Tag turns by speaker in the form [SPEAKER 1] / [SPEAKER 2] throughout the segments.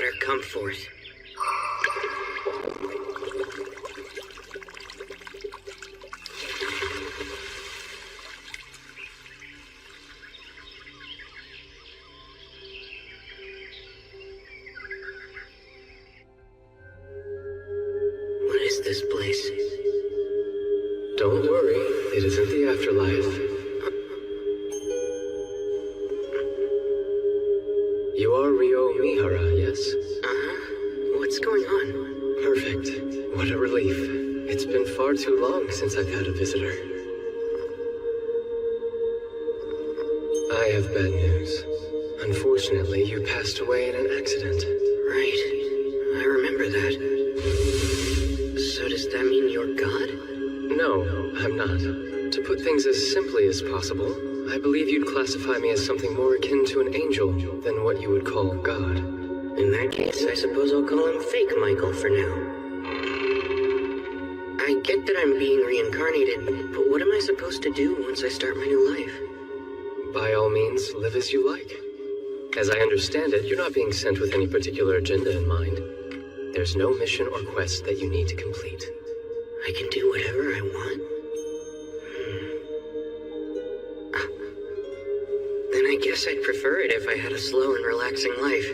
[SPEAKER 1] Water, come forth. What is this place?
[SPEAKER 2] Don't worry, it isn't the afterlife. You are Ryo Mihara, yes?
[SPEAKER 1] Uh-huh. What's going on?
[SPEAKER 2] Perfect. What a relief. It's been far too long since I've had a visitor. I have bad news. Unfortunately, you passed away in an accident.
[SPEAKER 1] Right. I remember that. So does that mean you're God?
[SPEAKER 2] No, I'm not. To put things as simply as possible, I believe you'd classify me as something more akin to an angel than what you would call God.
[SPEAKER 1] In that case, I suppose I'll call him Fake Michael for now. I get that I'm being reincarnated, but what am I supposed to do once I start my new life?
[SPEAKER 2] By all means, live as you like. As I understand it, you're not being sent with any particular agenda in mind. There's no mission or quest that you need to complete.
[SPEAKER 1] I can do whatever I want? Then I guess I'd prefer it if I had a slow and relaxing life.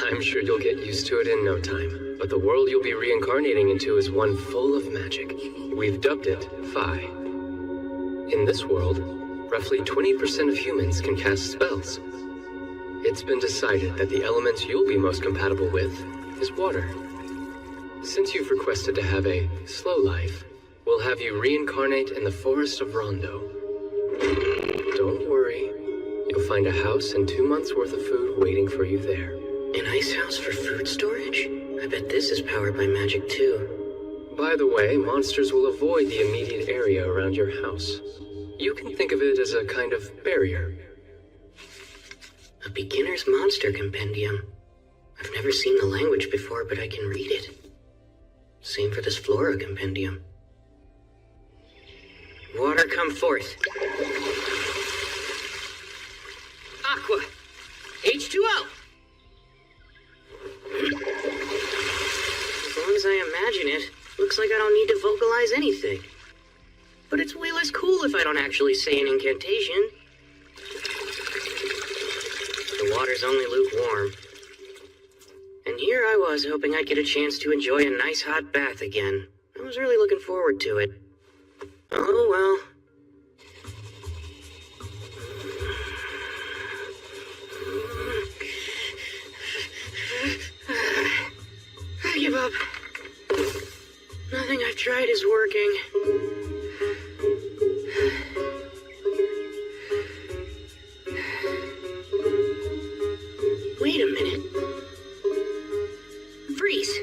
[SPEAKER 2] I'm sure you'll get used to it in no time, but the world you'll be reincarnating into is one full of magic. We've dubbed it Phi. In this world, roughly 20% of humans can cast spells. It's been decided that the element you'll be most compatible with is water. Since you've requested to have a slow life, we'll have you reincarnate in the forest of Rondo. Don't worry, you'll find a house and 2 months worth of food waiting for you there.
[SPEAKER 1] An ice house for food storage? I bet this is powered by magic too.
[SPEAKER 2] By the way, monsters will avoid the immediate area around your house. You can think of it as a kind of barrier.
[SPEAKER 1] A beginner's monster compendium. I've never seen the language before, but I can read it. Same for this flora compendium. Water, come forth. Aqua. H2O. As long as I imagine it, looks like I don't need to vocalize anything. But it's way less cool if I don't actually say an incantation. The water's only lukewarm. And here I was hoping I'd get a chance to enjoy a nice hot bath again. I was really looking forward to it. Oh well. I give up. Nothing I've tried is working. Wait a minute. Freeze!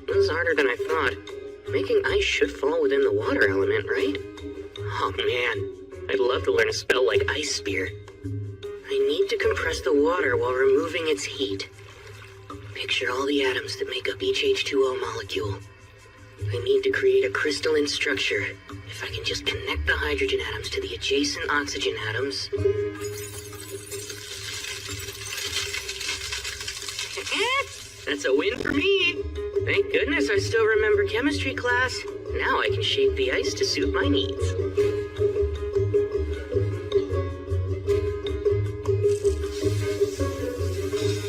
[SPEAKER 1] This is harder than I thought. Making ice should fall within the water element, right? Oh man, I'd love to learn a spell like Ice Spear. I need to compress the water while removing its heat. Picture all the atoms that make up each H2O molecule. I need to create a crystalline structure. If I can just connect the hydrogen atoms to the adjacent oxygen atoms... That's a win for me. Thank goodness I still remember chemistry class. Now I can shape the ice to suit my needs.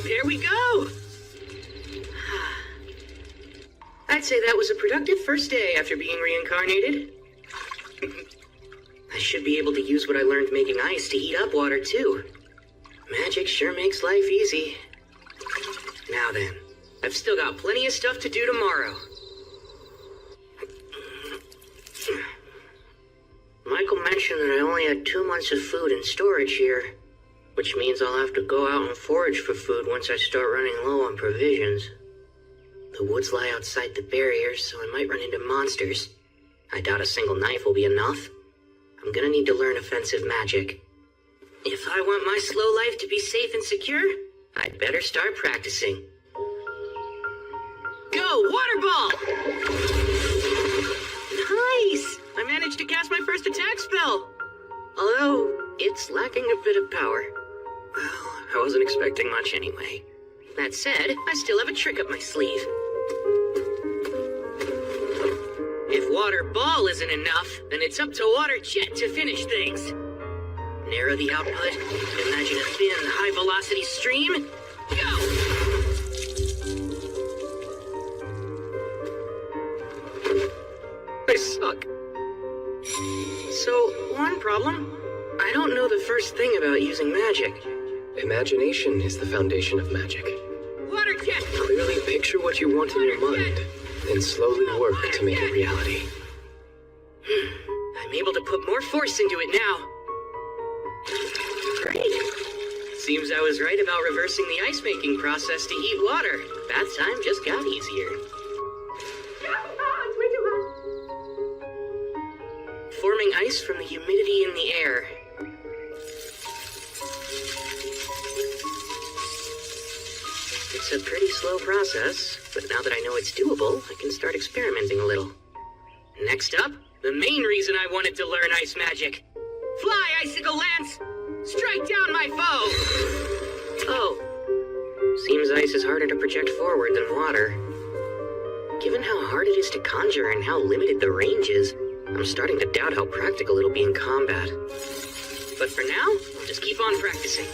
[SPEAKER 1] There we go. I'd say that was a productive first day after being reincarnated. I should be able to use what I learned making ice to heat up water too. Magic sure makes life easy. Now then, I've still got plenty of stuff to do tomorrow. Michael mentioned that I only had 2 months of food in storage here, which means I'll have to go out and forage for food once I start running low on provisions. The woods lie outside the barriers, so I might run into monsters. I doubt a single knife will be enough. I'm gonna need to learn offensive magic. If I want my slow life to be safe and secure, I'd better start practicing. Go, water ball! Nice! I managed to cast my first attack spell! although it's lacking a bit of power. Well, I wasn't expecting much anyway. That said, I still have a trick up my sleeve. If water ball isn't enough, then it's up to water jet to finish things. Narrow the output, imagine a thin, high-velocity stream. Go!
[SPEAKER 2] I suck.
[SPEAKER 1] So, one problem. I don't know the first thing about using magic.
[SPEAKER 2] Imagination is the foundation of magic.
[SPEAKER 1] Water jet!
[SPEAKER 2] Clearly picture what you want in your mind, then slowly work to make it reality.
[SPEAKER 1] I'm able to put more force into it now. Great. Seems I was right about reversing the ice-making process to heat water. Bath time just got easier. Forming ice from the humidity in the air. It's a pretty slow process, but now that I know it's doable, I can start experimenting a little. Next up, the main reason I wanted to learn ice magic. Fly, Icicle Lance! Strike down my foe! Oh. Seems ice is harder to project forward than water. Given how hard it is to conjure and how limited the range is, I'm starting to doubt how practical it'll be in combat. But for now, I'll just keep on practicing.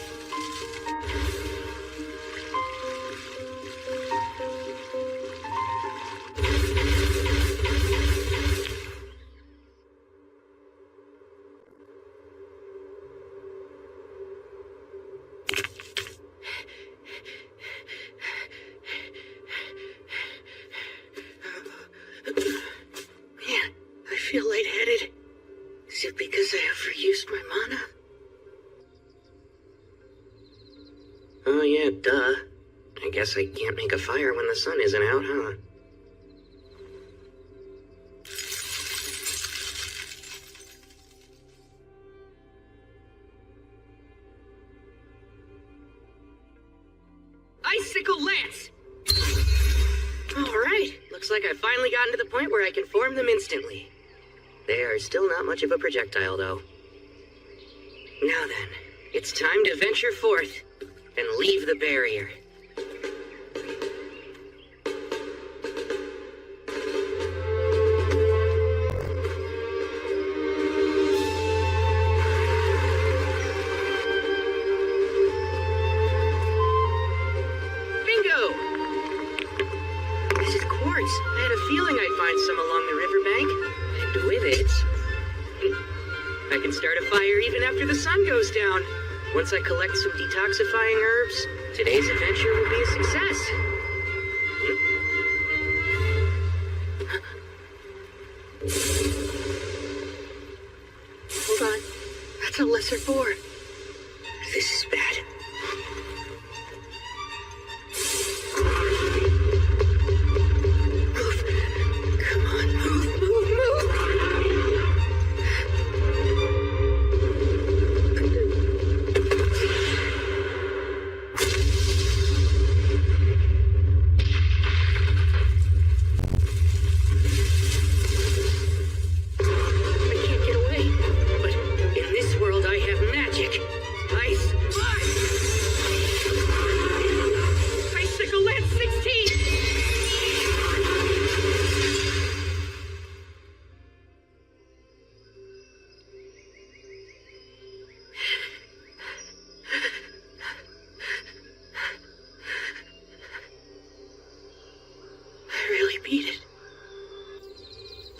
[SPEAKER 1] I feel lightheaded. Is it because I overused my mana? Oh yeah, duh. I guess I can't make a fire when the sun isn't out, huh? Icicle Lance! Alright, looks like I've finally gotten to the point where I can form them instantly. They are still not much of a projectile, though. Now then, it's time to venture forth and leave the barrier. Bingo! This is quartz. I had a feeling I'd find some along the riverbank. And with it, I can start a fire even after the sun goes down. Once I collect some detoxifying herbs, today's adventure will be a success. Hold on. That's a lesser boar. This is bad.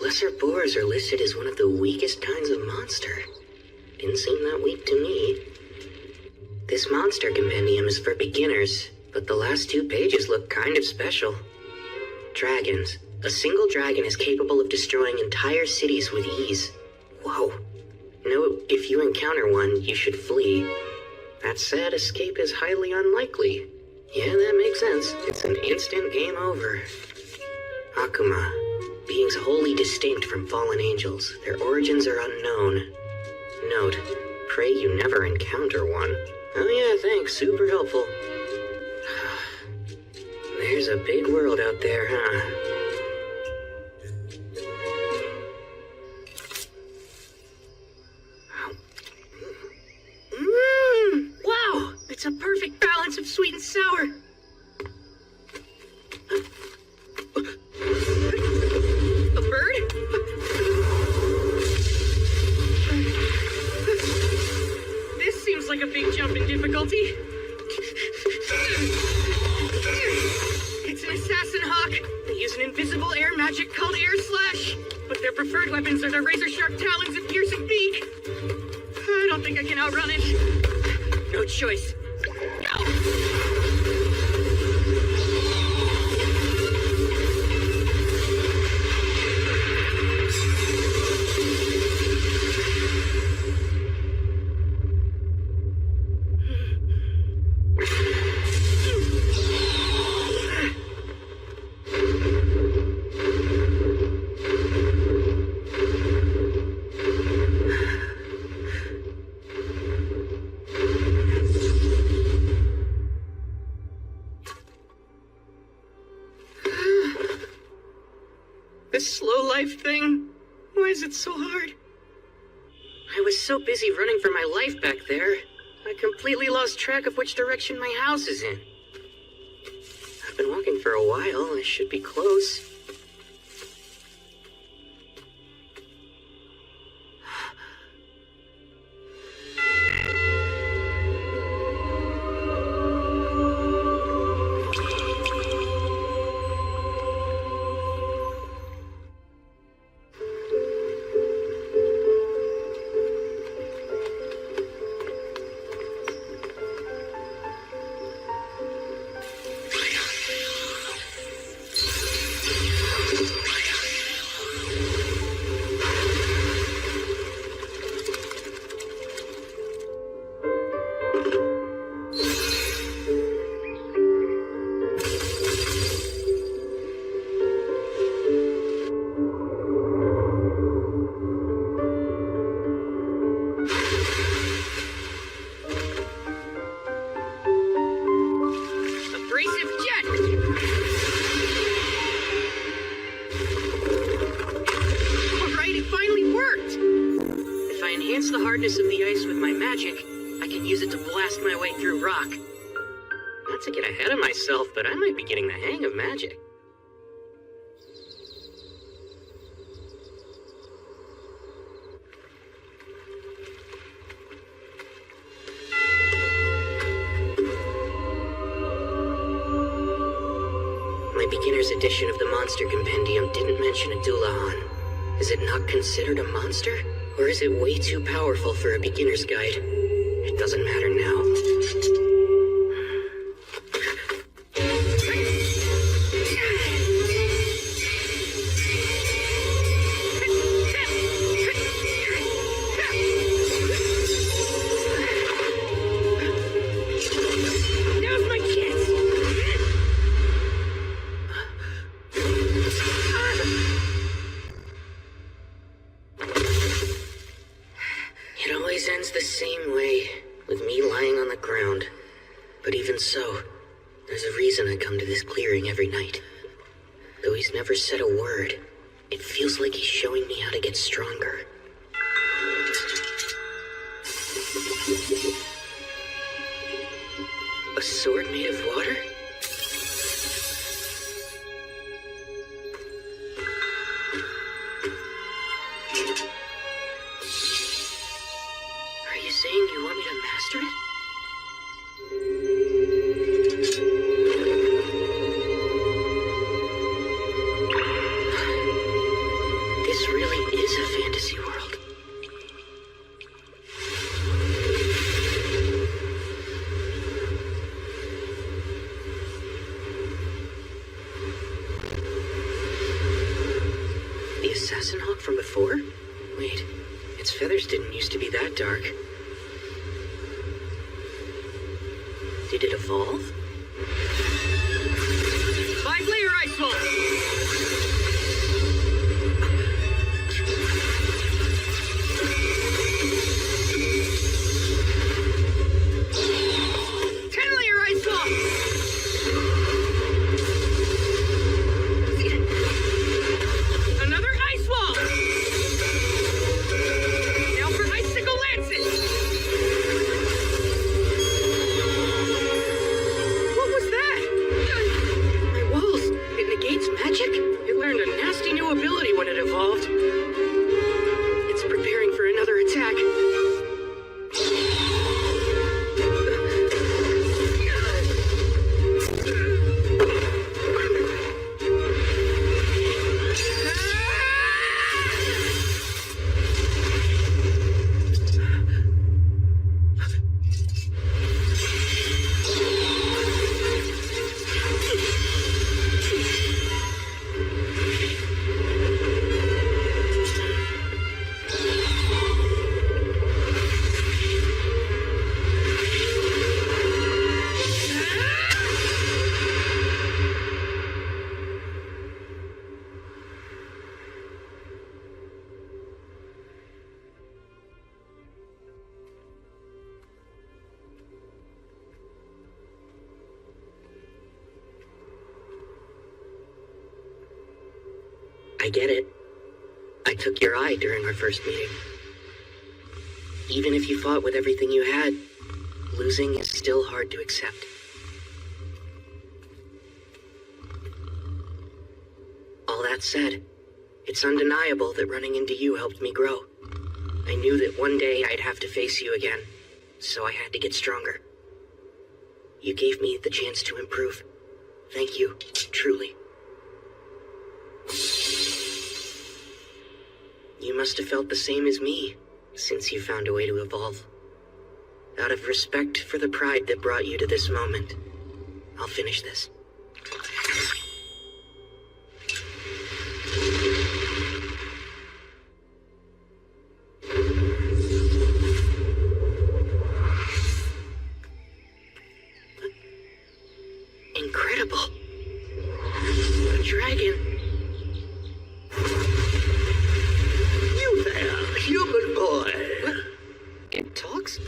[SPEAKER 1] Lesser boars are listed as one of the weakest kinds of monster. Didn't seem that weak to me. This monster compendium is for beginners, but the last 2 pages look kind of special. Dragons. A single dragon is capable of destroying entire cities with ease. Whoa. Note, if you encounter one, you should flee. That said, escape is highly unlikely. Yeah, that makes sense. It's an instant game over. Akuma. Beings wholly distinct from fallen angels. Their origins are unknown. Note, pray you never encounter one. Oh yeah, thanks. Super helpful. There's a big world out there, huh? an invisible air magic called Air Slash, but their preferred weapons are their razor-sharp talons and piercing beak. I don't think I can outrun it. No choice. This slow life thing, why is it so hard? I was so busy running for my life back there, I completely lost track of which direction my house is in. I've been walking for a while, I should be close. The hardness of the ice with my magic, I can use it to blast my way through rock. Not to get ahead of myself, but I might be getting the hang of magic. My beginner's edition of the Monster Compendium didn't mention a Dulahan. Is it not considered a monster? Or is it way too powerful for a beginner's guide? It doesn't matter now. Now's my chance! It always ends the same way, with me lying on the ground. But even so, there's a reason I come to this clearing every night. Though he's never said a word, it feels like he's showing me how to get stronger. A sword made of water? Are you saying you want me to master it? This really is a fantasy world. The assassin hawk from before? Wait, its feathers didn't used to be that dark. Did it evolve? 5-layer ice wall! 10-layer ice wall! Another ice wall! Now for icicle lances! What was that? I get it. I took your eye during our first meeting. Even if you fought with everything you had, losing is still hard to accept. All that said, it's undeniable that running into you helped me grow. I knew that one day I'd have to face you again, so I had to get stronger. You gave me the chance to improve. Thank you, truly. You must have felt the same as me, since you found a way to evolve. Out of respect for the pride that brought you to this moment, I'll finish this. Incredible. A dragon.
[SPEAKER 3] You there, human boy.
[SPEAKER 1] It talks?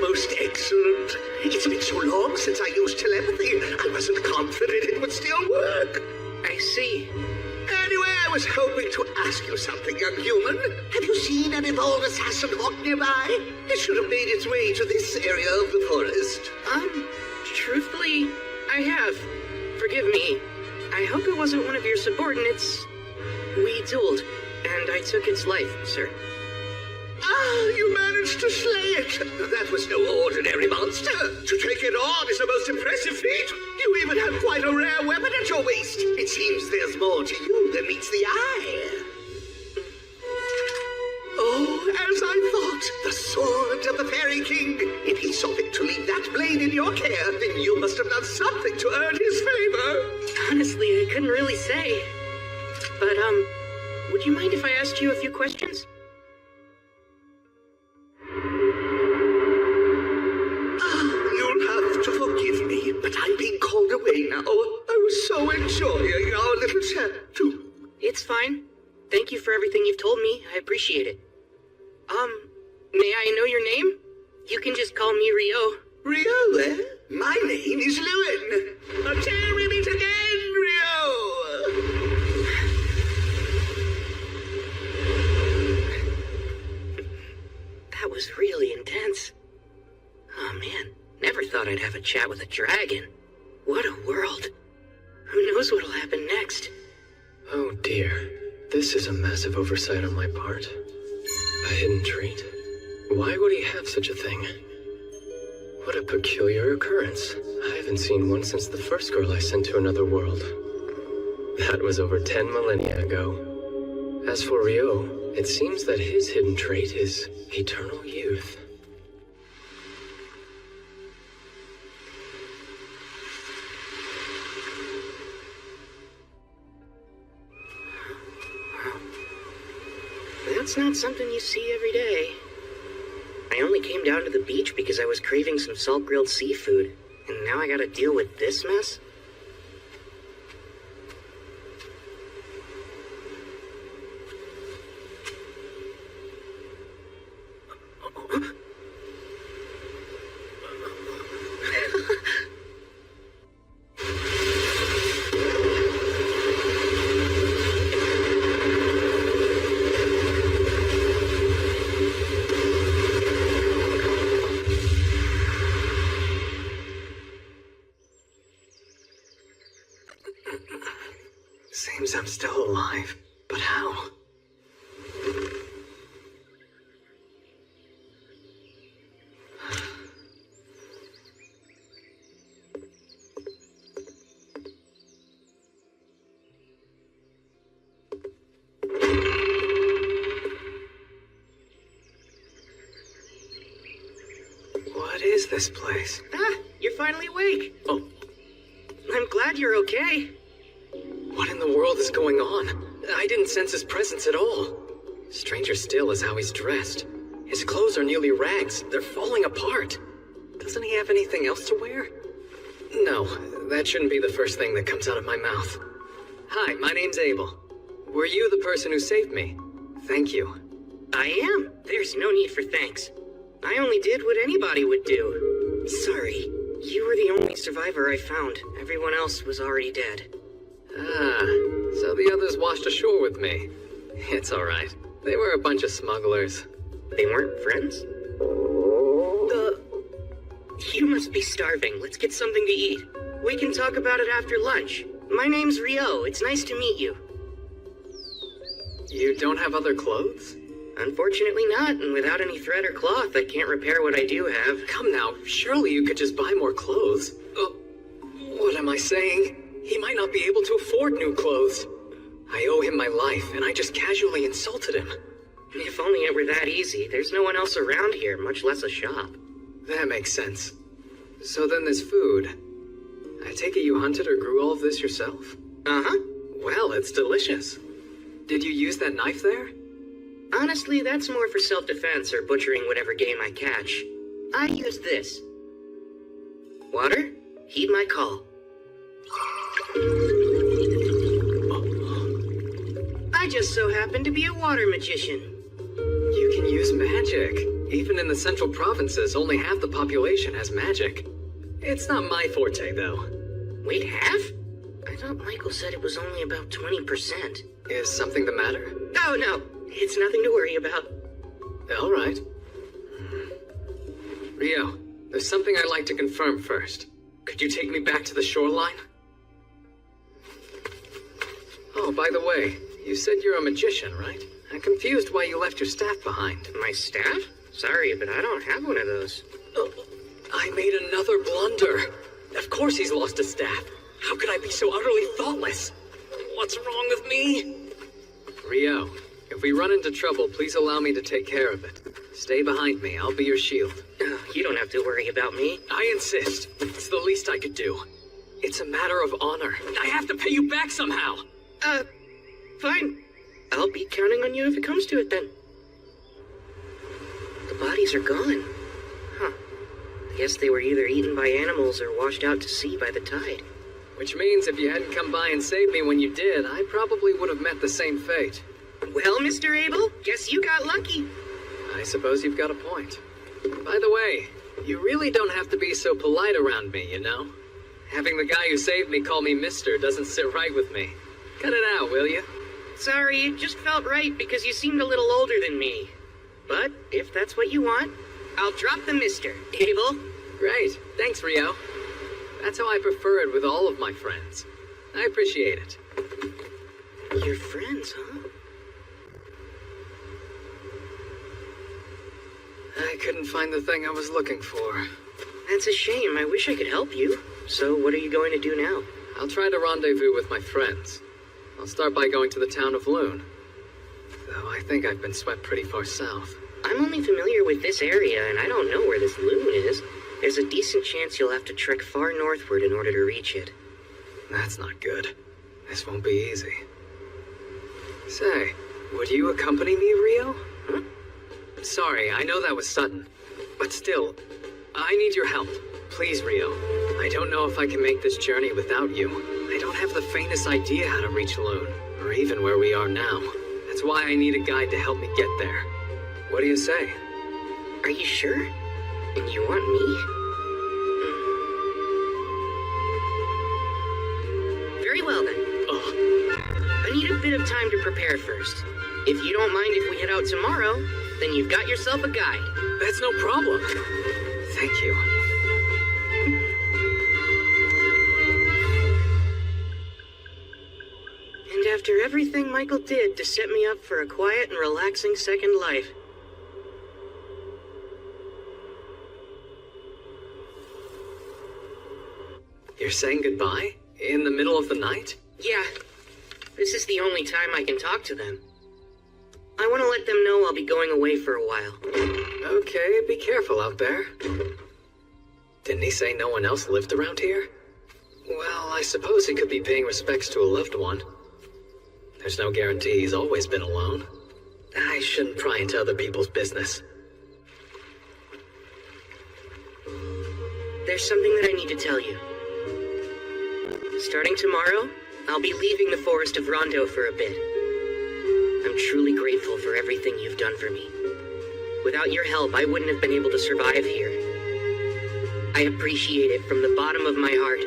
[SPEAKER 3] Most excellent. It's been so long since I used telepathy, I wasn't confident it would still work.
[SPEAKER 1] I see.
[SPEAKER 3] Anyway, I was hoping to ask you something, young human. Have you seen an evolved assassin hawk nearby? It should have made its way to this area of the forest.
[SPEAKER 1] Truthfully, I have. Forgive me. I hope it wasn't one of your subordinates. We dueled, and I took its life, sir.
[SPEAKER 3] Ah, you managed to slay it. That was no ordinary monster. To take it on is a most impressive feat. You even have quite a rare weapon at your waist. It seems there's more to you than meets the eye. Oh, as I thought, the sword of the Fairy King. If he saw fit to leave that blade in your care, then you must have done something to earn his favor.
[SPEAKER 1] Honestly, I couldn't really say. But, would you mind if I asked you a few questions?
[SPEAKER 3] You'll have to forgive me, but I'm being called away now. I was so enjoying our little chat, too.
[SPEAKER 1] It's fine. Thank you for everything you've told me. I appreciate it. May I know your name? You can just call me Rio.
[SPEAKER 3] Rio, eh? My name is Lewin. Until we meet again, Rio!
[SPEAKER 1] That was really intense. Oh man, never thought I'd have a chat with a dragon. What a world. Who knows what'll happen next?
[SPEAKER 2] Oh dear. This is a massive oversight on my part. A hidden trait? Why would he have such a thing? What a peculiar occurrence. I haven't seen one since the first girl I sent to another world. That was over 10 millennia ago. As for Rio, it seems that his hidden trait is eternal youth.
[SPEAKER 1] That's not something you see every day. I only came down to the beach because I was craving some salt-grilled seafood, and now I gotta deal with this mess?
[SPEAKER 3] Seems I'm still alive, but how? What is this place?
[SPEAKER 1] Ah, you're finally awake. Oh, I'm glad you're okay.
[SPEAKER 2] What in the world is going on? I didn't sense his presence at all. Stranger still is how he's dressed. His clothes are nearly rags. They're falling apart. Doesn't he have anything else to wear? No, that shouldn't be the first thing that comes out of my mouth. Hi, my name's Abel. Were you the person who saved me? Thank you.
[SPEAKER 1] I am. There's no need for thanks. I only did what anybody would do. Sorry. You were the only survivor I found. Everyone else was already dead.
[SPEAKER 2] Ah, so the others washed ashore with me. It's alright. They were a bunch of smugglers.
[SPEAKER 1] They weren't friends? You must be starving. Let's get something to eat. We can talk about it after lunch. My name's Rio. It's nice to meet you.
[SPEAKER 2] You don't have other clothes?
[SPEAKER 1] Unfortunately not, and without any thread or cloth, I can't repair what I do have.
[SPEAKER 2] Come now, surely you could just buy more clothes. What am I saying? He might not be able to afford new clothes. I owe him my life, and I just casually insulted him.
[SPEAKER 1] If only it were that easy. There's no one else around here, much less a shop.
[SPEAKER 2] That makes sense. So then there's food. I take it you hunted or grew all of this yourself?
[SPEAKER 1] Uh-huh.
[SPEAKER 2] Well, it's delicious. Did you use that knife there?
[SPEAKER 1] Honestly, that's more for self-defense or butchering whatever game I catch. I use this. Water? Heed my call. I just so happen to be a water magician.
[SPEAKER 2] You can use magic. Even in the central provinces, only half the population has magic. It's not my forte, though.
[SPEAKER 1] Wait, half? I thought Michael said it was only about 20%.
[SPEAKER 2] Is something the matter?
[SPEAKER 1] Oh, no. It's nothing to worry about.
[SPEAKER 2] All right. Rio, there's something I'd like to confirm first. Could you take me back to the shoreline? Oh, by the way, you said you're a magician, right? I'm confused why you left your staff behind.
[SPEAKER 1] My staff? Sorry, but I don't have one of those.
[SPEAKER 2] Oh, I made another blunder. Of course he's lost his staff. How could I be so utterly thoughtless? What's wrong with me? Rio, if we run into trouble, please allow me to take care of it. Stay behind me. I'll be your shield.
[SPEAKER 1] You don't have to worry about me.
[SPEAKER 2] I insist. It's the least I could do. It's a matter of honor. I have to pay you back somehow.
[SPEAKER 1] Fine. I'll be counting on you if it comes to it then. The bodies are gone. Huh. I guess they were either eaten by animals or washed out to sea by the tide.
[SPEAKER 2] Which means if you hadn't come by and saved me when you did, I probably would have met the same fate.
[SPEAKER 1] Well, Mr. Abel, guess you got lucky.
[SPEAKER 2] I suppose you've got a point. By the way, you really don't have to be so polite around me, you know? Having the guy who saved me call me mister doesn't sit right with me. Cut it out, will you?
[SPEAKER 1] Sorry, it just felt right because you seemed a little older than me. But if that's what you want, I'll drop the mister, Abel.
[SPEAKER 2] Great. Thanks, Rio. That's how I prefer it with all of my friends. I appreciate it.
[SPEAKER 1] Your friends, huh?
[SPEAKER 2] I couldn't find the thing I was looking for.
[SPEAKER 1] That's a shame. I wish I could help you. So what are you going to do now?
[SPEAKER 2] I'll try to rendezvous with my friends. I'll start by going to the town of Loon. Though I think I've been swept pretty far south.
[SPEAKER 1] I'm only familiar with this area, and I don't know where this Loon is. There's a decent chance you'll have to trek far northward in order to reach it.
[SPEAKER 2] That's not good. This won't be easy. Say, would you accompany me, Rio?
[SPEAKER 1] Huh?
[SPEAKER 2] Sorry, I know that was sudden. But still, I need your help. Please, Rio. I don't know if I can make this journey without you. I don't have the faintest idea how to reach Loon, or even where we are now. That's why I need a guide to help me get there. What do you say?
[SPEAKER 1] Are you sure? And you want me? Very well then. I need a bit of time to prepare first. If you don't mind if we head out tomorrow, then you've got yourself a guide.
[SPEAKER 2] That's no problem. Thank you.
[SPEAKER 1] And after everything Michael did to set me up for a quiet and relaxing second life.
[SPEAKER 2] You're saying goodbye? In the middle of the night?
[SPEAKER 1] Yeah. This is the only time I can talk to them. I want to let them know I'll be going away for a while.
[SPEAKER 2] Okay, be careful out there. Didn't he say no one else lived around here? Well, I suppose he could be paying respects to a loved one. There's no guarantee he's always been alone. I shouldn't pry into other people's business.
[SPEAKER 1] There's something that I need to tell you. Starting tomorrow, I'll be leaving the forest of Rondo for a bit. I'm truly grateful for everything you've done for me. Without your help, I wouldn't have been able to survive here. I appreciate it from the bottom of my heart.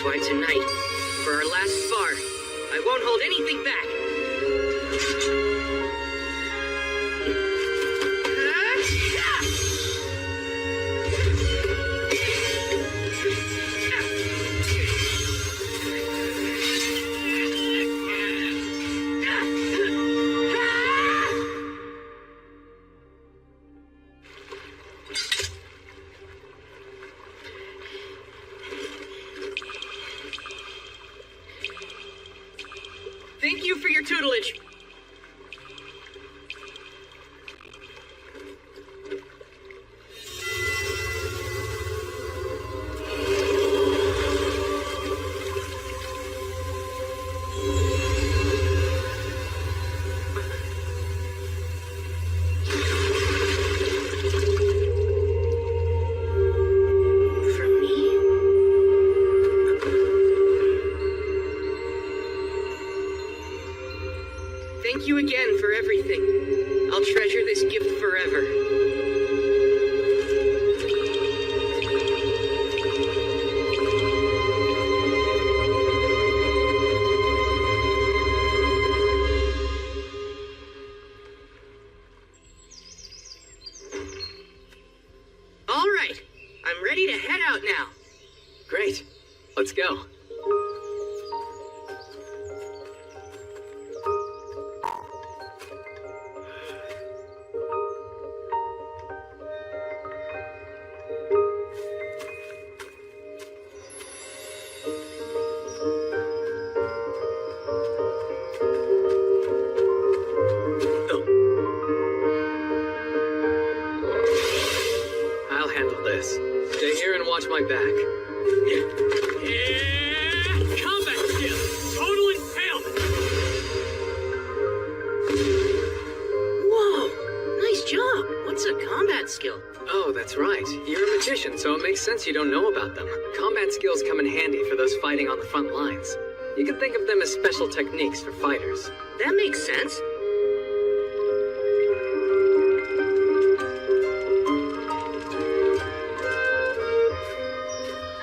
[SPEAKER 1] why tonight, for our last spar, I won't hold anything back. Thank you for your tutelage. Thank you again for everything. I'll treasure this gift forever. All right, I'm ready to head out now.
[SPEAKER 2] Great. Let's go. I'll handle this. Stay here and watch my back.
[SPEAKER 4] Combat skill! Total impalement!
[SPEAKER 1] Whoa, nice job. What's a combat skill?
[SPEAKER 2] Oh, that's right. You're a magician, so it makes sense you don't know about them. Combat skills come in handy for those fighting on the front lines. You can think of them as special techniques for fighters.
[SPEAKER 1] That makes sense.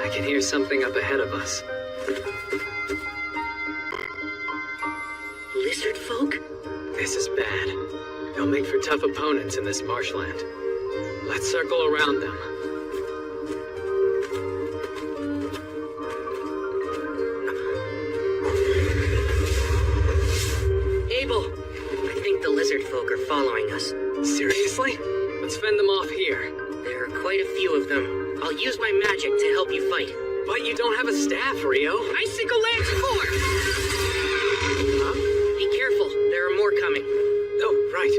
[SPEAKER 2] I can hear something up ahead of us.
[SPEAKER 1] Lizard folk?
[SPEAKER 2] This is bad. They'll make for tough opponents in this marshland. Let's circle around them.
[SPEAKER 1] Abel, I think the lizard folk are following us.
[SPEAKER 2] Seriously? Let's fend them off here.
[SPEAKER 1] There are quite a few of them. I'll use my magic to help you fight.
[SPEAKER 2] But you don't have a staff, Rio.
[SPEAKER 1] Icicle Lance 4! Huh? Be careful, there are more coming.
[SPEAKER 2] Oh, right.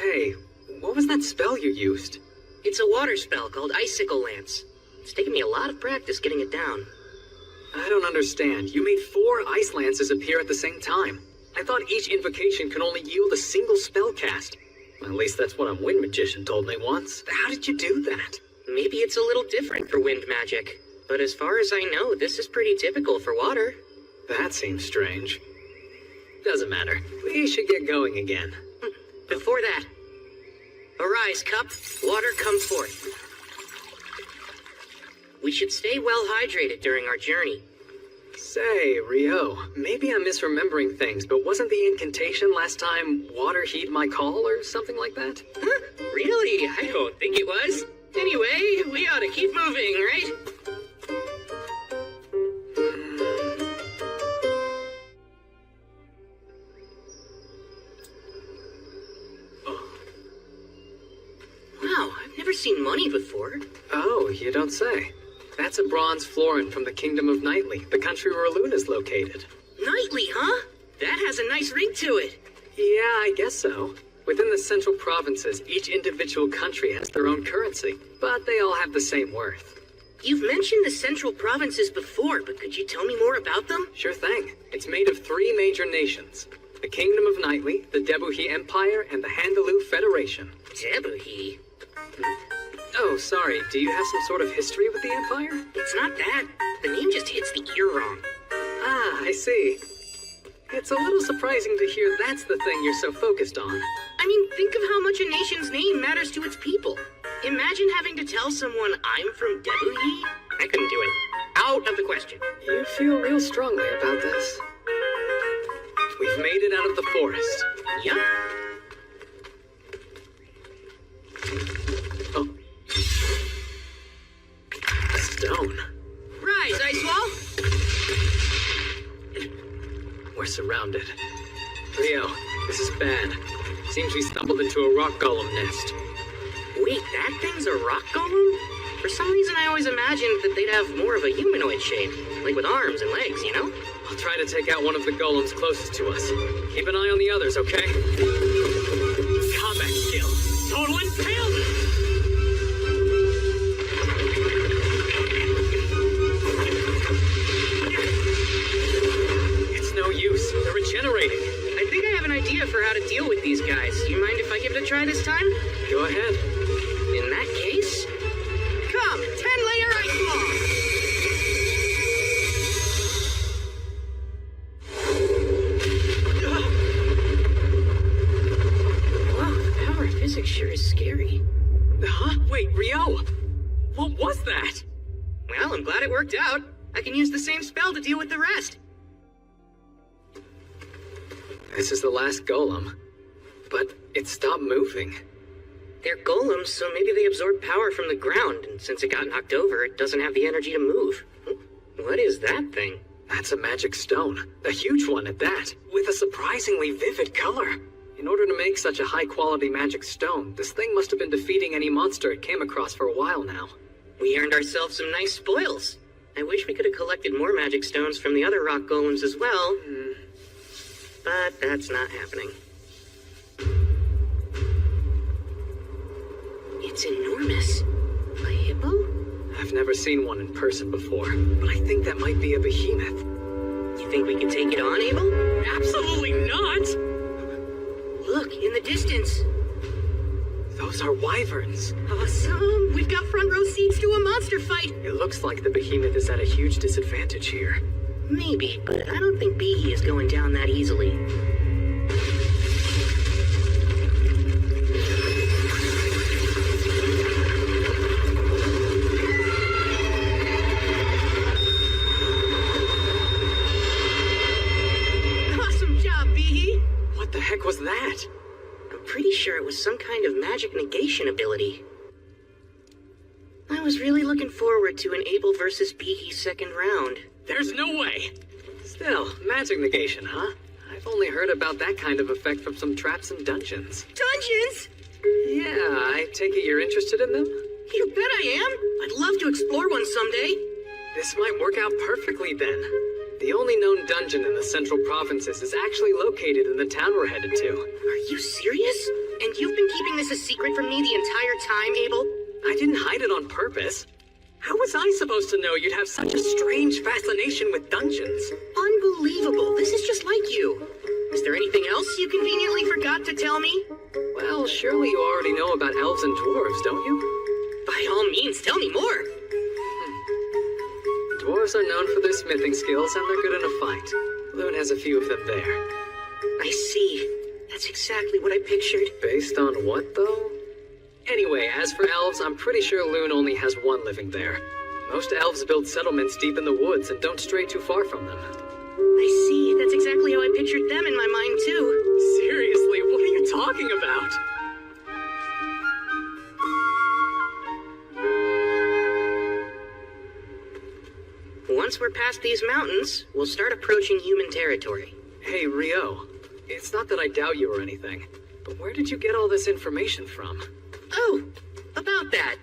[SPEAKER 2] Hey, what was that spell you used?
[SPEAKER 1] It's a water spell called Icicle Lance. It's taken me a lot of practice getting it down.
[SPEAKER 2] I don't understand. You made 4 ice lances appear at the same time. I thought each invocation could only yield a single spell cast. At least that's what a wind magician told me once. How did you do that?
[SPEAKER 1] Maybe it's a little different for wind magic, but as far as I know, this is pretty typical for water.
[SPEAKER 2] That seems strange. Doesn't matter. We should get going again.
[SPEAKER 1] Before that, arise, cup, water come forth. We should stay well hydrated during our journey.
[SPEAKER 2] Say, Rio, maybe I'm misremembering things, but wasn't the incantation last time water heed my call or something like that?
[SPEAKER 1] Huh? Really? I don't think it was. Anyway, we ought to keep moving, right? Wow, I've never seen money before.
[SPEAKER 2] Oh, you don't say. That's a bronze florin from the Kingdom of Nightly, the country where Luna's located.
[SPEAKER 1] Nightly, huh? That has a nice ring to it.
[SPEAKER 2] Yeah, I guess so. Within the central provinces, each individual country has their own currency, but they all have the same worth.
[SPEAKER 1] You've mentioned the central provinces before, but could you tell me more about them?
[SPEAKER 2] Sure thing. It's made of 3 major nations. The Kingdom of Nightly, the Debuhi Empire, and the Handaloo Federation.
[SPEAKER 1] Debuhi?
[SPEAKER 2] Oh, sorry. Do you have some sort of history with the Empire?
[SPEAKER 1] It's not that. The name just hits the ear wrong.
[SPEAKER 2] Ah, I see. It's a little surprising to hear that's the thing you're so focused on.
[SPEAKER 1] I mean, think of how much a nation's name matters to its people. Imagine having to tell someone I'm from Debuhi. I couldn't do it. Out of the question.
[SPEAKER 2] You feel real strongly about this. We've made it out of the forest.
[SPEAKER 1] Yup.
[SPEAKER 2] Oh. A stone.
[SPEAKER 1] Rise, Icewall.
[SPEAKER 2] We're surrounded. Leo, this is bad. Seems we stumbled into a rock golem nest.
[SPEAKER 1] Wait, that thing's a rock golem? For some reason, I always imagined that they'd have more of a humanoid shape, like with arms and legs, you know?
[SPEAKER 2] I'll try to take out one of the golems closest to us. Keep an eye on the others, okay?
[SPEAKER 4] Combat skill. Total impalement.
[SPEAKER 2] It's no use. They're regenerating.
[SPEAKER 1] I think I have an idea for how to deal with these guys. You mind if I give it a try this time?
[SPEAKER 2] Go ahead.
[SPEAKER 1] In that case, come, 10-layer ice wall! Wow, the power of physics sure is scary.
[SPEAKER 2] Huh? Wait, Rio! What was that?
[SPEAKER 1] Well, I'm glad it worked out. I can use the same spell to deal with the rest.
[SPEAKER 2] This is the last golem. But it stopped moving.
[SPEAKER 1] They're golems, so maybe they absorb power from the ground, and since it got knocked over, it doesn't have the energy to move. What is that thing?
[SPEAKER 2] That's a magic stone. A huge one at that. With a surprisingly vivid color. In order to make such a high-quality magic stone, this thing must have been defeating any monster it came across for a while now.
[SPEAKER 1] We earned ourselves some nice spoils. I wish we could have collected more magic stones from the other rock golems as well. But that's not happening. It's enormous. A hippo?
[SPEAKER 2] I've never seen one in person before, but I think that might be a behemoth.
[SPEAKER 1] You think we can take it on, Abel?
[SPEAKER 4] Absolutely not.
[SPEAKER 1] Look, in the distance.
[SPEAKER 2] Those are wyverns.
[SPEAKER 1] Awesome! We've got front row seats to a monster fight!
[SPEAKER 2] It looks like the behemoth is at a huge disadvantage here.
[SPEAKER 1] Maybe, but I don't think Behe is going down that easily. Awesome job, Behe!
[SPEAKER 2] What the heck was that?
[SPEAKER 1] I'm pretty sure it was some kind of magic negation ability. I was really looking forward to an Abel versus Behe second round.
[SPEAKER 4] There's no way.
[SPEAKER 2] Still, magic negation, huh? I've only heard about that kind of effect from some traps and dungeons.
[SPEAKER 1] Dungeons?
[SPEAKER 2] Yeah, I take it you're interested in them?
[SPEAKER 1] You bet I am! I'd love to explore one someday.
[SPEAKER 2] This might work out perfectly then. The only known dungeon in the central provinces is actually located in the town we're headed to.
[SPEAKER 1] Are you serious? And you've been keeping this a secret from me the entire time, Abel?
[SPEAKER 2] I didn't hide it on purpose. How was I supposed to know you'd have such a strange fascination with dungeons?
[SPEAKER 1] Unbelievable. This is just like you. Is there anything else you conveniently forgot to tell me?
[SPEAKER 2] Well, surely you already know about elves and dwarves, don't you?
[SPEAKER 1] By all means, tell me more.
[SPEAKER 2] Dwarves are known for their smithing skills, and they're good in a fight. Loon has a few of them there.
[SPEAKER 1] I see. That's exactly what I pictured.
[SPEAKER 2] Based on what, though? Anyway, as for elves, I'm pretty sure Loon only has one living there. Most elves build settlements deep in the woods and don't stray too far from them.
[SPEAKER 1] I see. That's exactly how I pictured them in my mind, too.
[SPEAKER 2] Seriously, what are you talking about?
[SPEAKER 1] Once we're past these mountains, we'll start approaching human territory.
[SPEAKER 2] Hey, Rio. It's not that I doubt you or anything, but where did you get all this information from?
[SPEAKER 1] Oh, about that.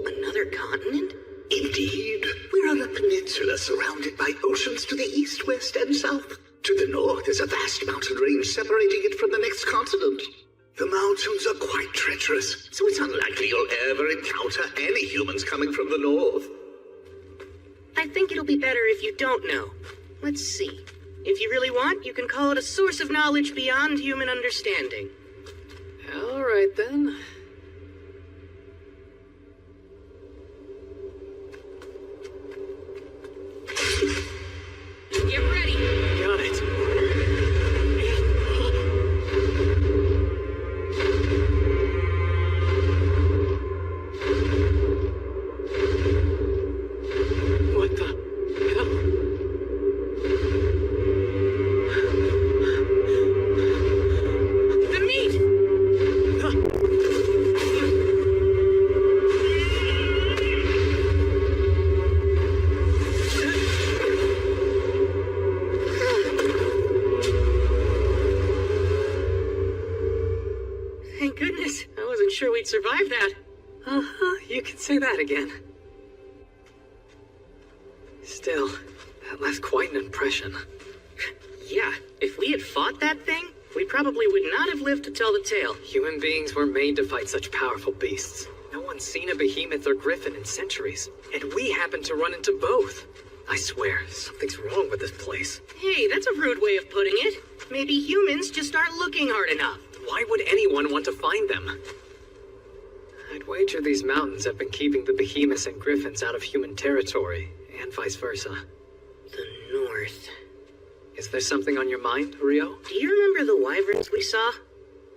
[SPEAKER 1] Another continent?
[SPEAKER 3] Indeed. We're on a peninsula surrounded by oceans to the east, west, and south. To the north is a vast mountain range separating it from the next continent. The mountains are quite treacherous, so it's unlikely you'll ever encounter any humans coming from the north.
[SPEAKER 1] I think it'll be better if you don't know. Let's see. If you really want, you can call it a source of knowledge beyond human understanding.
[SPEAKER 2] All right, then.
[SPEAKER 1] Get ready!
[SPEAKER 2] Got it.
[SPEAKER 1] goodness, I wasn't sure we'd survive that.
[SPEAKER 5] Uh-huh, you can say that again. Still, that left quite an impression.
[SPEAKER 1] Yeah, if we had fought that thing, we probably would not have lived to tell the tale.
[SPEAKER 5] Human beings were made to fight such powerful beasts. No one's seen a behemoth or griffin in centuries, and we happened to run into both. I swear, something's wrong with this place.
[SPEAKER 1] Hey, that's a rude way of putting it. Maybe humans just aren't looking hard enough.
[SPEAKER 5] Why would anyone want to find them? I'd wager these mountains have been keeping the behemoths and griffins out of human territory, and vice versa.
[SPEAKER 1] The north.
[SPEAKER 5] Is there something on your mind, Rio?
[SPEAKER 1] Do you remember the wyverns we saw?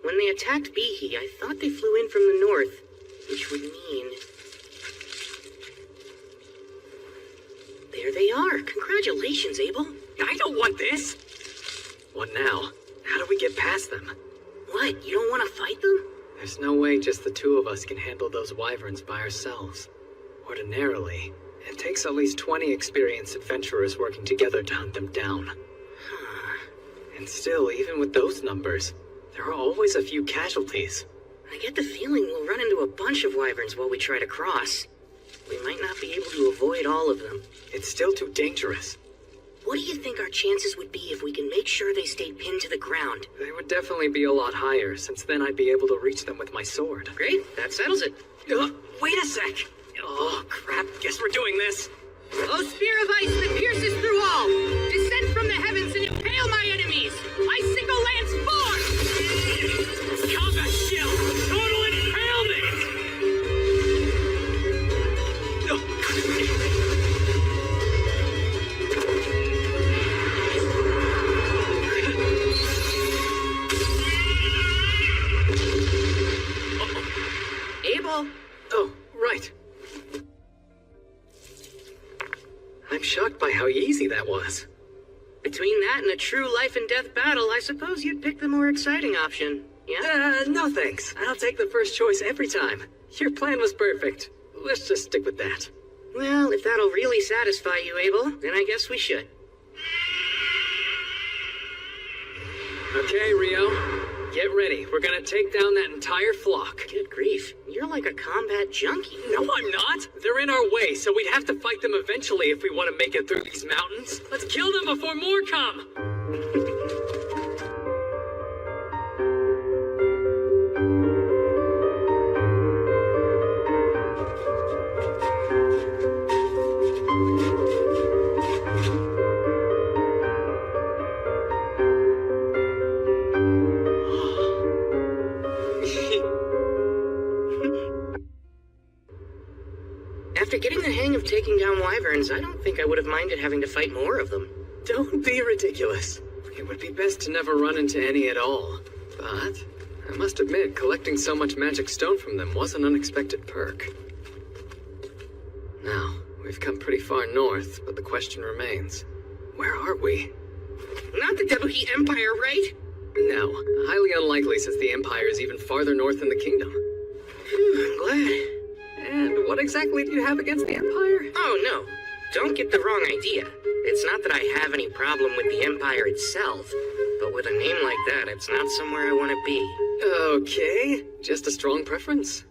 [SPEAKER 1] When they attacked Behe, I thought they flew in from the north, which would mean... There they are. Congratulations, Abel.
[SPEAKER 5] I don't want this! What now? How do we get past them?
[SPEAKER 1] What, you don't want to fight them?
[SPEAKER 5] There's no way just the two of us can handle those wyverns by ourselves. Ordinarily, it takes at least 20 experienced adventurers working together to hunt them down. And still, even with those numbers, there are always a few casualties.
[SPEAKER 1] I get the feeling we'll run into a bunch of wyverns while we try to cross. We might not be able to avoid all of them.
[SPEAKER 5] It's still too dangerous.
[SPEAKER 1] What do you think our chances would be if we can make sure they stay pinned to the ground?
[SPEAKER 5] They would definitely be a lot higher, since then I'd be able to reach them with my sword.
[SPEAKER 1] Great, that settles it.
[SPEAKER 5] Wait a sec! Oh, crap, guess we're doing this.
[SPEAKER 1] O spear of ice that pierces through all! Descend from the heavens and impale my enemies! Icicle lance forth!
[SPEAKER 4] Combat shield! Total impalement!
[SPEAKER 1] Abel!
[SPEAKER 5] Oh, right. I'm shocked by how easy that was.
[SPEAKER 1] Between that and a true life and death battle, I suppose you'd pick the more exciting option. Yeah?
[SPEAKER 5] No thanks. I'll take the first choice every time. Your plan was perfect. Let's just stick with that.
[SPEAKER 1] Well, if that'll really satisfy you, Abel, then I guess we should.
[SPEAKER 5] Okay, Rio. Get ready. We're gonna take down that entire flock.
[SPEAKER 1] Good grief, you're like a combat junkie.
[SPEAKER 5] No, I'm not. They're in our way, so we'd have to fight them eventually if we want to make it through these mountains.
[SPEAKER 4] Let's kill them before more come!
[SPEAKER 1] After getting the hang of taking down wyverns, I don't think I would have minded having to fight more of them.
[SPEAKER 5] Don't be ridiculous. It would be best to never run into any at all. But I must admit, collecting so much magic stone from them was an unexpected perk. Now, we've come pretty far north, but the question remains. Where are we?
[SPEAKER 1] Not the Debuhi Empire, right?
[SPEAKER 5] No, highly unlikely since the Empire is even farther north than the kingdom.
[SPEAKER 1] I'm glad.
[SPEAKER 5] And what exactly do you have against the Empire?
[SPEAKER 1] Oh, no. Don't get the wrong idea. It's not that I have any problem with the Empire itself, but with a name like that, it's not somewhere I want to be.
[SPEAKER 5] Okay, just a strong preference.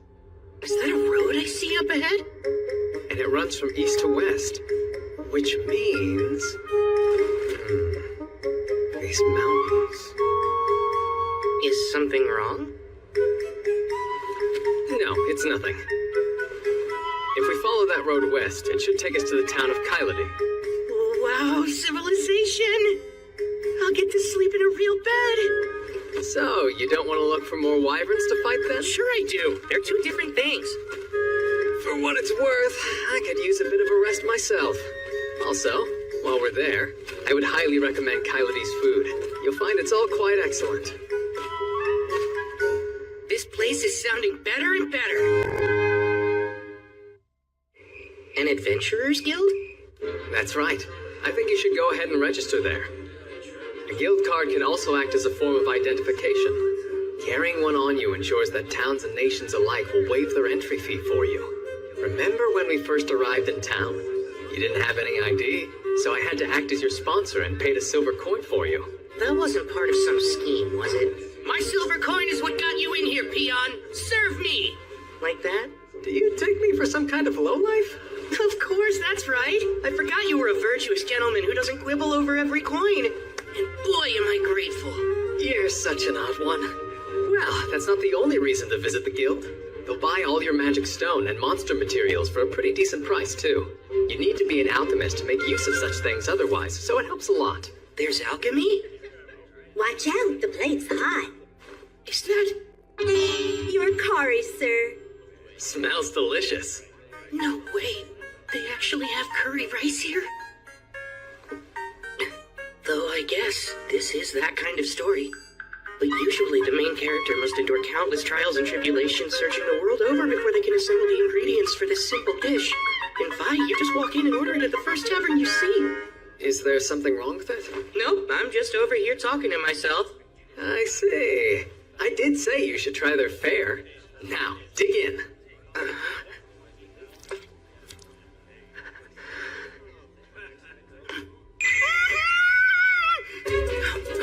[SPEAKER 1] Is that a road I see up ahead?
[SPEAKER 5] And it runs from east to west, which means... these mountains...
[SPEAKER 1] Is something wrong?
[SPEAKER 5] No, it's nothing. If we follow that road west, it should take us to the town of Kyladi.
[SPEAKER 1] Wow, civilization! I'll get to sleep in a real bed.
[SPEAKER 5] So, you don't want to look for more wyverns to fight then?
[SPEAKER 1] Sure I do. They're two different things.
[SPEAKER 5] For what it's worth, I could use a bit of a rest myself. Also, while we're there, I would highly recommend Kyladi's food. You'll find it's all quite excellent.
[SPEAKER 1] This place is sounding better and better. An adventurer's guild?
[SPEAKER 5] That's right. I think you should go ahead and register there. A guild card can also act as a form of identification. Carrying one on you ensures that towns and nations alike will waive their entry fee for you. Remember when we first arrived in town? You didn't have any ID, so I had to act as your sponsor and paid a silver coin for you.
[SPEAKER 1] That wasn't part of some scheme, was it? My silver coin is what got you in here, peon. Serve me! Like that?
[SPEAKER 5] Do you take me for some kind of lowlife?
[SPEAKER 1] Of course, that's right. I forgot you were a virtuous gentleman who doesn't quibble over every coin. And boy, am I grateful.
[SPEAKER 5] You're such an odd one. Well, that's not the only reason to visit the guild. They'll buy all your magic stone and monster materials for a pretty decent price, too. You need to be an alchemist to make use of such things otherwise, so it helps a lot.
[SPEAKER 1] There's alchemy?
[SPEAKER 6] Watch out, the plate's hot.
[SPEAKER 1] Is that...
[SPEAKER 6] Your curry, sir.
[SPEAKER 5] Smells delicious.
[SPEAKER 1] No way. They actually have curry rice here? Though I guess this is that kind of story. But usually the main character must endure countless trials and tribulations searching the world over before they can assemble the ingredients for this simple dish. In Vi, you just walk in and order it at the first tavern you see.
[SPEAKER 5] Is there something wrong with it?
[SPEAKER 1] Nope, I'm just over here talking to myself.
[SPEAKER 5] I see. I did say you should try their fare. Now, dig in.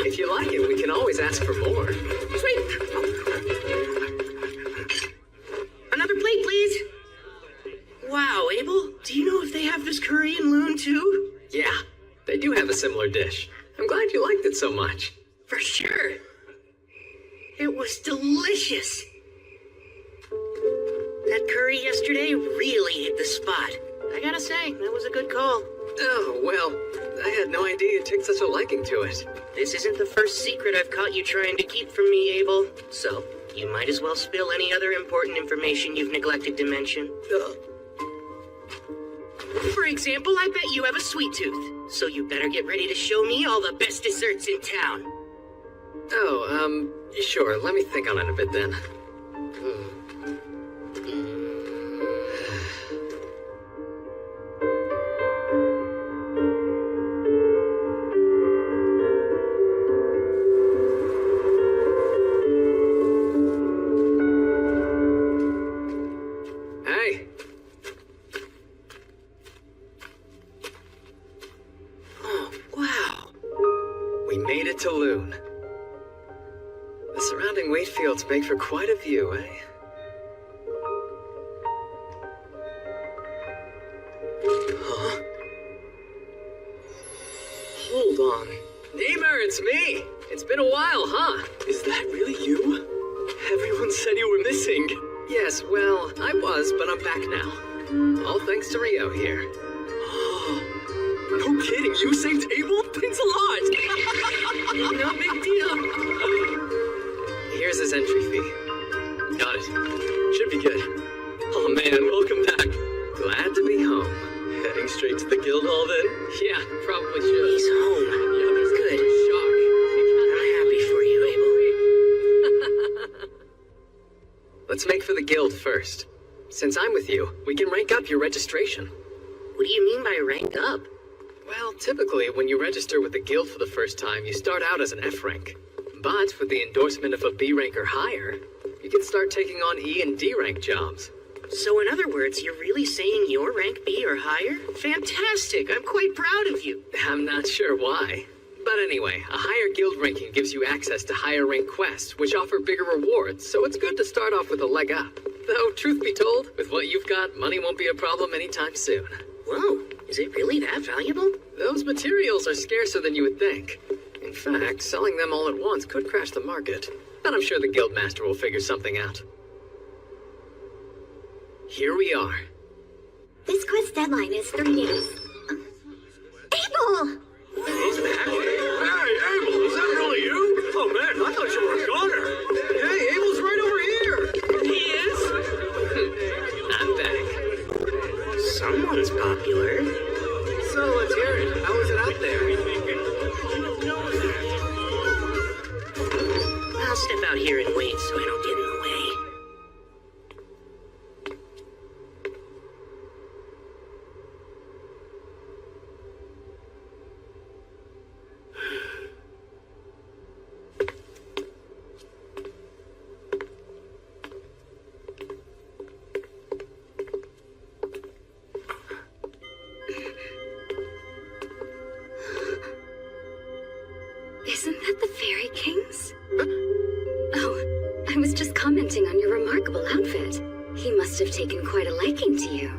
[SPEAKER 5] If you like it, we can always ask for more.
[SPEAKER 1] Sweet! Another plate, please. Wow, Abel, do you know if they have this curry in Loon too?
[SPEAKER 5] Yeah, they do have a similar dish. I'm glad you liked it so much.
[SPEAKER 1] For sure. It was delicious. That curry yesterday really hit the spot. I gotta say, that was a good call.
[SPEAKER 5] Oh, well, I had no idea you took such a liking to it.
[SPEAKER 1] This isn't the first secret I've caught you trying to keep from me, Abel. So, you might as well spill any other important information you've neglected to mention. For example, I bet you have a sweet tooth. So you better get ready to show me all the best desserts in town.
[SPEAKER 5] Oh, sure, let me think on it a bit then. Hey!
[SPEAKER 1] Oh, wow.
[SPEAKER 5] We made it to Loon. The surrounding wheat fields make for quite a view, eh? Huh? Hold on. Namer, it's me! It's been a while, huh? Is that really you? Everyone said you were missing. Yes, well, I was, but I'm back now. All thanks to Rio here. No kidding, you saved Abel? Thanks a lot! No big deal. Here's his entry fee. Got it. Should be good. Oh man, welcome back. Glad to be home. Heading straight to the guild hall then? Yeah, probably should.
[SPEAKER 1] He's home.
[SPEAKER 5] Yeah, there's
[SPEAKER 1] Good.
[SPEAKER 5] shock.
[SPEAKER 1] I'm happy for you, Abel.
[SPEAKER 5] Let's make for the guild first. Since I'm with you, we can rank up your registration.
[SPEAKER 1] What do you mean by rank up?
[SPEAKER 5] Well, typically, when you register with the guild for the first time, you start out as an F rank. But with the endorsement of a B rank or higher, you can start taking on E and D rank jobs.
[SPEAKER 1] So in other words, you're really saying you're rank B or higher? Fantastic! I'm quite proud of you.
[SPEAKER 5] I'm not sure why. But anyway, a higher guild ranking gives you access to higher rank quests, which offer bigger rewards, so it's good to start off with a leg up. Though, truth be told, with what you've got, money won't be a problem anytime soon.
[SPEAKER 1] Whoa, is it really that valuable?
[SPEAKER 5] Those materials are scarcer than you would think. In fact, selling them all at once could crash the market. But I'm sure the guildmaster will figure something out. Here we are.
[SPEAKER 6] This quest deadline is 3 days. Abel!
[SPEAKER 3] Hey, Abel, is that really you? Oh man, I thought you were a goner. Hey, Abel's right over here.
[SPEAKER 1] He is?
[SPEAKER 5] I'm back.
[SPEAKER 1] Someone's popular.
[SPEAKER 5] So let's hear it. How is it out there?
[SPEAKER 1] I'll step out here and wait so I don't get in the way.
[SPEAKER 6] remarkable outfit. He must have taken quite a liking to you.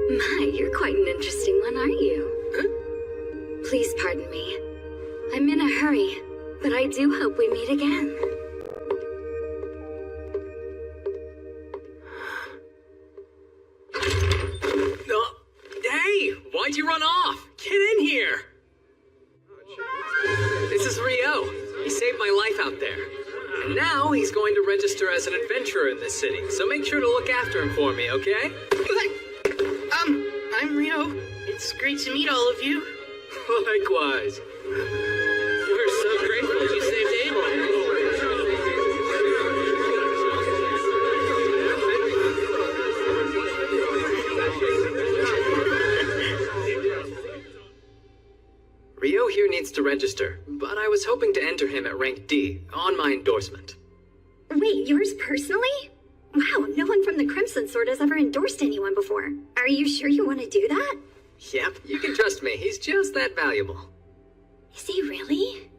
[SPEAKER 6] My, you're quite an interesting one, aren't you?
[SPEAKER 1] Huh?
[SPEAKER 6] Please pardon me. I'm in a hurry, but I do hope we meet again.
[SPEAKER 5] Hey, why'd you run off? Get in here. This is Rio. He saved my life out there. And now he's going to register as an adventurer in this city, so make sure to look after him for me, okay?
[SPEAKER 1] I'm Rio. It's great to meet all of you.
[SPEAKER 5] Likewise.
[SPEAKER 4] We're so grateful you saved Abel.
[SPEAKER 5] Rio here needs to register, but I was hoping to enter him at rank D on my endorsement.
[SPEAKER 6] Wait, yours personally? Wow, no one from the Crimson Sword has ever endorsed anyone before. Are you sure you want to do that?
[SPEAKER 5] Yep, you can trust me. He's just that valuable.
[SPEAKER 6] Is he really?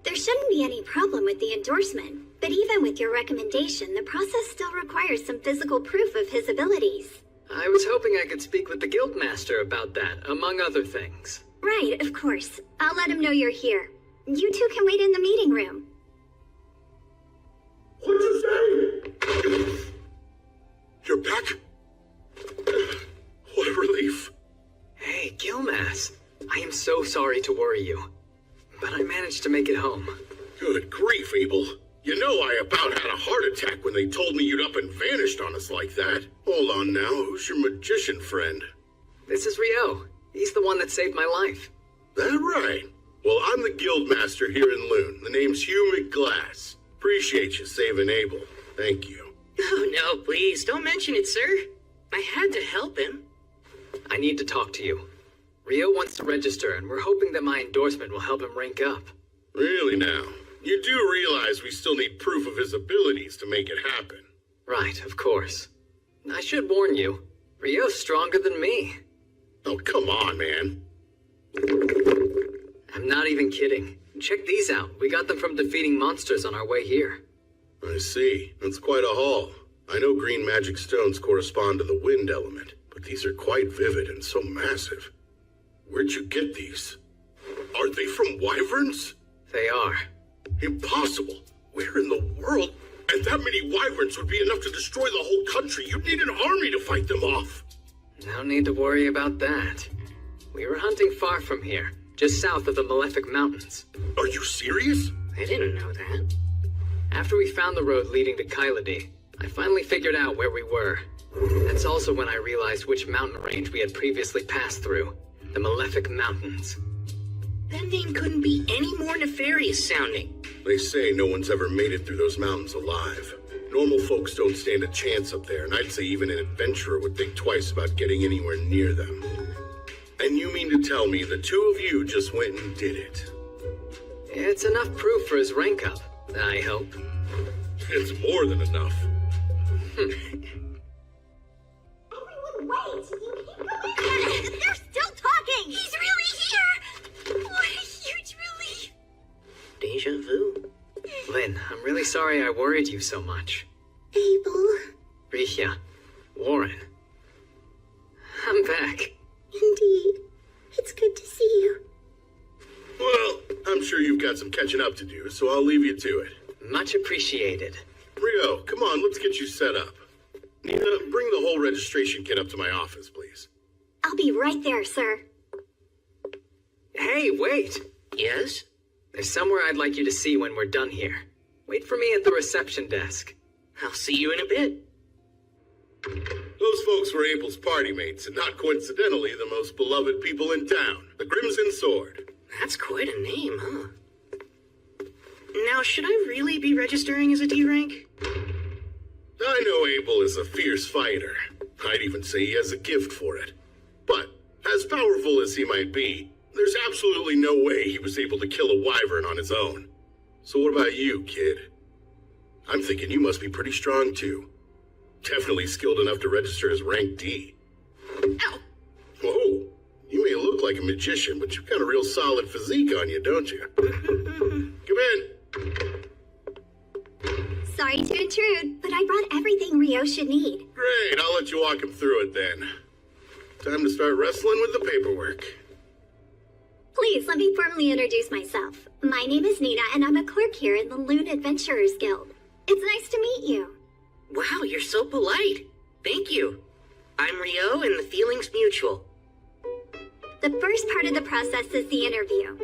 [SPEAKER 6] There shouldn't be any problem with the endorsement, but even with your recommendation, the process still requires some physical proof of his abilities.
[SPEAKER 5] I was hoping I could speak with the Guildmaster about that, among other things.
[SPEAKER 6] Right, of course. I'll let him know you're here. You two can wait in the meeting room.
[SPEAKER 3] What'd you say? You're back? What a relief.
[SPEAKER 5] Hey, Gilmas. I am so sorry to worry you, but I managed to make it home.
[SPEAKER 3] Good grief, Abel. You know I about had a heart attack when they told me you'd up and vanished on us like that. Hold on now, who's your magician friend?
[SPEAKER 5] This is Rio. He's the one that saved my life.
[SPEAKER 3] That right. Well, I'm the Guildmaster here in Loon. The name's Hugh McGlass. Appreciate you saving Abel. Thank you.
[SPEAKER 1] Oh, no, please, don't mention it, sir. I had to help him.
[SPEAKER 5] I need to talk to you. Rio wants to register, and we're hoping that my endorsement will help him rank up.
[SPEAKER 3] Really now? You do realize we still need proof of his abilities to make it happen.
[SPEAKER 5] Right, of course. I should warn you, Rio's stronger than me.
[SPEAKER 3] Oh, come on, man.
[SPEAKER 5] I'm not even kidding. Check these out. We got them from defeating monsters on our way here.
[SPEAKER 3] I see. That's quite a haul. I know green magic stones correspond to the wind element, but these are quite vivid and so massive. Where'd you get these? Are they from wyverns?
[SPEAKER 5] They are.
[SPEAKER 3] Impossible. Where in the world? And that many wyverns would be enough to destroy the whole country. You'd need an army to fight them off.
[SPEAKER 5] No need to worry about that. We were hunting far from here, just south of the Malefic Mountains.
[SPEAKER 3] Are you serious?
[SPEAKER 1] I didn't know that.
[SPEAKER 5] After we found the road leading to Kyladi, I finally figured out where we were. That's also when I realized which mountain range we had previously passed through. The Malefic Mountains.
[SPEAKER 1] That name couldn't be any more nefarious sounding.
[SPEAKER 3] They say no one's ever made it through those mountains alive. Normal folks don't stand a chance up there, and I'd say even an adventurer would think twice about getting anywhere near them. And you mean to tell me the two of you just went and did it?
[SPEAKER 5] It's enough proof for his rank up, I hope.
[SPEAKER 3] It's more than enough.
[SPEAKER 6] Everyone wait! You keep going! They're still talking! He's really here! What a huge relief!
[SPEAKER 1] Deja vu.
[SPEAKER 5] Lynn, I'm really sorry I worried you so much.
[SPEAKER 6] Abel.
[SPEAKER 5] Rihya, Warren. I'm back.
[SPEAKER 6] Indeed. It's good to see you.
[SPEAKER 3] Well, I'm sure you've got some catching up to do, so I'll leave you to it.
[SPEAKER 5] Much appreciated.
[SPEAKER 3] Rio, come on, let's get you set up. Nina, bring the whole registration kit up to my office, please.
[SPEAKER 6] I'll be right there, sir.
[SPEAKER 5] Hey, wait!
[SPEAKER 1] Yes?
[SPEAKER 5] There's somewhere I'd like you to see when we're done here. Wait for me at the reception desk.
[SPEAKER 1] I'll see you in a bit.
[SPEAKER 3] Those folks were Abel's party mates, and not coincidentally, the most beloved people in town, the Crimson Sword.
[SPEAKER 1] That's quite a name, huh? Now, should I really be registering as a D rank?
[SPEAKER 3] I know Abel is a fierce fighter. I'd even say he has a gift for it. But, as powerful as he might be, there's absolutely no way he was able to kill a wyvern on his own. So what about you, kid? I'm thinking you must be pretty strong, too. Definitely skilled enough to register as rank D.
[SPEAKER 1] Ow!
[SPEAKER 3] Whoa, you may look like a magician, but you've got a real solid physique on you, don't you? Come in.
[SPEAKER 6] Sorry to intrude, but I brought everything Rio should need.
[SPEAKER 7] Great, I'll let you walk him through it then. Time to start wrestling with the paperwork.
[SPEAKER 6] Please let me formally introduce myself. My name is Nina, and I'm a clerk here in the Loon Adventurers Guild. It's nice to meet you.
[SPEAKER 1] Wow, you're so polite. Thank you. I'm Rio, and the feeling's mutual.
[SPEAKER 6] The first part of the process is the interview.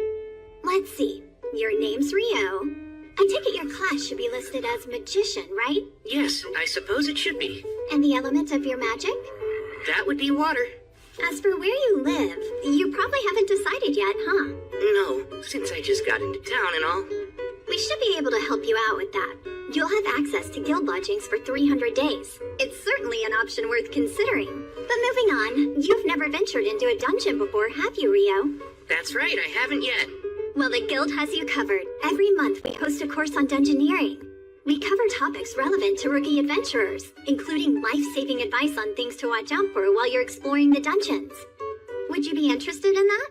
[SPEAKER 6] Let's see. Your name's Rio. I take it your class should be listed as magician, right?
[SPEAKER 1] Yes, I suppose it should be.
[SPEAKER 6] And the element of your magic?
[SPEAKER 1] That would be water.
[SPEAKER 6] As for where you live, you probably haven't decided yet, huh?
[SPEAKER 1] No, since I just got into town and all.
[SPEAKER 6] We should be able to help you out with that. You'll have access to guild lodgings for 300 days. It's certainly an option worth considering. But moving on, you've never ventured into a dungeon before, have you, Rio?
[SPEAKER 1] That's right, I haven't yet.
[SPEAKER 6] Well, the guild has you covered. Every month we host a course on dungeoneering. We cover topics relevant to rookie adventurers, including life-saving advice on things to watch out for while you're exploring the dungeons. Would you be interested in that?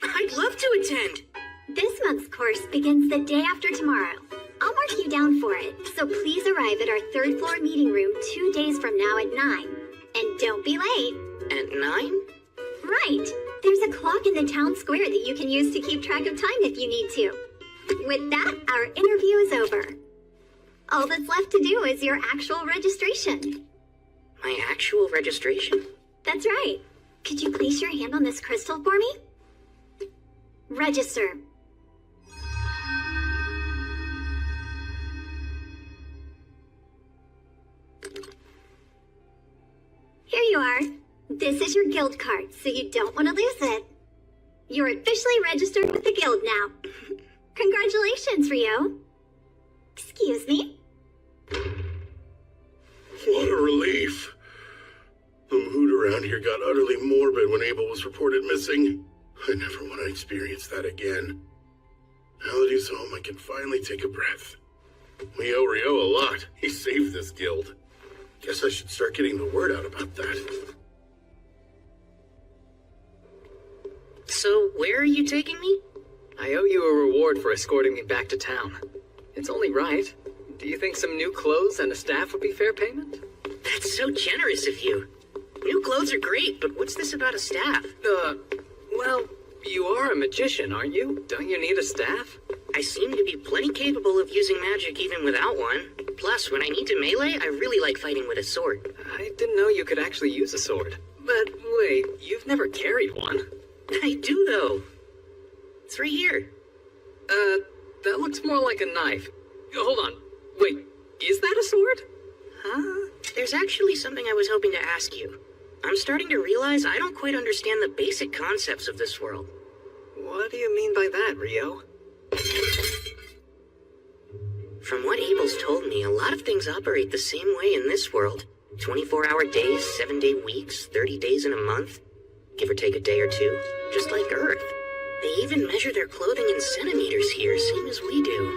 [SPEAKER 1] I'd love to attend.
[SPEAKER 6] This month's course begins the day after tomorrow. I'll mark you down for it, so please arrive at our third floor meeting room 2 days from now at 9. And don't be late.
[SPEAKER 1] At 9?
[SPEAKER 6] Right. There's a clock in the town square that you can use to keep track of time if you need to. With that, our interview is over. All that's left to do is your actual registration.
[SPEAKER 1] My actual registration?
[SPEAKER 6] That's right. Could you place your hand on this crystal for me? Register. Here you are. This is your guild card, so you don't want to lose it. You're officially registered with the guild now. Congratulations, Rio. Excuse me?
[SPEAKER 7] What a relief. The mood around here got utterly morbid when Abel was reported missing. I never want to experience that again. Now that he's home, I can finally take a breath. We owe Rio a lot. He saved this guild. Guess I should start getting the word out about that.
[SPEAKER 1] So, where are you taking me?
[SPEAKER 5] I owe you a reward for escorting me back to town. It's only right. Do you think some new clothes and a staff would be fair payment?
[SPEAKER 1] That's so generous of you. New clothes are great, but what's this about a staff?
[SPEAKER 5] Well, you are a magician, aren't you? Don't you need a staff?
[SPEAKER 1] I seem to be plenty capable of using magic even without one. Plus, when I need to melee, I really like fighting with a sword.
[SPEAKER 5] I didn't know you could actually use a sword. But wait, you've never carried one.
[SPEAKER 1] I do, though. It's right here.
[SPEAKER 5] That looks more like a knife. Hold on. Wait, is that a sword?
[SPEAKER 1] Huh? There's actually something I was hoping to ask you. I'm starting to realize I don't quite understand the basic concepts of this world.
[SPEAKER 5] What do you mean by that, Rio?
[SPEAKER 1] From what Abel's told me, a lot of things operate the same way in this world. 24-hour days, 7-day weeks, 30 days in a month. Give or take a day or two, just like Earth. They even measure their clothing in centimeters here, same as we do.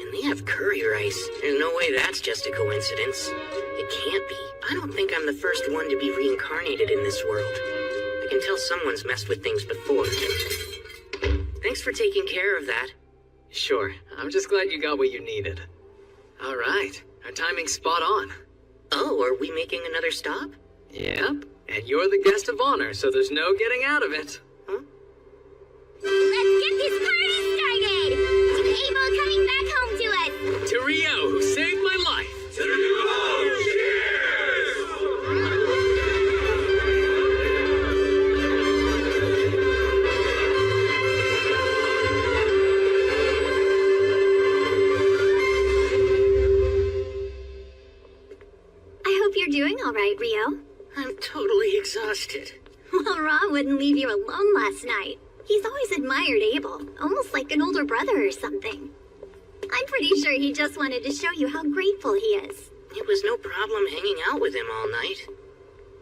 [SPEAKER 1] And they have curry rice. There's no way that's just a coincidence. It can't be. I don't think I'm the first one to be reincarnated in this world. I can tell someone's messed with things before. Thanks for taking care of that.
[SPEAKER 5] Sure, I'm just glad you got what you needed. All right, our timing's spot on.
[SPEAKER 1] Oh, are we making another stop?
[SPEAKER 5] Yep, and you're the guest of honor, so there's no getting out of it.
[SPEAKER 1] Huh?
[SPEAKER 6] Let's get this party started! To Abel coming back home to us!
[SPEAKER 5] To Rio, who saved my life!
[SPEAKER 3] To you, cheers!
[SPEAKER 6] I hope you're doing all right, Rio.
[SPEAKER 1] I'm totally exhausted.
[SPEAKER 6] Well, Ra wouldn't leave you alone last night. He's always admired Abel, almost like an older brother or something. I'm pretty sure he just wanted to show you how grateful he is.
[SPEAKER 1] It was no problem hanging out with him all night.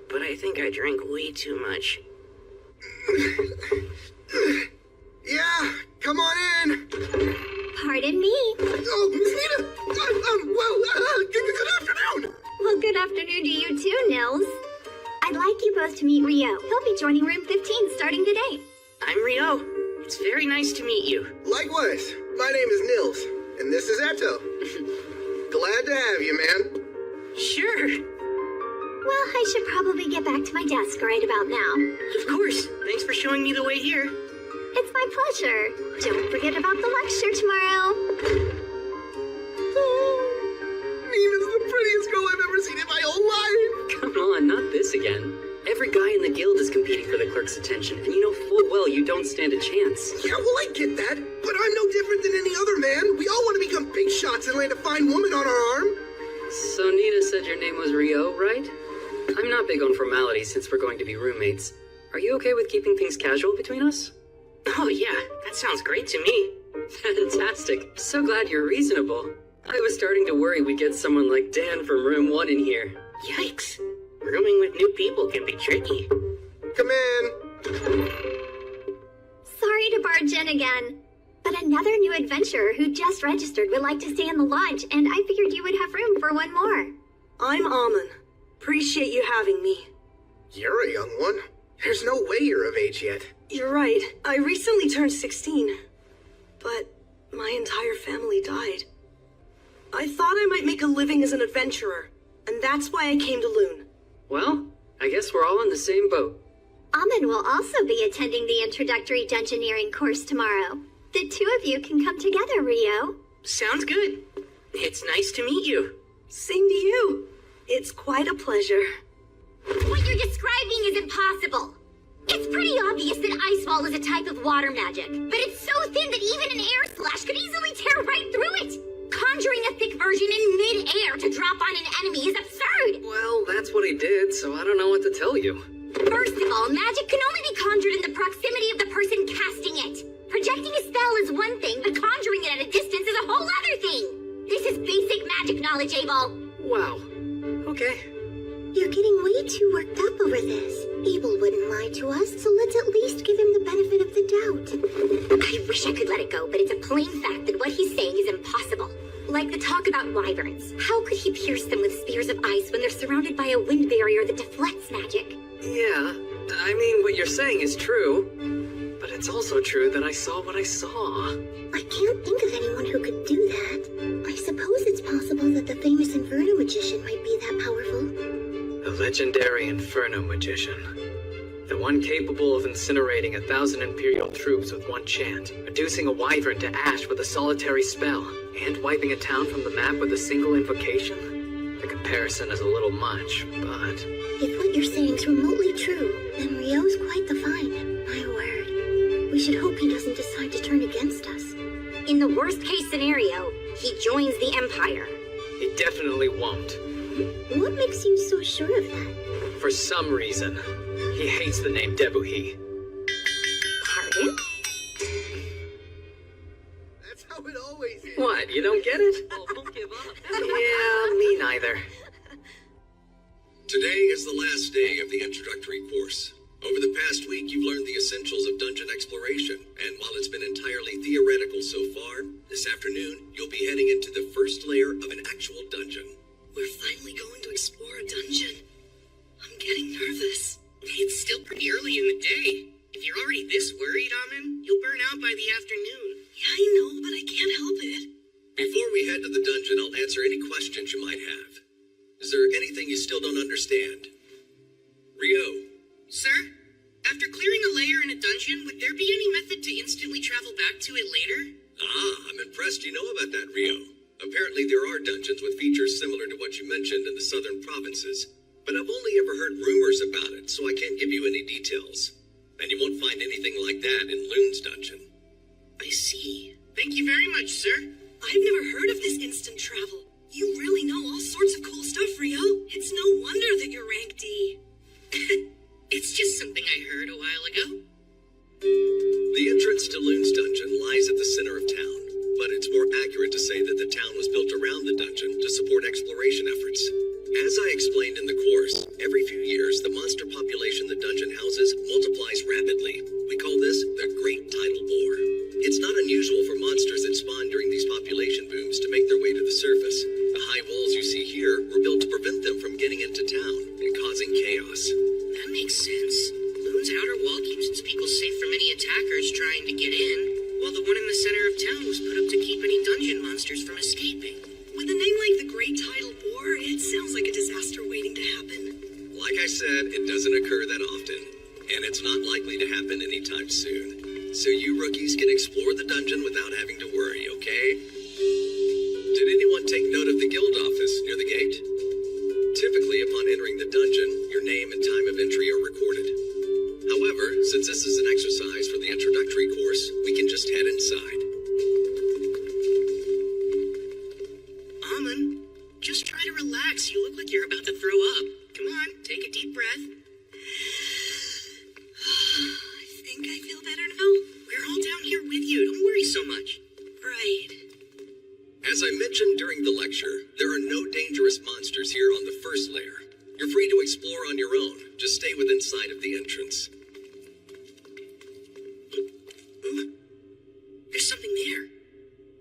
[SPEAKER 1] But I think I drank way too much.
[SPEAKER 3] Yeah, come on in.
[SPEAKER 6] Pardon me.
[SPEAKER 3] Oh, Miss Nina. Good afternoon.
[SPEAKER 6] Well, good afternoon to you too, Nils. I'd like you both to meet Rio. He'll be joining room 15 starting today.
[SPEAKER 1] I'm Rio. It's very nice to meet you.
[SPEAKER 3] Likewise. My name is Nils, and this is Eto. glad to have you, man.
[SPEAKER 1] Sure.
[SPEAKER 6] Well, I should probably get back to my desk right about now.
[SPEAKER 1] Of course. Thanks for showing me the way here.
[SPEAKER 6] It's my pleasure. Don't forget about the lecture tomorrow.
[SPEAKER 3] Nina's the prettiest girl I've ever seen in my whole life.
[SPEAKER 4] Come on, not this again. Every guy in the guild is competing for the clerk's attention, and you know full well you don't stand a chance.
[SPEAKER 3] Yeah, well, I get that, but I'm no different than any other man. We all want to become big shots and land a fine woman on our arm.
[SPEAKER 4] So Nina said your name was Rio, right? I'm not big on formalities since we're going to be roommates. Are you okay with keeping things casual between us?
[SPEAKER 1] Oh yeah, that sounds great to me.
[SPEAKER 4] Fantastic. So glad you're reasonable. I was starting to worry we'd get someone like Dan from room 1 in here.
[SPEAKER 1] Yikes. Rooming with new people can be tricky.
[SPEAKER 3] Come in.
[SPEAKER 6] Sorry to barge in again, but another new adventurer who just registered would like to stay in the lodge, and I figured you would have room for one more.
[SPEAKER 8] I'm Amon. Appreciate you having me.
[SPEAKER 3] You're a young one. There's no way you're of age yet.
[SPEAKER 8] You're right. I recently turned 16. But my entire family died. I thought I might make a living as an adventurer, and that's why I came to Loon.
[SPEAKER 4] Well, I guess we're all in the same boat.
[SPEAKER 6] Amon will also be attending the introductory dungeoneering course tomorrow. The two of you can come together, Rio.
[SPEAKER 1] Sounds good. It's nice to meet you.
[SPEAKER 8] Same to you. It's quite a pleasure.
[SPEAKER 6] What you're describing is impossible. It's pretty obvious that ice wall is a type of water magic, but it's so thin that even an air slash could easily tear right through it. Conjuring a thick version in mid-air to drop on an enemy is absurd.
[SPEAKER 5] Well, that's what he did, so I don't know what to tell you.
[SPEAKER 6] First of all, magic can only be conjured in the proximity of the person casting it. Projecting a spell is one thing, but conjuring it at a distance is a whole other thing. This is basic magic knowledge, Abel.
[SPEAKER 5] Wow. Okay.
[SPEAKER 6] You're getting way too worked up over this. Abel wouldn't lie to us, so let's at least give him the benefit of the doubt. I wish I could let it go, but it's a plain fact that what he's saying is impossible. Like the talk about wyverns. How could he pierce them with spears of ice when they're surrounded by a wind barrier that deflects magic?
[SPEAKER 5] Yeah, I mean, what you're saying is true. But it's also true that I saw what I saw.
[SPEAKER 6] I can't think of anyone who could do that. I suppose it's possible that the famous Inferno magician might be that powerful.
[SPEAKER 5] The legendary Inferno magician. The one capable of incinerating 1,000 Imperial troops with one chant, reducing a wyvern to ash with a solitary spell, and wiping a town from the map with a single invocation. The comparison is a little much, but...
[SPEAKER 6] If what you're saying's remotely true, then Rio's quite the find. My word. We should hope he doesn't decide to turn against us. In the worst case scenario, he joins the Empire.
[SPEAKER 5] He definitely won't.
[SPEAKER 6] What makes you so sure of that?
[SPEAKER 5] For some reason, he hates the name Debuhi.
[SPEAKER 6] Pardon?
[SPEAKER 3] That's how it always is.
[SPEAKER 5] What, you don't get it?
[SPEAKER 4] Oh, don't give up.
[SPEAKER 5] Yeah, me neither.
[SPEAKER 9] Today is the last day of the introductory course. Over the past week, you've learned the essentials of dungeon exploration, and while it's been entirely theoretical so far, this afternoon, you'll be heading into the first layer of an actual dungeon.
[SPEAKER 8] We're finally going to explore a dungeon. I'm getting nervous.
[SPEAKER 1] It's still pretty early in the day. If you're already this worried, Amin, you'll burn out by the afternoon.
[SPEAKER 8] Yeah, I know, but I can't help it.
[SPEAKER 9] Before we head to the dungeon, I'll answer any questions you might have. Is there anything you still don't understand? Rio?
[SPEAKER 1] Sir, after clearing a layer in a dungeon, would there be any method to instantly travel back to it later?
[SPEAKER 9] Ah, I'm impressed you know about that, Rio. Apparently there are dungeons with features similar to what you mentioned in the southern provinces, but I've only ever heard rumors about it, so I can't give you any details. And you won't find anything like that in Loon's dungeon.
[SPEAKER 1] I see. Thank you very much, sir.
[SPEAKER 8] I've never heard of this instant travel. You really know all sorts of cool stuff, Rio. It's no wonder that you're rank D.
[SPEAKER 1] It's just something I heard a while ago.
[SPEAKER 9] The entrance to Loon's dungeon lies at the center of town, but it's more accurate to say that the town was built around the dungeon to support exploration efforts. As I explained in the course, every few years the monster population the dungeon houses multiplies rapidly. We call this the Great Tidal Bore. It's not unusual for monsters that spawn during these population booms to make their way to the surface. The high walls you see here were built to prevent them from getting into town and causing chaos.
[SPEAKER 1] That makes sense. Loon's outer wall keeps its people safe from any attackers trying to get in, while the one in the center of town was put up to keep any dungeon monsters from escaping.
[SPEAKER 8] With a name like the great tidal bore, it sounds like a disaster waiting to happen.
[SPEAKER 9] Like I said, it doesn't occur that often, and it's not likely to happen anytime soon. So you rookies can explore the dungeon without having to worry, okay? Did anyone take note of the guild office near the gate? Typically, upon entering the dungeon, your name and time of entry are recorded. However, since this is an exercise for the introductory course, we can just head inside.
[SPEAKER 1] Amon, just try to relax. You look like you're about to throw up. Come on, take a deep breath.
[SPEAKER 8] I think I feel better now.
[SPEAKER 1] We're all down here with you. Don't worry so much.
[SPEAKER 8] Right.
[SPEAKER 9] As I mentioned during the lecture, there are no dangerous monsters here on the first layer. You're free to explore on your own. Just stay within sight of the entrance.
[SPEAKER 1] There's something there.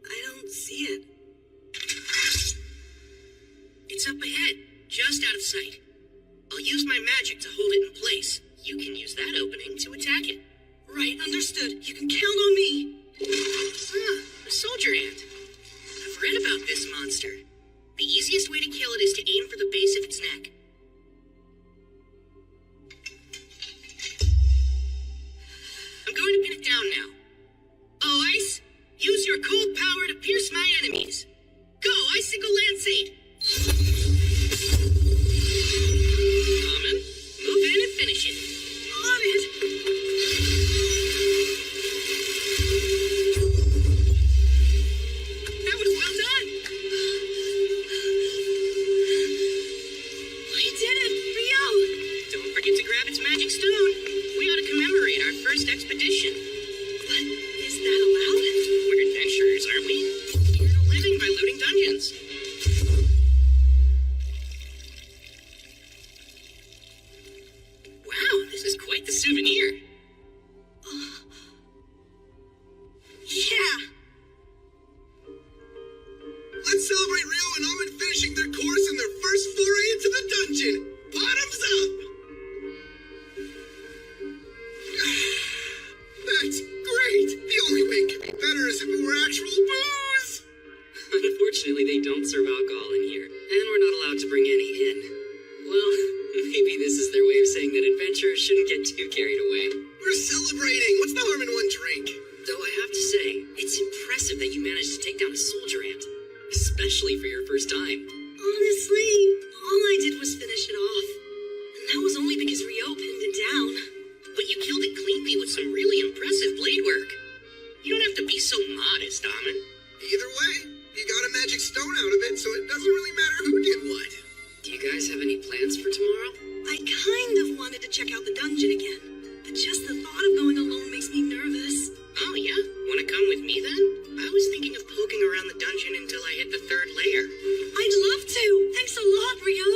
[SPEAKER 8] I don't see it.
[SPEAKER 1] It's up ahead, just out of sight. I'll use my magic to hold it in place. You can use that opening to attack it.
[SPEAKER 8] Right, understood. You can count on me.
[SPEAKER 1] A soldier ant. I've read about this monster. The easiest way to kill it is to aim for the base of its neck. I'm going to pin it down now. Oh, Ice, use your cold power to pierce my enemies. Go, Icicle Lanceade! Common, move in and finish it.
[SPEAKER 8] On it!
[SPEAKER 1] That was well done.
[SPEAKER 8] I did it! Rio!
[SPEAKER 1] Don't forget to grab its magic stone. We ought to commemorate our first expedition.
[SPEAKER 8] But is that allowed?
[SPEAKER 1] We're adventurers, aren't we? We're living by looting dungeons. Wow, this is quite the souvenir.
[SPEAKER 8] Yeah!
[SPEAKER 3] Let's celebrate Rio and Amon finishing their course and their first foray into the dungeon. Bottoms up! That's great! The only way it could be better is if it were actual booze!
[SPEAKER 4] Unfortunately, they don't serve alcohol in here, and we're not allowed to bring any in. Well, maybe this is their way of saying that adventurers shouldn't get too carried away.
[SPEAKER 3] We're celebrating! What's the harm in one drink?
[SPEAKER 4] Though I have to say, it's impressive that you managed to take down a soldier ant, especially for your first time.
[SPEAKER 8] Honestly, all I did was finish it off. And that was only because Rio pinned it down.
[SPEAKER 1] But you killed it cleanly with some really impressive blade work. You don't have to be so modest, Amon.
[SPEAKER 3] Either way, you got a magic stone out of it, so it doesn't really matter who did what.
[SPEAKER 4] Do you guys have any plans for tomorrow?
[SPEAKER 8] I kind of wanted to check out the dungeon again. But just the thought of going alone makes me nervous.
[SPEAKER 1] Oh, yeah? Want to come with me, then? I was thinking of poking around the dungeon until I hit the third layer.
[SPEAKER 8] I'd love to. Thanks a lot, Rio.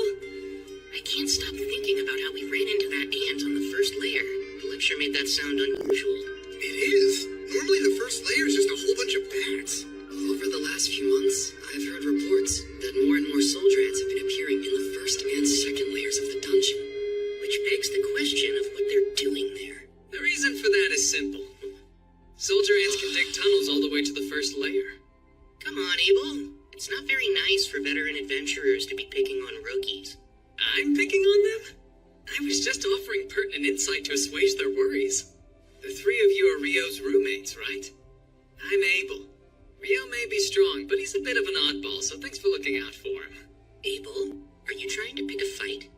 [SPEAKER 1] I can't stop thinking about how we ran into that ant on the first layer. The lecture made that sound unusual.
[SPEAKER 3] It is. Normally the first layer is just a whole bunch of bats.
[SPEAKER 4] Over the last few months, I've heard reports that more and more soldier ants have been appearing in the first and second layers of the dungeon.
[SPEAKER 1] Which begs the question of what they're doing there.
[SPEAKER 5] The reason for that is simple. Soldier ants can dig tunnels all the way to the first layer.
[SPEAKER 1] Come on, Abel. It's not very nice for veteran adventurers to be picking on rookies.
[SPEAKER 5] I'm picking on them? I was just offering pertinent insight to assuage their worries. The three of you are Rio's roommates, right? I'm Abel. Rio may be strong, but he's a bit of an oddball, so thanks for looking out for him.
[SPEAKER 1] Abel, are you trying to pick a fight?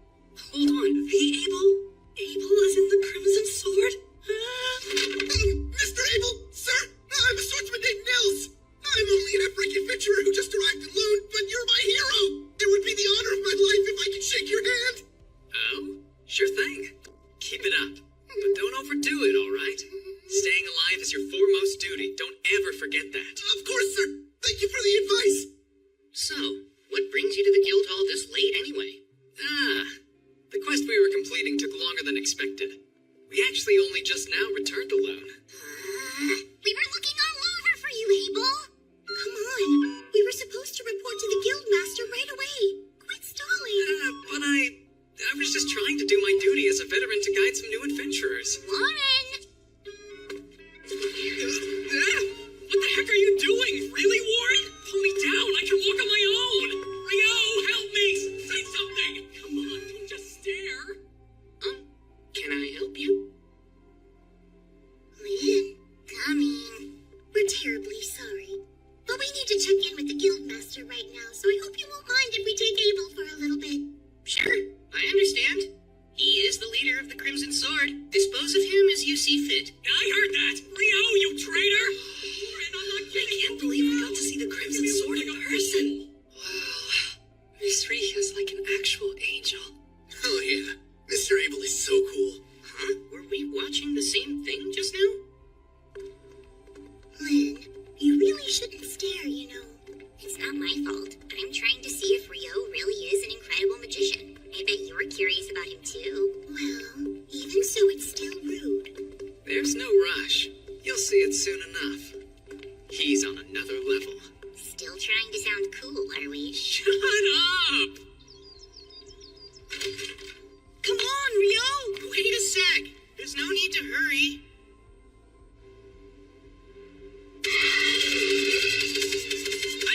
[SPEAKER 8] Hold on. The Abel? Abel is in the Crimson Sword?
[SPEAKER 3] Mr. Abel, sir, I'm a swordsman named Nils. I'm only an African adventurer who just arrived in Lune, but you're my hero. It would be the honor of my life if I could shake your hand.
[SPEAKER 5] Oh? Sure thing. Keep it up. But don't overdo it, all right? Staying alive is your foremost duty. Don't ever forget that.
[SPEAKER 3] Of course, sir. Thank you for the advice.
[SPEAKER 1] So, what brings you to the guild hall this late anyway?
[SPEAKER 5] The quest we were completing took longer than expected. We actually only just now returned to Lune.
[SPEAKER 6] We were looking all over for you, Abel. Come on. We were supposed to report to the guildmaster right away. Quit stalling.
[SPEAKER 5] But I was just trying to do my duty as a veteran to guide some new adventurers.
[SPEAKER 6] Warren!
[SPEAKER 5] What the heck are you doing? Really, Warren? Pull me down. I can walk on my own. Rio!
[SPEAKER 10] now, so I hope you won't mind if we take Abel for a little bit.
[SPEAKER 4] Sure, I understand. He is the leader of the Crimson Sword. Dispose of him as you see fit.
[SPEAKER 11] I heard that! Rio, you traitor!
[SPEAKER 8] I can't believe we got to see the Crimson Sword in person.
[SPEAKER 4] Wow, Miss Ria's like an actual angel.
[SPEAKER 3] Oh yeah, Mr. Abel is so cool.
[SPEAKER 4] Huh? Were we watching the same thing just now?
[SPEAKER 10] Lynn, you really shouldn't stare, you know. It's not my fault. I'm trying to see if Rio really is an incredible magician. I bet you're curious about him too. Well, even so, it's still rude.
[SPEAKER 5] There's no rush. You'll see it soon enough. He's on another level.
[SPEAKER 10] Still trying to sound cool, are we?
[SPEAKER 11] Shut up!
[SPEAKER 4] Come on, Rio! Wait a sec! There's no need to hurry.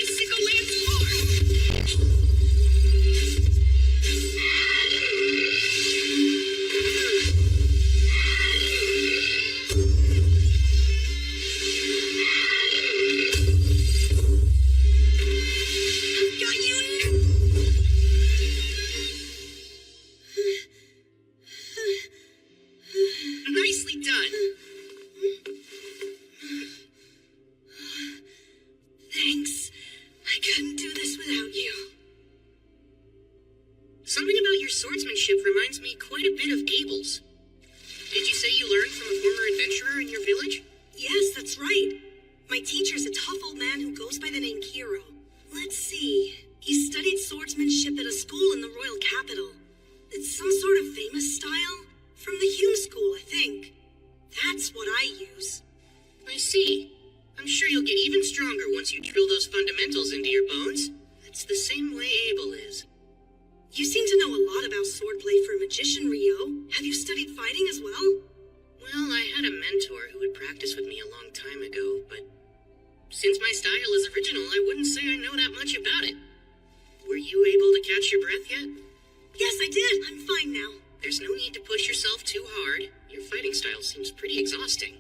[SPEAKER 4] Icicle Lance Sword! Nicely done.
[SPEAKER 8] Thanks. I couldn't do this without you.
[SPEAKER 4] Something about your swordsmanship reminds me quite a bit of Abel's. Did you say you learned from a former adventurer in your village?
[SPEAKER 8] Yes, that's right. My teacher's a tough old man who goes by the name Kiro. Let's see. He studied swordsmanship at a school in the royal capital. It's some sort of famous style. From the Hume School, I think. That's what I use.
[SPEAKER 4] I see. I'm sure you'll get even stronger once you drill those fundamentals into your bones. That's the same way Abel is.
[SPEAKER 8] You seem to know a lot about swordplay for a magician, Rio. Have you studied fighting as well?
[SPEAKER 4] Well, I had a mentor who would practice with me a long time ago, but since my style is original, I wouldn't say I know that much about it. Were you able to catch your breath yet?
[SPEAKER 8] Yes, I did. I'm fine now.
[SPEAKER 4] There's no need to push yourself too hard. Your fighting style seems pretty exhausting.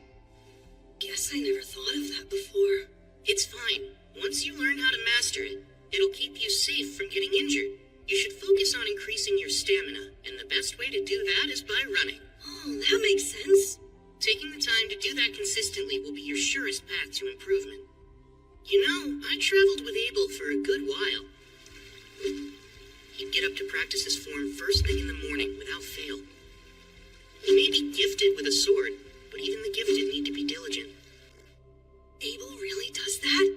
[SPEAKER 8] Guess I never thought of that before.
[SPEAKER 4] It's fine. Once you learn how to master it, it'll keep you safe from getting injured. You should focus on increasing your stamina, and the best way to do that is by running.
[SPEAKER 8] Oh, that makes sense.
[SPEAKER 4] Taking the time to do that consistently will be your surest path to improvement. You know, I traveled with Abel for a good while. He'd get up to practice his form first thing in the morning without fail. He may be gifted with a sword, but even the gifted need to be diligent.
[SPEAKER 8] Abel really does that?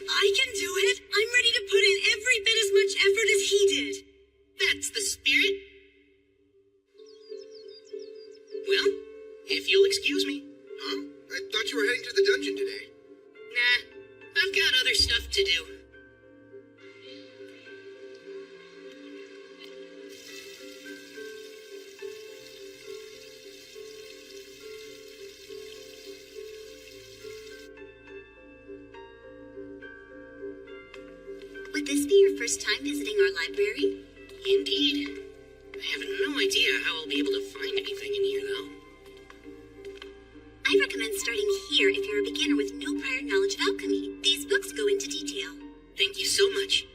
[SPEAKER 8] I can do it! I'm ready to put in every bit as much effort as he did!
[SPEAKER 4] That's the spirit! Well, if you'll excuse me.
[SPEAKER 3] Huh? I thought you were heading to the dungeon today.
[SPEAKER 4] Nah, I've got other stuff to do.
[SPEAKER 10] Would this be your first time visiting our library?
[SPEAKER 4] Indeed. I have no idea how I'll be able to find anything in here, though.
[SPEAKER 10] I recommend starting here if you're a beginner with no prior knowledge of alchemy. These books go into detail.
[SPEAKER 4] Thank you so much.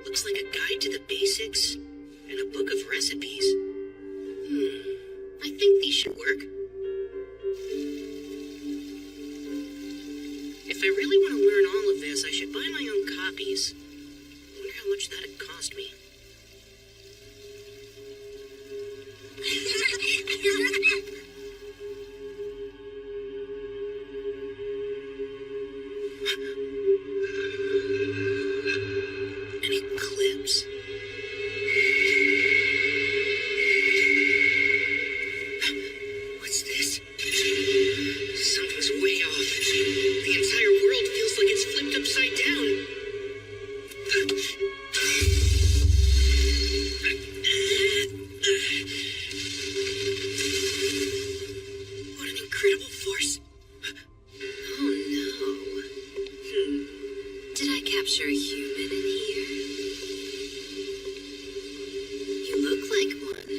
[SPEAKER 4] Looks like a guide to the basics and a book of recipes. I think these should work. If I really want to learn all of this, I should buy my own copies. I wonder how much that'd cost me. An eclipse. What's this? Something's way off. The entire world feels like it's flipped upside down. What an incredible force.
[SPEAKER 5] Oh no. Did I capture a human in here? You look like one.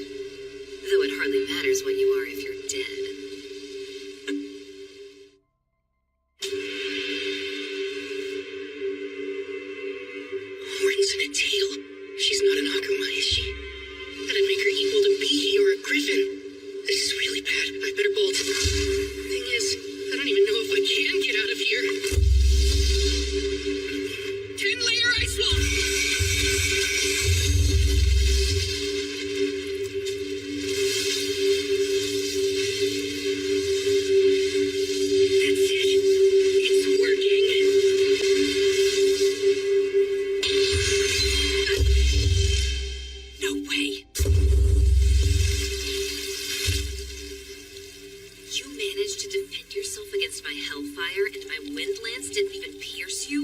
[SPEAKER 5] Though it hardly matters what you are if you're dead.
[SPEAKER 4] tail. She's not an Akuma, is she? That'd make her equal to Bee or a Griffin. This is really bad. I better bolt. Thing is, I don't even know if I can get out of here. 10-layer ice wall! That's it. It's working. No way. You managed to defend yourself against my hellfire and my windlance didn't even pierce you?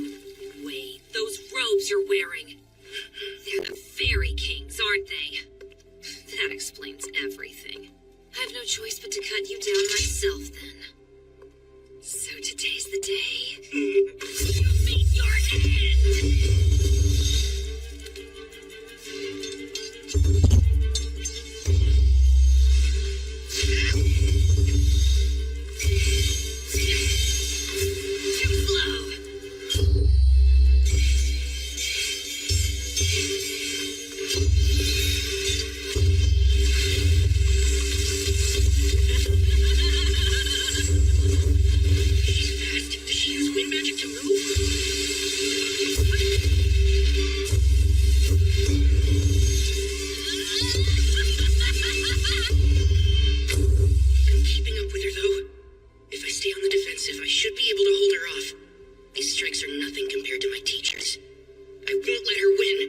[SPEAKER 4] Wait, those robes you're wearing. They're the Fairy Kings, aren't they? That explains everything. I have no choice but to cut you down myself then. So today's the day. You meet your end! Too slow! She's fast. Does she use wind magic to move? I'm keeping up with her, though. If I stay on the defensive, I should be able to hold her off. These strikes are nothing compared to my teacher's. I won't let her win.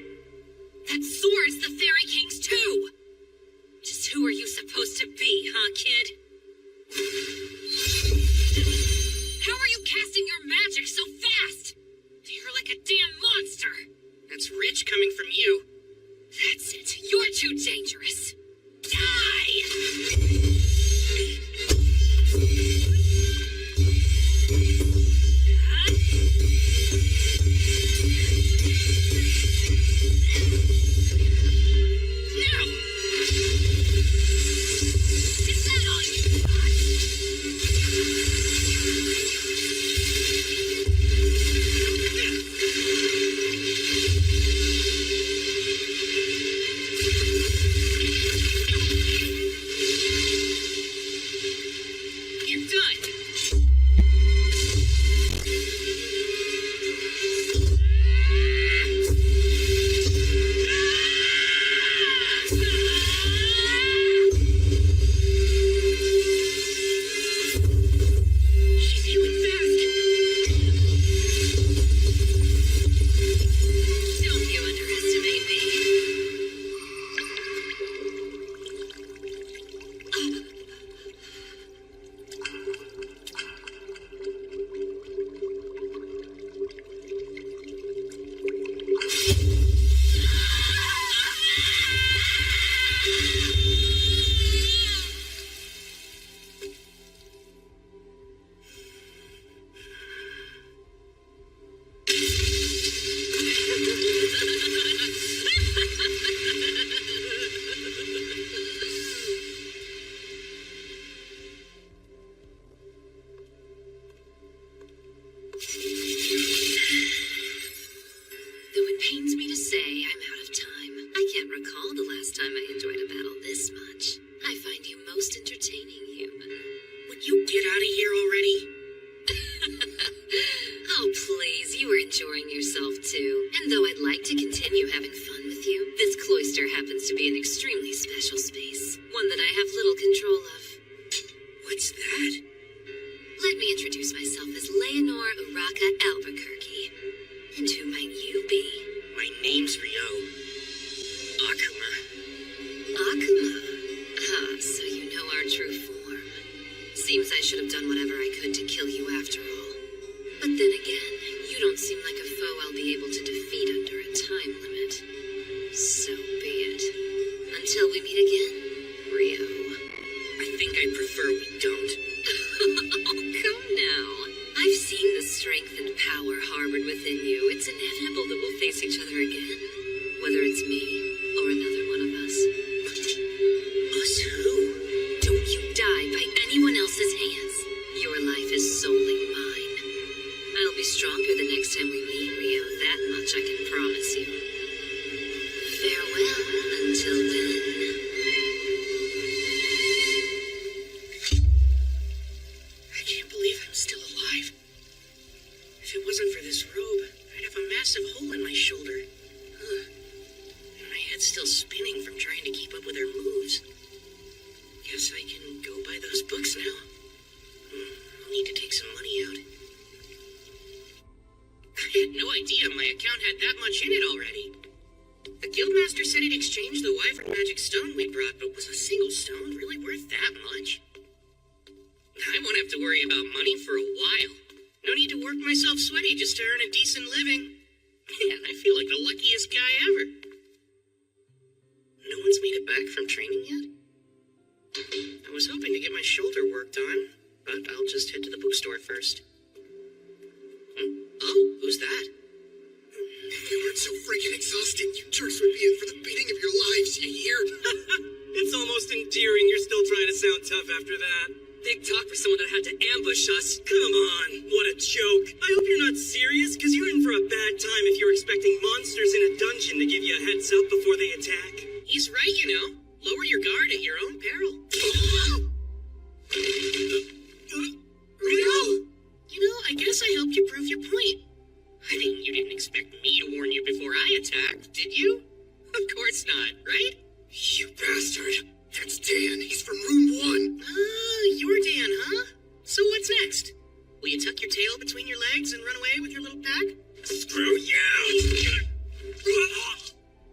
[SPEAKER 4] That sword's the Fairy King's too! Just who are you supposed to be, huh, kid? How are you casting your magic so fast? You're like a damn monster! That's rich coming from you. That's it. You're too dangerous. Die! Now! Is that all you got? You're done. She's healing fast. Don't you underestimate me. Though it pains me to say, I'm out of time. I can't recall the last time I enjoyed a battle this much. I find you most entertaining, human. Would you get out of here already? Oh, please, you were enjoying yourself too. And though I'd like to continue having fun with you, this cloister happens to be an extremely special space. One that I have little control of. What's that? Let me introduce myself as Leonor Uraka Albuquerque. And who might you be? My name's Rio. Akuma. Akuma? Ah, so you know our true form. Seems I should have done whatever I could to kill you after all. But then again, you don't seem like a foe I'll be able to defeat under a time limit. So be it. Until we meet again, Rio. I think I prefer we don't. Oh, come now. I've seen the strength and power harbored within you. It's inevitable that we'll face each other again. Whether it's me or another one of us. Us who? Don't you die by anyone else's hands. Your life is solely mine. I'll be stronger the next time we meet, Rio. That much I can promise you.
[SPEAKER 1] town had that much in it already. The guildmaster said he'd exchange the wyvern magic stone we brought, but was a single stone really worth that much? I won't have to worry about money for a while. No need to work myself sweaty just to earn a decent living. Man, I feel like the luckiest guy ever. No one's made it back from training yet? I was hoping to get my shoulder worked on, but I'll just head to the bookstore first. Oh, who's that?
[SPEAKER 3] If you weren't so freaking exhausted, you jerks would be in for the beating of your lives, you hear?
[SPEAKER 11] It's almost endearing you're still trying to sound tough after that. Big talk for someone that had to ambush us. Come on, what a joke. I hope you're not serious, because you're in for a bad time if you're expecting monsters in a dungeon to give you a heads up before they attack.
[SPEAKER 1] He's right, you know. Lower your guard at your own peril.
[SPEAKER 3] Rio!
[SPEAKER 1] You know, I guess I helped you prove your point. You didn't expect me to warn you before I attacked, did you? Of course not, right?
[SPEAKER 3] You bastard! That's Dan. He's from room 1.
[SPEAKER 1] You're Dan, huh? So what's next? Will you tuck your tail between your legs and run away with your little pack?
[SPEAKER 3] Screw you!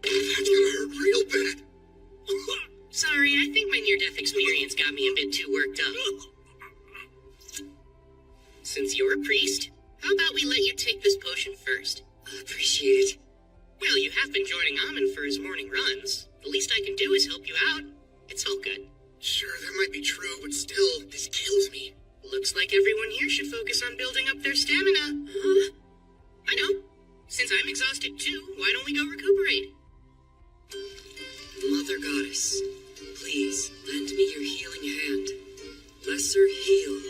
[SPEAKER 3] That's gonna hurt real bad.
[SPEAKER 1] Sorry, I think my near-death experience got me a bit too worked up. Since you're a priest, how about we let you take this potion first?
[SPEAKER 3] Appreciate it.
[SPEAKER 1] Well, you have been joining Amon for his morning runs. The least I can do is help you out. It's all good.
[SPEAKER 3] Sure, that might be true, but still, this kills me.
[SPEAKER 1] Looks like everyone here should focus on building up their stamina. Huh? I know. Since I'm exhausted too, why don't we go recuperate?
[SPEAKER 5] Mother Goddess, please lend me your healing hand. Lesser heal.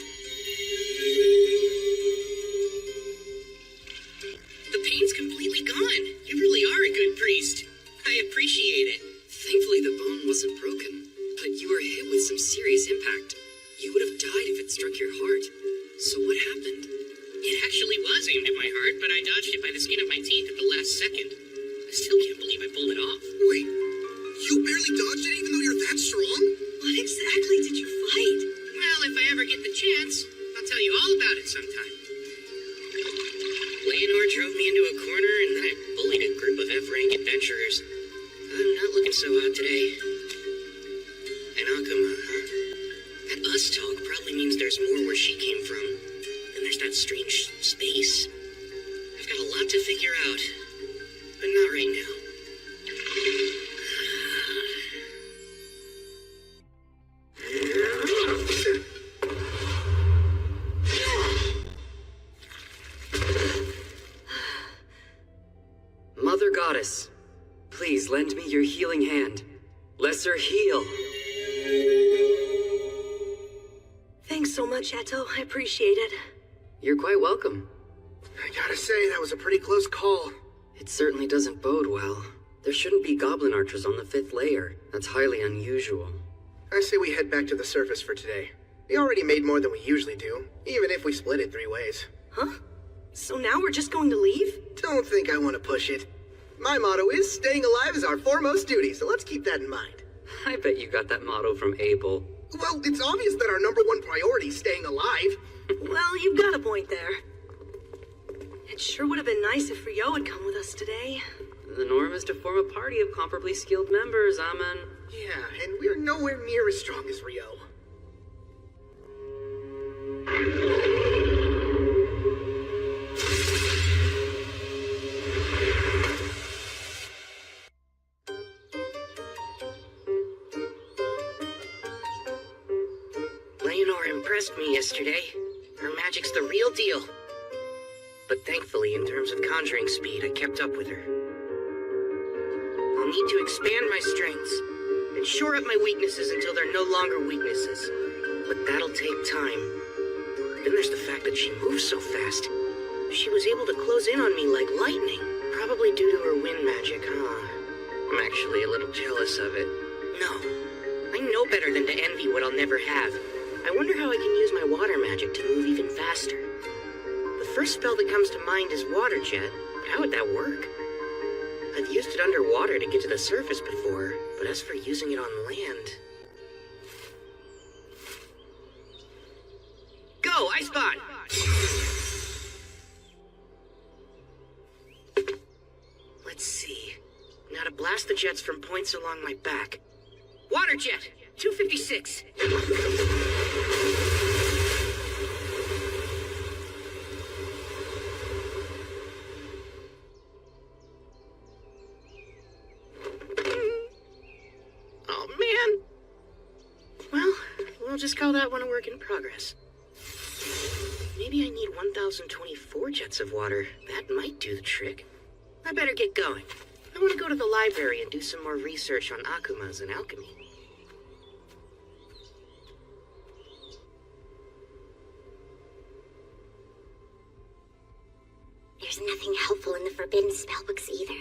[SPEAKER 1] The pain's completely gone. You really are a good priest. I appreciate it.
[SPEAKER 5] Thankfully the bone wasn't broken, but you were hit with some serious impact. You would have died if it struck your heart. So what happened?
[SPEAKER 1] It actually was aimed at my heart, but I dodged it by the skin of my teeth at the last second. I still can't believe I pulled it off.
[SPEAKER 3] Wait, you barely dodged it even though you're that strong?
[SPEAKER 8] What exactly did you fight?
[SPEAKER 1] Well, if I ever get the chance, I'll tell you all about it sometime. Leonor drove me into a corner, and then I bullied a group of F-rank adventurers. I'm not looking so hot today. And Akuma, huh? That us talk probably means there's more where she came from. And there's that strange space. I've got a lot to figure out. But not right now.
[SPEAKER 5] Mother Goddess, please lend me your healing hand. Lesser heal.
[SPEAKER 8] Thanks so much, Eto. I appreciate it.
[SPEAKER 5] You're quite welcome.
[SPEAKER 3] I gotta say, that was a pretty close call.
[SPEAKER 5] It certainly doesn't bode well. There shouldn't be goblin archers on the 5th layer. That's highly unusual.
[SPEAKER 3] I say we head back to the surface for today. We already made more than we usually do, even if we split it 3 ways.
[SPEAKER 8] Huh? So now we're just going to leave?
[SPEAKER 3] Don't think I want to push it. My motto is, staying alive is our foremost duty, so let's keep that in mind.
[SPEAKER 5] I bet you got that motto from Abel.
[SPEAKER 3] Well, it's obvious that our #1 priority is staying alive.
[SPEAKER 8] Well, you've got a point there. It sure would have been nice if Rio had come with us today.
[SPEAKER 5] The norm is to form a party of comparably skilled members, Amen.
[SPEAKER 3] Yeah, and we're nowhere near as strong as Rio.
[SPEAKER 1] Leonor impressed me yesterday. Her magic's the real deal. But thankfully, in terms of conjuring speed, I kept up with her. I'll need to expand my strengths and shore up my weaknesses until they're no longer weaknesses. But that'll take time. Then there's the fact that she moves so fast. She was able to close in on me like lightning, probably due to her wind magic, huh? I'm actually a little jealous of it. No, I know better than to envy what I'll never have. I wonder how I can use my water magic to move even faster. The first spell that comes to mind is Water Jet. How would that work? I've used it underwater to get to the surface before, but as for using it on land... Go, Ice Bond! Let's see. Now to blast the jets from points along my back. Water jet, 256. Oh, man. Well, we'll just call that one a work in progress. Maybe I need 1,024 jets of water. That might do the trick. I better get going. I want to go to the library and do some more research on akumas and alchemy.
[SPEAKER 10] There's nothing helpful in the forbidden spellbooks either.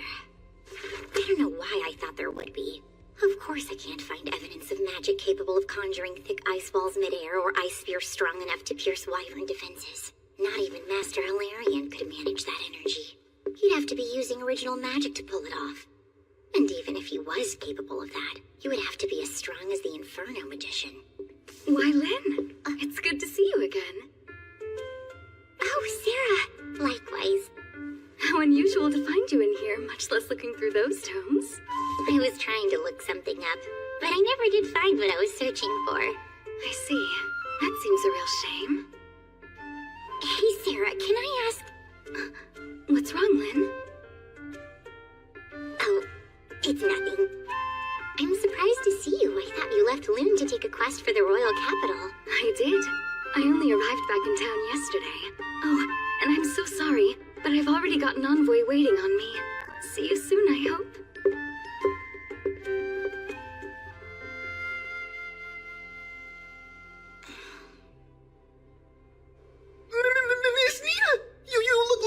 [SPEAKER 10] I don't know why I thought there would be. Of course I can't find evidence of magic capable of conjuring thick ice walls midair or ice spears strong enough to pierce wyvern defenses. Not even Master Hilarion could manage that energy. He'd have to be using original magic to pull it off. And even if he was capable of that, he would have to be as strong as the Inferno magician.
[SPEAKER 6] Why, Lynn, it's good to see you again.
[SPEAKER 10] Oh, Sarah! Likewise.
[SPEAKER 6] How unusual to find you in here, much less looking through those tomes.
[SPEAKER 10] I was trying to look something up, but I never did find what I was searching for.
[SPEAKER 6] I see. That seems a real shame.
[SPEAKER 10] Hey, Sarah, can I ask...
[SPEAKER 6] What's wrong, Lynn?
[SPEAKER 10] Oh, it's nothing. I'm surprised to see you. I thought you left Loon to take a quest for the royal capital.
[SPEAKER 6] I did. I only arrived back in town yesterday. Oh, and I'm so sorry, but I've already got an envoy waiting on me. See you soon, I hope.
[SPEAKER 3] Miss Nina! You look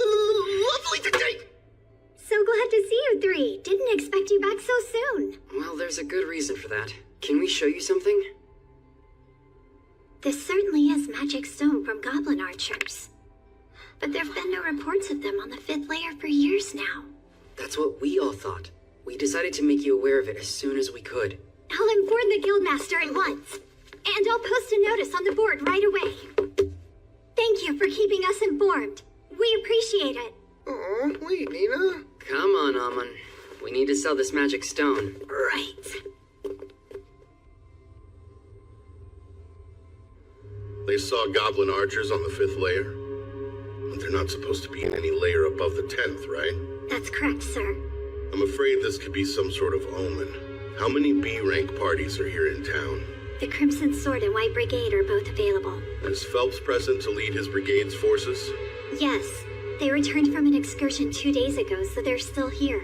[SPEAKER 3] lovely today!
[SPEAKER 6] So glad to see you three. Didn't expect you back so soon.
[SPEAKER 1] Well, there's a good reason for that. Can we show you something?
[SPEAKER 6] This certainly is magic stone from goblin archers. But there've been no reports of them on the 5th layer for years now.
[SPEAKER 1] That's what we all thought. We decided to make you aware of it as soon as we could.
[SPEAKER 6] I'll inform the guildmaster at once. And I'll post a notice on the board right away. Thank you for keeping us informed. We appreciate it.
[SPEAKER 3] Oh, wait, Nina.
[SPEAKER 1] Come on, Amon. We need to sell this magic stone.
[SPEAKER 6] Right.
[SPEAKER 7] They saw goblin archers on the 5th layer. But they're not supposed to be in any layer above the 10th, right?
[SPEAKER 6] That's correct, sir.
[SPEAKER 7] I'm afraid this could be some sort of omen. How many B-rank parties are here in town?
[SPEAKER 6] The Crimson Sword and White Brigade are both available.
[SPEAKER 7] Is Phelps present to lead his brigade's forces?
[SPEAKER 6] Yes. They returned from an excursion 2 days ago, so they're still here.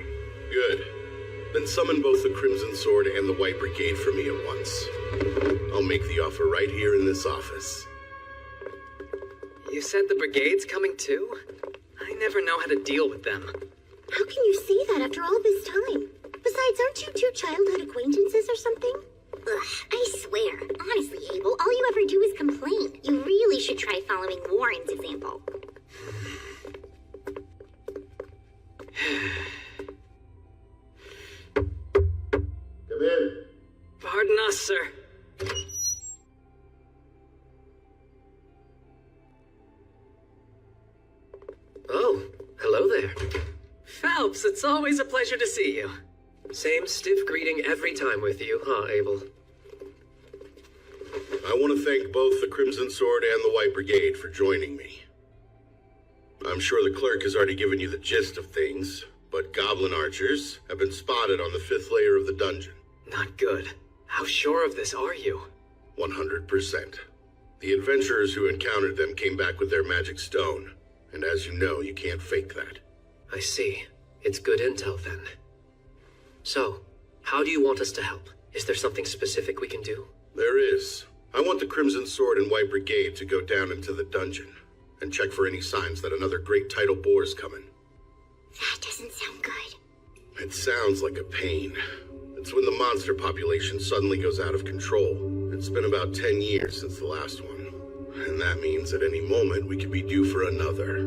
[SPEAKER 7] Good. Then summon both the Crimson Sword and the White Brigade for me at once. I'll make the offer right here in this office.
[SPEAKER 5] You said the brigade's coming too? I never know how to deal with them.
[SPEAKER 10] How can you say that after all this time? Besides, aren't you two childhood acquaintances or something? Ugh, I swear. Honestly, Abel, all you ever do is complain. You really should try following Warren's example.
[SPEAKER 7] Come in.
[SPEAKER 5] Pardon us, sir.
[SPEAKER 1] Oh, hello there.
[SPEAKER 5] Phelps, it's always a pleasure to see you.
[SPEAKER 2] Same stiff greeting every time with you, huh, Abel?
[SPEAKER 7] I want to thank both the Crimson Sword and the White Brigade for joining me. I'm sure the clerk has already given you the gist of things, but goblin archers have been spotted on the 5th layer of the dungeon.
[SPEAKER 5] Not good. How sure of this are you?
[SPEAKER 7] 100%. The adventurers who encountered them came back with their magic stone, and as you know, you can't fake that.
[SPEAKER 2] I see. It's good intel, then. So, how do you want us to help? Is there something specific we can do?
[SPEAKER 7] There is. I want the Crimson Sword and White Brigade to go down into the dungeon and check for any signs that another great tidal boar is coming.
[SPEAKER 10] That doesn't sound good.
[SPEAKER 7] It sounds like a pain. It's when the monster population suddenly goes out of control. It's been about 10 years since the last one. And that means at any moment we could be due for another.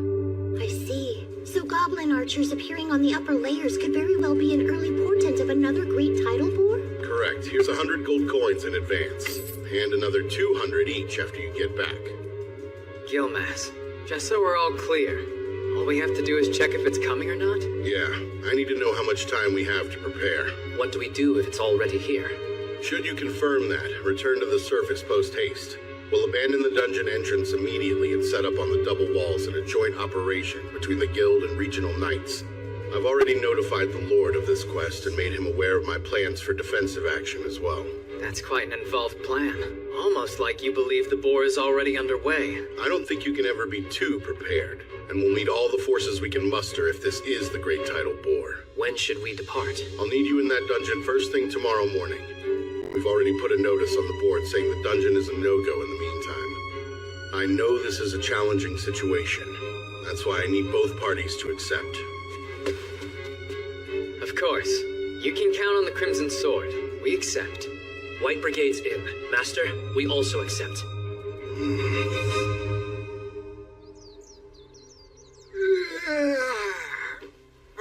[SPEAKER 10] I see. So goblin archers appearing on the upper layers could very well be an early portent of another great tidal boar?
[SPEAKER 7] Correct. Here's 100 gold coins in advance. And another 200 each after you get back.
[SPEAKER 5] Gilmas, just so we're all clear, all we have to do is check if it's coming or not?
[SPEAKER 7] Yeah, I need to know how much time we have to prepare.
[SPEAKER 5] What do we do if it's already here?
[SPEAKER 7] Should you confirm that, return to the surface post-haste. We'll abandon the dungeon entrance immediately and set up on the double walls in a joint operation between the guild and regional knights. I've already notified the Lord of this quest and made him aware of my plans for defensive action as well.
[SPEAKER 5] That's quite an involved plan. Almost like you believe the boar is already underway.
[SPEAKER 7] I don't think you can ever be too prepared, and we'll need all the forces we can muster if this is the Great Tidal Boar.
[SPEAKER 5] When should we depart?
[SPEAKER 7] I'll need you in that dungeon first thing tomorrow morning. We've already put a notice on the board saying the dungeon is a no-go in the meantime. I know this is a challenging situation. That's why I need both parties to accept.
[SPEAKER 5] Of course. You can count on the Crimson Sword. We accept.
[SPEAKER 11] White Brigade's in. Master, we also accept.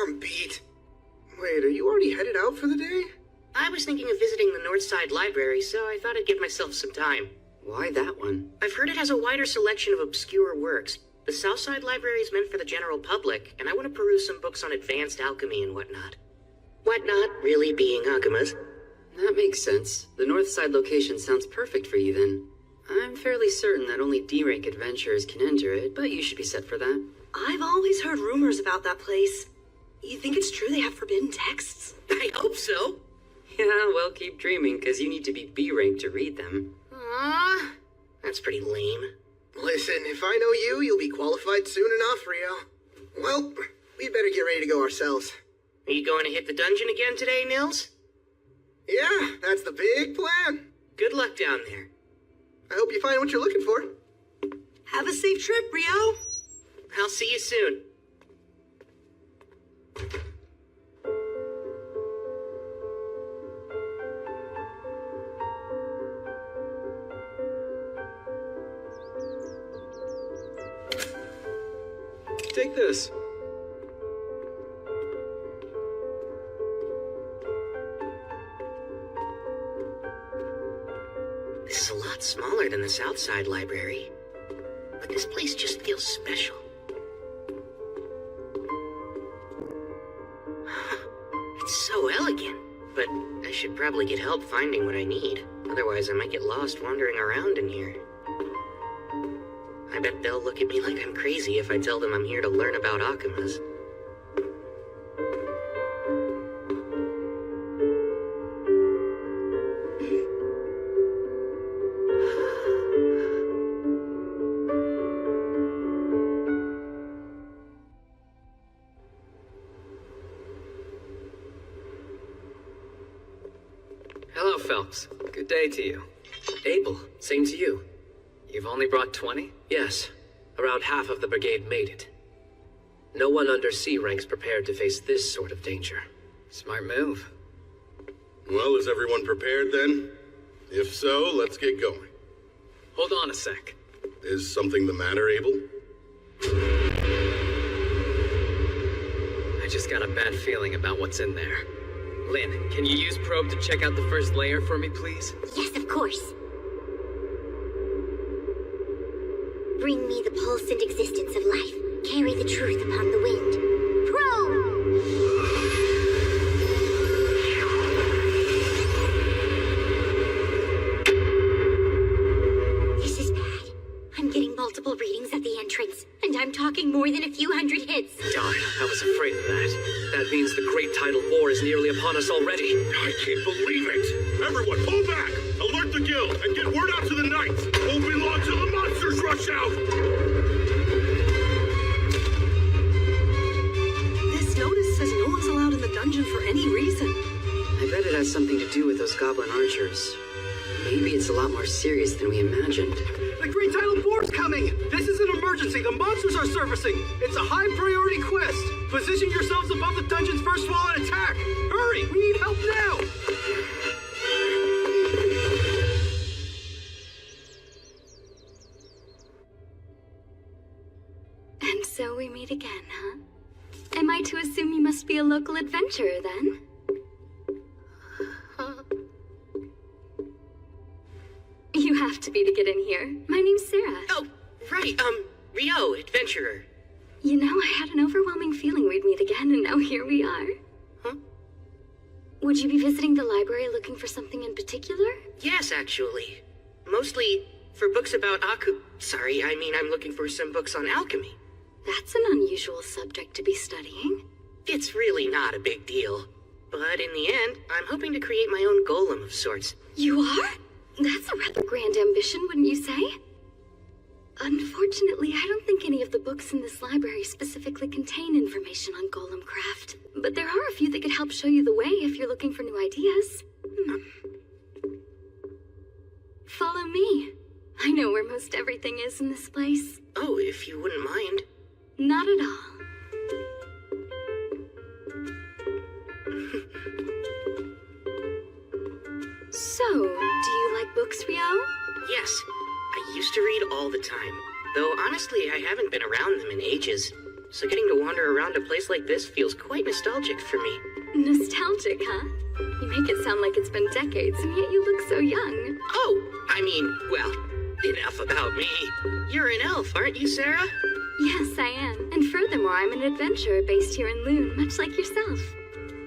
[SPEAKER 3] I'm beat. Wait, are you already headed out for the day?
[SPEAKER 1] I was thinking of visiting the Northside Library, so I thought I'd give myself some time.
[SPEAKER 5] Why that one?
[SPEAKER 1] I've heard it has a wider selection of obscure works. The Southside Library is meant for the general public, and I want to peruse some books on advanced alchemy and whatnot. Whatnot really being Agamas.
[SPEAKER 12] That makes sense. The Northside location sounds perfect for you then. I'm fairly certain that only D-rank adventurers can enter it, but you should be set for that.
[SPEAKER 8] I've always heard rumors about that place. You think it's true they have forbidden texts?
[SPEAKER 1] I hope so.
[SPEAKER 12] Yeah, well, keep dreaming, because you need to be B-rank to read them.
[SPEAKER 1] Aww, that's pretty lame.
[SPEAKER 3] Listen, if I know you, you'll be qualified soon enough, Rio. Well, we'd better get ready to go ourselves.
[SPEAKER 1] Are you going to hit the dungeon again today, Nils?
[SPEAKER 3] Yeah, that's the big plan.
[SPEAKER 1] Good luck down there.
[SPEAKER 3] I hope you find what you're looking for.
[SPEAKER 8] Have a safe trip, Rio.
[SPEAKER 1] I'll see you soon.
[SPEAKER 5] Take this.
[SPEAKER 1] This is a lot smaller than the Southside Library. But this place just feels special. It's so elegant. But I should probably get help finding what I need. Otherwise, I might get lost wandering around in here. I bet they'll look at me like I'm crazy if I tell them I'm here to learn about Akamas.
[SPEAKER 5] Hello, Phelps. Good day to you.
[SPEAKER 11] Abel, same to you.
[SPEAKER 5] You've only brought 20?
[SPEAKER 11] Yes, around half of the brigade made it. No one under C rank's prepared to face this sort of danger.
[SPEAKER 5] Smart move.
[SPEAKER 7] Well, is everyone prepared then? If so, let's get going.
[SPEAKER 5] Hold on a sec.
[SPEAKER 7] Is something the matter, Abel?
[SPEAKER 5] I just got a bad feeling about what's in there. Lynn, can you use probe to check out the first layer for me, please?
[SPEAKER 6] Yes, of course. Bring me the pulsant existence of life. Carry the truth upon the wind. Probe! This is bad. I'm getting multiple readings at the entrance, and I'm talking more than a few hundred hits.
[SPEAKER 11] Darn, I was afraid of that. That means the Great Tidal War is nearly upon us already.
[SPEAKER 7] I can't believe it! Everyone, pull back! Alert the guild and get word out to the knights! Won't be long till the monsters rush out!
[SPEAKER 8] This notice says no one's allowed in the dungeon for any reason.
[SPEAKER 12] I bet it has something to do with those goblin archers. Maybe it's a lot more serious than we imagined.
[SPEAKER 13] The Great Tidal Boar's coming! This is an emergency. The monsters are surfacing. It's a high priority quest. Position yourselves above the dungeon's first wall and attack. Hurry! We need help now!
[SPEAKER 6] And so we meet again, huh? Am I to assume you must be a local adventurer, then? You have to be to get in here. My name's Sarah.
[SPEAKER 1] Oh, right, Rio, adventurer.
[SPEAKER 6] You know, I had an overwhelming feeling we'd meet again, and now here we are.
[SPEAKER 1] Huh?
[SPEAKER 6] Would you be visiting the library looking for something in particular?
[SPEAKER 1] Yes, actually. Mostly for books about I'm looking for some books on alchemy.
[SPEAKER 6] That's an unusual subject to be studying.
[SPEAKER 1] It's really not a big deal. But in the end, I'm hoping to create my own golem of sorts.
[SPEAKER 6] You are? That's a rather grand ambition, wouldn't you say? Unfortunately, I don't think any of the books in this library specifically contain information on golem craft. But there are a few that could help show you the way if you're looking for new ideas. Follow me. I know where most everything is in this place.
[SPEAKER 1] Oh, if you wouldn't mind.
[SPEAKER 6] Not at all. So, do you like books, Rio?
[SPEAKER 1] Yes, I used to read all the time. Though honestly, I haven't been around them in ages. So getting to wander around a place like this feels quite nostalgic for me.
[SPEAKER 6] Nostalgic, huh? You make it sound like it's been decades, and yet you look so young.
[SPEAKER 1] Oh, well, enough about me. You're an elf, aren't you, Sarah?
[SPEAKER 6] Yes, I am. And furthermore, I'm an adventurer based here in Loon, much like yourself.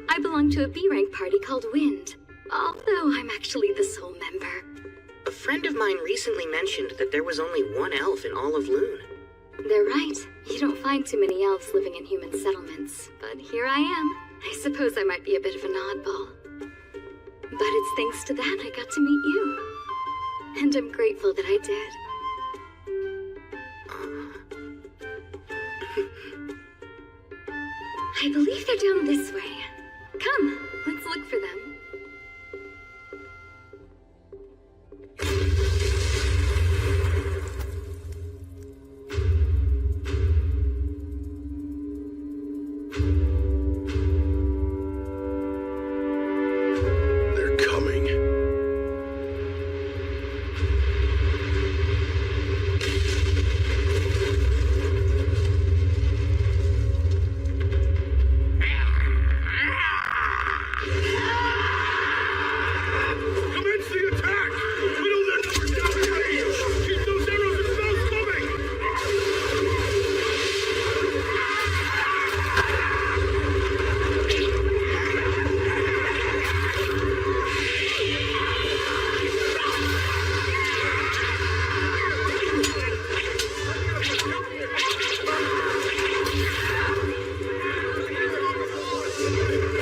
[SPEAKER 6] I belong to a B-rank party called Wind, although I'm actually the sole member.
[SPEAKER 1] A friend of mine recently mentioned that there was only one elf in all of Loon.
[SPEAKER 6] They're right. You don't find too many elves living in human settlements. But here I am. I suppose I might be a bit of an oddball. But it's thanks to that I got to meet you. And I'm grateful that I did. I believe they're down this way. Come, let's look for them.
[SPEAKER 7] They're coming. Commence the attack! Whittle their numbers down to range! Keep those arrows and spells coming!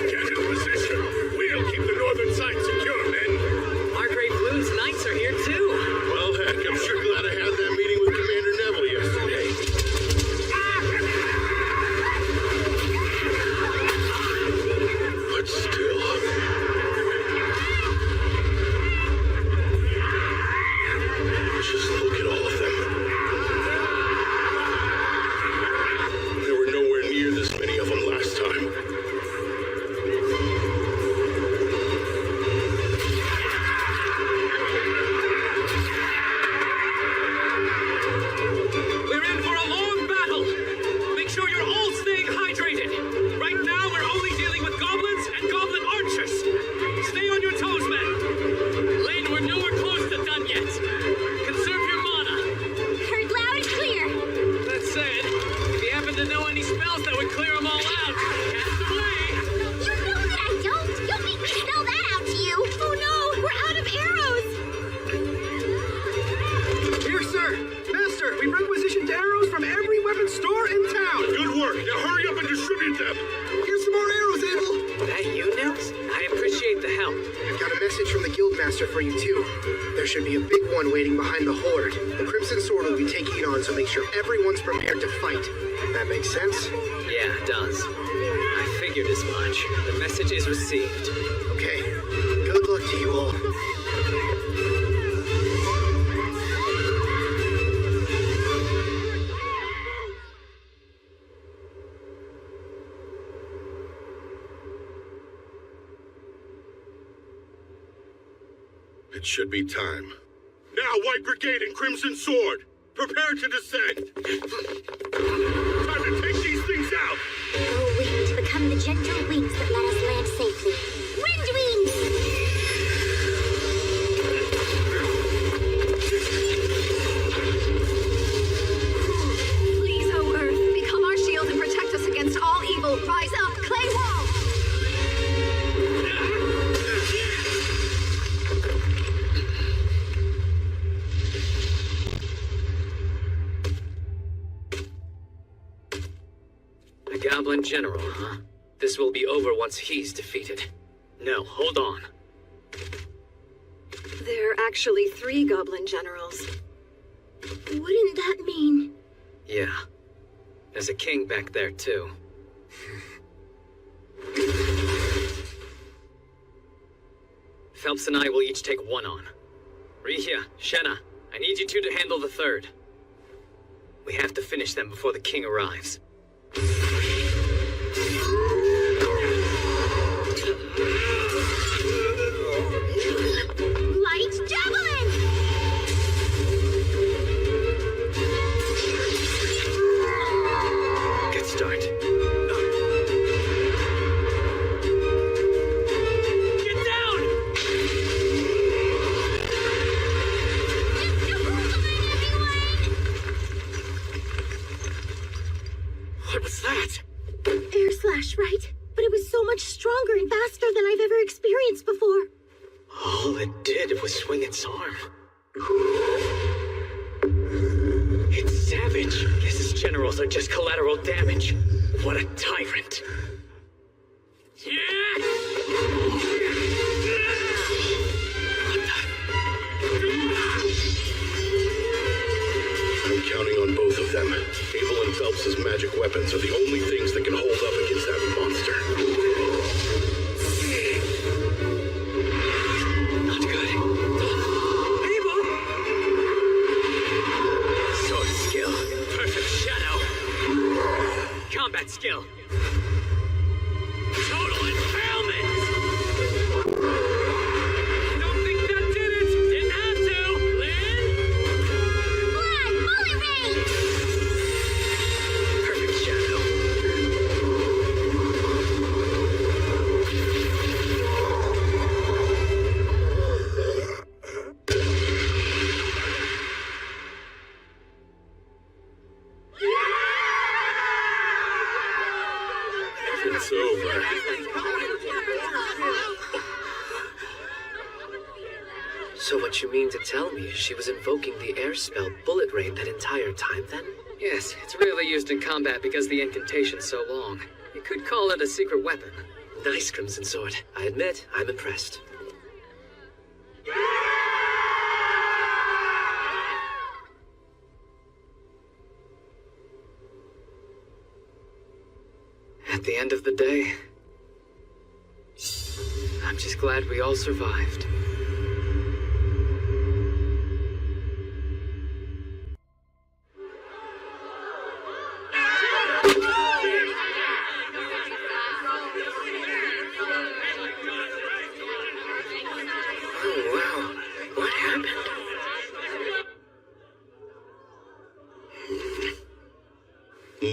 [SPEAKER 7] Get in position! We'll keep the northern side secure, men!
[SPEAKER 5] Margrave Bloom's knights are here too.
[SPEAKER 7] Well, heck, I'm sure glad I had that meeting with Commander Neville yesterday. But still... Just look at all of them. There were nowhere near this many of them last time.
[SPEAKER 11] We're in for a long battle. Make sure you're all staying hydrated. Right now, we're only dealing with goblins and goblin archers. Stay on your toes, men. Lane, we're nowhere close to done yet. Conserve your mana.
[SPEAKER 6] Heard loud and clear.
[SPEAKER 11] That said, if you happen to know any spells that would clear them all out, cast away.
[SPEAKER 10] You know that I don't. Don't make me spell that out to you.
[SPEAKER 6] Oh no, we're out of arrows.
[SPEAKER 13] Here, sir. Master, we requisitioned arrows from every weapon store in town.
[SPEAKER 7] Good work! Now hurry up and distribute them!
[SPEAKER 13] Here's some more arrows, Abel.
[SPEAKER 5] Hey, you, Nils? I appreciate the help.
[SPEAKER 14] I've got a message from the Guildmaster for you, too. There should be a big one waiting behind the Horde. The Crimson Sword will be taking it on, so make sure everyone's prepared to fight. That makes sense?
[SPEAKER 5] Yeah, it does. I figured as much. The message is received.
[SPEAKER 14] Okay. Good luck to you all.
[SPEAKER 7] It should be time. Now, White Brigade and Crimson Sword! Prepare to descend! Time to take these things out!
[SPEAKER 10] Oh, wind, become the gentle wings that let us land safely. Wind wings!
[SPEAKER 6] Please, oh Earth, become our shield
[SPEAKER 5] general, huh? This will be over once he's defeated. No, hold on.
[SPEAKER 15] There are actually 3 goblin generals. Wouldn't that mean...
[SPEAKER 5] Yeah. There's a king back there, too. Phelps and I will each take 1 on. Rihia, Shenna, I need you 2 to handle the 3rd. We have to finish them before the king arrives.
[SPEAKER 6] Light javelin!
[SPEAKER 5] Good start.
[SPEAKER 11] Get down!
[SPEAKER 5] What was that?
[SPEAKER 15] Air slash, right? But it was so much stronger and faster than I've ever experienced before.
[SPEAKER 5] All it did was swing its arm. It's savage. Guess his generals are just collateral damage. What a tyrant.
[SPEAKER 7] I'm counting on both of them. Abel and Phelps' magic weapons are the only things that can hold up against that monster.
[SPEAKER 5] Not good. Abel! Sword skill. Perfect shadow. Combat skill. Total impalement! Don't think that did it! Didn't have to! Lynn?
[SPEAKER 6] Blood bullet rain!
[SPEAKER 5] Perfect shadow.
[SPEAKER 7] It's over.
[SPEAKER 5] So what you mean to tell me is she was invoking the air spell Bullet Rain that entire time then? Yes, it's rarely used in combat because the incantation's so long. You could call it a secret weapon. Nice, Crimson Sword. I admit, I'm impressed. At the end of the day, I'm just glad we all survived.
[SPEAKER 1] Oh, wow. What happened?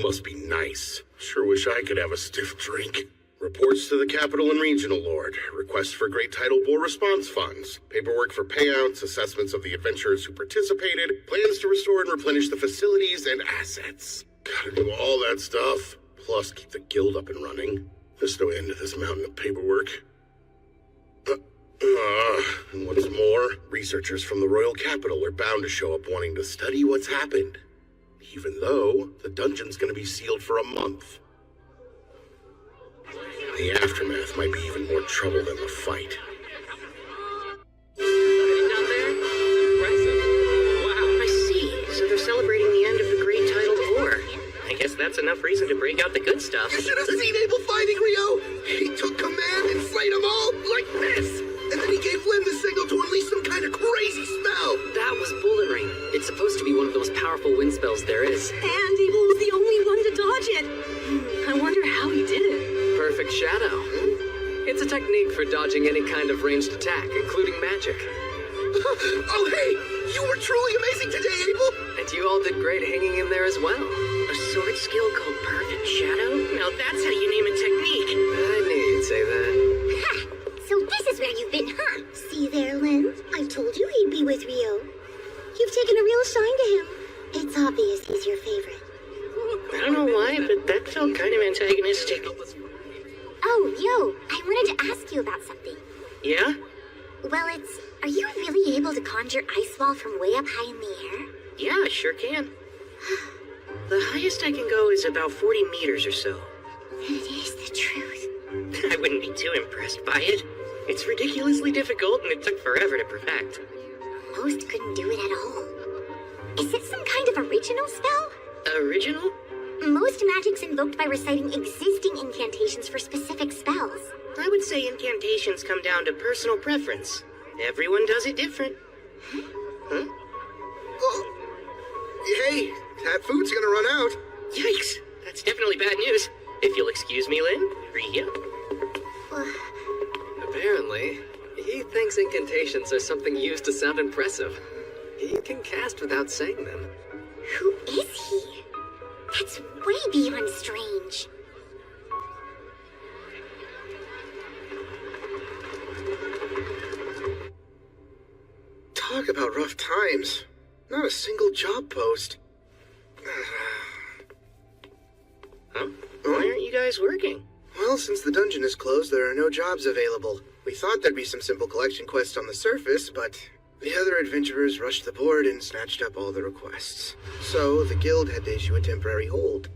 [SPEAKER 7] Must be nice. Sure wish I could have a stiff drink. Reports to the Capital and Regional Lord. Requests for Great Tidal Bore response funds. Paperwork for payouts, assessments of the adventurers who participated, plans to restore and replenish the facilities and assets. Gotta do all that stuff. Plus keep the guild up and running. There's no end to this mountain of paperwork. And what's more, researchers from the Royal Capital are bound to show up wanting to study what's happened. Even though the dungeon's gonna be sealed for a month. The aftermath might be even more trouble than the fight.
[SPEAKER 5] Down there? Impressive. Wow.
[SPEAKER 1] I see. So they're celebrating the end of the Great Tidal War. I guess that's enough reason to break out the good stuff.
[SPEAKER 3] You should have seen Abel fighting Rio! He took command and slayed them all like this! And then he gave Lynn the signal to unleash some kind of crazy spell!
[SPEAKER 12] That was Bullet Rain. It's supposed to be one of the most powerful wind spells there is.
[SPEAKER 15] And Abel was the only one to dodge it. I wonder how he did it.
[SPEAKER 5] Perfect shadow. It's a technique for dodging any kind of ranged attack, including magic.
[SPEAKER 3] Oh, hey! You were truly amazing today, Abel!
[SPEAKER 5] And you all did great hanging in there as well.
[SPEAKER 1] A sword skill called Perfect Shadow? Now that's how you name a technique.
[SPEAKER 5] I knew you'd say that.
[SPEAKER 10] Ha! So this is where you've been, huh? See there, Lynn? I told you he'd be with Rio. You've taken a real shine to him. It's obvious he's your favorite.
[SPEAKER 1] I don't know why, but that felt kind of antagonistic.
[SPEAKER 10] Oh, yo, I wanted to ask you about something.
[SPEAKER 1] Yeah?
[SPEAKER 10] Well, are you really able to conjure ice wall from way up high in the air?
[SPEAKER 1] Yeah, I sure can. The highest I can go is about 40 meters or so.
[SPEAKER 10] It is the truth.
[SPEAKER 1] I wouldn't be too impressed by it. It's ridiculously difficult and it took forever to perfect.
[SPEAKER 10] Most couldn't do it at all. Is it some kind of original spell?
[SPEAKER 1] Original?
[SPEAKER 10] Most magic's invoked by reciting existing incantations for specific spells.
[SPEAKER 1] I would say incantations come down to personal preference. Everyone does it different. Huh?
[SPEAKER 14] Oh, hey, that food's gonna run out.
[SPEAKER 1] Yikes! That's definitely bad news. If you'll excuse me, Lynn, Rhea.
[SPEAKER 5] Apparently, he thinks incantations are something used to sound impressive. He can cast without saying them.
[SPEAKER 10] Who is he? That's way beyond strange.
[SPEAKER 14] Talk about rough times. Not a single job post.
[SPEAKER 1] Huh? Why aren't you guys working?
[SPEAKER 14] Well, since the dungeon is closed, there are no jobs available. We thought there'd be some simple collection quests on the surface, but the other adventurers rushed the board and snatched up all the requests. So, the guild had to issue a temporary hold.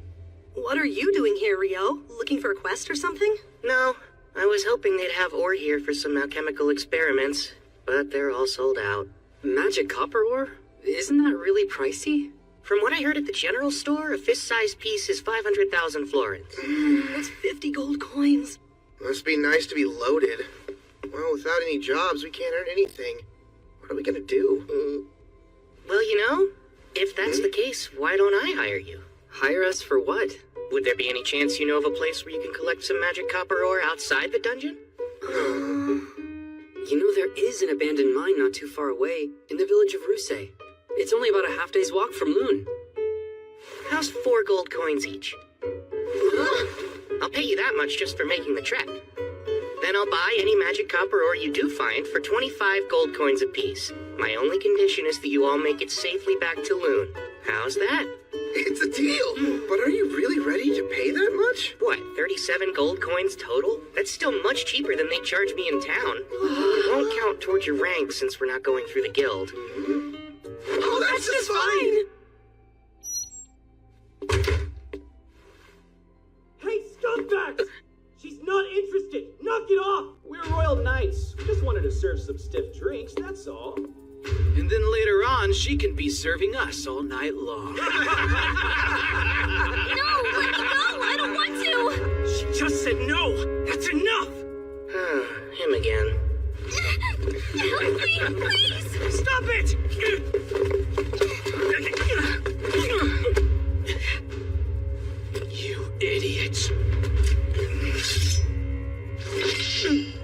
[SPEAKER 8] What are you doing here, Rio? Looking for a quest or something?
[SPEAKER 1] No, I was hoping they'd have ore here for some alchemical experiments, but they're all sold out.
[SPEAKER 12] Magic copper ore? Isn't that really pricey?
[SPEAKER 1] From what I heard at the general store, a fist-sized piece is 500,000 florins.
[SPEAKER 8] That's 50 gold coins.
[SPEAKER 14] Must be nice to be loaded. Well, without any jobs, we can't earn anything. What are we gonna do?
[SPEAKER 1] Well, you know, if that's the case, why don't I hire you?
[SPEAKER 12] Hire us for what?
[SPEAKER 1] Would there be any chance you know of a place where you can collect some magic copper ore outside the dungeon?
[SPEAKER 12] You know, there is an abandoned mine not too far away, in the village of Rusay. It's only about a half-day's walk from Loon.
[SPEAKER 1] How's 4 gold coins each? I'll pay you that much just for making the trek. Then I'll buy any magic copper ore you do find for 25 gold coins apiece. My only condition is that you all make it safely back to Loon. How's that?
[SPEAKER 14] It's a deal! But are you really ready to pay that much?
[SPEAKER 1] What, 37 gold coins total? That's still much cheaper than they charge me in town. It won't count towards your rank since we're not going through the guild.
[SPEAKER 14] Oh, that's just fine!
[SPEAKER 16] Hey, scumbags! She's not interested! Knock it off! We're royal knights. We just wanted to serve some stiff drinks, that's all.
[SPEAKER 13] And then later on, she can be serving us all night long.
[SPEAKER 15] No, let me go! I don't want to!
[SPEAKER 16] She just said no! That's enough!
[SPEAKER 1] Him again.
[SPEAKER 15] Help me, please!
[SPEAKER 16] Stop it!
[SPEAKER 13] You idiots.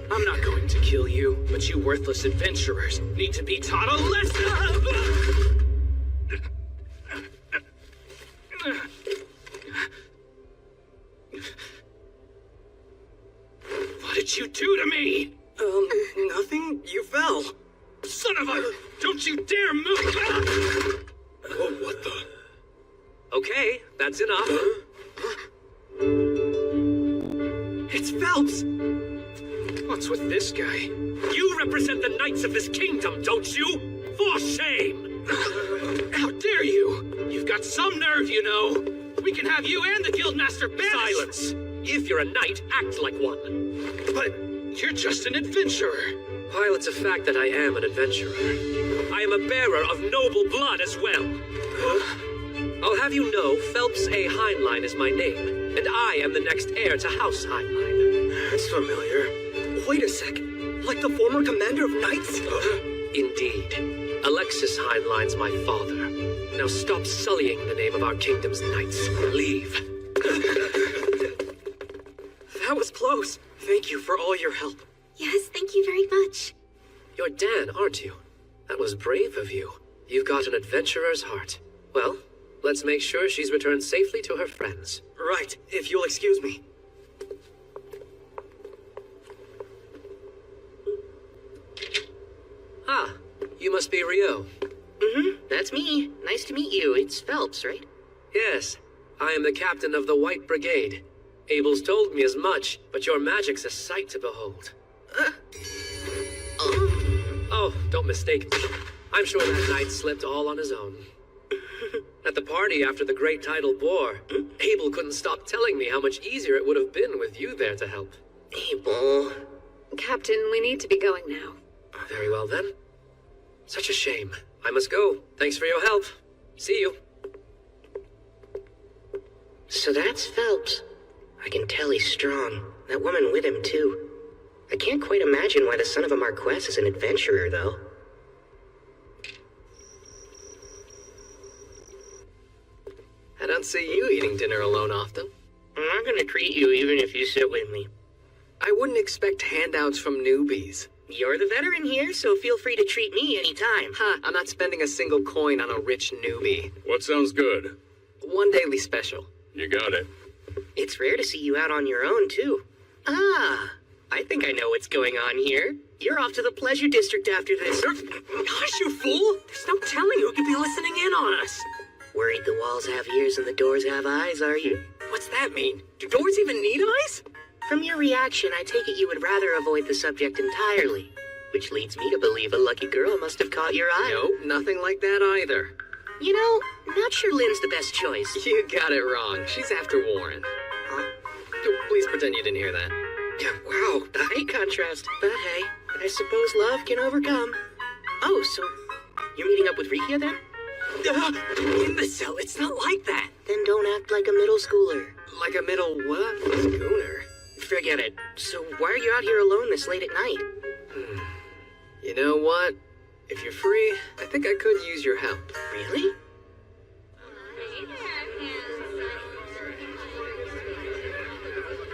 [SPEAKER 13] I'm not going to kill you, but you worthless adventurers need to be taught a lesson! What did you do to me?
[SPEAKER 16] Nothing. You fell.
[SPEAKER 13] Son of a... Don't you dare move!
[SPEAKER 7] Oh, what the?
[SPEAKER 13] Okay, that's enough. It's Phelps! What's with this guy? You represent the knights of this kingdom, don't you? For shame! How dare you? You've got some nerve, you know. We can have you and the guildmaster banished. Silence! If you're a knight, act like one. But you're just an adventurer. While it's a fact that I am an adventurer, I am a bearer of noble blood as well. I'll have you know Phelps A. Heinlein is my name, and I am the next heir to House Heinlein.
[SPEAKER 14] That's familiar. Wait a sec. Like the former commander of knights?
[SPEAKER 13] Indeed. Alexis Heinlein's my father. Now stop sullying the name of our kingdom's knights. Leave. That was close. Thank you for all your help.
[SPEAKER 15] Yes, thank you very much.
[SPEAKER 13] You're Dan, aren't you? That was brave of you. You've got an adventurer's heart. Well, let's make sure she's returned safely to her friends.
[SPEAKER 16] Right, if you'll excuse me.
[SPEAKER 13] Ah, you must be Rio.
[SPEAKER 1] That's me. Nice to meet you. It's Phelps, right?
[SPEAKER 13] Yes, I am the captain of the White Brigade. Abel's told me as much, but your magic's a sight to behold. Oh, don't mistake me. I'm sure that knight slipped all on his own.
[SPEAKER 5] At the party after the Great Tidal Bore, Abel couldn't stop telling me how much easier it would have been with you there to help.
[SPEAKER 1] Abel.
[SPEAKER 17] Captain, we need to be going now.
[SPEAKER 5] Very well then. Such a shame. I must go. Thanks for your help. See you.
[SPEAKER 1] So that's Phelps. I can tell he's strong. That woman with him, too. I can't quite imagine why the son of a Marquess is an adventurer, though.
[SPEAKER 5] I don't see you eating dinner alone often.
[SPEAKER 1] I'm not gonna treat you even if you sit with me.
[SPEAKER 5] I wouldn't expect handouts from newbies.
[SPEAKER 1] You're the veteran here, so feel free to treat me anytime.
[SPEAKER 5] Ha, I'm not spending a single coin on a rich newbie.
[SPEAKER 18] What sounds good?
[SPEAKER 5] One daily special.
[SPEAKER 18] You got it.
[SPEAKER 1] It's rare to see you out on your own, too. Ah, I think I know what's going on here. You're off to the Pleasure District after this.
[SPEAKER 11] Gosh, you fool! There's no telling who could be listening in on us.
[SPEAKER 1] Worried the walls have ears and the doors have eyes, are you?
[SPEAKER 11] What's that mean? Do doors even need eyes?
[SPEAKER 1] From your reaction, I take it you would rather avoid the subject entirely. Which leads me to believe a lucky girl must have caught your eye.
[SPEAKER 5] Nope, nothing like that either.
[SPEAKER 1] You know, not sure Lynn's the best choice.
[SPEAKER 5] You got it wrong. She's after Warren.
[SPEAKER 1] Huh?
[SPEAKER 5] Please pretend you didn't hear that.
[SPEAKER 1] Yeah, wow, the height contrast. But hey, I suppose love can overcome. Oh, so you're meeting up with Rikia then?
[SPEAKER 11] Imbecile, it's not like that.
[SPEAKER 1] Then don't act like a middle schooler.
[SPEAKER 5] Like a middle what? Schooner?
[SPEAKER 1] Forget it. So why are you out here alone this late at night?
[SPEAKER 5] You know what? If you're free, I think I could use your help.
[SPEAKER 1] Really?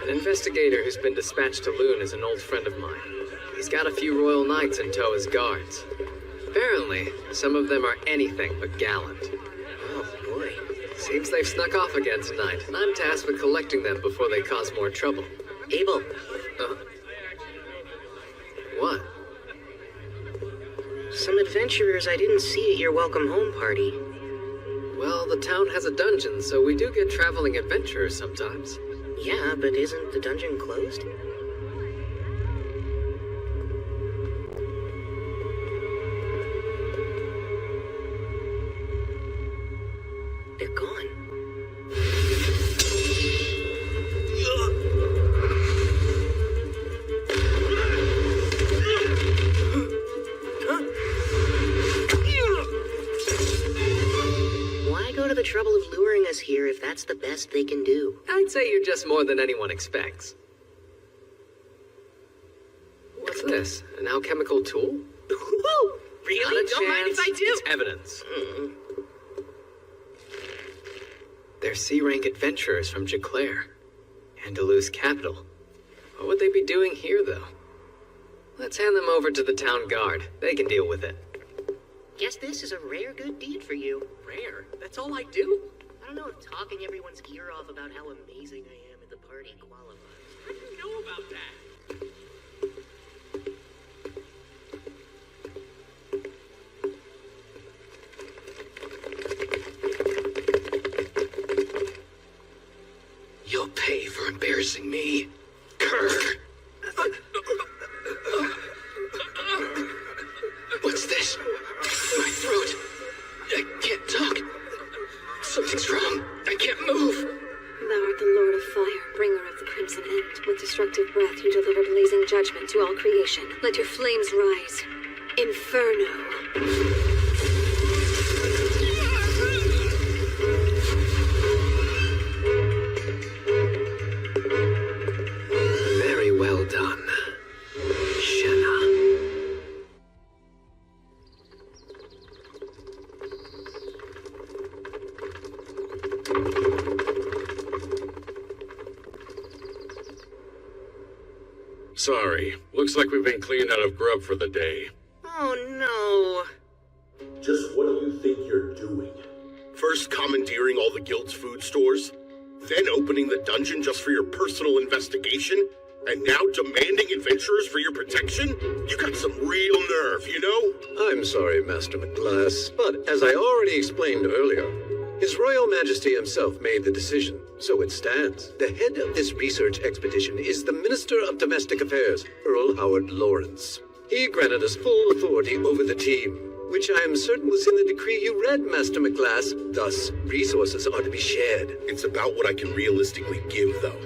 [SPEAKER 5] An investigator who's been dispatched to Loon is an old friend of mine. He's got a few royal knights in tow as guards. Apparently, some of them are anything but gallant.
[SPEAKER 1] Oh, boy.
[SPEAKER 5] Seems they've snuck off again tonight, and I'm tasked with collecting them before they cause more trouble.
[SPEAKER 1] Abel.
[SPEAKER 5] What?
[SPEAKER 1] Some adventurers I didn't see at your welcome home party.
[SPEAKER 5] Well, the town has a dungeon, so we do get traveling adventurers sometimes.
[SPEAKER 1] Yeah, but isn't the dungeon closed? They're gone. Why go to the trouble of luring us here if that's the best they can do?
[SPEAKER 5] I'd say you're just more than anyone expects. What's this? An alchemical tool?
[SPEAKER 1] Really? Don't mind if I do.
[SPEAKER 5] It's evidence. They're C-rank adventurers from Jaclaire, Andalus capital. What would they be doing here, though? Let's hand them over to the town guard. They can deal with it.
[SPEAKER 1] Guess this is a rare good deed for you.
[SPEAKER 11] Rare? That's all I do?
[SPEAKER 1] I don't know if talking everyone's ear off about how amazing I am at the party qualifies.
[SPEAKER 11] How do you know about that?
[SPEAKER 3] You'll pay for embarrassing me, Kerr. What's this? My throat. I can't talk. Something's wrong. I can't move.
[SPEAKER 17] Thou art the Lord of Fire, bringer of the Crimson End. With destructive breath you deliver blazing judgment to all creation. Let your flames rise. Inferno.
[SPEAKER 5] Very well done, Shenna.
[SPEAKER 18] Sorry. Looks like we've been cleaned out of grub for the day.
[SPEAKER 1] Oh no.
[SPEAKER 7] Just what do you think you're doing? First commandeering all the guild's food stores, then opening the dungeon just for your personal investigation, and now demanding adventurers for your protection? You got some real nerve, you know?
[SPEAKER 19] I'm sorry, Master McGlass, but as I already explained earlier, His Royal Majesty himself made the decision, so it stands. The head of this research expedition is the Minister of Domestic Affairs, Earl Howard Lawrence. He granted us full authority over the team. which I am certain was in the decree you read, Master McGlass. Thus, resources are to be shared.
[SPEAKER 7] It's about what I can realistically give, though.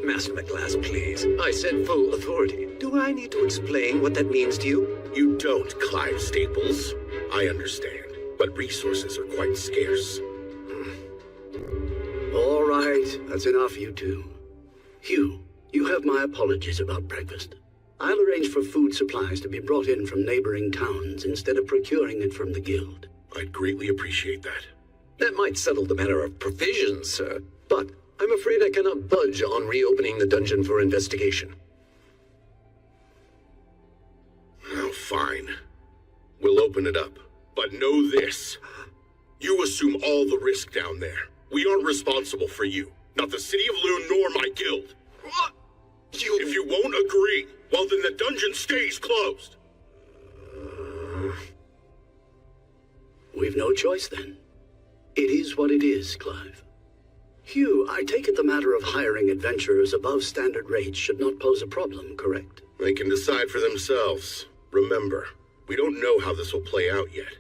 [SPEAKER 19] Master McGlass, please. I said full authority. Do I need to explain what that means to you?
[SPEAKER 7] You don't, Clive Staples. I understand, but resources are quite scarce.
[SPEAKER 20] All right, that's enough, you two. Hugh, you have my apologies about breakfast. I'll arrange for food supplies to be brought in from neighboring towns instead of procuring it from the guild.
[SPEAKER 7] I'd greatly appreciate that.
[SPEAKER 19] That might settle the matter of provisions, sir. But I'm afraid I cannot budge on reopening the dungeon for investigation.
[SPEAKER 7] Oh, fine. We'll open it up. But know this. You assume all the risk down there. We aren't responsible for you. Not the City of Loon nor my guild.
[SPEAKER 19] What?
[SPEAKER 7] If you won't agree, well then the dungeon stays closed.
[SPEAKER 20] We've no choice then. It is what it is, Clive. Hugh, I take it the matter of hiring adventurers above standard rates should not pose a problem, correct?
[SPEAKER 7] They can decide for themselves. Remember, we don't know how this will play out yet.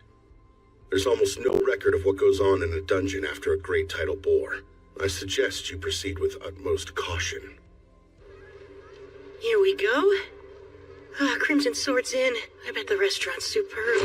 [SPEAKER 7] There's almost no record of what goes on in a dungeon after a great tidal bore. I suggest you proceed with utmost caution.
[SPEAKER 21] Here we go. Crimson Sword's in. I bet the restaurant's superb.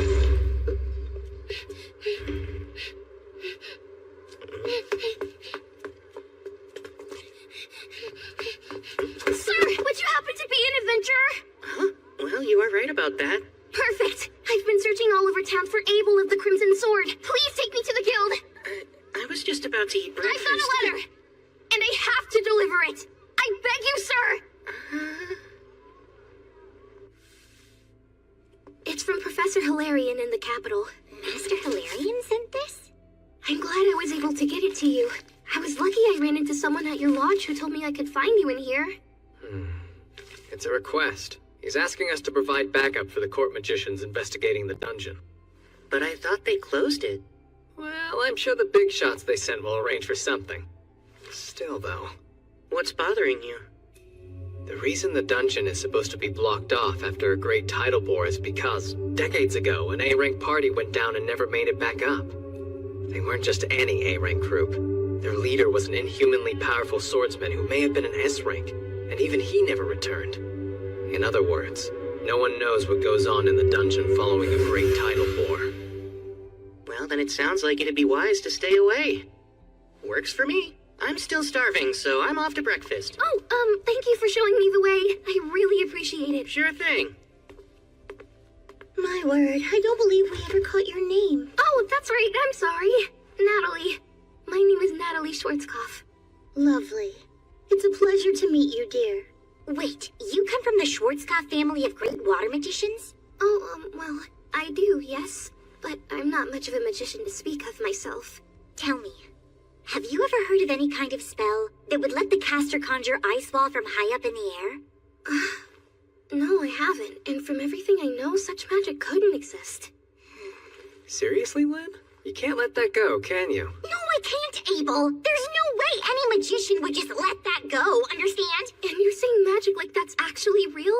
[SPEAKER 6] Sir, would you happen to be an adventurer?
[SPEAKER 1] Huh? Well, you are right about that.
[SPEAKER 6] Perfect. I've been searching all over town for Abel of the Crimson Sword. Please take me to the guild.
[SPEAKER 1] I was just about to eat breakfast.
[SPEAKER 6] I found a letter, and I have to deliver it. I beg you, sir. It's from Professor Hilarion in the capital.
[SPEAKER 10] Master Hilarion sent this?
[SPEAKER 6] I'm glad I was able to get it to you. I was lucky I ran into someone at your lodge who told me I could find you in here.
[SPEAKER 5] It's a request. He's asking us to provide backup for the court magicians investigating the dungeon.
[SPEAKER 1] But I thought they closed it.
[SPEAKER 5] Well, I'm sure the big shots they sent will arrange for something. Still, though.
[SPEAKER 1] What's bothering you?
[SPEAKER 5] The reason the dungeon is supposed to be blocked off after a great tidal bore is because, decades ago, an A-rank party went down and never made it back up. They weren't just any A-rank group. Their leader was an inhumanly powerful swordsman who may have been an S-rank, and even he never returned. In other words, no one knows what goes on in the dungeon following a great tidal bore.
[SPEAKER 1] Well, then it sounds like it'd be wise to stay away. Works for me. I'm still starving, so I'm off to breakfast.
[SPEAKER 6] Oh, thank you for showing me the way. I really appreciate it.
[SPEAKER 1] Sure thing.
[SPEAKER 15] My word, I don't believe we ever caught your name.
[SPEAKER 6] Oh, that's right, I'm sorry. Natalie. My name is Natalie Schwarzkopf.
[SPEAKER 15] Lovely. It's a pleasure to meet you, dear.
[SPEAKER 10] Wait, you come from the Schwarzkopf family of great water magicians?
[SPEAKER 6] Oh, well, I do, yes. But I'm not much of a magician to speak of myself.
[SPEAKER 10] Tell me, have you ever heard of any kind of spell that would let the caster conjure ice wall from high up in the air?
[SPEAKER 6] No, I haven't. And from everything I know, such magic couldn't exist.
[SPEAKER 5] Seriously, Lynn? You can't let that go, can you?
[SPEAKER 10] No, I can't, Abel. There's no way any magician would just let that go, understand?
[SPEAKER 6] And you're saying magic like that's actually real?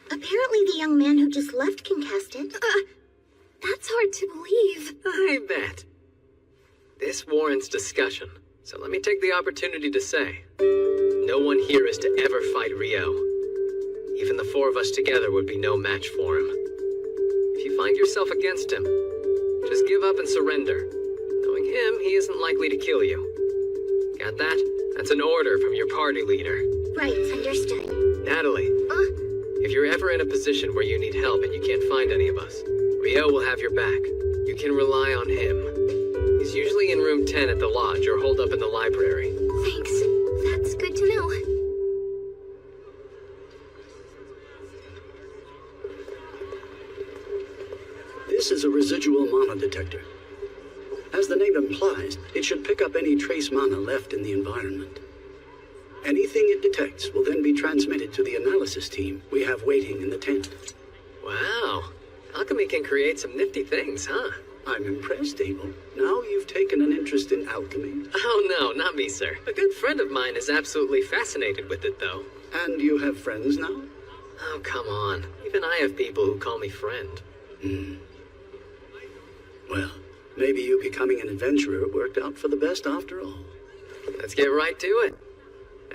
[SPEAKER 15] Apparently the young man who just left can cast it.
[SPEAKER 6] That's hard to believe.
[SPEAKER 5] I bet. This warrants discussion, so let me take the opportunity to say, no one here is to ever fight Rio. Even the four of us together would be no match for him. If you find yourself against him, just give up and surrender. Knowing him, he isn't likely to kill you. Got that? That's an order from your party leader.
[SPEAKER 10] Right, understood.
[SPEAKER 5] Natalie, if you're ever in a position where you need help and you can't find any of us, Rio will have your back. You can rely on him. He's usually in room 10 at the lodge or holed up in the library.
[SPEAKER 6] Thanks. That's good to know.
[SPEAKER 20] This is a residual mana detector. As the name implies, it should pick up any trace mana left in the environment. Anything it detects will then be transmitted to the analysis team we have waiting in the tent.
[SPEAKER 5] Wow. Alchemy can create some nifty things, huh?
[SPEAKER 20] I'm impressed, Abel. Now you've taken an interest in alchemy.
[SPEAKER 5] Oh no, not me, sir. A good friend of mine is absolutely fascinated with it, though.
[SPEAKER 20] And you have friends now?
[SPEAKER 5] Oh, come on. Even I have people who call me friend.
[SPEAKER 20] Well, maybe you becoming an adventurer worked out for the best after all.
[SPEAKER 5] Let's get right to it.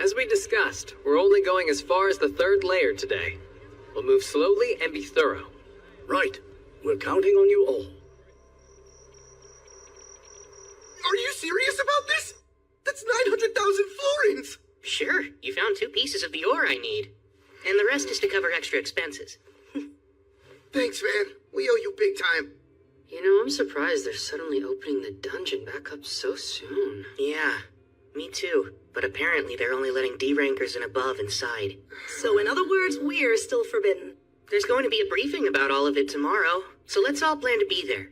[SPEAKER 5] As we discussed, we're only going as far as the 3rd layer today. We'll move slowly and be thorough.
[SPEAKER 20] Right. We're counting on you all.
[SPEAKER 3] Are you serious about this? That's 900,000 florins!
[SPEAKER 1] Sure, you found 2 pieces of the ore I need. And the rest is to cover extra expenses.
[SPEAKER 3] Thanks, man. We owe you big time.
[SPEAKER 12] You know, I'm surprised they're suddenly opening the dungeon back up so soon.
[SPEAKER 1] Yeah, me too. But apparently they're only letting D-rankers and above inside.
[SPEAKER 8] So in other words, we're still forbidden.
[SPEAKER 1] There's going to be a briefing about all of it tomorrow, so let's all plan to be there.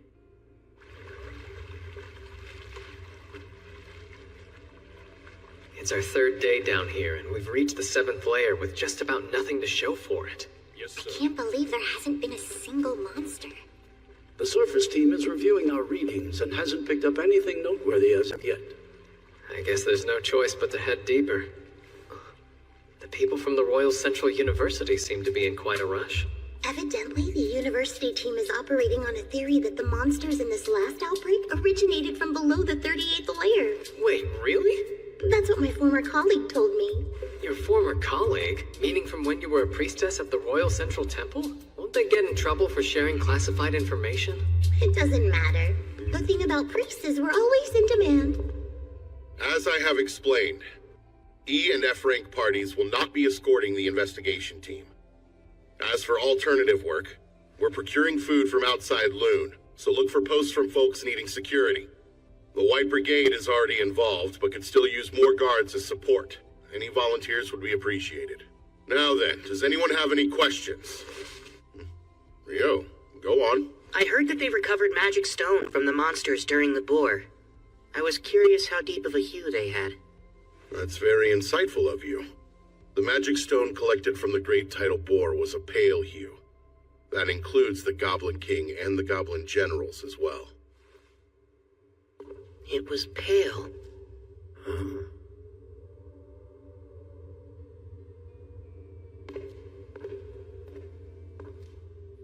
[SPEAKER 5] It's our 3rd day down here, and we've reached the 7th layer with just about nothing to show for it.
[SPEAKER 18] Yes,
[SPEAKER 10] I can't believe there hasn't been a single monster.
[SPEAKER 20] The surface team is reviewing our readings and hasn't picked up anything noteworthy as of yet.
[SPEAKER 5] I guess there's no choice but to head deeper. The people from the Royal Central University seem to be in quite a rush.
[SPEAKER 10] Evidently, the university team is operating on a theory that the monsters in this last outbreak originated from below the 38th layer.
[SPEAKER 5] Wait, really?
[SPEAKER 10] That's what my former colleague told me.
[SPEAKER 5] Your former colleague? Meaning from when you were a priestess at the Royal Central Temple? Won't they get in trouble for sharing classified information?
[SPEAKER 10] It doesn't matter. The thing about priests is we're always in demand.
[SPEAKER 7] As I have explained, E and F rank parties will not be escorting the investigation team. As for alternative work, we're procuring food from outside Loon, so look for posts from folks needing security. The White Brigade is already involved, but could still use more guards as support. Any volunteers would be appreciated. Now then, does anyone have any questions? Rio, go on.
[SPEAKER 1] I heard that they recovered magic stone from the monsters during the boar. I was curious how deep of a hue they had.
[SPEAKER 7] That's very insightful of you. The magic stone collected from the Great Tidal Boar was a pale hue. That includes the Goblin King and the Goblin Generals as well.
[SPEAKER 1] It was pale.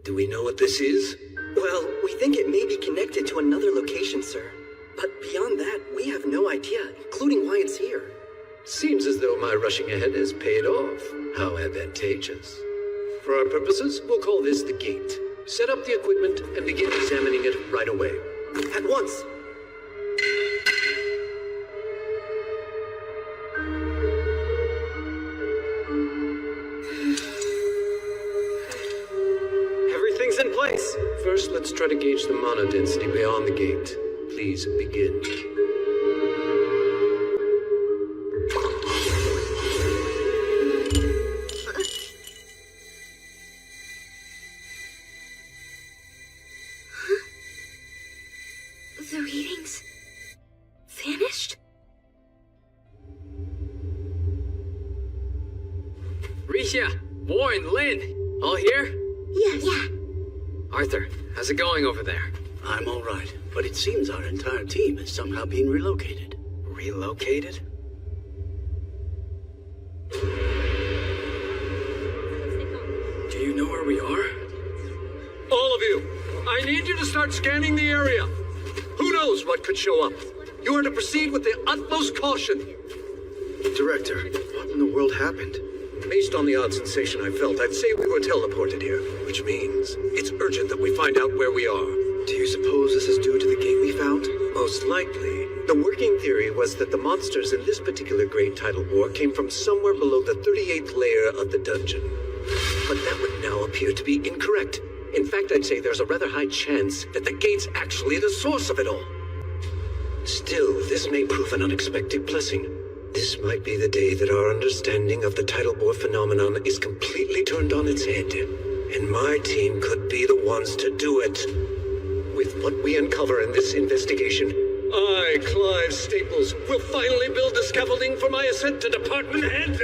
[SPEAKER 9] Do we know what this is?
[SPEAKER 11] Well, we think it may be connected to another location, sir. But beyond that, we have no idea, including why it's here.
[SPEAKER 19] Seems as though my rushing ahead has paid off. How advantageous. For our purposes, we'll call this the gate. Set up the equipment and begin examining it right away.
[SPEAKER 11] At once!
[SPEAKER 5] Everything's in place.
[SPEAKER 19] First, let's try to gauge the mana density beyond the gate. Please begin.
[SPEAKER 15] The readings vanished?
[SPEAKER 5] Risha, Warren, Lynn, all here?
[SPEAKER 15] Yes. Yeah.
[SPEAKER 5] Arthur, how's it going over there?
[SPEAKER 20] I'm all right, but it seems our entire team has somehow been relocated.
[SPEAKER 5] Relocated?
[SPEAKER 13] Do you know where we are? All of you, I need you to start scanning the area. Who knows what could show up? You are to proceed with the utmost caution.
[SPEAKER 14] Director, what in the world happened?
[SPEAKER 19] Based on the odd sensation I felt, I'd say we were teleported here, which means it's urgent that we find out where we are.
[SPEAKER 14] Do you suppose this is due to the gate we found?
[SPEAKER 19] Most likely. The working theory was that the monsters in this particular Great Tidal War came from somewhere below the 38th layer of the dungeon. But that would now appear to be incorrect. In fact, I'd say there's a rather high chance that the gate's actually the source of it all. Still, this may prove an unexpected blessing. This might be the day that our understanding of the tidal bore phenomenon is completely turned on its head, and my team could be the ones to do it. With what we uncover in this investigation, I, Clive Staples, will finally build the scaffolding for my ascent to department head.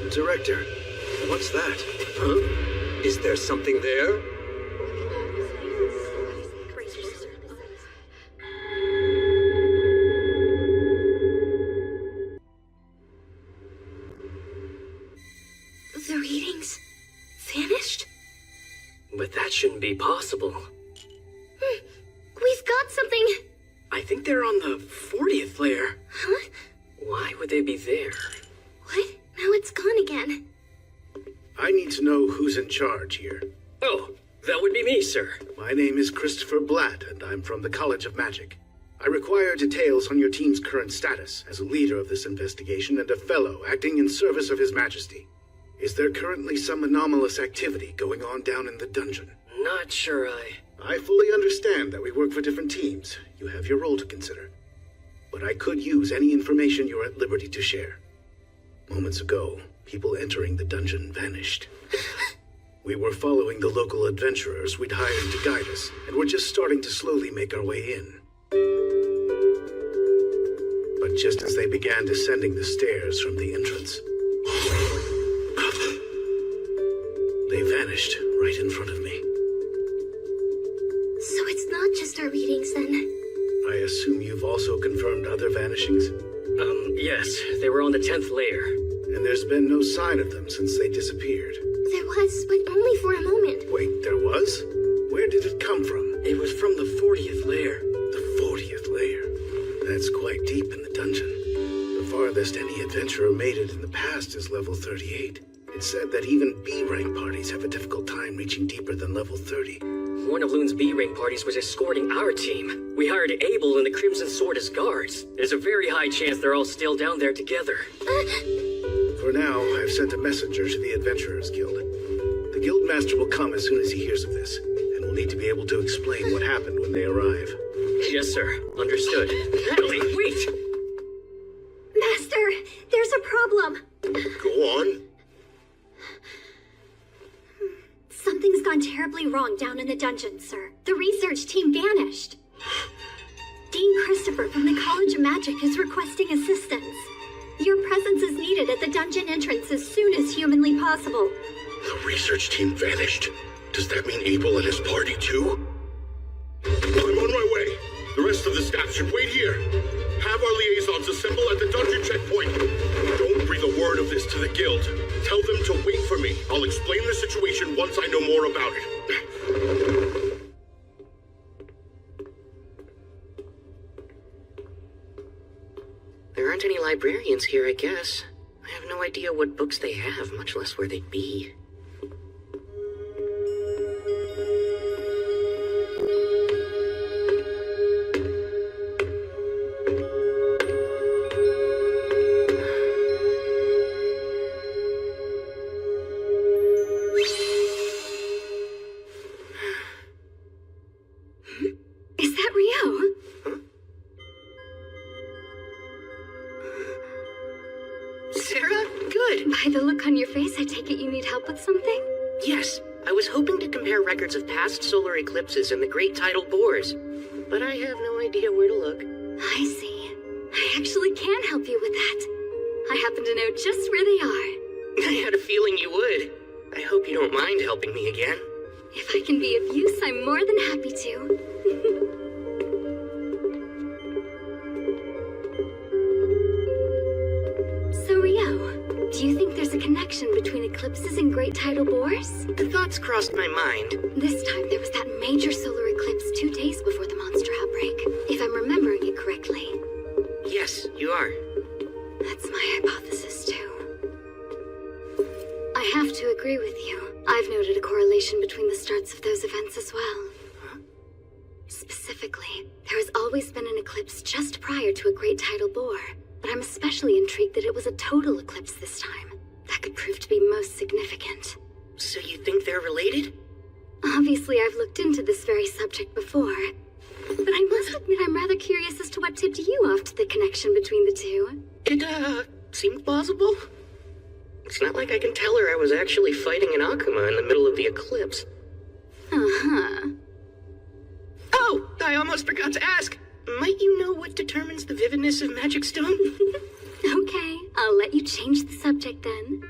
[SPEAKER 14] Director, what's that?
[SPEAKER 19] Huh? Is there something there?
[SPEAKER 15] The readings vanished?
[SPEAKER 5] But that shouldn't be possible.
[SPEAKER 13] think they're on the 40th layer.
[SPEAKER 15] Huh?
[SPEAKER 13] Why would they be there?
[SPEAKER 15] What? Now it's gone again.
[SPEAKER 20] I need to know who's in charge here.
[SPEAKER 13] Oh, that would be me, sir.
[SPEAKER 20] My name is Christopher Blatt, and I'm from the College of Magic. I require details on your team's current status as a leader of this investigation and a fellow acting in service of His Majesty. Is there currently some anomalous activity going on down in the dungeon?
[SPEAKER 13] Not sure
[SPEAKER 20] I fully understand that we work for different teams. You have your role to consider. But I could use any information you're at liberty to share. Moments ago, people entering the dungeon vanished. We were following the local adventurers we'd hired to guide us, and we're just starting to slowly make our way in. But just as they began descending the stairs from the entrance, they vanished right in front of me.
[SPEAKER 15] So it's not just our readings then?
[SPEAKER 20] I assume you've also confirmed other vanishings?
[SPEAKER 13] Yes, they were on the 10th layer.
[SPEAKER 20] And there's been no sign of them since they disappeared.
[SPEAKER 15] There was, but only for a moment.
[SPEAKER 20] Wait, there was? Where did it come from?
[SPEAKER 13] It was from the 40th layer.
[SPEAKER 20] The 40th layer? That's quite deep in the dungeon. The farthest any adventurer made it in the past is level 38. It's said that even B-rank parties have a difficult time reaching deeper than level 30.
[SPEAKER 13] One of Loon's B-rank parties was escorting our team. We hired Abel and the Crimson Sword as guards. There's a very high chance they're all still down there together.
[SPEAKER 20] For now, I've sent a messenger to the Adventurers Guild. The Guildmaster will come as soon as he hears of this, and will need to be able to explain what happened when they arrive.
[SPEAKER 13] Yes, sir. Understood. Natalie, wait!
[SPEAKER 15] Master, there's a problem.
[SPEAKER 7] Go on.
[SPEAKER 15] Something's gone terribly wrong down in the dungeon, sir. The research team vanished. Dean Christopher from the College of Magic is requesting assistance. Your presence is needed at the dungeon entrance as soon as humanly possible.
[SPEAKER 7] The research team vanished. Does that mean Abel and his party too? I'm on my way. The rest of the staff should wait here. Have our liaisons assemble at the dungeon checkpoint. Don't breathe a word of this to the guild. Tell them to wait for me. I'll explain the situation once I know more about it.
[SPEAKER 1] There aren't any librarians here, I guess. I have no idea what books they have, much less where they'd be.
[SPEAKER 15] Is that Rio?
[SPEAKER 1] Sarah? Good.
[SPEAKER 15] By the look on your face, I take it you need help with something?
[SPEAKER 1] Yes, I was hoping to compare records of past solar eclipses and the great tidal bores, but I have no idea where to look.
[SPEAKER 15] I see. I actually can help you with that. I happen to know just where they are.
[SPEAKER 1] I had a feeling you would. I hope you don't mind helping me again.
[SPEAKER 15] If I can be of use, I'm more than happy to. So, Rio, do you think there's a connection between eclipses and great tidal bores?
[SPEAKER 1] The thoughts crossed my mind.
[SPEAKER 15] This time there was that major solar eclipse 2 days before the monster outbreak, if I'm remembering it correctly.
[SPEAKER 1] Yes, you are.
[SPEAKER 15] That's my hypothesis, too. I have to agree with you. I've noted a correlation between the starts of those events as well. Specifically, there has always been an eclipse just prior to a great tidal bore, but I'm especially intrigued that it was a total eclipse this time. That could prove to be most significant.
[SPEAKER 1] So you think they're related?
[SPEAKER 15] Obviously, I've looked into this very subject before, but I must admit I'm rather curious as to what tipped you off to the connection between the two.
[SPEAKER 1] It, seemed plausible. It's not like I can tell her I was actually fighting an Akuma in the middle of the eclipse.
[SPEAKER 15] Uh-huh.
[SPEAKER 1] Oh, I almost forgot to ask. Might you know what determines the vividness of magic stone?
[SPEAKER 15] Okay, I'll let you change the subject then.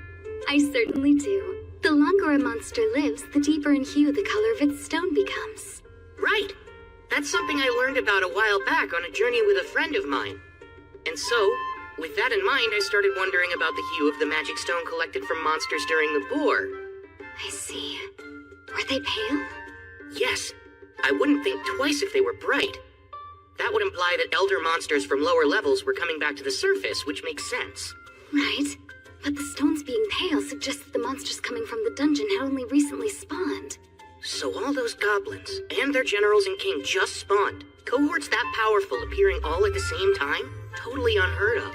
[SPEAKER 15] I certainly do. The longer a monster lives, the deeper in hue the color of its stone becomes.
[SPEAKER 1] Right. That's something I learned about a while back on a journey with a friend of mine. And so, with that in mind, I started wondering about the hue of the magic stone collected from monsters during the bore.
[SPEAKER 15] I see. Were they pale?
[SPEAKER 1] Yes. I wouldn't think twice if they were bright. That would imply that elder monsters from lower levels were coming back to the surface, which makes sense.
[SPEAKER 15] Right. But the stones being pale suggests that the monsters coming from the dungeon had only recently spawned.
[SPEAKER 1] So all those goblins, and their generals and king just spawned. Cohorts that powerful appearing all at the same time? Totally unheard of.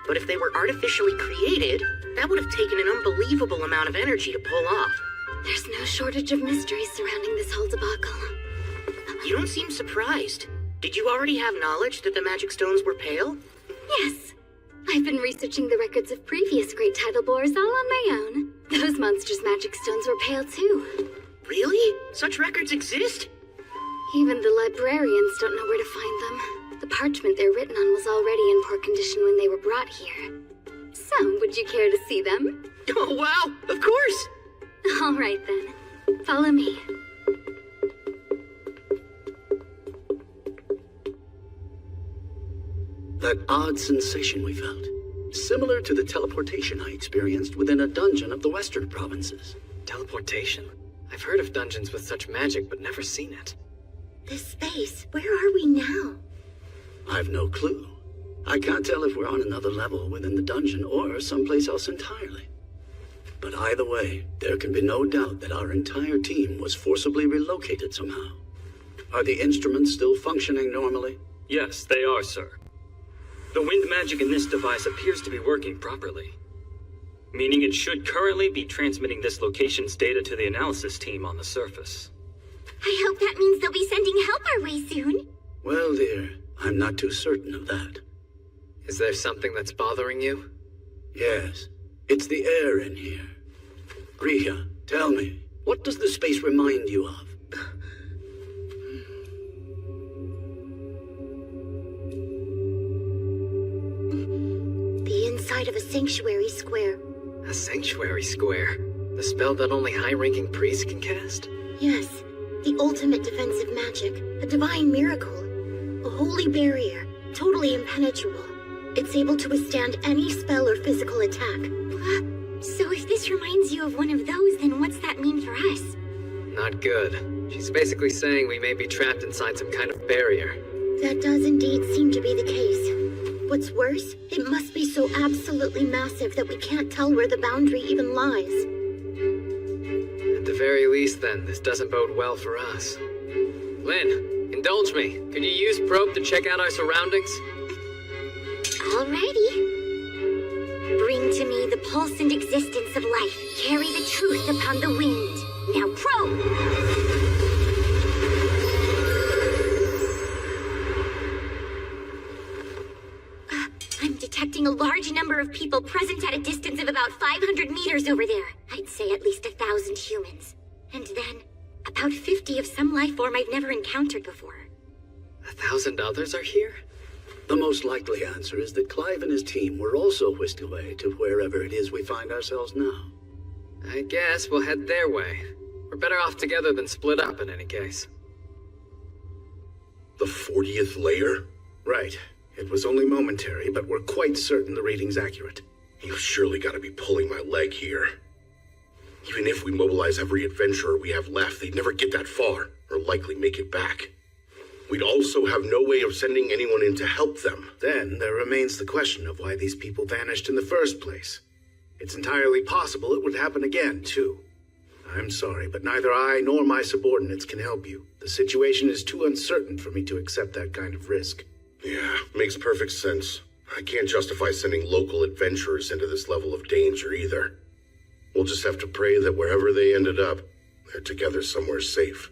[SPEAKER 1] But if they were artificially created, that would have taken an unbelievable amount of energy to pull off.
[SPEAKER 15] There's no shortage of mysteries surrounding this whole debacle.
[SPEAKER 1] You don't seem surprised. Did you already have knowledge that the magic stones were pale?
[SPEAKER 15] Yes. I've been researching the records of previous great tidal bores all on my own. Those monsters' magic stones were pale too.
[SPEAKER 1] Really? Such records exist?
[SPEAKER 15] Even the librarians don't know where to find them. The parchment they're written on was already in poor condition when they were brought here. So, would you care to see them?
[SPEAKER 1] Oh, wow! Of course!
[SPEAKER 15] All right then. Follow me.
[SPEAKER 20] That odd sensation we felt. Similar to the teleportation I experienced within a dungeon of the western provinces.
[SPEAKER 5] Teleportation? I've heard of dungeons with such magic, but never seen it.
[SPEAKER 10] This space, where are we now?
[SPEAKER 20] I've no clue. I can't tell if we're on another level within the dungeon or someplace else entirely. But either way, there can be no doubt that our entire team was forcibly relocated somehow. Are the instruments still functioning normally?
[SPEAKER 4] Yes, they are, sir. The wind magic in this device appears to be working properly, meaning it should currently be transmitting this location's data to the analysis team on the surface.
[SPEAKER 10] I hope that means they'll be sending help our way soon.
[SPEAKER 20] Well, dear, I'm not too certain of that.
[SPEAKER 5] Is there something that's bothering you?
[SPEAKER 20] Yes, it's the air in here. Rhea, tell me, what does the space remind you of?
[SPEAKER 10] The inside of a sanctuary square.
[SPEAKER 5] A sanctuary square? The spell that only high-ranking priests can cast?
[SPEAKER 10] Yes, the ultimate defensive magic. A divine miracle. A holy barrier, totally impenetrable. It's able to withstand any spell or physical attack. So if this reminds you of one of those, then what's that mean for us?
[SPEAKER 5] Not good. She's basically saying we may be trapped inside some kind of barrier.
[SPEAKER 10] That does indeed seem to be the case. What's worse, it must be so absolutely massive that we can't tell where the boundary even lies.
[SPEAKER 5] At the very least, then, this doesn't bode well for us. Lynn, indulge me. Could you use probe to check out our surroundings?
[SPEAKER 10] Alrighty. Bring to me the pulse and existence of life. Carry the truth upon the wind. Now probe! I'm detecting a large number of people present at a distance of about 500 meters over there. I'd say at least 1,000 humans. And then, about 50 of some life form I've never encountered before.
[SPEAKER 5] 1,000 others are here?
[SPEAKER 20] The most likely answer is that Clive and his team were also whisked away to wherever it is we find ourselves now.
[SPEAKER 5] I guess we'll head their way. We're better off together than split up in any case.
[SPEAKER 7] The 40th layer?
[SPEAKER 14] Right. It was only momentary, but we're quite certain the reading's accurate.
[SPEAKER 7] You've surely got to be pulling my leg here. Even if we mobilize every adventurer we have left, they'd never get that far, or likely make it back. We'd also have no way of sending anyone in to help them.
[SPEAKER 14] Then there remains the question of why these people vanished in the first place. It's entirely possible it would happen again, too. I'm sorry, but neither I nor my subordinates can help you. The situation is too uncertain for me to accept that kind of risk.
[SPEAKER 7] Yeah, makes perfect sense. I can't justify sending local adventurers into this level of danger either. We'll just have to pray that wherever they ended up, they're together somewhere safe.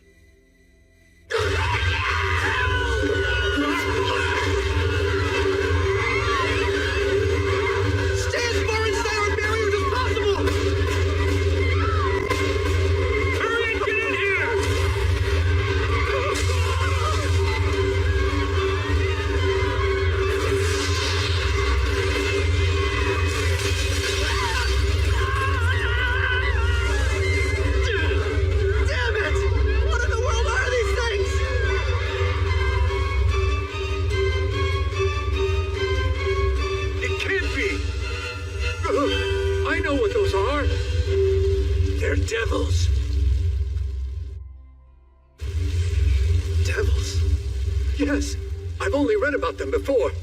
[SPEAKER 19] Yes, I've only read about them before,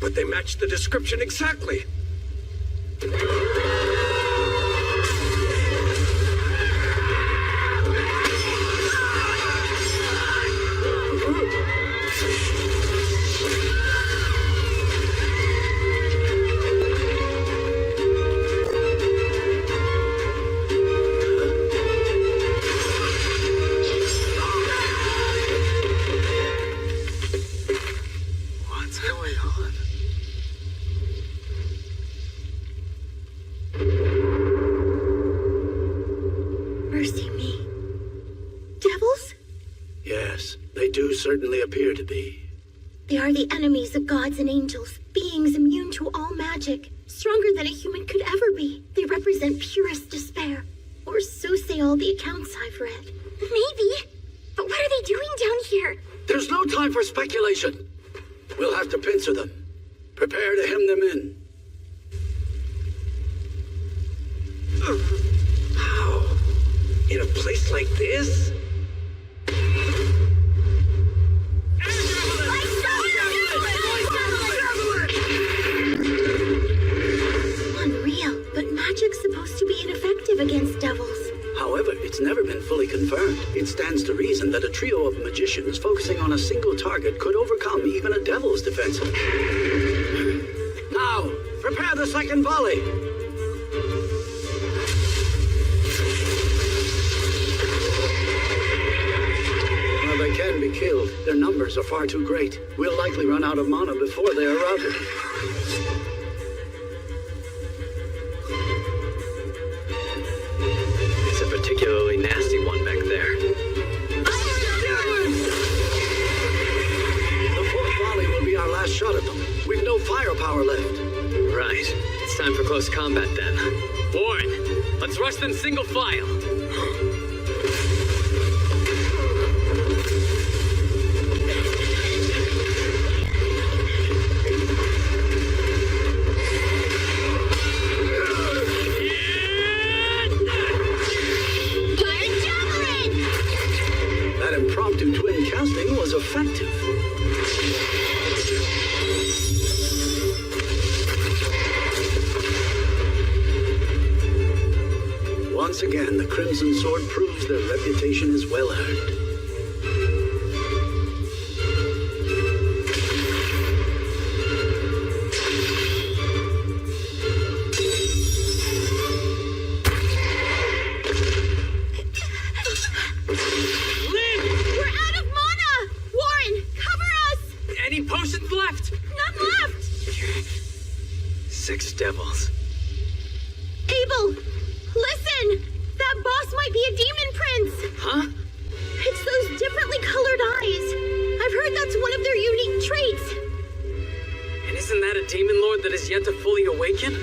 [SPEAKER 19] but they match the description exactly.
[SPEAKER 5] What's going on?
[SPEAKER 15] Mercy me. Devils?
[SPEAKER 20] Yes, they do certainly appear to be.
[SPEAKER 15] They are the enemies of gods and angels, beings immune to all magic, stronger than a human could ever be. They represent purest despair, or so say all the accounts I've read.
[SPEAKER 6] Maybe. But what are they doing down here?
[SPEAKER 20] There's no time for speculation. We'll have to pincer them. Prepare to hem them in.
[SPEAKER 19] How? In a place like this?
[SPEAKER 15] Unreal, but magic's supposed to be ineffective against devils.
[SPEAKER 20] However, it's never been fully confirmed. It stands to reason that a trio of magicians focusing on a single target could overcome even a devil's defenses. Now, prepare the second volley. While they can be killed, their numbers are far too great. We'll likely run out of mana before they are routed.
[SPEAKER 5] It's a particularly nasty one back there.
[SPEAKER 20] The fourth volley will be our last shot at them. We've no firepower left.
[SPEAKER 5] Right. It's time for close combat then. Warren, let's rush them single file.
[SPEAKER 20] That impromptu twin casting was effective. Once again, the Crimson Sword proves their reputation is well earned.
[SPEAKER 15] We're out of mana! Warren, cover us!
[SPEAKER 5] Any potions left?
[SPEAKER 15] None left!
[SPEAKER 5] 6 devils.
[SPEAKER 15] Abel, listen! That boss might be a demon prince!
[SPEAKER 5] Huh?
[SPEAKER 15] It's those differently colored eyes. I've heard that's one of their unique traits.
[SPEAKER 5] And isn't that a demon lord that is yet to fully awaken?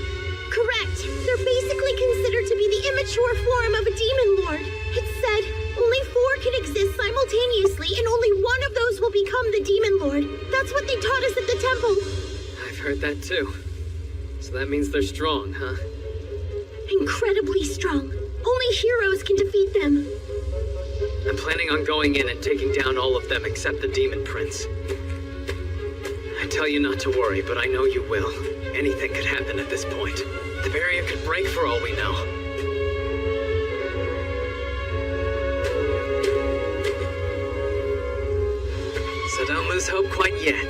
[SPEAKER 15] Correct. They're basically considered to be the immature form of a demon lord. It's said only 4 can exist simultaneously, and only one of those will become the demon lord. That's what they taught us at the temple.
[SPEAKER 5] I've heard that too. So that means they're strong, huh?
[SPEAKER 15] Incredibly strong. Only heroes can defeat them.
[SPEAKER 5] I'm planning on going in and taking down all of them except the demon prince. I tell you not to worry, but I know you will. Anything could happen at this point. The barrier could break for all we know. So don't lose hope quite yet.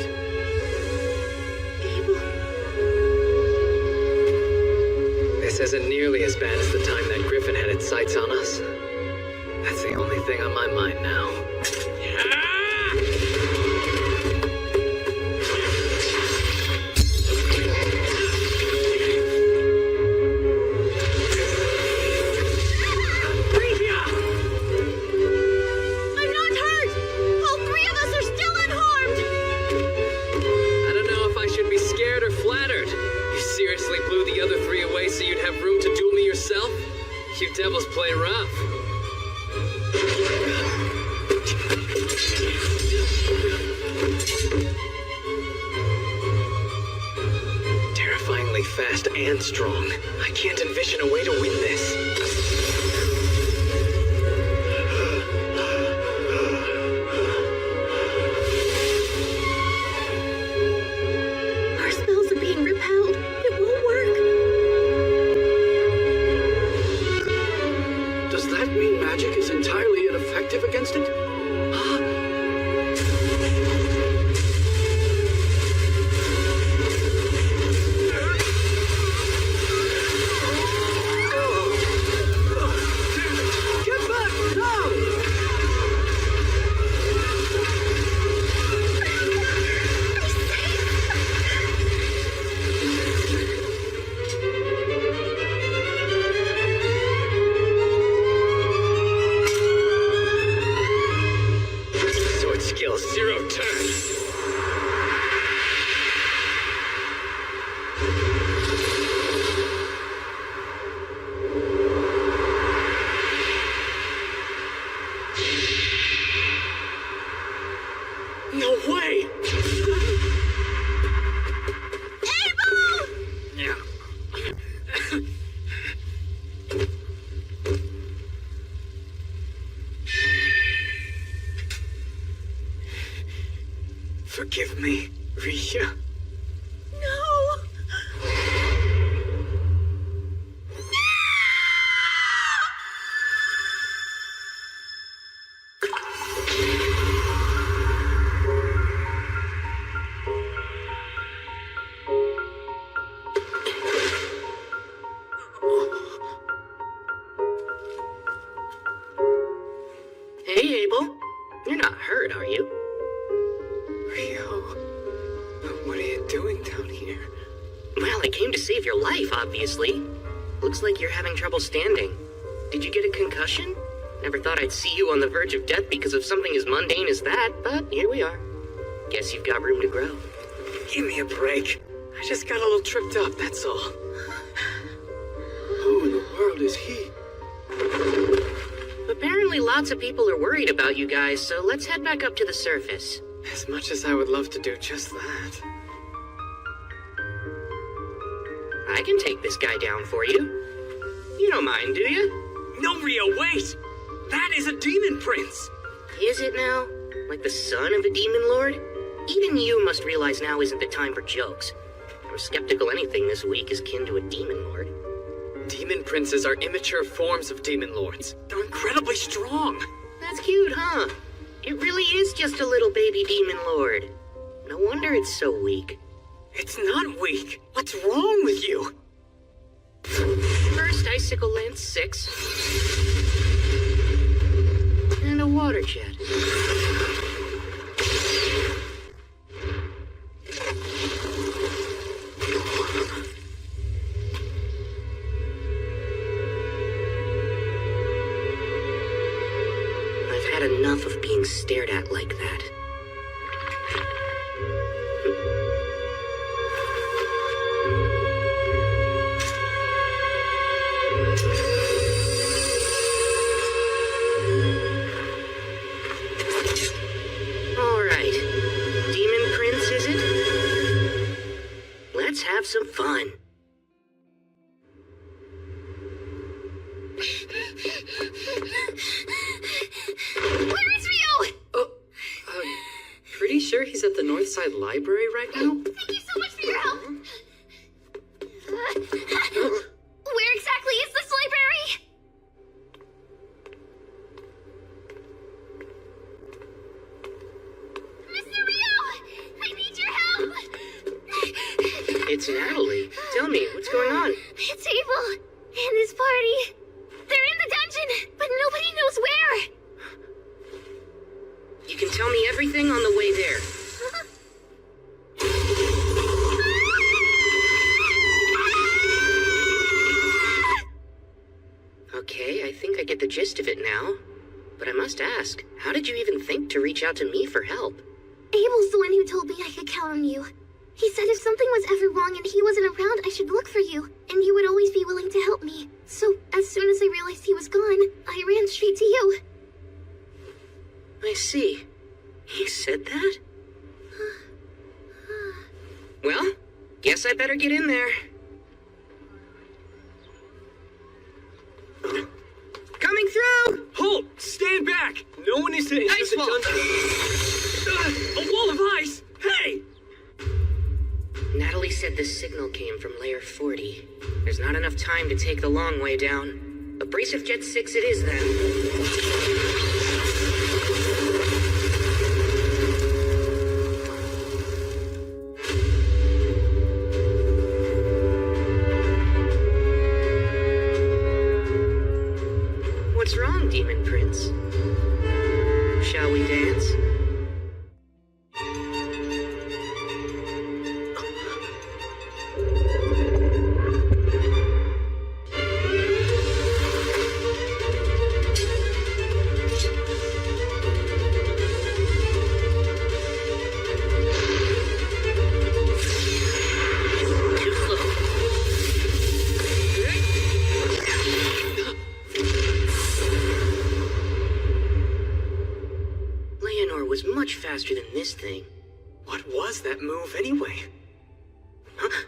[SPEAKER 5] This isn't nearly as bad as the time that Griffin had its sights on us. That's the only thing on my mind now.
[SPEAKER 15] I'm not hurt! All 3 of us are still unharmed!
[SPEAKER 5] I don't know if I should be scared or flattered. You seriously blew the other 3 away so you'd have room to duel me yourself? You devils play rough. Terrifyingly fast and strong. I can't envision a way to win this.
[SPEAKER 20] mean magic is entirely ineffective against it?
[SPEAKER 13] Get back now!
[SPEAKER 5] Sword skill 0 turn.
[SPEAKER 13] No way!
[SPEAKER 5] Yeah.
[SPEAKER 13] Forgive me, Risha.
[SPEAKER 1] Hey, Abel. You're not hurt, are you?
[SPEAKER 5] Rio, what are you doing down here?
[SPEAKER 1] Well, I came to save your life, obviously. Looks like you're having trouble standing. Did you get a concussion? Never thought I'd see you on the verge of death because of something as mundane as that, but here we are. Guess you've got room to grow.
[SPEAKER 5] Give me a break. I just got a little tripped up, that's all.
[SPEAKER 20] Who in the world is he?
[SPEAKER 1] Apparently lots of people are worried about you guys, so let's head back up to the surface.
[SPEAKER 5] As much as I would love to do just that.
[SPEAKER 1] I can take this guy down for you. You don't mind, do you?
[SPEAKER 13] No, Rio, wait! That is a demon prince!
[SPEAKER 1] Is it now? Like the son of a demon lord? Even you must realize now isn't the time for jokes. I was skeptical anything this week is kin to a demon lord.
[SPEAKER 5] Demon princes are immature forms of demon lords.
[SPEAKER 13] They're incredibly strong.
[SPEAKER 1] That's cute, huh? It really is just a little baby demon lord. No wonder it's so weak.
[SPEAKER 13] It's not weak. What's wrong with you?
[SPEAKER 1] First icicle lance 6. And a water jet. I've had enough of being stared at like that. Alright. Demon Prince, is it? Let's have some fun.
[SPEAKER 6] Where is Rio?
[SPEAKER 5] Pretty sure he's at the Northside Library right now?
[SPEAKER 6] Thank you so much for your help. Where exactly is this library? Mr. Rio! I need your help!
[SPEAKER 1] It's Natalie. Tell me, what's going on?
[SPEAKER 6] It's Abel and his party. They're in the dungeon, but nobody knows where.
[SPEAKER 1] You can tell me everything on the way there. Okay, I think I get the gist of it now. But I must ask, how did you even think to reach out to me for help?
[SPEAKER 6] Abel's the one who told me I could count on you. He said if something was ever wrong and he wasn't around, I should look for you, and you would always be willing to help me. So, as soon as I realized he was gone, I ran straight to you.
[SPEAKER 1] I see. He said that? Well, guess I better get in there. Coming through!
[SPEAKER 13] Halt! Stand back! No one needs to enter
[SPEAKER 1] Ice
[SPEAKER 13] the
[SPEAKER 1] wall.
[SPEAKER 13] dungeon. A wall of ice! Hey!
[SPEAKER 1] Natalie said the signal came from Layer 40. There's not enough time to take the long way down. A Abrasive Jet 6 it is, then. What's wrong, Demon Prince? Shall we dance? Faster than this thing.
[SPEAKER 5] What was that move anyway?
[SPEAKER 1] Huh?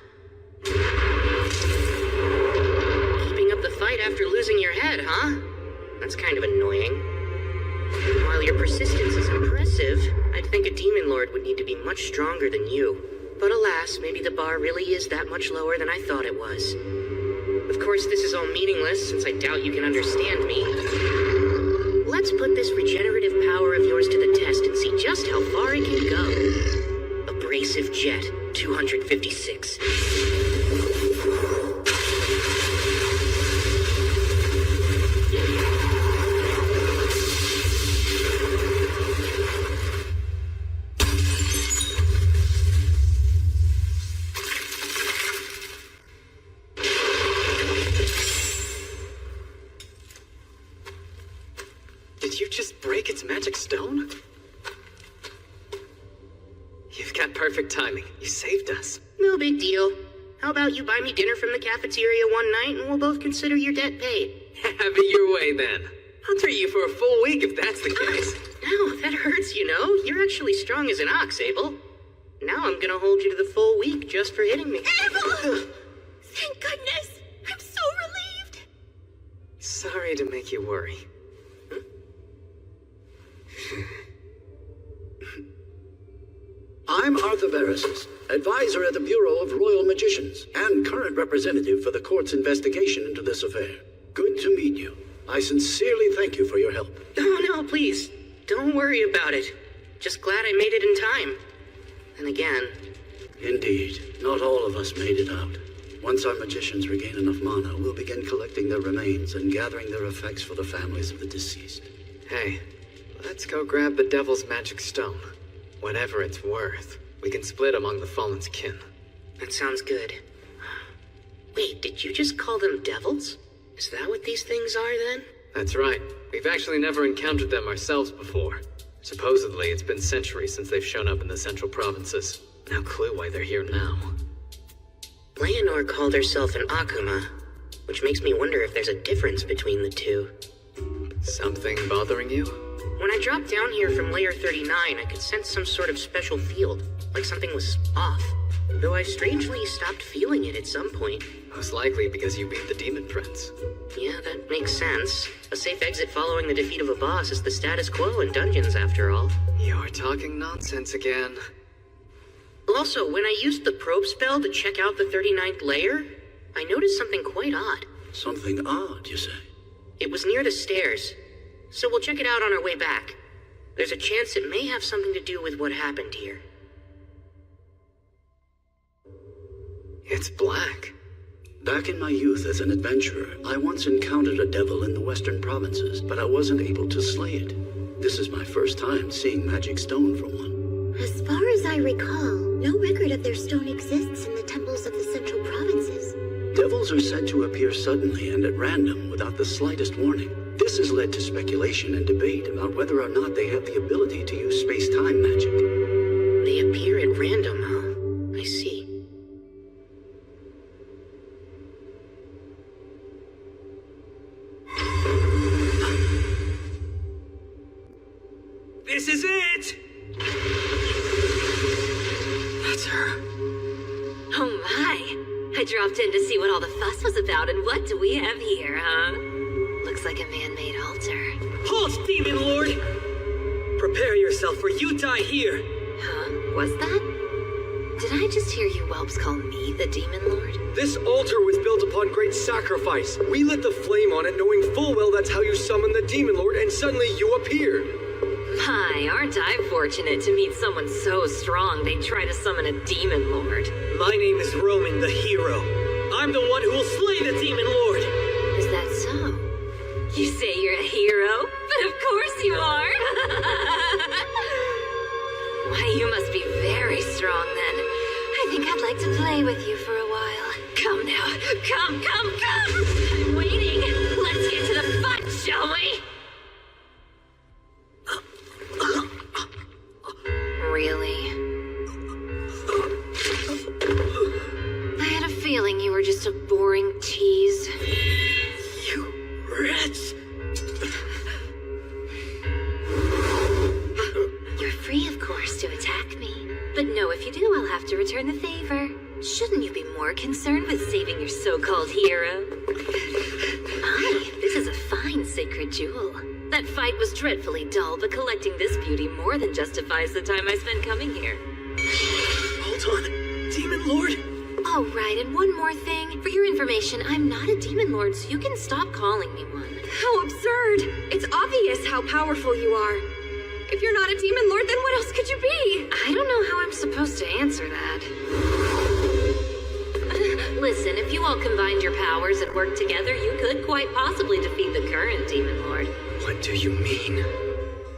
[SPEAKER 1] Keeping up the fight after losing your head, huh? That's kind of annoying. While your persistence is impressive, I'd think a demon lord would need to be much stronger than you. But alas, maybe the bar really is that much lower than I thought it was. Of course, this is all meaningless, since I doubt you can understand me. Let's put this regenerative power of yours to the test and see just how far it can go. Abrasive Jet 256.
[SPEAKER 5] Did you just break its magic stone? You've got perfect timing. You saved us.
[SPEAKER 1] No big deal. How about you buy me dinner from the cafeteria one night and we'll both consider your debt paid?
[SPEAKER 5] Have it your way then. I'll treat you for a full week if that's the case.
[SPEAKER 1] No, that hurts, you know. You're actually strong as an ox, Abel. Now I'm gonna hold you to the full week just for hitting me.
[SPEAKER 15] Abel! Thank goodness! I'm so relieved!
[SPEAKER 5] Sorry to make you worry.
[SPEAKER 20] I'm Arthur Verisis, advisor at the Bureau of Royal Magicians, and current representative for the court's investigation into this affair. Good to meet you. I sincerely thank you for your help.
[SPEAKER 1] Oh, no, please. Don't worry about it. Just glad I made it in time. And again...
[SPEAKER 20] Indeed. Not all of us made it out. Once our magicians regain enough mana, we'll begin collecting their remains and gathering their effects for the families of the deceased.
[SPEAKER 5] Hey, let's go grab the Devil's Magic Stone. Whatever it's worth, we can split among the Fallen's kin.
[SPEAKER 1] That sounds good. Wait, did you just call them devils? Is that what these things are, then?
[SPEAKER 5] That's right. We've actually never encountered them ourselves before. Supposedly, it's been centuries since they've shown up in the central provinces. No clue why they're here now.
[SPEAKER 1] Leonor called herself an Akuma, which makes me wonder if there's a difference between the two.
[SPEAKER 5] Something bothering you?
[SPEAKER 1] When I dropped down here from Layer 39, I could sense some sort of special field, like something was off. Though I strangely stopped feeling it at some point.
[SPEAKER 5] Most likely because you beat the Demon Prince.
[SPEAKER 1] Yeah, that makes sense. A safe exit following the defeat of a boss is the status quo in dungeons, after all.
[SPEAKER 5] You're talking nonsense again.
[SPEAKER 1] Also, when I used the probe spell to check out the 39th layer, I noticed something quite odd.
[SPEAKER 20] Something odd, you say?
[SPEAKER 1] It was near the stairs, so we'll check it out on our way back. There's a chance it may have something to do with what happened here.
[SPEAKER 5] It's black.
[SPEAKER 20] Back in my youth as an adventurer, I once encountered a devil in the western provinces, but I wasn't able to slay it. This is my first time seeing magic stone from one.
[SPEAKER 6] As far as I recall, no record of their stone exists in the temples of the central provinces.
[SPEAKER 20] Devils are said to appear suddenly and at random without the slightest warning. This has led to speculation and debate about whether or not they have the ability to use space-time magic.
[SPEAKER 1] They appear at random, huh? I see.
[SPEAKER 11] This is it!
[SPEAKER 5] That's her.
[SPEAKER 17] Oh my! I dropped in to see what all the fuss was about, and what do we have here, huh? Looks like a man-made altar.
[SPEAKER 11] Halt, Demon Lord! Prepare yourself, or you die here!
[SPEAKER 17] Huh? Was that? Did Did I just hear you whelps call me the Demon Lord?
[SPEAKER 13] This altar was built upon great sacrifice. We lit the flame on it knowing full well that's how you summon the Demon Lord, and suddenly you appeared.
[SPEAKER 17] My, aren't I fortunate to meet someone so strong they'd try to summon a Demon Lord.
[SPEAKER 11] My name is Roman the Hero. I'm the one who will slay the Demon Lord.
[SPEAKER 17] Is that so? You say you're a hero? But of course you are! Why, you must be very strong then. I think I'd like to play with you for a while. Come now, come! I'm waiting. Let's get to the fun, shall we? Really? I had a feeling you were just a boring tease.
[SPEAKER 11] You rats!
[SPEAKER 17] You're free, of course, to attack me. But know if you do, I'll have to return the favor. Shouldn't you be more concerned with saving your so-called hero? My, this is a fine sacred jewel. That fight was dreadfully dull, but collecting this beauty more than justifies the time I spent coming here.
[SPEAKER 11] Hold on. Demon Lord?
[SPEAKER 17] Oh, right, and one more thing. For your information, I'm not a Demon Lord, so you can stop calling me one.
[SPEAKER 15] How absurd! It's obvious how powerful you are. If you're not a Demon Lord, then what else could you be?
[SPEAKER 17] I don't know how I'm supposed to answer that. Listen, if you all combined your powers and worked together, you could quite possibly defeat the current Demon Lord.
[SPEAKER 13] What do you mean?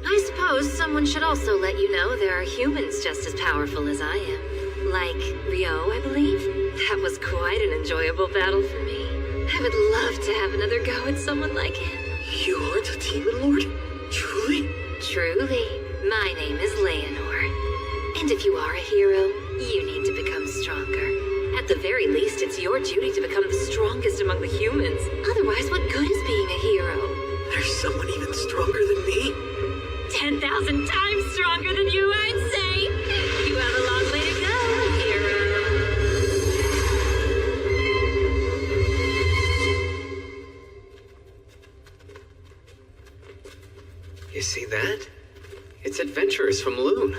[SPEAKER 17] I suppose someone should also let you know there are humans just as powerful as I am. Like Rio, I believe. That was quite an enjoyable battle for me. I would love to have another go at someone like him.
[SPEAKER 11] You are the Demon Lord? Truly?
[SPEAKER 17] Truly. My name is Leonor. And if you are a hero, you need to become stronger. At the very least, it's your duty to become the strongest among the humans. Otherwise, what good is being a hero?
[SPEAKER 11] There's someone even stronger than me?
[SPEAKER 17] 10,000 times stronger than you, I'd say. You have a long way to go, hero.
[SPEAKER 5] You see that? It's adventurers from Loon.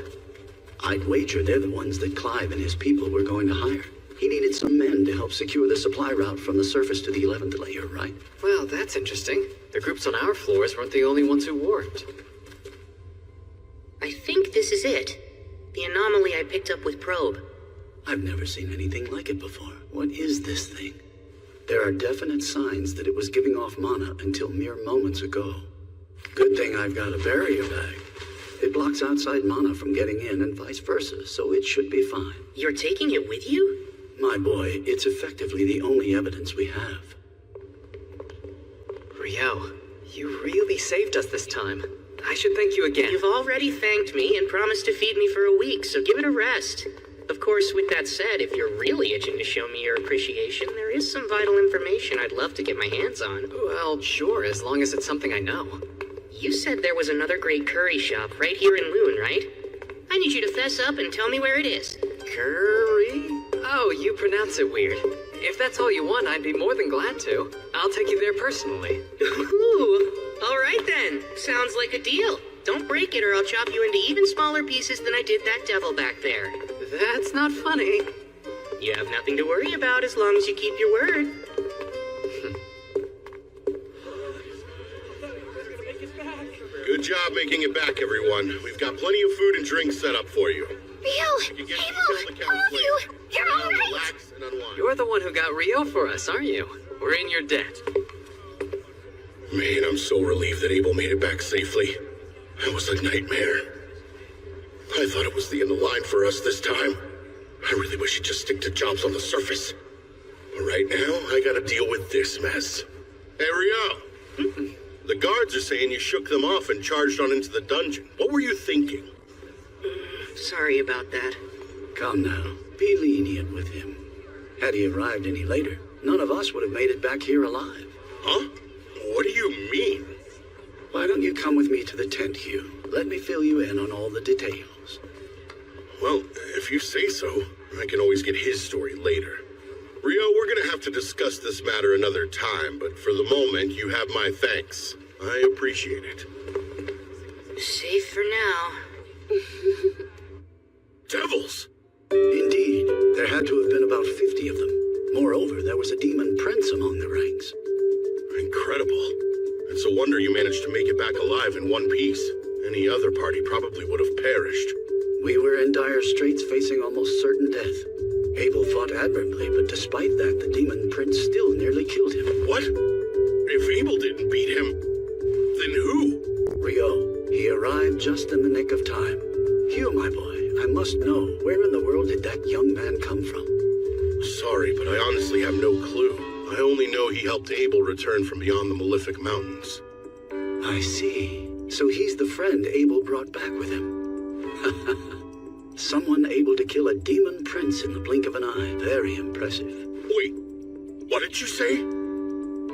[SPEAKER 20] I'd wager they're the ones that Clive and his people were going to hire. He needed some men to help secure the supply route from the surface to the 11th layer, right?
[SPEAKER 5] Well, that's interesting. The groups on our floors weren't the only ones who warped.
[SPEAKER 1] I think this is it. The anomaly I picked up with Probe.
[SPEAKER 20] I've never seen anything like it before. What is this thing? There are definite signs that it was giving off mana until mere moments ago. Good thing I've got a barrier bag. It blocks outside mana from getting in and vice versa, so it should be fine.
[SPEAKER 1] You're taking it with you?
[SPEAKER 20] My boy, it's effectively the only evidence we have.
[SPEAKER 5] Rio, you really saved us this time. I should thank you again.
[SPEAKER 1] You've already thanked me and promised to feed me for a week, so give it a rest. Of course, with that said, if you're really itching to show me your appreciation, there is some vital information I'd love to get my hands on.
[SPEAKER 5] Well, sure, as long as it's something I know.
[SPEAKER 1] You said there was another great curry shop right here in Loon, right? I need you to fess up and tell me where it is.
[SPEAKER 5] Curry? Oh, you pronounce it weird. If that's all you want, I'd be more than glad to. I'll take you there personally.
[SPEAKER 1] Ooh, all right then. Sounds like a deal. Don't break it or I'll chop you into even smaller pieces than I did that devil back there.
[SPEAKER 5] That's not funny.
[SPEAKER 1] You have nothing to worry about as long as you keep your word.
[SPEAKER 7] Good job making it back, everyone. We've got plenty of food and drink set up for you.
[SPEAKER 15] Rio!
[SPEAKER 7] You get
[SPEAKER 15] Abel!
[SPEAKER 7] detailed
[SPEAKER 15] All
[SPEAKER 7] accounts
[SPEAKER 15] of you!
[SPEAKER 7] later.
[SPEAKER 15] You're
[SPEAKER 7] Now
[SPEAKER 15] alright!
[SPEAKER 7] relax and unwind.
[SPEAKER 5] You're the one who got Rio for us, aren't you? We're in your debt.
[SPEAKER 7] Man, I'm so relieved that Abel made it back safely. That was a nightmare. I thought it was the end of the line for us this time. I really wish he'd just stick to jobs on the surface. But right now, I gotta deal with this mess. Hey, Rio. The guards are saying you shook them off and charged on into the dungeon. What were you thinking?
[SPEAKER 1] Sorry about that.
[SPEAKER 20] Come now, be lenient with him. Had he arrived any later, none of us would have made it back here alive.
[SPEAKER 7] Huh? What do you mean?
[SPEAKER 20] Why don't you come with me to the tent, Hugh? Let me fill you in on all the details.
[SPEAKER 7] Well, if you say so, I can always get his story later. Rio, we're gonna have to discuss this matter another time, but for the moment, you have my thanks. I appreciate it.
[SPEAKER 1] Safe for now.
[SPEAKER 7] Devils!
[SPEAKER 20] Indeed. Moreover, there was a demon prince among the ranks.
[SPEAKER 7] Incredible. It's a wonder you managed to make it back alive in one piece. Any other party probably would have perished.
[SPEAKER 20] We were in dire straits, facing almost certain death. Abel fought admirably, but despite that, the demon prince still nearly killed him.
[SPEAKER 7] What? If Abel didn't beat him, then who?
[SPEAKER 20] Rio. He arrived just in the nick of time. Hugh, my boy, I must know, where in the world did that young man come from?
[SPEAKER 7] Sorry, but I honestly have no clue. I only know he helped Abel return from beyond the Malefic Mountains.
[SPEAKER 20] I see. So he's the friend Abel brought back with him. Someone able to kill a demon prince in the blink of an eye. Very impressive.
[SPEAKER 7] Wait, what did you say?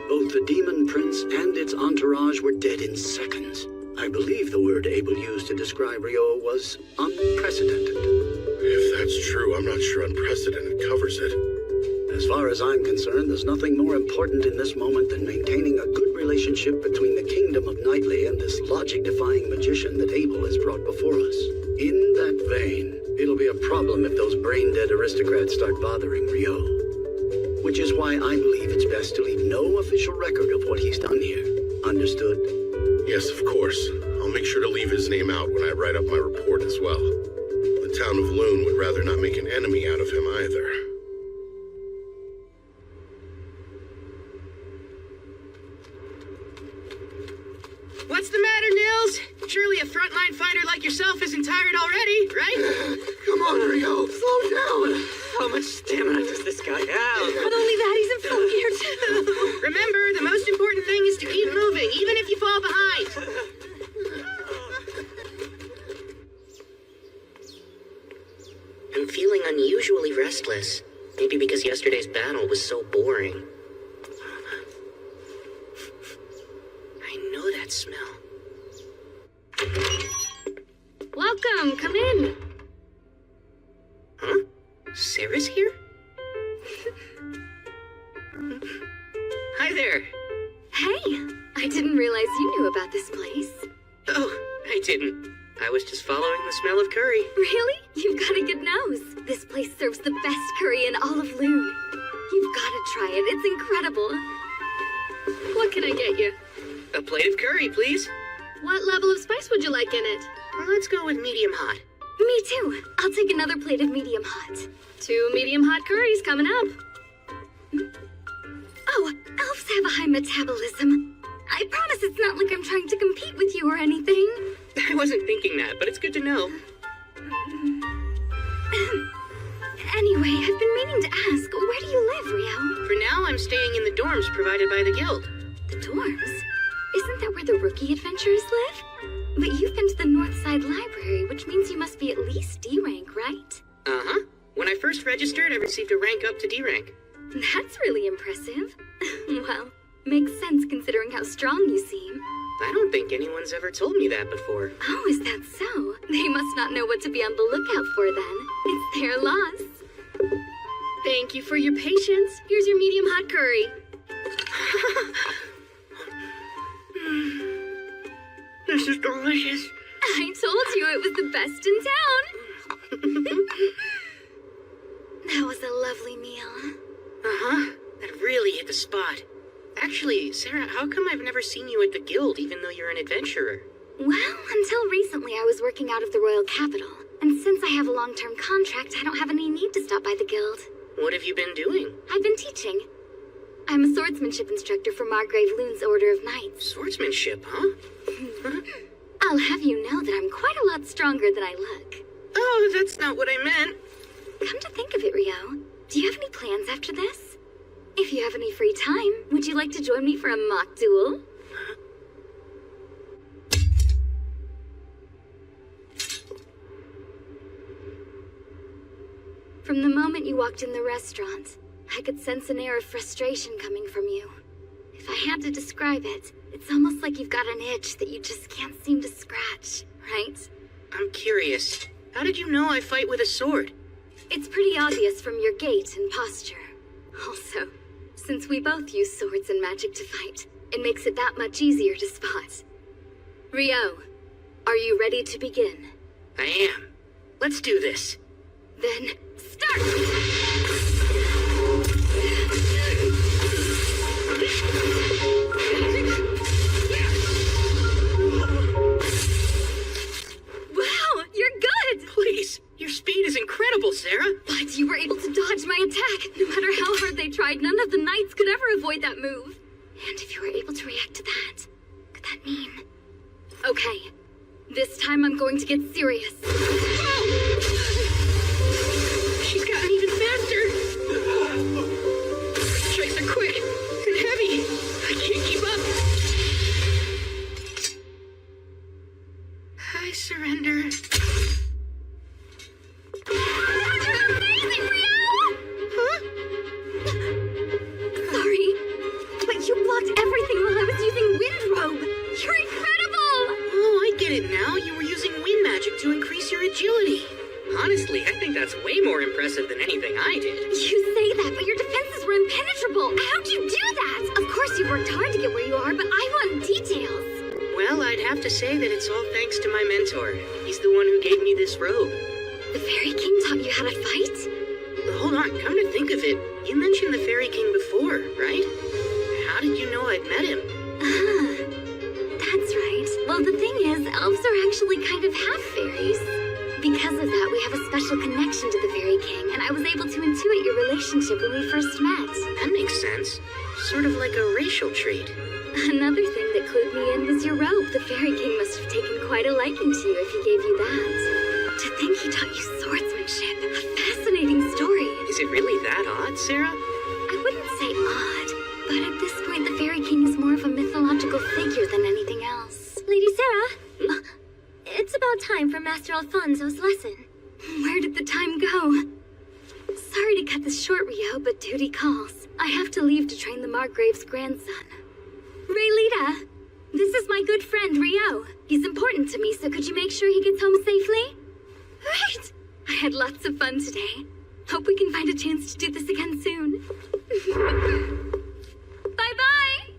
[SPEAKER 20] Both the demon prince and its entourage were dead in seconds. I believe the word Abel used to describe Rio was unprecedented.
[SPEAKER 7] If that's true, I'm not sure unprecedented covers it.
[SPEAKER 20] As far as I'm concerned, there's nothing more important in this moment than maintaining a good relationship between the kingdom of Knightley and this logic-defying magician that Abel has brought before us. In that vein, it'll be a problem if those brain-dead aristocrats start bothering Rio. Which is why I believe it's best to leave no official record of what he's done here. Understood?
[SPEAKER 7] Yes, of course. I'll make sure to leave his name out when I write up my report as well. The town of Loon would rather not make an enemy out of him either.
[SPEAKER 2] What's the matter, Nils? Surely a frontline fighter like yourself isn't tired already, right?
[SPEAKER 3] Come on, Rio, slow down.
[SPEAKER 2] How much stamina does this guy have?
[SPEAKER 15] Not only that, he's in full gear too.
[SPEAKER 2] Remember, the most important thing is to keep moving, even if you fall behind.
[SPEAKER 1] I'm feeling unusually restless. Maybe because yesterday's battle was so boring. I know that smell.
[SPEAKER 15] Welcome, come in.
[SPEAKER 1] Huh? Sarah's here? Hi there.
[SPEAKER 15] Hey, I didn't realize you knew about this place.
[SPEAKER 1] Oh, I didn't. I was just following the smell of curry.
[SPEAKER 15] Really? You've got a good nose. This place serves the best curry in all of Loon. You've got to try it. It's incredible. What can I get you?
[SPEAKER 1] A plate of curry, please.
[SPEAKER 15] What level of spice would you like in it?
[SPEAKER 1] Let's go with medium hot.
[SPEAKER 15] Me too. I'll take another plate of medium hot. 2 medium hot curries coming up. Oh, elves have a high metabolism. I promise it's not like I'm trying to compete with you or anything.
[SPEAKER 1] I wasn't thinking that, but it's good to know.
[SPEAKER 15] Anyway, I've been meaning to ask, where do you live, Rio?
[SPEAKER 1] For now, I'm staying in the dorms provided by the guild.
[SPEAKER 15] The dorms? Isn't that where the rookie adventurers live? But you've been to the North Side Library, which means you must be at least D rank, right?
[SPEAKER 1] Uh-huh. When I first registered, I received a rank up to D rank.
[SPEAKER 15] That's really impressive. Well, makes sense considering how strong you seem.
[SPEAKER 1] I don't think anyone's ever told me that before.
[SPEAKER 15] Oh, is that so? They must not know what to be on the lookout for then. It's their loss. Thank you for your patience. Here's your medium hot curry.
[SPEAKER 1] This is delicious.
[SPEAKER 15] I told you it was the best in town. That was a lovely meal.
[SPEAKER 1] Uh-huh. That really hit the spot. Actually, Sarah, how come I've never seen you at the guild, even though you're an adventurer?
[SPEAKER 15] Well, until recently I was working out of the royal capital. And since I have a long-term contract, I don't have any need to stop by the guild.
[SPEAKER 1] What have you been doing?
[SPEAKER 15] I've been teaching. I'm a swordsmanship instructor for Margrave Loon's Order of Knights.
[SPEAKER 1] Swordsmanship, huh?
[SPEAKER 15] I'll have you know that I'm quite a lot stronger than I look.
[SPEAKER 1] Oh, that's not what I meant.
[SPEAKER 15] Come to think of it, Rio, do you have any plans after this? If you have any free time, would you like to join me for a mock duel? From the moment you walked in the restaurant, I could sense an air of frustration coming from you. If I had to describe it, it's almost like you've got an itch that you just can't seem to scratch, right?
[SPEAKER 1] I'm curious. How did you know I fight with a sword?
[SPEAKER 15] It's pretty obvious from your gait and posture. Also, since we both use swords and magic to fight, it makes it that much easier to spot. Rio, are you ready to begin?
[SPEAKER 1] I am. Let's do this.
[SPEAKER 15] Then, start! Okay. This time I'm going to get serious.
[SPEAKER 2] She's gotten even faster. Strikes are quick and heavy. I can't keep up. I surrender.
[SPEAKER 15] Sorry, but you blocked everything while I was using Wind Robe. You're incredible!
[SPEAKER 2] Oh, I get it now. You were using wind magic to increase your agility.
[SPEAKER 1] Honestly, I think that's way more impressive than anything I did.
[SPEAKER 15] You say that, but your defenses were impenetrable. How'd you do that? Of course you worked hard to get where you are, but I want details.
[SPEAKER 1] Well, I'd have to say that it's all thanks to my mentor. He's the one who gave me this robe.
[SPEAKER 15] The Fairy King taught you how to fight?
[SPEAKER 1] Hold on, come to think of it, you mentioned the Fairy King before, right? How did you know I'd met him?
[SPEAKER 15] That's right. Well, the thing is, elves are actually kind of half fairies. Because of that, we have a special connection to the Fairy King, and I was able to intuit your relationship when we first met.
[SPEAKER 1] That makes sense. Sort of like a racial trait.
[SPEAKER 15] Another thing that clued me in was your robe. The Fairy King must have taken quite a liking to you if he gave you that. To think he taught you swordsmanship. A fascinating story.
[SPEAKER 1] Is it really that odd, Sarah?
[SPEAKER 15] I wouldn't say odd, but at this point the Fairy King is more of a mythological figure than anything else. Lady Sarah, it's about time for Master Alfonso's lesson. Where did the time go? Sorry to cut this short, Rio, but duty calls. I have to leave to train the Margrave's grandson. Raylita, this is my good friend Rio. He's important to me, so could you make sure he gets home safely? Right! I had lots of fun today. Hope we can find a chance to do this again soon. Bye-bye!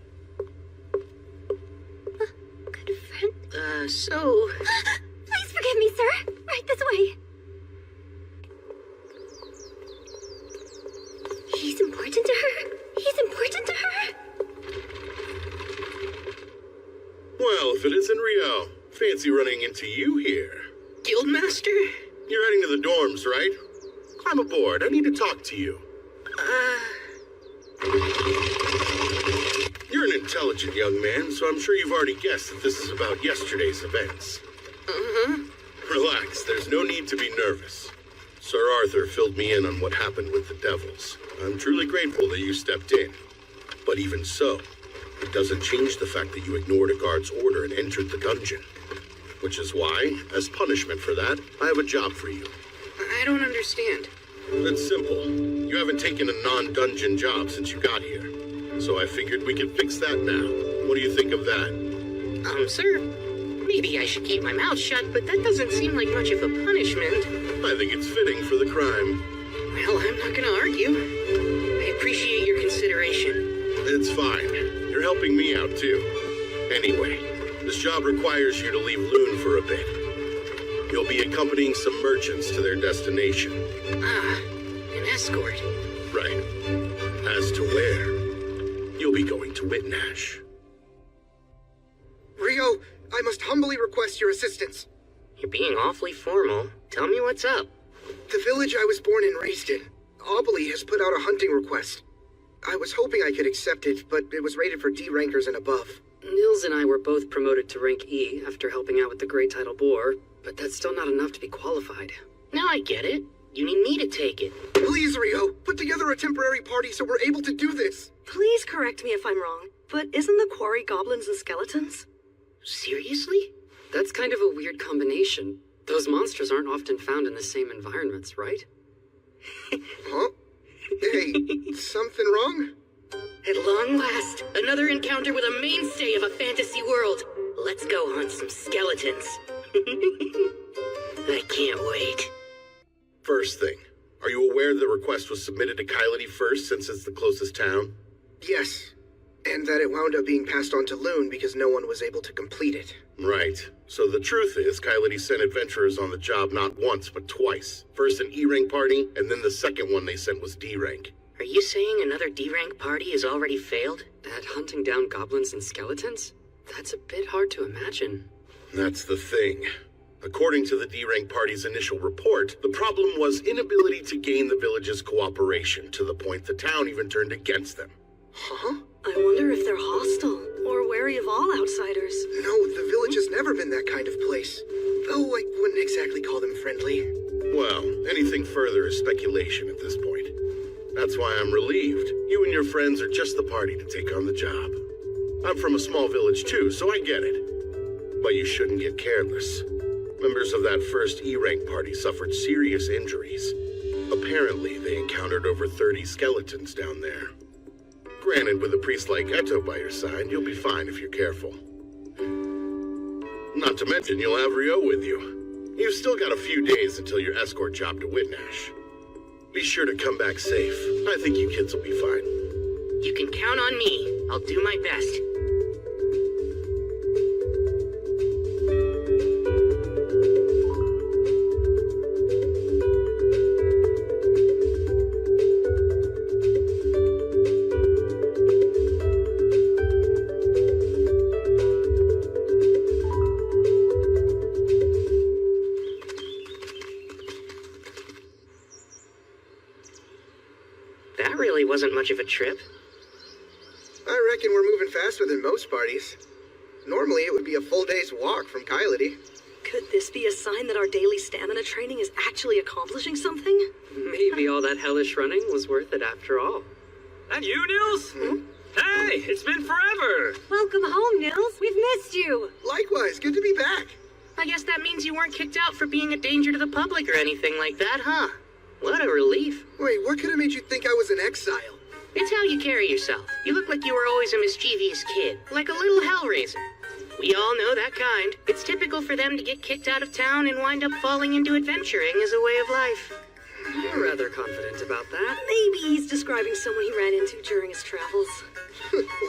[SPEAKER 15] Good friend?
[SPEAKER 1] So...
[SPEAKER 15] Please forgive me, sir. Right this way. He's important to her? He's important to her?
[SPEAKER 7] Well, if it isn't Rio, fancy running into you here.
[SPEAKER 1] Guildmaster?
[SPEAKER 7] You're heading to the dorms, right? Climb aboard. I need to talk to you. You're an intelligent young man, so I'm sure you've already guessed that this is about yesterday's events. Relax, there's no need to be nervous. Sir Arthur filled me in on what happened with the devils. I'm truly grateful that you stepped in. But even so, it doesn't change the fact that you ignored a guard's order and entered the dungeon. Which is why, as punishment for that, I have a job for you.
[SPEAKER 1] I don't understand.
[SPEAKER 7] It's simple. You haven't taken a non-dungeon job since you got here. So I figured we could fix that now. What do you think of that?
[SPEAKER 1] Sir, maybe I should keep my mouth shut, but that doesn't seem like much of a punishment.
[SPEAKER 7] I think it's fitting for the crime.
[SPEAKER 1] Well, I'm not gonna argue. I appreciate your consideration.
[SPEAKER 7] It's fine. You're helping me out, too. Anyway, this job requires you to leave Loon for a bit. You'll be accompanying some merchants to their destination.
[SPEAKER 1] An escort.
[SPEAKER 7] Right. As to where, you'll be going to Whitnash.
[SPEAKER 14] Rio, I must humbly request your assistance.
[SPEAKER 1] You're being awfully formal. Tell me what's up.
[SPEAKER 14] The village I was born and raised in, Aubrey, has put out a hunting request. I was hoping I could accept it, but it was rated for D rankers and above.
[SPEAKER 12] Nils and I were both promoted to rank E after helping out with the Great Tidal Boar, but that's still not enough to be qualified.
[SPEAKER 1] Now I get it. You need me to take it.
[SPEAKER 14] Please, Rio, put together a temporary party so we're able to do this.
[SPEAKER 21] Please correct me if I'm wrong, but isn't the quarry goblins and skeletons?
[SPEAKER 1] Seriously?
[SPEAKER 12] That's kind of a weird combination. Those monsters aren't often found in the same environments, right?
[SPEAKER 14] Huh? Hey, something wrong?
[SPEAKER 1] At long last, another encounter with a mainstay of a fantasy world. Let's go hunt some skeletons. I can't wait.
[SPEAKER 7] First thing, are you aware the request was submitted to Kylity first since it's the closest town?
[SPEAKER 14] Yes, and that it wound up being passed on to Loon because no one was able to complete it.
[SPEAKER 7] Right. So the truth is, Kylity sent adventurers on the job not once, but twice. First an E-rank party, and then the second one they sent was D-rank.
[SPEAKER 1] Are you saying another D-rank party has already failed?
[SPEAKER 12] At hunting down goblins and skeletons? That's a bit hard to imagine.
[SPEAKER 7] That's the thing. According to the D-rank party's initial report, the problem was inability to gain the village's cooperation, to the point the town even turned against them.
[SPEAKER 14] Huh?
[SPEAKER 21] I wonder if they're hostile. or wary of all outsiders.
[SPEAKER 14] No, the village has never been that kind of place. Though I wouldn't exactly call them friendly.
[SPEAKER 7] Well, anything further is speculation at this point. That's why I'm relieved. You and your friends are just the party to take on the job. I'm from a small village too, so I get it. But you shouldn't get careless. Members of that first E-rank party suffered serious injuries. Apparently, they encountered over 30 skeletons down there. Granted, with a priest like Eto by your side, you'll be fine if you're careful. Not to mention, you'll have Rio with you. You've still got a few days until your escort job to Whitnash. Be sure to come back safe. I think you kids will be fine.
[SPEAKER 1] You can count on me. I'll do my best. That really wasn't much of a trip.
[SPEAKER 14] I reckon we're moving faster than most parties. Normally, it would be a full day's walk from Kylity.
[SPEAKER 21] Could this be a sign that our daily stamina training is actually accomplishing something?
[SPEAKER 5] Maybe all that hellish running was worth it after all.
[SPEAKER 4] That you, Nils? Hey, it's been forever!
[SPEAKER 15] Welcome home, Nils. We've missed you.
[SPEAKER 14] Likewise, good to be back.
[SPEAKER 1] I guess that means you weren't kicked out for being a danger to the public or anything like that, huh? What a relief.
[SPEAKER 14] Wait, what could have made you think I was in exile?
[SPEAKER 1] It's how you carry yourself. You look like you were always a mischievous kid, like a little hellraiser. We all know that kind. It's typical for them to get kicked out of town and wind up falling into adventuring as a way of life.
[SPEAKER 5] You're rather confident about that.
[SPEAKER 21] Maybe he's describing someone he ran into during his travels.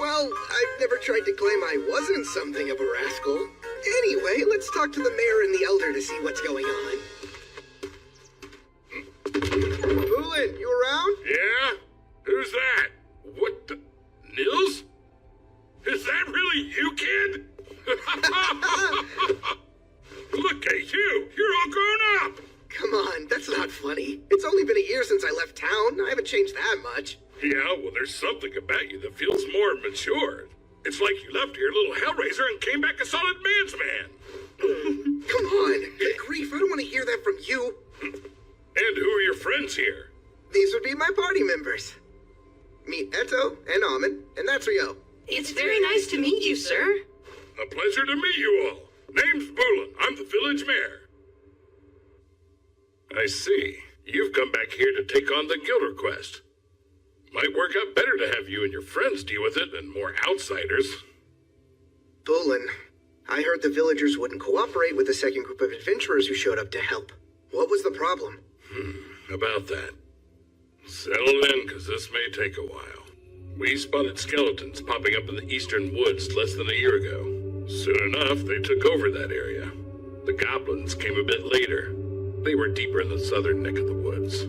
[SPEAKER 14] Well, I've never tried to claim I wasn't something of a rascal. Anyway, let's talk to the mayor and the elder to see what's going on. Poolin, you around?
[SPEAKER 18] Yeah? Who's that? What the... Nils? Is that really you, kid? Look at you! You're all grown up!
[SPEAKER 14] Come on, that's not funny. It's only been a year since I left town. I haven't changed that much.
[SPEAKER 18] Yeah, well, there's something about you that feels more mature. It's like you left here a little hellraiser and came back a solid man's man.
[SPEAKER 14] Come on. Good grief, I don't want to hear that from you.
[SPEAKER 18] And who are your friends here?
[SPEAKER 14] These would be my party members. Meet Eto and Amon, and that's Rio.
[SPEAKER 21] It's very nice to meet you, sir.
[SPEAKER 18] A pleasure to meet you all. Name's Bullen. I'm the village mayor. I see. You've come back here to take on the guild request. Might work out better to have you and your friends deal with it than more outsiders.
[SPEAKER 14] Bullen, I heard the villagers wouldn't cooperate with the second group of adventurers who showed up to help. What was the problem?
[SPEAKER 18] About that. Settle in, because this may take a while. We spotted skeletons popping up in the eastern woods less than a year ago. Soon enough, they took over that area. The goblins came a bit later. They were deeper in the southern neck of the woods.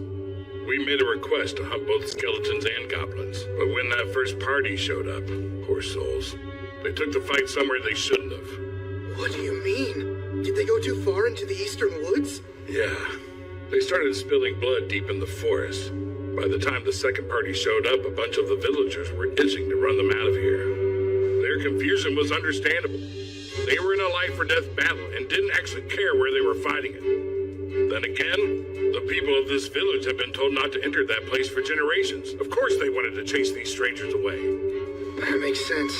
[SPEAKER 18] We made a request to hunt both skeletons and goblins, but when that first party showed up, poor souls, they took the fight somewhere they shouldn't have.
[SPEAKER 14] What do you mean? Did they go too far into the eastern woods?
[SPEAKER 18] Yeah. They started spilling blood deep in the forest. By the time the second party showed up, a bunch of the villagers were itching to run them out of here. Their confusion was understandable. They were in a life-or-death battle and didn't actually care where they were fighting it. Then again, the people of this village have been told not to enter that place for generations. Of course they wanted to chase these strangers away.
[SPEAKER 14] That makes sense.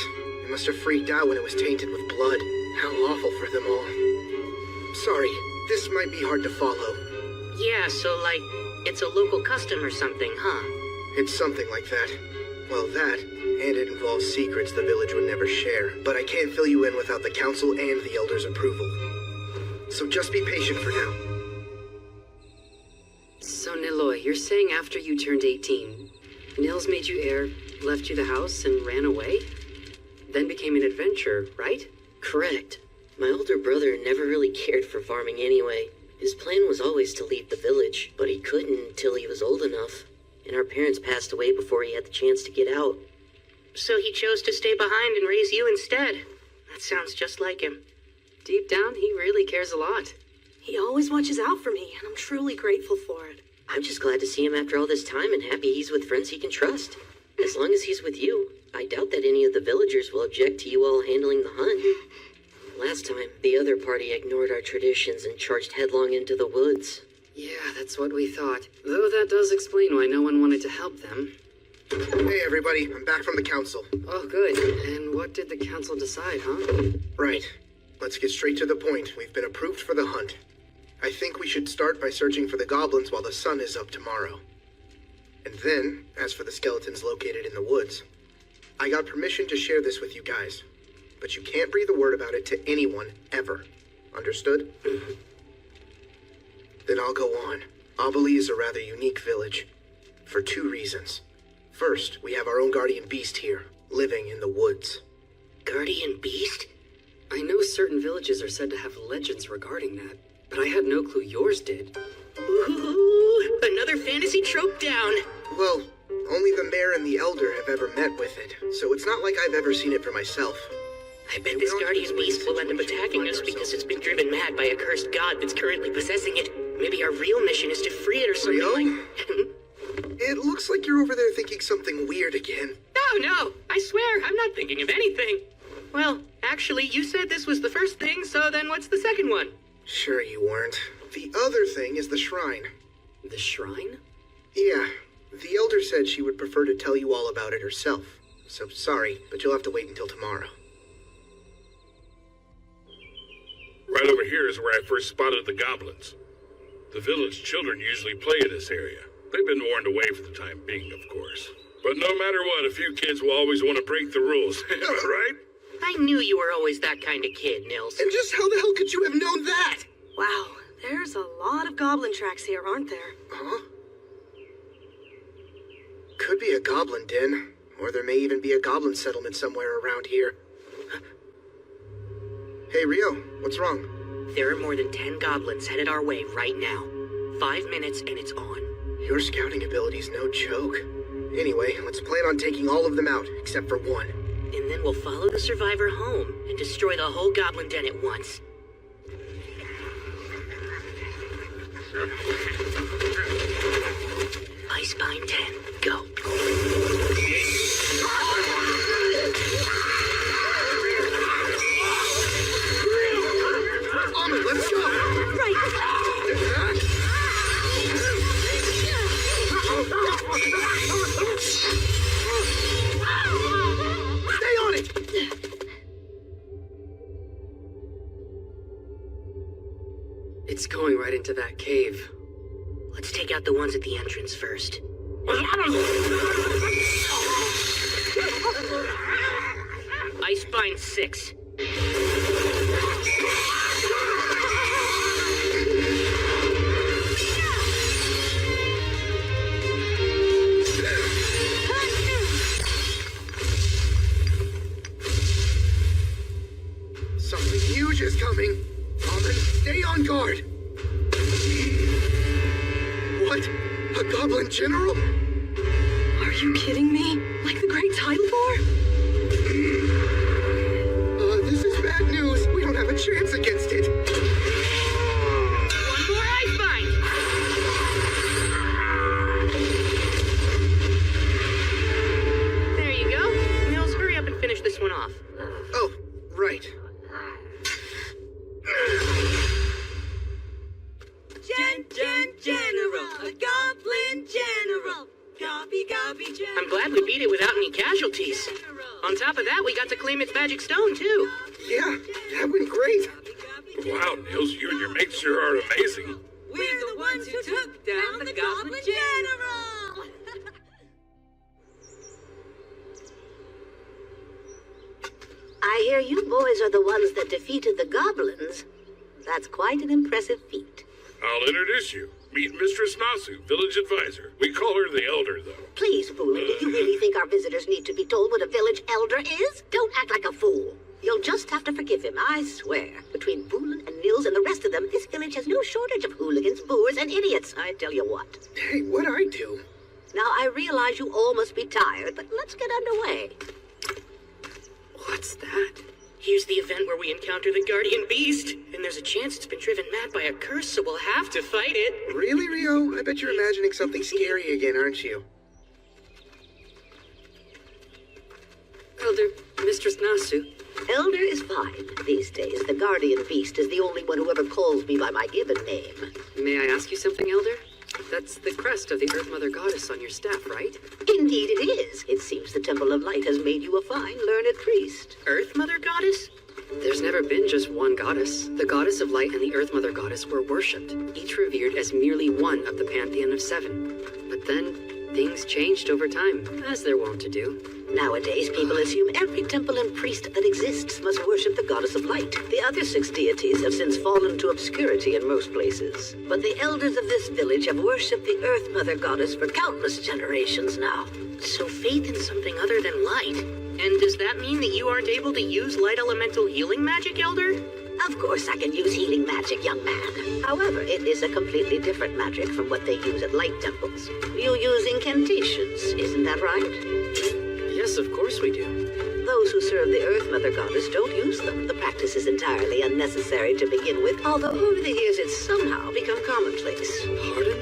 [SPEAKER 14] They must have freaked out when it was tainted with blood. How awful for them all. Sorry, this might be hard to follow.
[SPEAKER 1] Yeah, so like, it's a local custom or something, huh?
[SPEAKER 14] It's something like that. Well, that, and it involves secrets the village would never share. But I can't fill you in without the council and the elders' approval. So just be patient for now.
[SPEAKER 12] So, Niloy, you're saying after you turned 18, Nils made you heir, left you the house, and ran away? Then became an adventurer, right?
[SPEAKER 1] Correct. My older brother never really cared for farming anyway. His plan was always to leave the village, but he couldn't until he was old enough. And our parents passed away before he had the chance to get out. So he chose to stay behind and raise you instead. That sounds just like him.
[SPEAKER 12] Deep down, he really cares a lot.
[SPEAKER 21] He always watches out for me, and I'm truly grateful for it.
[SPEAKER 1] I'm just glad to see him after all this time and happy he's with friends he can trust. As long as he's with you,
[SPEAKER 12] I doubt that any of the villagers will object to you all handling the hunt. Last time, the other party ignored our traditions and charged headlong into the woods.
[SPEAKER 5] Yeah, that's what we thought. Though that does explain why no one wanted to help them.
[SPEAKER 14] Hey everybody, I'm back from the council.
[SPEAKER 5] Oh, good. And what did the council decide, huh?
[SPEAKER 14] Right. Let's get straight to the point. We've been approved for the hunt. I think we should start by searching for the goblins while the sun is up tomorrow. And then, as for the skeletons located in the woods, I got permission to share this with you guys. But you can't breathe a word about it to anyone, ever. Understood? Then I'll go on. Obeli is a rather unique village. For 2 reasons. First, we have our own guardian beast here, living in the woods.
[SPEAKER 12] Guardian beast?
[SPEAKER 5] I know certain villages are said to have legends regarding that, but I had no clue yours did.
[SPEAKER 2] Ooh, another fantasy trope down.
[SPEAKER 14] Well, only the mayor and the elder have ever met with it, so it's not like I've ever seen it for myself.
[SPEAKER 2] I bet this guardian beast will end up attacking us because it's been driven mad by a cursed god that's currently possessing it. Maybe our real mission is to free it or something like...
[SPEAKER 14] It looks like you're over there thinking something weird again.
[SPEAKER 2] No, I swear, I'm not thinking of anything. Well, actually, you said this was the first thing, so then what's the second one?
[SPEAKER 14] Sure you weren't. The other thing is the shrine.
[SPEAKER 5] The shrine?
[SPEAKER 14] Yeah. The elder said she would prefer to tell you all about it herself. So sorry, but you'll have to wait until tomorrow.
[SPEAKER 18] Right over here is where I first spotted the goblins. The village children usually play in this area. They've been warned away for the time being, of course. But no matter what, a few kids will always want to break the rules, right?
[SPEAKER 2] I knew you were always that kind of kid, Nils.
[SPEAKER 14] And just how the hell could you have known that?
[SPEAKER 21] Wow, there's a lot of goblin tracks here, aren't there?
[SPEAKER 14] Huh? Could be a goblin den, or there may even be a goblin settlement somewhere around here. Hey, Rio, what's wrong?
[SPEAKER 2] There are more than 10 goblins headed our way right now. 5 minutes and it's on.
[SPEAKER 14] Your scouting ability's no joke. Anyway, let's plan on taking all of them out, except for one.
[SPEAKER 2] And then we'll follow the survivor home and destroy the whole goblin den at once. Icebine 10, go.
[SPEAKER 14] Let's go! Stay on it!
[SPEAKER 5] It's going right into that cave.
[SPEAKER 2] Let's take out the ones at the entrance first. Icebine 6.
[SPEAKER 14] Something huge is coming. Almond, stay on guard. What? A goblin general?
[SPEAKER 21] Are you kidding me? Like the Great Tidal War?
[SPEAKER 14] This is bad news. We don't have a chance against it.
[SPEAKER 2] One more Icebine! There you go. Nils, hurry up and finish this one off.
[SPEAKER 14] Oh, right.
[SPEAKER 8] General, a goblin general. Gobby general.
[SPEAKER 2] I'm glad we beat it without any casualties. On top of that, we got to claim its magic stone, too.
[SPEAKER 14] Yeah, that went great.
[SPEAKER 18] Wow, Nils, you and your mates sure are amazing.
[SPEAKER 8] We're the ones who took down the goblin general.
[SPEAKER 21] I hear you boys are the ones that defeated the goblins. That's quite an impressive feat.
[SPEAKER 18] I'll introduce you. Meet Mistress Nasu, village advisor. We call her the elder, though.
[SPEAKER 21] Please, Fool, do you really think our visitors need to be told what a village elder is? Don't act like a fool. You'll just have to forgive him, I swear. Between Boolin and Nils and the rest of them, this village has no shortage of hooligans, boors, and idiots, I tell you what.
[SPEAKER 14] Hey, what'd I do?
[SPEAKER 21] Now, I realize you all must be tired, but let's get underway.
[SPEAKER 5] What's that?
[SPEAKER 2] Here's the event where we encounter the guardian beast. And there's a chance it's been driven mad by a curse, so we'll have to fight it.
[SPEAKER 14] Really, Rio? I bet you're imagining something scary again, aren't you?
[SPEAKER 12] Elder, Mistress Nasu.
[SPEAKER 21] Elder is fine. These days, the guardian beast is the only one who ever calls me by my given name.
[SPEAKER 12] May I ask you something, Elder? That's the crest of the Earth Mother Goddess on your staff, right?
[SPEAKER 21] Indeed it is. It seems the Temple of Light has made you a fine, learned priest.
[SPEAKER 12] Earth Mother Goddess? There's never been just one goddess. The Goddess of Light and the Earth Mother Goddess were worshipped, each revered as merely one of the pantheon of 7. But then, things changed over time, as they're wont to do.
[SPEAKER 21] Nowadays, people assume every temple and priest that exists must worship the Goddess of Light. The other 6 deities have since fallen to obscurity in most places. But the elders of this village have worshipped the Earth Mother Goddess for countless generations now.
[SPEAKER 2] So faith in something other than light. And does that mean that you aren't able to use light elemental healing magic, Elder?
[SPEAKER 21] Of course I can use healing magic, young man. However, it is a completely different magic from what they use at light temples. You use incantations, isn't that right?
[SPEAKER 12] Yes, of course we do.
[SPEAKER 21] Those who serve the Earth Mother Goddess don't use them. The practice is entirely unnecessary to begin with, although over the years it's somehow become commonplace.
[SPEAKER 12] Pardon?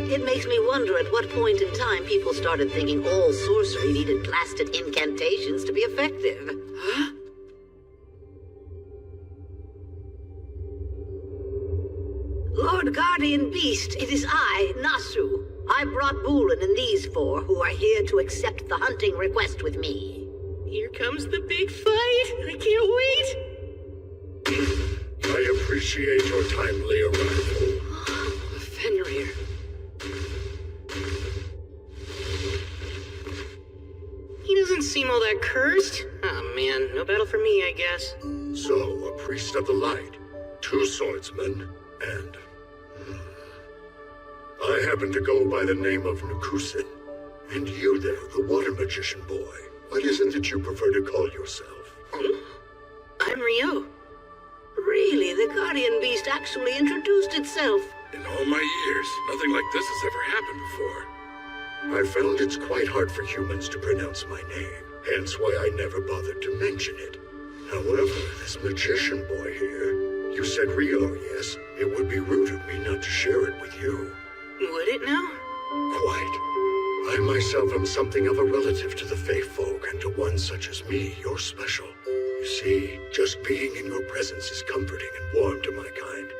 [SPEAKER 21] It makes me wonder at what point in time people started thinking all sorcery needed blasted incantations to be effective.
[SPEAKER 12] Huh?
[SPEAKER 21] Lord Guardian Beast, it is I, Nasu. I brought Bulin and these 4 who are here to accept the hunting request with me.
[SPEAKER 2] Here comes the big fight. I can't wait.
[SPEAKER 7] I appreciate your timely arrival.
[SPEAKER 12] Fenrir.
[SPEAKER 2] He doesn't seem all that cursed. Oh man, no battle for me, I guess.
[SPEAKER 7] So, a priest of the light, 2 swordsmen, and... I happen to go by the name of Nukusin. And you there, the water magician boy. What is it that you prefer to call yourself?
[SPEAKER 2] I'm Rio.
[SPEAKER 21] Really, the Guardian Beast actually introduced itself.
[SPEAKER 7] In all my years, nothing like this has ever happened before. I found it's quite hard for humans to pronounce my name, hence why I never bothered to mention it. However, this magician boy here, you said Rio, yes? It would be rude of me not to share it with you.
[SPEAKER 2] Would it now?
[SPEAKER 7] Quite. I myself am something of a relative to the Fae folk, and to one such as me, you're special. You see, just being in your presence is comforting and warm to my kind.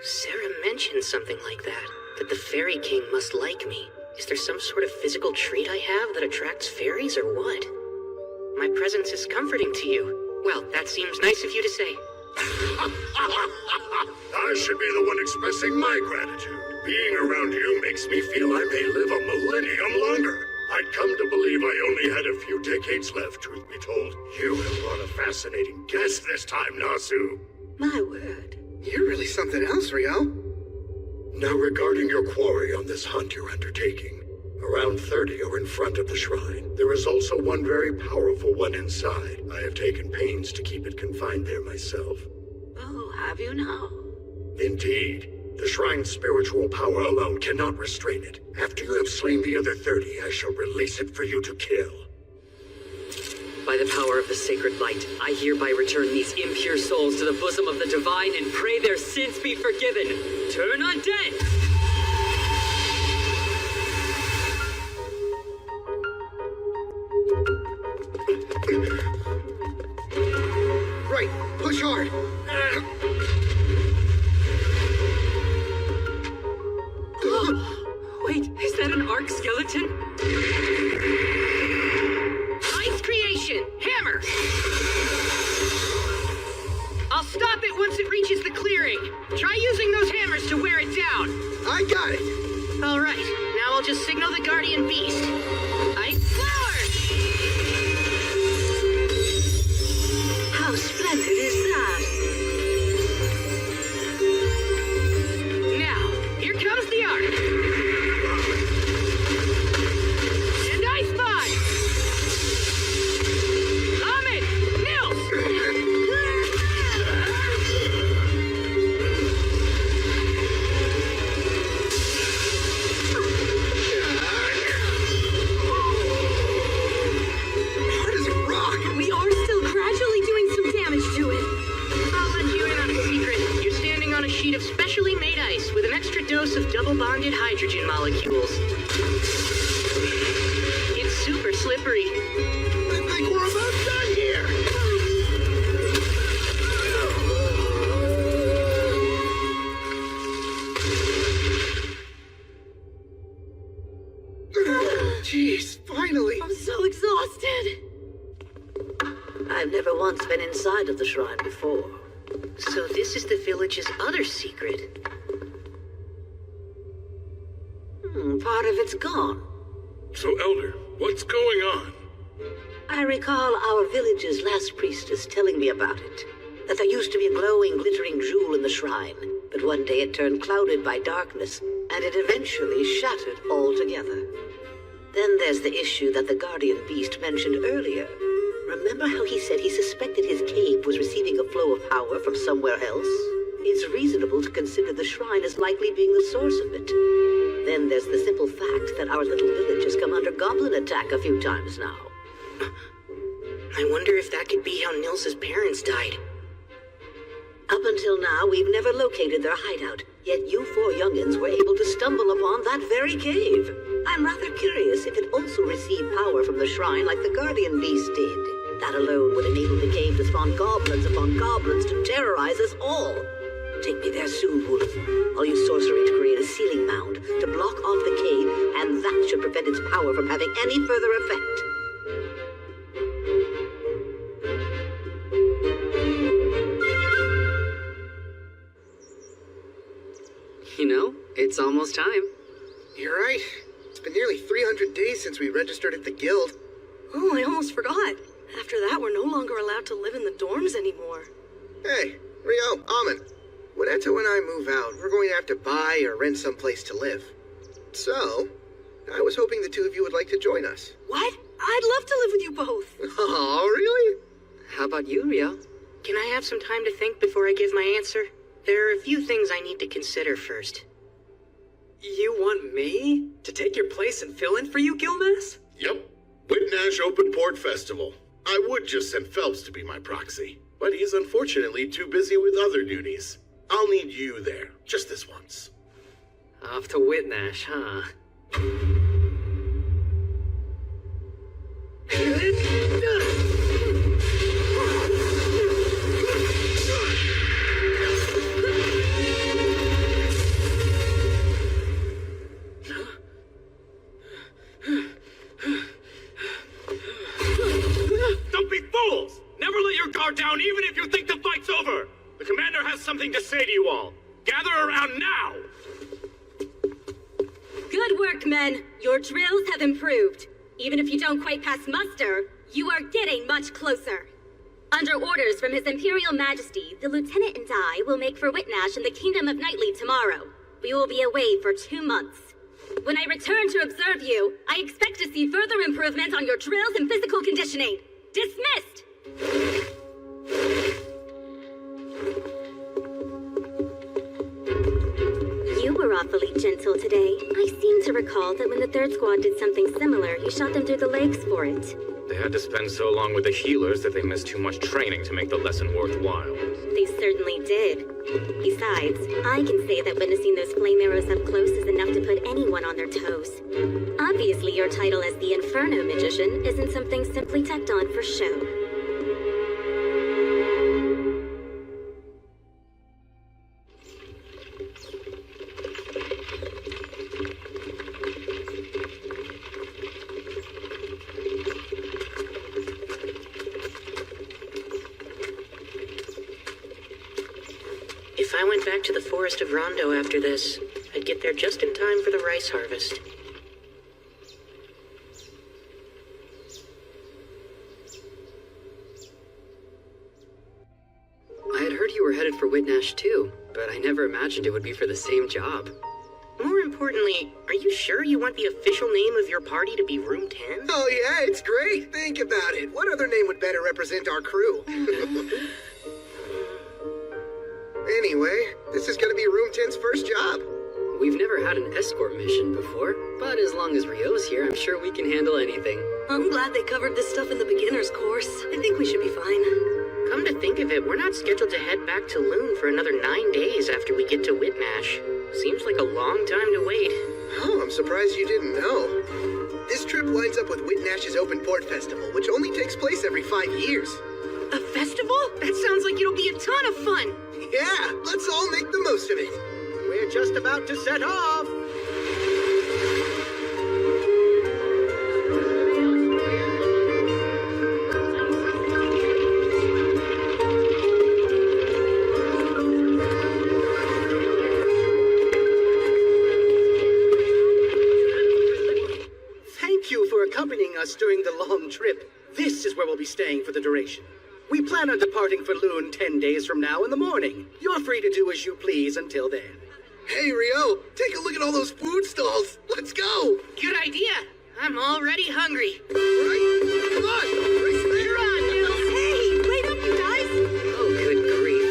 [SPEAKER 2] Sarah mentioned something like that the Fairy King must like me. Is there some sort of physical trait I have that attracts fairies or what? My presence is comforting to you. Well, that seems nice of you to say.
[SPEAKER 7] I should be the one expressing my gratitude. Being around you makes me feel I may live a millennium longer. I'd come to believe I only had a few decades left, truth be told. You have brought a fascinating guest this time, Nasu.
[SPEAKER 21] My word.
[SPEAKER 14] You're really something else, Rio.
[SPEAKER 7] Now regarding your quarry on this hunt you're undertaking, around 30 are in front of the shrine. There is also one very powerful one inside. I have taken pains to keep it confined there myself.
[SPEAKER 21] Oh, have you now?
[SPEAKER 7] Indeed. The shrine's spiritual power alone cannot restrain it. After you have slain the other 30, I shall release it for you to kill.
[SPEAKER 12] By the power of the sacred light, I hereby return these impure souls to the bosom of the divine and pray their sins be forgiven. Turn undead!
[SPEAKER 14] Right, push hard.
[SPEAKER 12] Wait, is that an arc skeleton?
[SPEAKER 2] Ice creation! Hammer! I'll stop it once it reaches the clearing. Try using those hammers to wear it down.
[SPEAKER 14] I got it.
[SPEAKER 2] All right, now I'll just signal the Guardian Beast. Ice flower!
[SPEAKER 21] How splendid is that?
[SPEAKER 2] Now, here comes the arc. And I spy! Ahmed! Nils!
[SPEAKER 14] How does it rock?
[SPEAKER 15] We are still gradually doing some damage to it.
[SPEAKER 2] I'll let you in on a secret. You're standing on a sheet of specially made ice with an extra dose of double-bonded hydrogen molecules. It's super slippery.
[SPEAKER 14] I think we're about
[SPEAKER 3] almost done here!
[SPEAKER 14] Jeez, finally!
[SPEAKER 17] I'm so exhausted.
[SPEAKER 21] I've never once been inside of the shrine before.
[SPEAKER 2] So this is the village's other secret.
[SPEAKER 21] Part of it's gone.
[SPEAKER 18] So, Elder, what's going on?
[SPEAKER 21] I recall our village's last priestess telling me about it. That there used to be a glowing, glittering jewel in the shrine, but one day it turned clouded by darkness, and it eventually shattered altogether. Then there's the issue that the guardian beast mentioned earlier. Remember how he said he suspected his cave was receiving a flow of power from somewhere else? It's reasonable to consider the shrine as likely being the source of it. Then there's the simple fact that our little village has come under goblin attack a few times now.
[SPEAKER 2] I wonder if that could be how Nils's parents died.
[SPEAKER 21] Up until now, we've never located their hideout, yet you four youngins were able to stumble upon that very cave. I'm rather curious if it also received power from the shrine like the guardian beast did. That alone would enable the cave to spawn goblins upon goblins to terrorize us all. Take me there soon, Woolen. I'll use sorcery to create a sealing mound to block off the cave, and that should prevent its power from having any further effect.
[SPEAKER 12] You know, it's almost time.
[SPEAKER 14] You're right. It's been nearly 300 days since we registered at the guild.
[SPEAKER 8] Oh, I almost forgot. After that, we're no longer allowed to live in the dorms anymore.
[SPEAKER 14] Hey, Rio, Amon. When Eto and I move out, we're going to have to buy or rent someplace to live. So, I was hoping the two of you would like to join us.
[SPEAKER 8] What? I'd love to live with you both.
[SPEAKER 14] Oh, really?
[SPEAKER 12] How about you, Rio?
[SPEAKER 2] Can I have some time to think before I give my answer? There are a few things I need to consider first.
[SPEAKER 13] You want me to take your place and fill in for you, Gilmas?
[SPEAKER 7] Yep. Whitnash Open Port Festival. I would just send Phelps to be my proxy, but he's unfortunately too busy with other duties. I'll need you there, just this once.
[SPEAKER 12] Off to Whitnash, huh?
[SPEAKER 11] Don't be fools! Never let your guard down even if you think the fight's over! The commander has something to say to you all. Gather around now!
[SPEAKER 15] Good work, men. Your drills have improved. Even if you don't quite pass muster, you are getting much closer. Under orders from His Imperial Majesty, the Lieutenant and I will make for Whitnash in the Kingdom of Knightly tomorrow. We will be away for 2 months. When I return to observe you, I expect to see further improvements on your drills and physical conditioning. Dismissed! You were awfully gentle today. I seem to recall that when the third squad did something similar, you shot them through the legs for it.
[SPEAKER 4] They had to spend so long with the healers that they missed too much training to make the lesson worthwhile.
[SPEAKER 15] They certainly did. Besides, I can say that witnessing those flame arrows up close is enough to put anyone on their toes. Obviously, your title as the Inferno Magician isn't something simply tacked on for show.
[SPEAKER 2] If I went back to the Forest of Rondo after this, I'd get there just in time for the rice harvest.
[SPEAKER 12] I had heard you were headed for Whitnash too, but I never imagined it would be for the same job.
[SPEAKER 2] More importantly, are you sure you want the official name of your party to be Room 10?
[SPEAKER 14] Oh yeah, it's great. Think about it. What other name would better represent our crew? Anyway, this is gonna be Room 10's first job.
[SPEAKER 12] We've never had an escort mission before, but as long as Rio's here, I'm sure we can handle anything.
[SPEAKER 8] I'm glad they covered this stuff in the beginner's course. I think we should be fine.
[SPEAKER 2] Come to think of it, we're not scheduled to head back to Loon for another 9 days after we get to Whitnash. Seems like a long time to wait.
[SPEAKER 14] Oh, I'm surprised you didn't know. This trip lines up with Whitnash's Open Port Festival, which only takes place every 5 years.
[SPEAKER 2] A festival? That sounds like it'll be a ton of fun.
[SPEAKER 14] Yeah, let's all make the most of it.
[SPEAKER 13] We're just about to set off. Thank you for accompanying us during the long trip. This is where we'll be staying for the duration. We plan on departing for Loon 10 days from now in the morning. You're free to do as you please until then.
[SPEAKER 14] Hey, Rio, take a look at all those food stalls. Let's go.
[SPEAKER 2] Good idea. I'm already hungry.
[SPEAKER 14] Right? Come on. Race there.
[SPEAKER 2] You're on, Nils.
[SPEAKER 8] Hey, wait up, you guys!
[SPEAKER 12] Oh, good grief.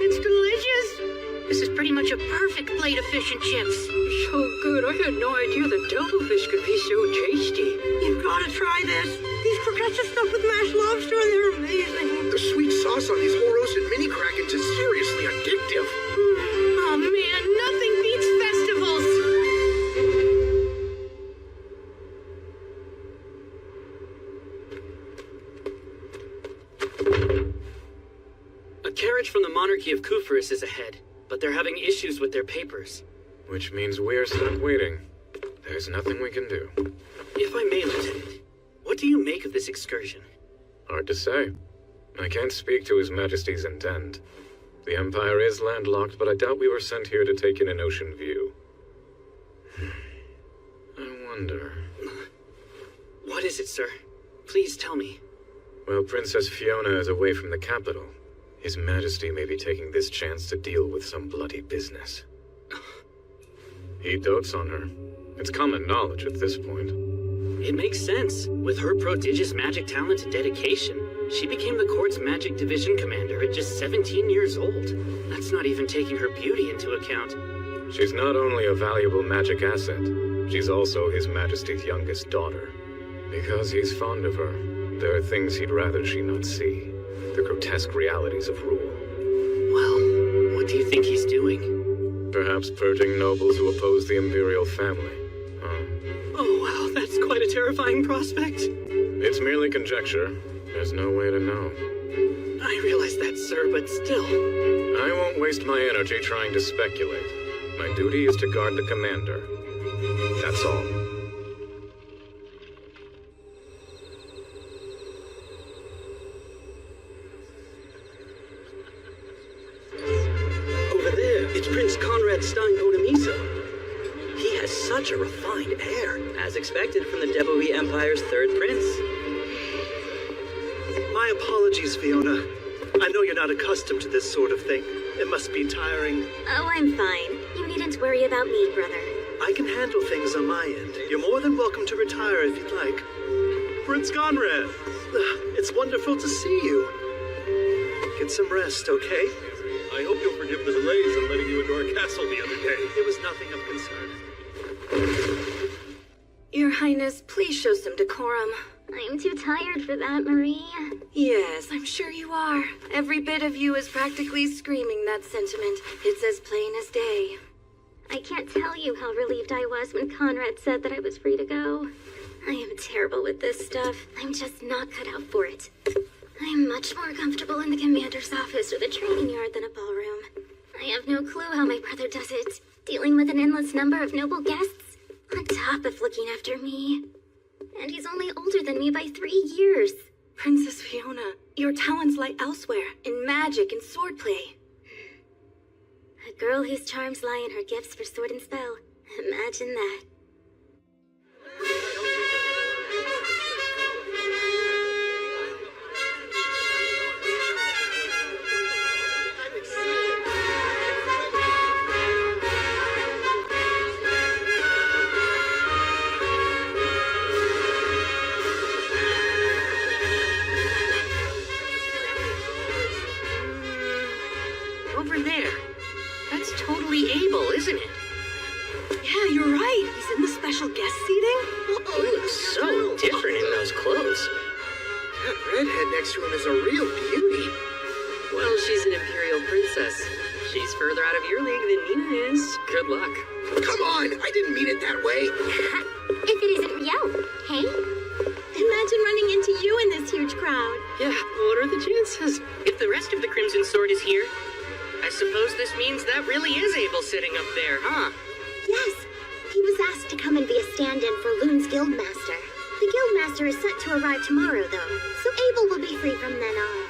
[SPEAKER 2] It's delicious. This is pretty much a perfect plate of fish and chips.
[SPEAKER 12] So good. I had no idea that devilfish could be so tasty.
[SPEAKER 8] You've got to try this. These croquettes are stuffed with mashed lobster and they're amazing.
[SPEAKER 14] The sweet sauce on these whole roasted mini krakens is seriously addictive.
[SPEAKER 2] Oh man, nothing beats festivals.
[SPEAKER 12] A carriage from the monarchy of Kufris is ahead, but they're having issues with their papers.
[SPEAKER 16] Which means we're stuck waiting. There's nothing we can do.
[SPEAKER 12] If I may, Lieutenant, what do you make of this excursion?
[SPEAKER 16] Hard to say. I can't speak to His Majesty's intent. The Empire is landlocked, but I doubt we were sent here to take in an ocean view. I wonder...
[SPEAKER 12] What is it, sir? Please tell me.
[SPEAKER 16] Well, Princess Fiona is away from the capital. His Majesty may be taking this chance to deal with some bloody business. He dotes on her. It's common knowledge at this point.
[SPEAKER 12] It makes sense. With her prodigious magic talent and dedication, she became the court's magic division commander at just 17 years old. That's not even taking her beauty into account.
[SPEAKER 16] She's not only a valuable magic asset, she's also His Majesty's youngest daughter. Because he's fond of her, there are things he'd rather she not see. The grotesque realities of rule.
[SPEAKER 12] Well, what do you think he's doing?
[SPEAKER 16] Perhaps purging nobles who oppose the imperial family.
[SPEAKER 12] Oh, wow, that's quite a terrifying prospect.
[SPEAKER 16] It's merely conjecture. There's no way to know.
[SPEAKER 12] I realize that, sir, but still.
[SPEAKER 16] I won't waste my energy trying to speculate. My duty is to guard the commander. That's all.
[SPEAKER 20] Over there, it's Prince Conrad Stein-Bonamisa. He has such a refined air, as expected from the Deboe Empire's third prince.
[SPEAKER 13] My apologies, Fiona. I know you're not accustomed to this sort of thing. It must be tiring.
[SPEAKER 15] Oh, I'm fine. You needn't worry about me, brother.
[SPEAKER 13] I can handle things on my end. You're more than welcome to retire if you'd like. Prince Conrad, it's wonderful to see you. Get some rest, okay?
[SPEAKER 7] I hope you'll forgive the delays in letting you into our castle the other day.
[SPEAKER 13] It was nothing of concern.
[SPEAKER 17] Your Highness, please show some decorum.
[SPEAKER 15] I'm too tired for that, Marie.
[SPEAKER 17] Yes, I'm sure you are. Every bit of you is practically screaming that sentiment. It's as plain as day.
[SPEAKER 15] I can't tell you how relieved I was when Conrad said that I was free to go. I am terrible with this stuff. I'm just not cut out for it. I'm much more comfortable in the commander's office or the training yard than a ballroom. I have no clue how my brother does it, dealing with an endless number of noble guests, on top of looking after me. And he's only older than me by 3 years.
[SPEAKER 17] Princess Fiona, your talents lie elsewhere, in magic and swordplay.
[SPEAKER 15] A girl whose charms lie in her gifts for sword and spell. Imagine that.
[SPEAKER 2] Over there. That's totally Abel, isn't it?
[SPEAKER 17] Yeah, you're right. He's in the special guest seating.
[SPEAKER 2] He looks so different in those clothes.
[SPEAKER 14] That redhead next to him is a real beauty.
[SPEAKER 12] Well, she's an imperial princess. She's further out of your league than Nina is. Good luck.
[SPEAKER 14] Come on! I didn't mean it that way!
[SPEAKER 6] If it isn't Rio, hey? Imagine running into you in this huge crowd.
[SPEAKER 12] Yeah, what are the chances?
[SPEAKER 2] If the rest of the Crimson Sword is here, I suppose this means that really is Abel sitting up there, huh?
[SPEAKER 6] Yes. He was asked to come and be a stand-in for Loon's Guildmaster. The Guildmaster is set to arrive tomorrow, though, so Abel will be free from then on.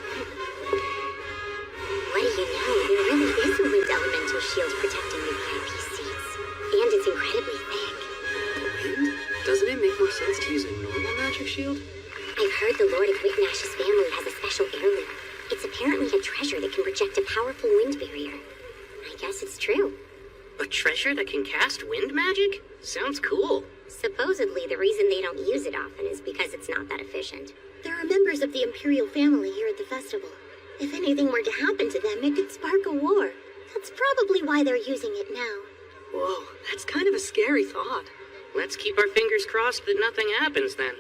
[SPEAKER 10] What do you know? There really is a wind elemental shield protecting the VIP seats. And it's incredibly thick.
[SPEAKER 12] Wind? Doesn't it make more sense to use a normal magic shield?
[SPEAKER 10] I've heard the Lord of Whitnash's family has a special heirloom. It's apparently a treasure that can project a powerful wind barrier. I guess it's true.
[SPEAKER 2] A treasure that can cast wind magic? Sounds cool.
[SPEAKER 10] Supposedly, the reason they don't use it often is because it's not that efficient.
[SPEAKER 6] There are members of the Imperial family here at the festival. If anything were to happen to them, it could spark a war. That's probably why they're using it now.
[SPEAKER 12] Whoa, that's kind of a scary thought.
[SPEAKER 2] Let's keep our fingers crossed that nothing happens then.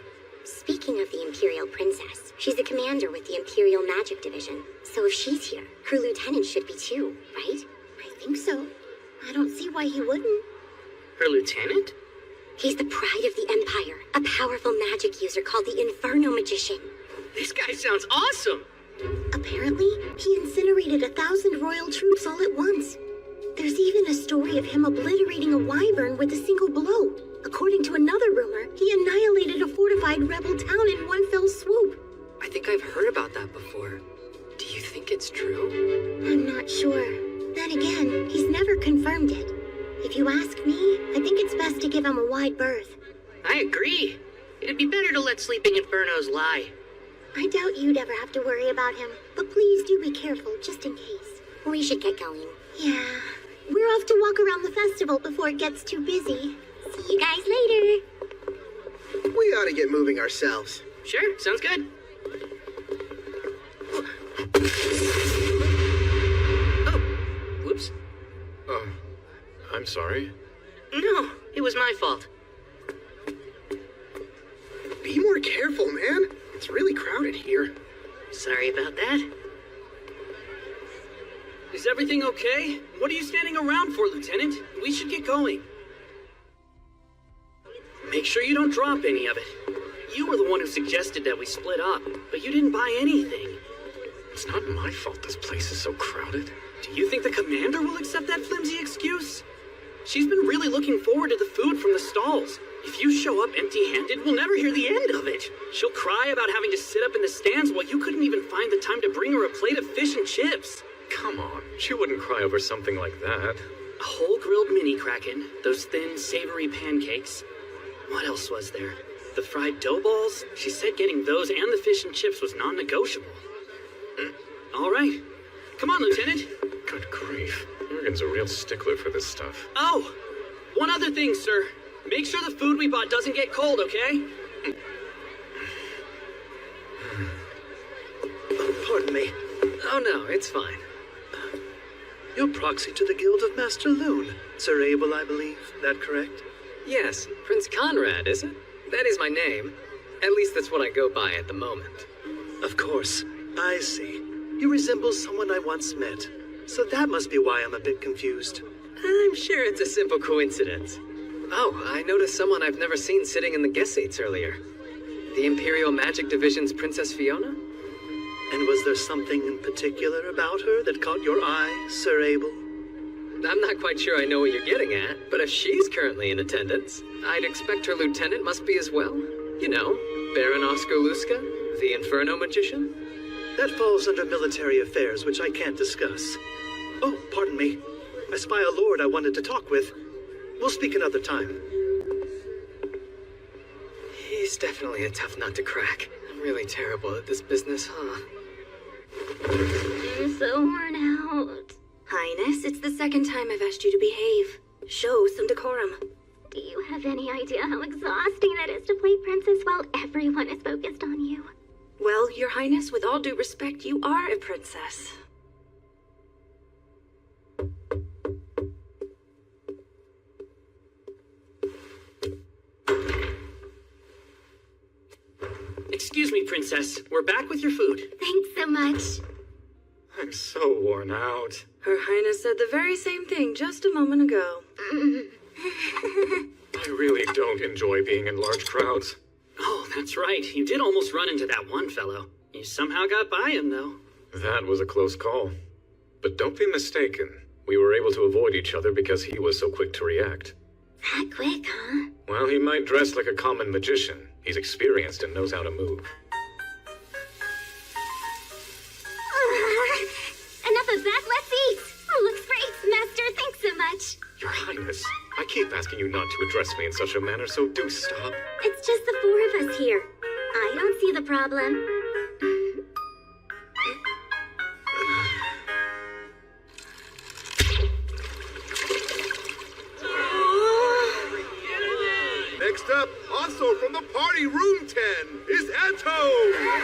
[SPEAKER 10] Speaking of the Imperial Princess, she's a commander with the Imperial Magic Division. So if she's here, her lieutenant should be too, right?
[SPEAKER 6] I think so. I don't see why he wouldn't.
[SPEAKER 2] Her lieutenant?
[SPEAKER 10] He's the pride of the Empire, a powerful magic user called the Inferno Magician.
[SPEAKER 2] This guy sounds awesome!
[SPEAKER 6] Apparently, he incinerated 1,000 royal troops all at once. There's even a story of him obliterating a wyvern with a single blow. According to another rumor, he annihilated a fortified rebel town in one fell swoop.
[SPEAKER 12] I think I've heard about that before. Do you think it's true?
[SPEAKER 6] I'm not sure. Then again, he's never confirmed it. If you ask me, I think it's best to give him a wide berth.
[SPEAKER 2] I agree. It'd be better to let Sleeping Infernos lie.
[SPEAKER 6] I doubt you'd ever have to worry about him, but please do be careful, just in case.
[SPEAKER 10] We should get going.
[SPEAKER 6] Yeah. We're off to walk around the festival before it gets too busy.
[SPEAKER 10] See you guys later.
[SPEAKER 14] We ought to get moving ourselves.
[SPEAKER 2] Sure, sounds good. Oh, whoops.
[SPEAKER 16] I'm sorry.
[SPEAKER 2] No, it was my fault.
[SPEAKER 14] Be more careful, man. It's really crowded here.
[SPEAKER 2] Sorry about that.
[SPEAKER 13] Is everything okay? What are you standing around for, Lieutenant? We should get going. Make sure you don't drop any of it. You were the one who suggested that we split up, but you didn't buy anything.
[SPEAKER 16] It's not my fault this place is so crowded.
[SPEAKER 13] Do you think the commander will accept that flimsy excuse? She's been really looking forward to the food from the stalls. If you show up empty-handed, we'll never hear the end of it. She'll cry about having to sit up in the stands while you couldn't even find the time to bring her a plate of fish and chips.
[SPEAKER 16] Come on, she wouldn't cry over something like that.
[SPEAKER 2] A whole grilled mini kraken, those thin, savory pancakes. What else was there? The fried dough balls? She said getting those and the fish and chips was non-negotiable. All right. Come on, Lieutenant.
[SPEAKER 16] Good grief. Morgan's a real stickler for this stuff.
[SPEAKER 13] Oh, one other thing, sir. Make sure the food we bought doesn't get cold, okay?
[SPEAKER 19] Pardon me.
[SPEAKER 12] Oh no, it's fine.
[SPEAKER 19] You're proxy to the Guild of Master Loon. Sir Abel, I believe. That correct?
[SPEAKER 12] Yes, Prince Conrad, is it? That is my name. At least that's what I go by at the moment.
[SPEAKER 19] Of course. I see. You resemble someone I once met. So that must be why I'm a bit confused.
[SPEAKER 12] I'm sure it's a simple coincidence. Oh, I noticed someone I've never seen sitting in the guest seats earlier. The Imperial Magic Division's Princess Fiona?
[SPEAKER 19] And was there something in particular about her that caught your eye, Sir Abel?
[SPEAKER 12] I'm not quite sure I know what you're getting at, but if she's currently in attendance, I'd expect her lieutenant must be as well. You know, Baron Oscar Luska, the Inferno Magician.
[SPEAKER 19] That falls under military affairs, which I can't discuss. Oh, pardon me. I spy a lord I wanted to talk with. We'll speak another time.
[SPEAKER 12] He's definitely a tough nut to crack. I'm really terrible at this business, huh?
[SPEAKER 6] I'm so worn out.
[SPEAKER 15] Highness, it's the second time I've asked you to behave. Show some decorum.
[SPEAKER 6] Do you have any idea how exhausting that is to play princess while everyone is focused on you?
[SPEAKER 15] Well, Your Highness, with all due respect, you are a princess.
[SPEAKER 2] Excuse me, Princess. We're back with your food.
[SPEAKER 6] Thanks so much.
[SPEAKER 16] I'm so worn out.
[SPEAKER 9] Her Highness said the very same thing just a moment ago.
[SPEAKER 16] I really don't enjoy being in large crowds.
[SPEAKER 12] Oh, that's right. You did almost run into that one fellow. You somehow got by him, though.
[SPEAKER 16] That was a close call. But don't be mistaken. We were able to avoid each other because he was so quick to react.
[SPEAKER 6] That quick, huh?
[SPEAKER 16] Well, he might dress like a common magician. He's experienced and knows how to move.
[SPEAKER 6] Enough of that, let's eat! Oh, looks great, Master, thanks so much.
[SPEAKER 16] Your Highness, I keep asking you not to address me in such a manner, so do stop.
[SPEAKER 6] It's just the four of us here. I don't see the problem.
[SPEAKER 7] Next up, also from the party room 10, is Atto!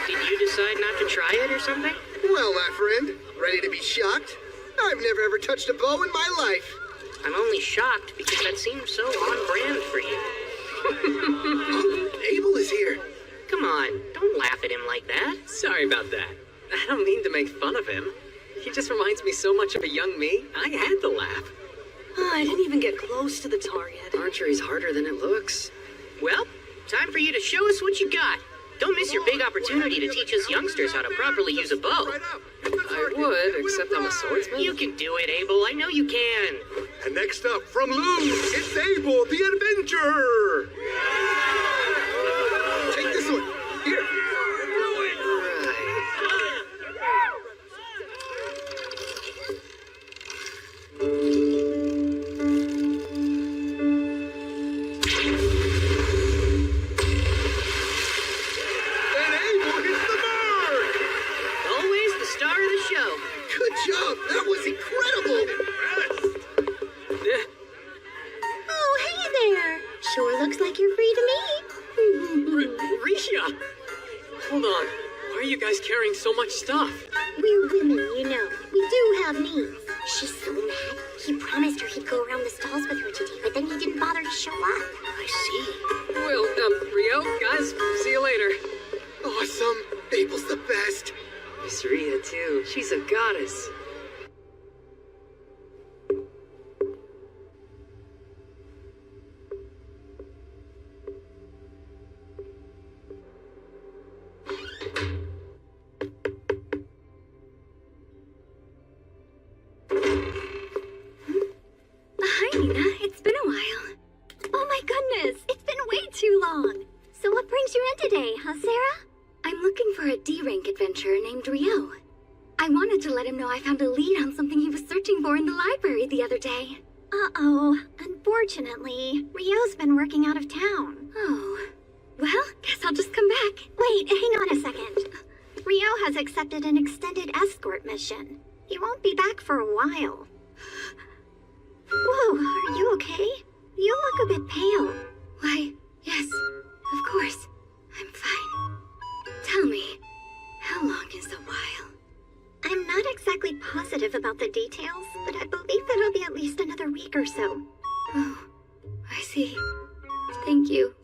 [SPEAKER 2] Did you decide not to try it or something?
[SPEAKER 14] Well, my friend, ready to be shocked? I've never ever touched a bow in my life.
[SPEAKER 2] I'm only shocked because that seems so on brand for you.
[SPEAKER 14] Oh, Abel is here.
[SPEAKER 2] Come on, don't laugh at him like that.
[SPEAKER 5] Sorry about that. I don't mean to make fun of him. He just reminds me so much of a young me. I had to laugh.
[SPEAKER 9] Oh, I didn't even get close to the target.
[SPEAKER 12] Archery's harder than it looks.
[SPEAKER 2] Well, time for you to show us what you got. Don't miss your big opportunity to teach us youngsters how to properly use a bow.
[SPEAKER 5] I would, except I'm a swordsman.
[SPEAKER 2] You can do it, Abel. I know you can.
[SPEAKER 7] And next up, from Luz, it's Abel the Adventurer!
[SPEAKER 14] Take this one. Here.
[SPEAKER 7] And Abel hits the mark!
[SPEAKER 2] Always the star of the show.
[SPEAKER 14] Good job. That was incredible.
[SPEAKER 6] Oh, hey there. Sure looks like you're free to meet.
[SPEAKER 5] Risha! Hold on. Why are you guys carrying so much stuff?
[SPEAKER 6] We're women, you know. We do have needs. She's so mad. He promised her he'd go around the stalls with her today, but then he didn't bother to show up.
[SPEAKER 2] I see.
[SPEAKER 5] Well, Rio, guys, see you later.
[SPEAKER 14] Awesome. Abel's the best.
[SPEAKER 12] Miss Rita, too. She's a goddess.
[SPEAKER 15] Hi, Nina. It's been a while. Oh my goodness, it's been way too long. So what brings you in today, huh, Sarah? I'm looking for a D-rank adventurer named Rio. I wanted to let him know I found a lead on something he was searching for in the library the other day. Uh-oh. Unfortunately, Rio's been working out of town. Oh. Well, guess I'll just come back. Wait, hang on a second. Rio has accepted an extended escort mission. He won't be back for a while. Whoa, are you okay? You look a bit pale. Why, yes, of course. I'm fine. Tell me, how long is a while? I'm not exactly positive about the details, but I believe it'll be at least another week or so. Oh, I see. Thank you.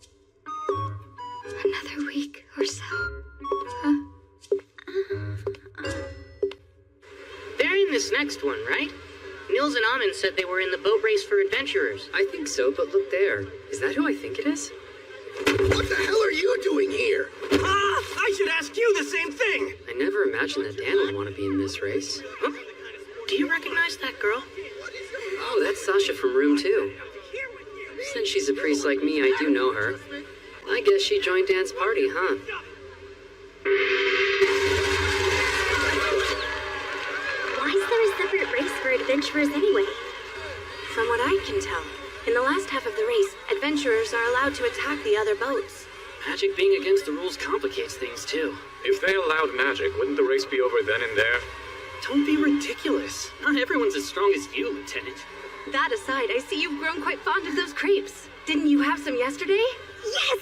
[SPEAKER 15] Another week or so. Huh?
[SPEAKER 2] They're in this next one, right? Nils and Amon said they were in the boat race for adventurers.
[SPEAKER 12] I think so, but look there. Is that who I think it is?
[SPEAKER 14] What the hell are you doing here?
[SPEAKER 13] I should ask you the same thing!
[SPEAKER 12] I never imagined that Dan would want to be in this race.
[SPEAKER 2] Huh? Do you recognize that girl?
[SPEAKER 12] Oh, that's Sasha from Room 2. Since she's a priest like me, I do know her. I guess she joined Dan's party, huh?
[SPEAKER 15] Why is there a separate race for adventurers anyway?
[SPEAKER 9] From what I can tell, in the last half of the race, adventurers are allowed to attack the other boats.
[SPEAKER 12] Magic being against the rules complicates things, too.
[SPEAKER 16] If they allowed magic, wouldn't the race be over then and there?
[SPEAKER 12] Don't be ridiculous. Not everyone's as strong as you, Lieutenant.
[SPEAKER 9] That aside, I see you've grown quite fond of those crepes. Didn't you have some yesterday?
[SPEAKER 6] Yes!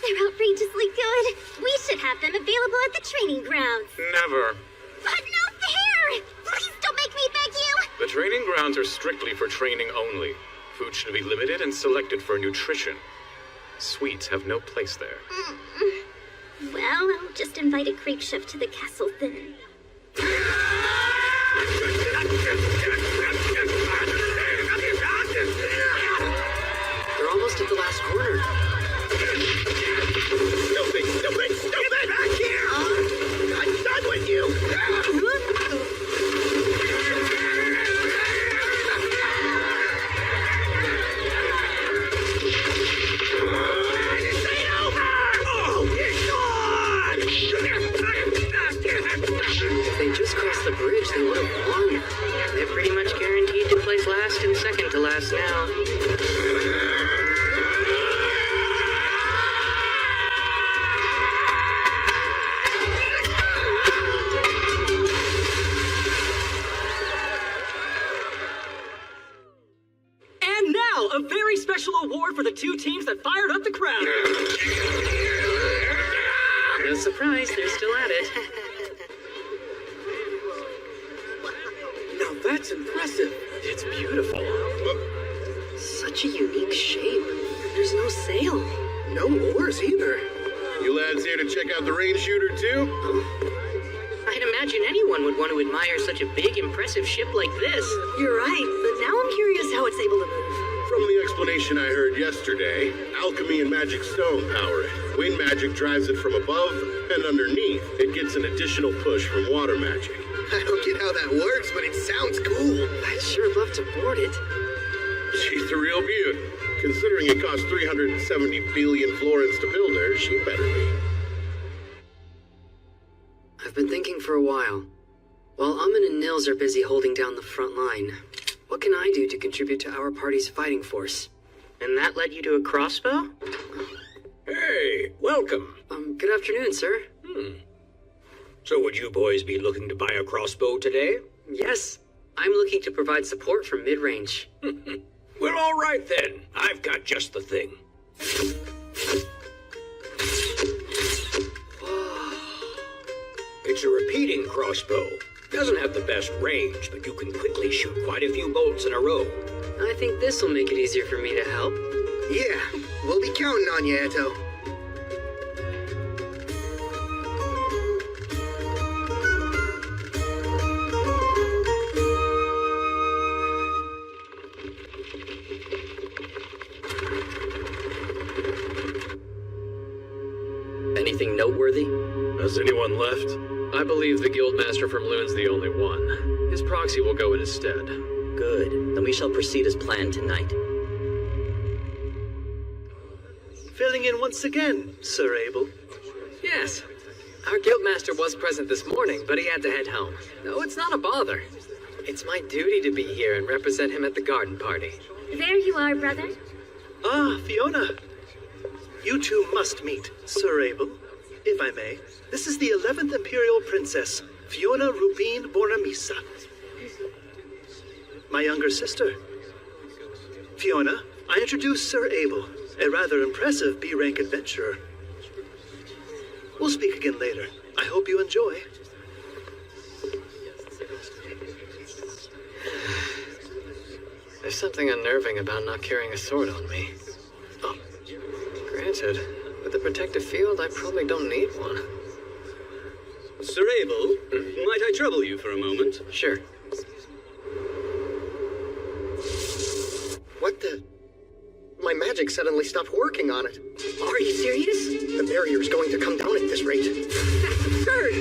[SPEAKER 6] They're outrageously good. We should have them available at the training grounds.
[SPEAKER 16] Never.
[SPEAKER 6] But no fair! Please don't make me beg you!
[SPEAKER 16] The training grounds are strictly for training only. Food should be limited and selected for nutrition. Sweets have no place there.
[SPEAKER 6] Well, I'll just invite a creep chef to the castle then.
[SPEAKER 12] If they just crossed the bridge, they would have won.
[SPEAKER 2] They're pretty much guaranteed to place last and second to last now.
[SPEAKER 11] And now, a very special award for the two teams that fired up the crowd.
[SPEAKER 2] No surprise, they're still at it.
[SPEAKER 13] Now that's impressive. It's beautiful.
[SPEAKER 12] Such a unique shape. There's no sail.
[SPEAKER 14] No oars either.
[SPEAKER 7] You lads here to check out the rain shooter too?
[SPEAKER 2] I'd imagine anyone would want to admire such a big, impressive ship like this.
[SPEAKER 8] You're right, but now I'm curious how it's able to move.
[SPEAKER 7] From the explanation I heard yesterday, alchemy and magic stone power it. Wind magic drives it from above, and underneath, it gets an additional push from water magic.
[SPEAKER 14] I don't get how that works, but it sounds cool.
[SPEAKER 12] I'd sure love to board it.
[SPEAKER 7] She's the real beaut. Considering it cost 370 billion florins to build her, she better be.
[SPEAKER 12] I've been thinking for a while. While Amun and Nils are busy holding down the front line, what can I do to contribute to our party's fighting force?
[SPEAKER 2] And that led you to a crossbow?
[SPEAKER 13] Hey, welcome.
[SPEAKER 12] Good afternoon, sir.
[SPEAKER 13] So would you boys be looking to buy a crossbow today?
[SPEAKER 12] Yes, I'm looking to provide support from mid-range.
[SPEAKER 13] Well, all right then. I've got just the thing. It's a repeating crossbow. Doesn't have the best range, but you can quickly shoot quite a few bolts in a row.
[SPEAKER 12] I think this will make it easier for me to help.
[SPEAKER 14] Yeah, we'll be counting on you, Eto.
[SPEAKER 12] Anything noteworthy?
[SPEAKER 16] Has anyone left?
[SPEAKER 5] I believe the Guildmaster from Loon's the only one. His proxy will go in his stead.
[SPEAKER 1] Good. Then we shall proceed as planned tonight.
[SPEAKER 22] Filling in once again, Sir Abel.
[SPEAKER 5] Yes. Our Guildmaster was present this morning, but he had to head home. No, it's not a bother. It's my duty to be here and represent him at the garden party.
[SPEAKER 15] There you are, brother.
[SPEAKER 22] Ah, Fiona. You two must meet, Sir Abel, if I may. This is the 11th Imperial Princess, Fiona Rubin Bornamisa. My younger sister. Fiona, I introduce Sir Abel, a rather impressive B-rank adventurer. We'll speak again later. I hope you enjoy.
[SPEAKER 5] There's something unnerving about not carrying a sword on me. Oh, granted, with the protective field, I probably don't need one.
[SPEAKER 23] Sir Abel, might I trouble you for a moment?
[SPEAKER 5] Sure.
[SPEAKER 14] What the? My magic suddenly stopped working on it.
[SPEAKER 12] Are you serious?
[SPEAKER 14] The barrier's going to come down at this rate.
[SPEAKER 12] That's absurd!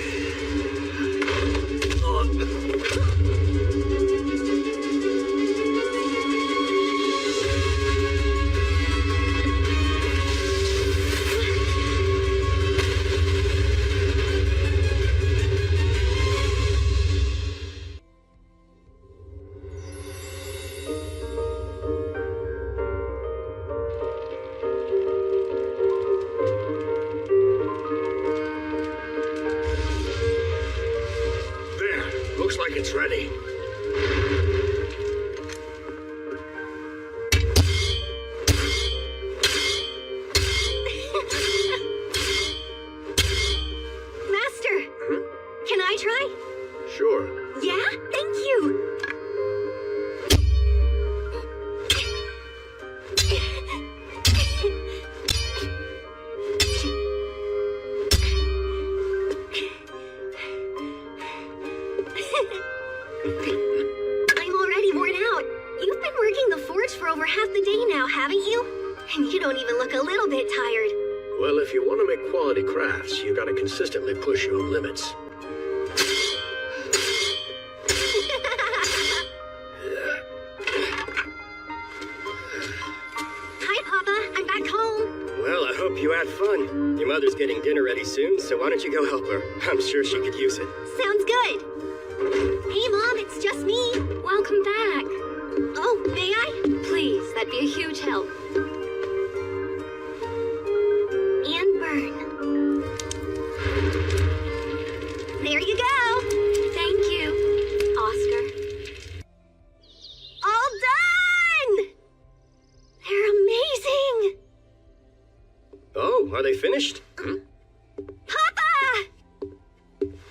[SPEAKER 7] Looks like it's ready.
[SPEAKER 15] Master! Can I try?
[SPEAKER 7] Sure.
[SPEAKER 15] Yeah? Thank you! I'm already worn out. You've been working the forge for over half the day now, haven't you? And you don't even look a little bit tired.
[SPEAKER 19] Well, if you want to make quality crafts, you gotta consistently push your own limits.
[SPEAKER 15] Hi, Papa. I'm back home.
[SPEAKER 19] Well, I hope you had
[SPEAKER 3] fun. Your mother's getting dinner ready soon, so why don't you go help her? I'm sure she could use it.
[SPEAKER 15] Sounds good. Hey, Mom, it's just me.
[SPEAKER 17] Welcome back.
[SPEAKER 15] Oh, may I?
[SPEAKER 17] Please, that'd be a huge help.
[SPEAKER 15] And burn. There you go.
[SPEAKER 17] Thank you, Oscar.
[SPEAKER 15] All done! They're amazing!
[SPEAKER 3] Oh, are they finished?
[SPEAKER 15] Papa!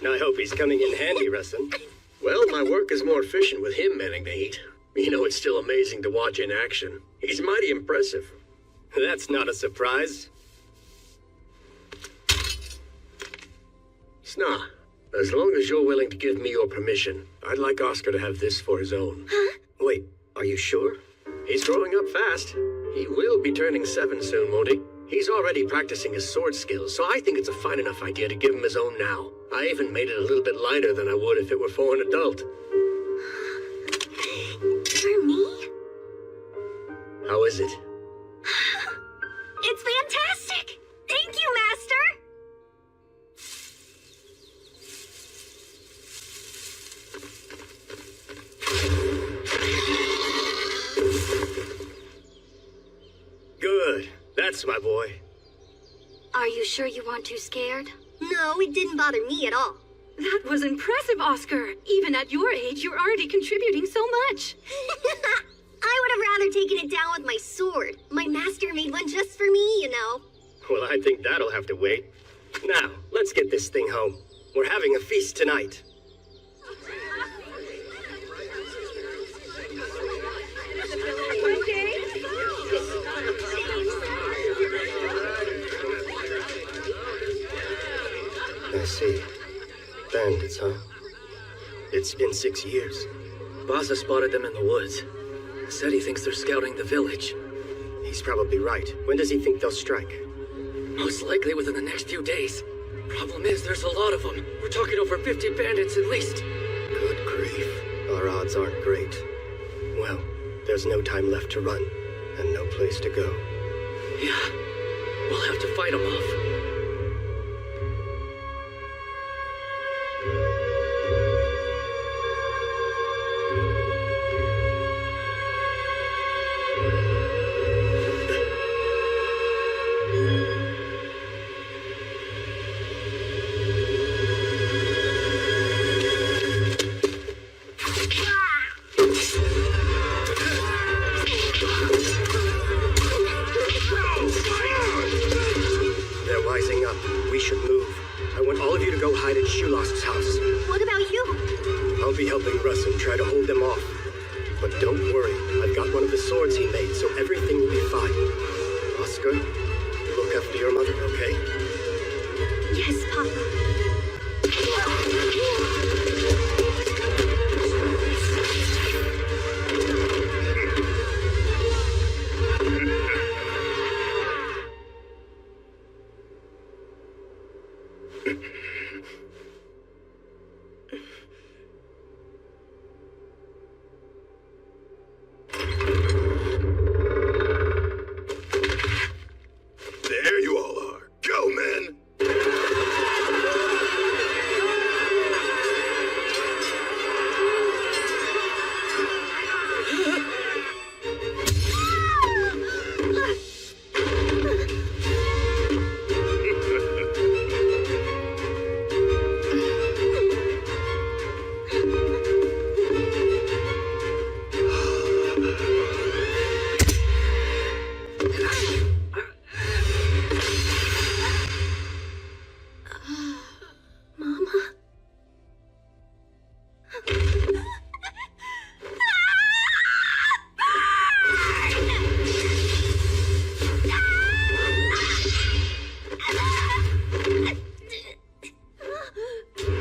[SPEAKER 3] I hope he's coming in handy, Rustin.
[SPEAKER 22] Well, my work is more efficient with him manning the heat. You know, it's still amazing to watch in action. He's mighty impressive.
[SPEAKER 3] That's not a surprise.
[SPEAKER 22] Sna, as long as you're willing to give me your permission, I'd like Oscar to have this for his own.
[SPEAKER 15] Huh?
[SPEAKER 22] Wait, are you sure? He's growing up fast. He will be turning 7 soon, won't he? He's already practicing his sword skills, so I think it's a fine enough idea to give him his own now. I even made it a little bit lighter than I would if it were for an adult.
[SPEAKER 15] For me?
[SPEAKER 22] How is it?
[SPEAKER 15] It's fantastic! Thank you, Master!
[SPEAKER 3] Good. That's my boy.
[SPEAKER 17] Are you sure you weren't too scared?
[SPEAKER 15] No, it didn't bother me at all.
[SPEAKER 9] That was impressive, Oscar. Even at your age, you're already contributing so much.
[SPEAKER 15] I would have rather taken it down with my sword. My master made one just for me, you know.
[SPEAKER 3] Well, I think that'll have to wait. Now, let's get this thing home. We're having a feast tonight. I see. Bandits, huh? It's been 6 years.
[SPEAKER 13] Bassa spotted them in the woods. Said he thinks they're scouting the village.
[SPEAKER 3] He's probably right. When does he think they'll strike?
[SPEAKER 13] Most likely within the next few days. Problem is, there's a lot of them. We're talking over 50 bandits at least.
[SPEAKER 3] Good grief. Our odds aren't great. Well, there's no time left to run, and no place to go.
[SPEAKER 13] Yeah, we'll have to fight them off.
[SPEAKER 15] What about you?
[SPEAKER 3] I'll be helping Russ and try to hold them off. But don't worry, I've got one of the swords he made, so everything will be fine. Oscar, look after your mother, okay?
[SPEAKER 15] Yes, Papa.
[SPEAKER 7] There you all are. Go, men!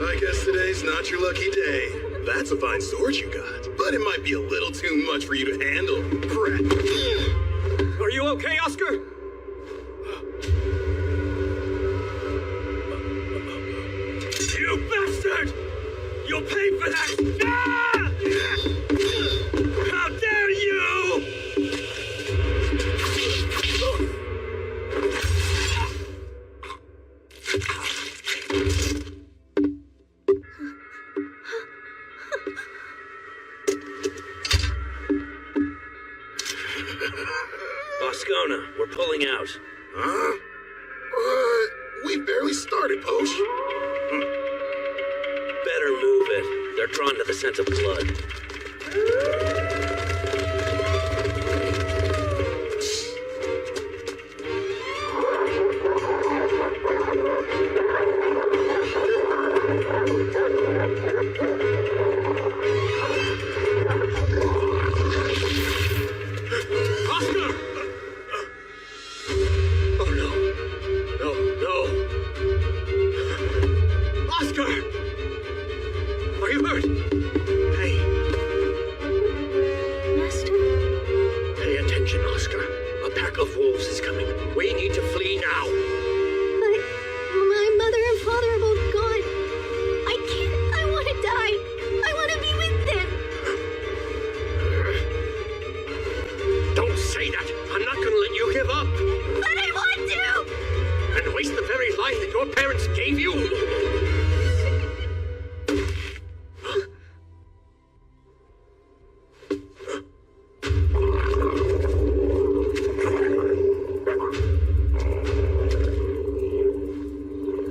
[SPEAKER 7] I guess today's not your lucky day. That's a fine sword you got, but it might be a little too much for you to handle, brat.
[SPEAKER 13] Are you okay, Oscar? You bastard! You'll pay for that! Ah! How dare you!
[SPEAKER 4] pulling out.
[SPEAKER 7] Huh? We barely started, Posh.
[SPEAKER 4] Better move it. They're drawn to the scent of blood.
[SPEAKER 22] Oscar! Oh no. No, no. Oscar! Are you hurt? Hey.
[SPEAKER 15] Master?
[SPEAKER 22] Pay attention, Oscar. A pack of wolves is coming. We need to flee now.
[SPEAKER 15] But my mother and father are both gone. I can't. I want to die. I want to be with them.
[SPEAKER 22] Don't say that. I'm not going to let you give up.
[SPEAKER 15] But I want to!
[SPEAKER 22] And waste the very life that your parents gave you?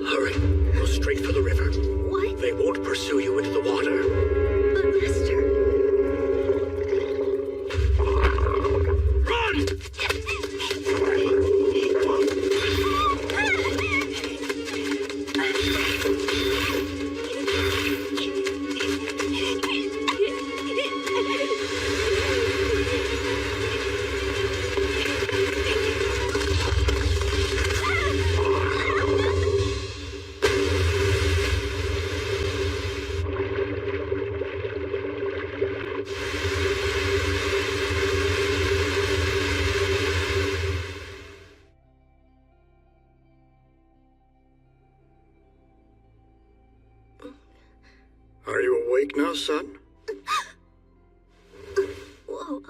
[SPEAKER 22] Hurry. Go straight for the river.
[SPEAKER 15] What?
[SPEAKER 22] They won't pursue you into the water.
[SPEAKER 15] But Master...
[SPEAKER 22] Run! Are you awake now, son?
[SPEAKER 15] Whoa,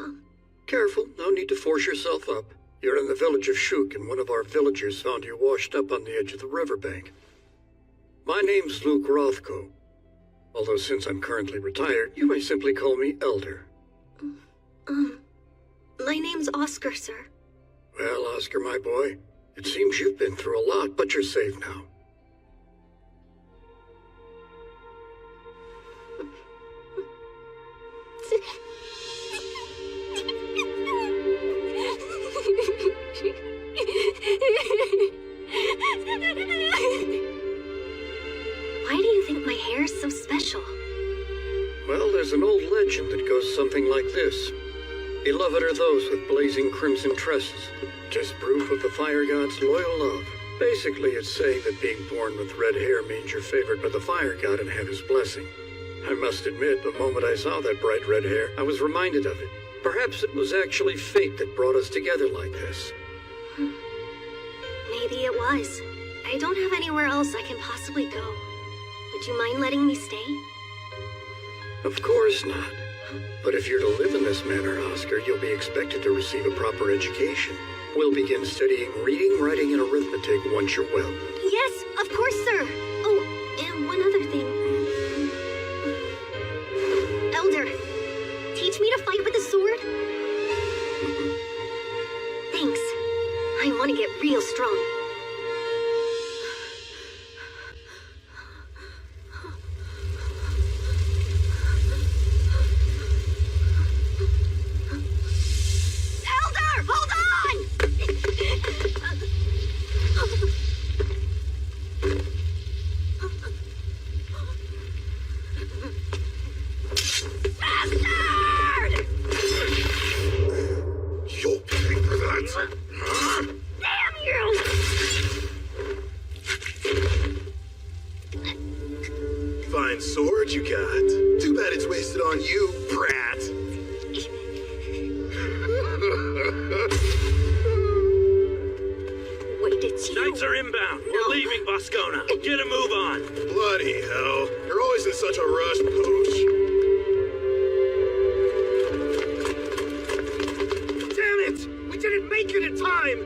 [SPEAKER 22] Careful, no need to force yourself up. You're in the village of Shuk, and one of our villagers found you washed up on the edge of the riverbank. My name's Luke Rothko. Although since I'm currently retired, you may simply call me Elder.
[SPEAKER 15] my name's Oscar, sir.
[SPEAKER 22] Well, Oscar, my boy, it seems you've been through a lot, but you're safe now.
[SPEAKER 15] Why do you think my hair is so special?
[SPEAKER 22] Well, there's an old legend that goes something like this. Beloved are those with blazing crimson tresses. 'Tis proof of the fire god's loyal love. Basically, it's saying that being born with red hair means you're favored by the fire god and have his blessing. I must admit, the moment I saw that bright red hair, I was reminded of it. Perhaps it was actually fate that brought us together like this.
[SPEAKER 15] Maybe it was. I don't have anywhere else I can possibly go. Would you mind letting me stay?
[SPEAKER 22] Of course not. But if you're to live in this manner, Oscar, you'll be expected to receive a proper education. We'll begin studying reading, writing, and arithmetic once you're well.
[SPEAKER 15] Yes, of course, sir. Oh, and one other thing. Elder, teach me to fight with a sword? Thanks. I want to get real strong. Elder, hold on! Bastard!
[SPEAKER 7] You'll pay for that. Huh?
[SPEAKER 15] Damn you!
[SPEAKER 7] Fine sword you got. Too bad it's wasted on you, brat.
[SPEAKER 15] Wait, it's you.
[SPEAKER 4] Knights are inbound. We're leaving Boscona. Get a move on.
[SPEAKER 7] Bloody hell. You're always in such a rush, Poach.
[SPEAKER 13] Damn it! We didn't make it in time!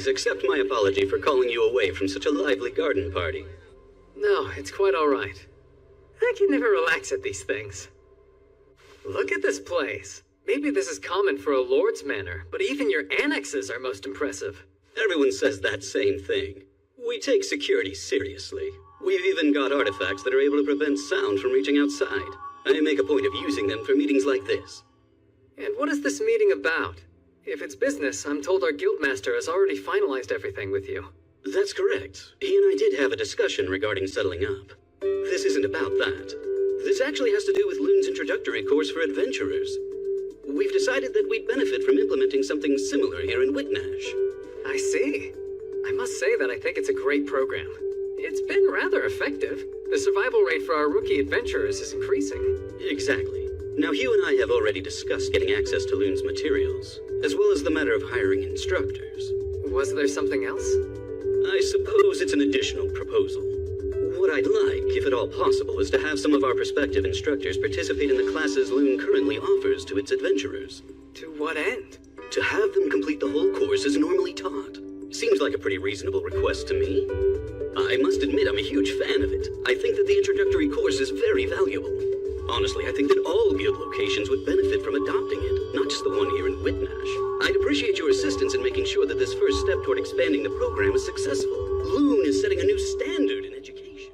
[SPEAKER 23] Please accept my apology for calling you away from such a lively garden party.
[SPEAKER 5] No, it's quite all right. I can never relax at these things. Look at this place. Maybe this is common for a lord's manor, but even your annexes are most impressive.
[SPEAKER 23] Everyone says that same thing. We take security seriously. We've even got artifacts that are able to prevent sound from reaching outside. I make a point of using them for meetings like this.
[SPEAKER 5] And what is this meeting about? If it's business, I'm told our guildmaster has already finalized everything with you.
[SPEAKER 23] That's correct. He and I did have a discussion regarding settling up. This isn't about that. This actually has to do with Loon's introductory course for adventurers. We've decided that we'd benefit from implementing something similar here in Whitnash.
[SPEAKER 5] I see. I must say that I think it's a great program. It's been rather effective. The survival rate for our rookie adventurers is increasing.
[SPEAKER 23] Exactly. Now, Hugh and I have already discussed getting access to Loon's materials, as well as the matter of hiring instructors.
[SPEAKER 5] Was there something else?
[SPEAKER 23] I suppose it's an additional proposal. What I'd like, if at all possible, is to have some of our prospective instructors participate in the classes Loon currently offers to its adventurers.
[SPEAKER 5] To what end?
[SPEAKER 23] To have them complete the whole course as normally taught. Seems like a pretty reasonable request to me. I must admit I'm a huge fan of it. I think that the introductory course is very valuable. Honestly, I think that all guild locations would benefit from adopting it, not just the one here in Whitnash. I'd appreciate your assistance in making sure that this first step toward expanding the program is successful. Loon is setting a new standard in education.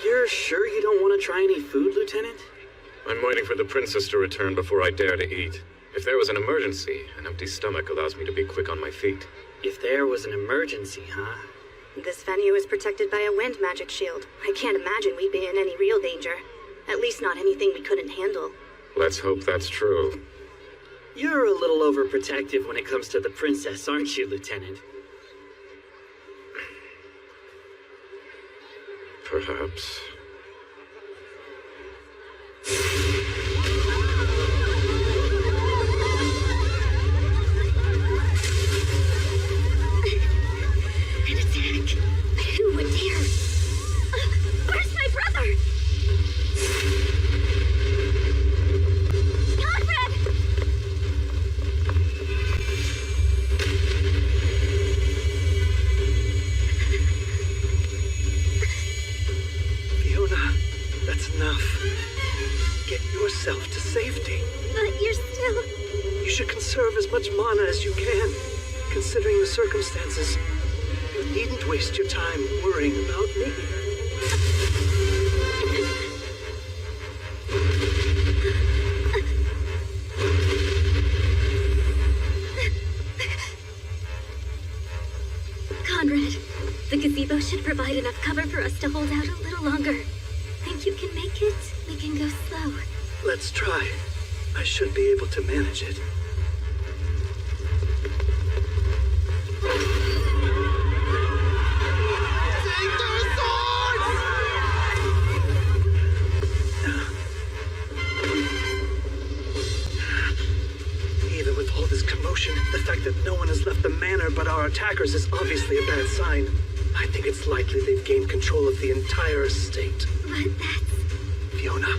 [SPEAKER 11] You're sure you don't want to try any food, Lieutenant?
[SPEAKER 16] I'm waiting for the princess to return before I dare to eat. If there was an emergency, an empty stomach allows me to be quick on my feet.
[SPEAKER 11] If there was an emergency, huh?
[SPEAKER 9] This venue is protected by a wind magic shield. I can't imagine we'd be in any real danger. At least not anything we couldn't handle.
[SPEAKER 16] Let's hope that's true.
[SPEAKER 11] You're a little overprotective when it comes to the princess, aren't you, Lieutenant?
[SPEAKER 16] Perhaps.
[SPEAKER 6] An attack? Who would dare? Where's my brother? Conrad!
[SPEAKER 19] Fiona, that's enough. Get yourself to safety.
[SPEAKER 6] But you're still...
[SPEAKER 19] You should conserve as much mana as you can, considering the circumstances. You needn't waste your time worrying about me.
[SPEAKER 6] Conrad, the gazebo should provide enough cover for us to hold out a little longer. Think you can make it? We can go slow.
[SPEAKER 19] Let's try. I should be able to manage it. Even with all this commotion, the fact that no one has left the manor but our attackers is obviously a bad sign. I think it's likely they've gained control of the entire estate.
[SPEAKER 6] But that's...
[SPEAKER 19] Fiona,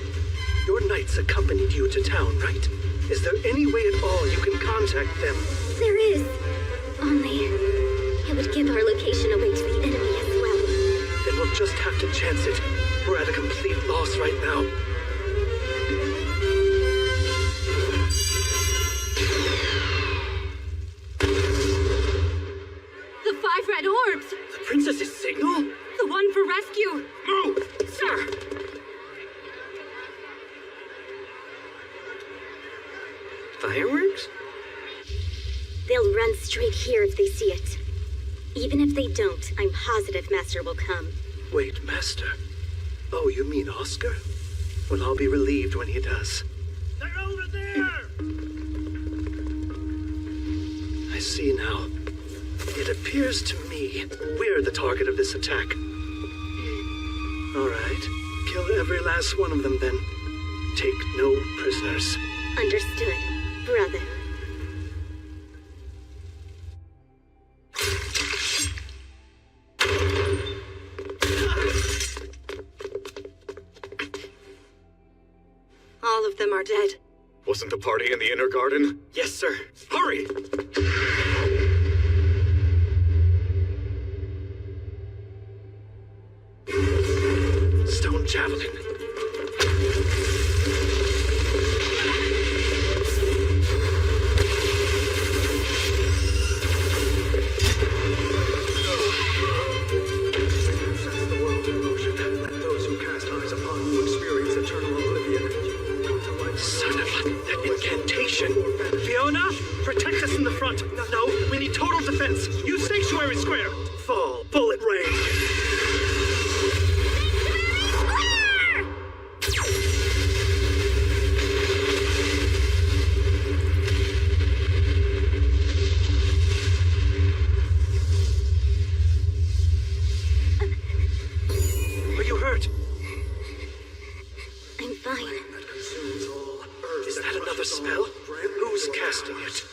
[SPEAKER 19] your knights accompanied you to town, right? Is there any way at all you can contact them?
[SPEAKER 6] There is. Only... it would give our location away to the enemy as well.
[SPEAKER 19] Then we'll just have to chance it. We're at a complete loss right now.
[SPEAKER 9] The 5 red orbs!
[SPEAKER 11] The princess's signal?
[SPEAKER 9] The one for rescue!
[SPEAKER 11] Move!
[SPEAKER 9] Sir!
[SPEAKER 11] Fireworks?
[SPEAKER 6] They'll run straight here if they see it. Even if they don't, I'm positive Master will come.
[SPEAKER 19] Wait, Master. Oh, you mean Oscar? Well, I'll be relieved when he does.
[SPEAKER 4] They're over there!
[SPEAKER 19] I see now. It appears to me we're the target of this attack. All right. Kill every last one of them, then. Take no prisoners.
[SPEAKER 6] Understood, brother.
[SPEAKER 9] All of them are dead.
[SPEAKER 16] Well, wasn't the party in the inner garden?
[SPEAKER 13] Yes, sir.
[SPEAKER 16] Hurry!
[SPEAKER 19] Stone javelin.
[SPEAKER 13] Fiona, protect us in the front. No, we need total defense. Use Sanctuary Square.
[SPEAKER 19] Fall, bullet rain.
[SPEAKER 13] Are you hurt?
[SPEAKER 15] I'm fine.
[SPEAKER 19] Is that another spell? Who's casting it?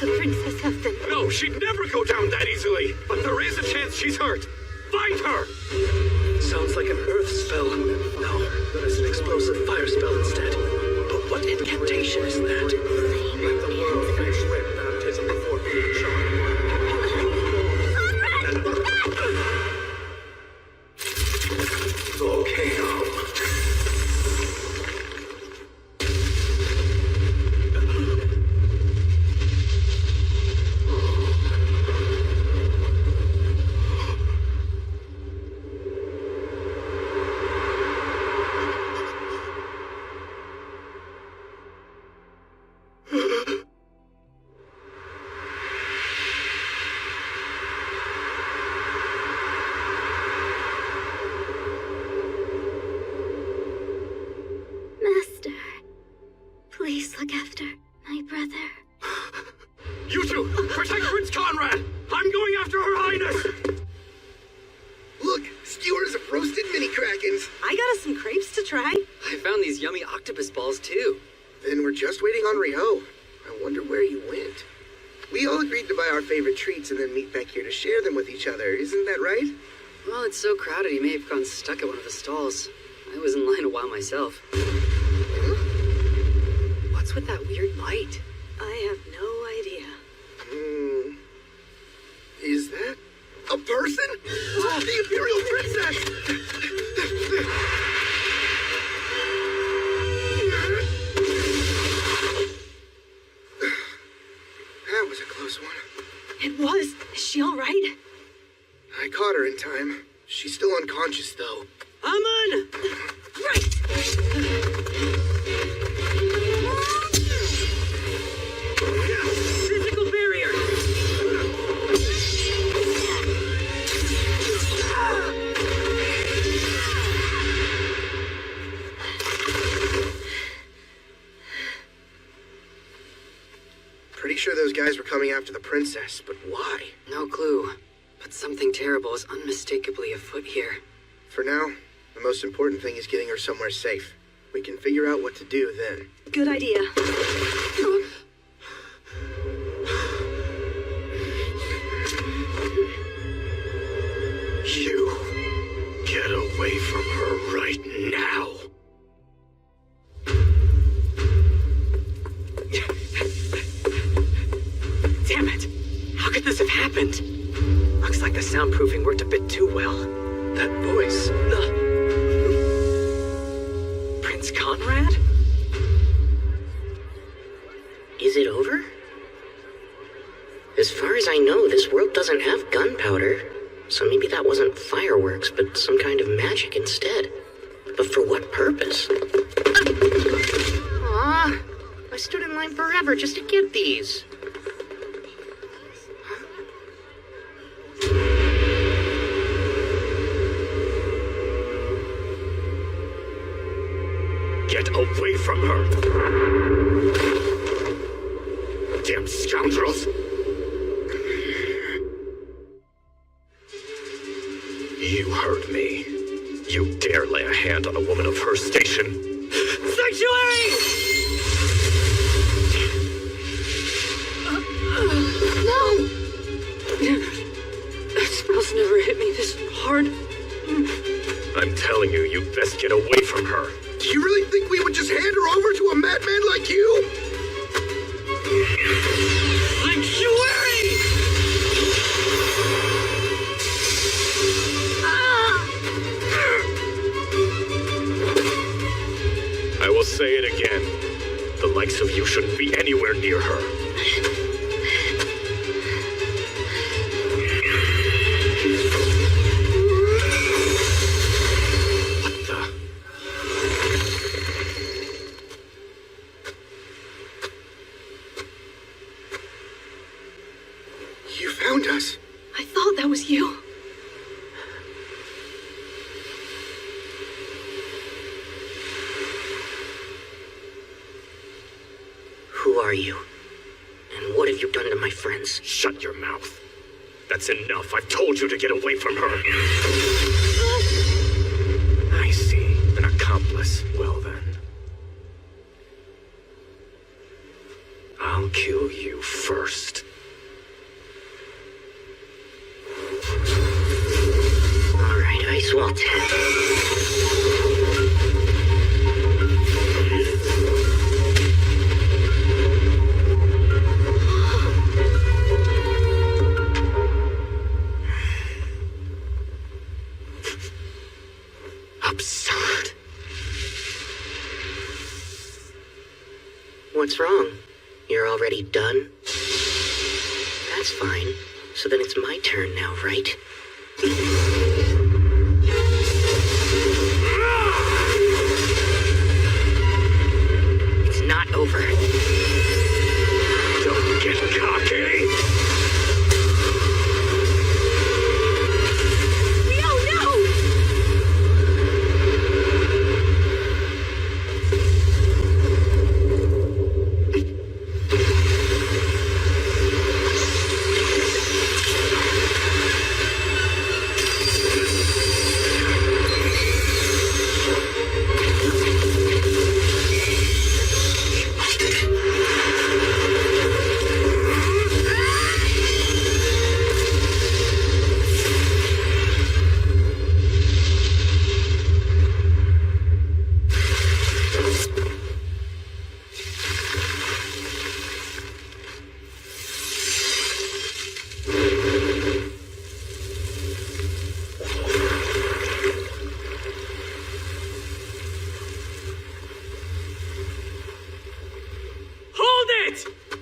[SPEAKER 15] The princess have been...
[SPEAKER 16] No, she'd never go down that easily! But there is a chance she's hurt! Find her!
[SPEAKER 19] Sounds like an earth spell. No, it's an explosive fire spell instead. But what incantation is that? Let the world face wet baptism before being charmed. Volcano.
[SPEAKER 15] Master, please look after my brother.
[SPEAKER 16] You two, protect Prince Conrad! I'm going after Her Highness!
[SPEAKER 14] Look, skewers of roasted mini krakens.
[SPEAKER 9] I got us some crepes to try.
[SPEAKER 12] I found these yummy octopus balls too.
[SPEAKER 14] Then we're just waiting on Rio. I wonder where you went. We all agreed to buy our favorite treats and then meet back here to share them with each other. Isn't that right?
[SPEAKER 12] Well, it's so crowded he may have gotten stuck at one of the stalls. I was in line a while myself. What's with that weird light?
[SPEAKER 9] I have no idea.
[SPEAKER 14] Is that a person? The Imperial Princess! That was a close one.
[SPEAKER 9] It was. Is she all right?
[SPEAKER 14] I caught her in time. She's still unconscious, though.
[SPEAKER 9] Aman!
[SPEAKER 11] Physical barrier!
[SPEAKER 14] Pretty sure those guys were coming after the princess, but why?
[SPEAKER 12] No clue. But something terrible is unmistakably afoot here.
[SPEAKER 14] For now, the most important thing is getting her somewhere safe. We can figure out what to do then.
[SPEAKER 9] Good idea.
[SPEAKER 19] You get away from her right now.
[SPEAKER 13] Damn it! How could this have happened? Looks like the soundproofing worked a bit too well.
[SPEAKER 19] That voice.
[SPEAKER 13] Prince Conrad?
[SPEAKER 2] Is it over? As far as I know, this world doesn't have gunpowder. So maybe that wasn't fireworks, but some kind of magic instead. But for what purpose? Aw, I stood in line forever just to get these.
[SPEAKER 19] Get away from her! Damn scoundrels! You heard me. You dare lay a hand on a woman of her station?
[SPEAKER 11] Sanctuary!
[SPEAKER 12] No! That spell's never hit me this
[SPEAKER 13] hard.
[SPEAKER 16] I'm telling you, you best get away from her.
[SPEAKER 7] Do you really think we would just hand her over to a madman like you?
[SPEAKER 11] I'm Shuari!
[SPEAKER 16] I will say it again. The likes of you shouldn't be anywhere near her. What the?
[SPEAKER 14] You found us.
[SPEAKER 9] I thought that was you.
[SPEAKER 2] Who are you? And what have you done to my friends?
[SPEAKER 16] Shut your mouth. That's enough. I've told you to get away from her. I see. An accomplice. Well then. I'll kill you first.
[SPEAKER 2] Alright, Ice Wall 10.
[SPEAKER 16] Absurd.
[SPEAKER 2] What's wrong? You're already done? That's fine. So then it's my turn now, right? It's not over.
[SPEAKER 16] Don't get cocky.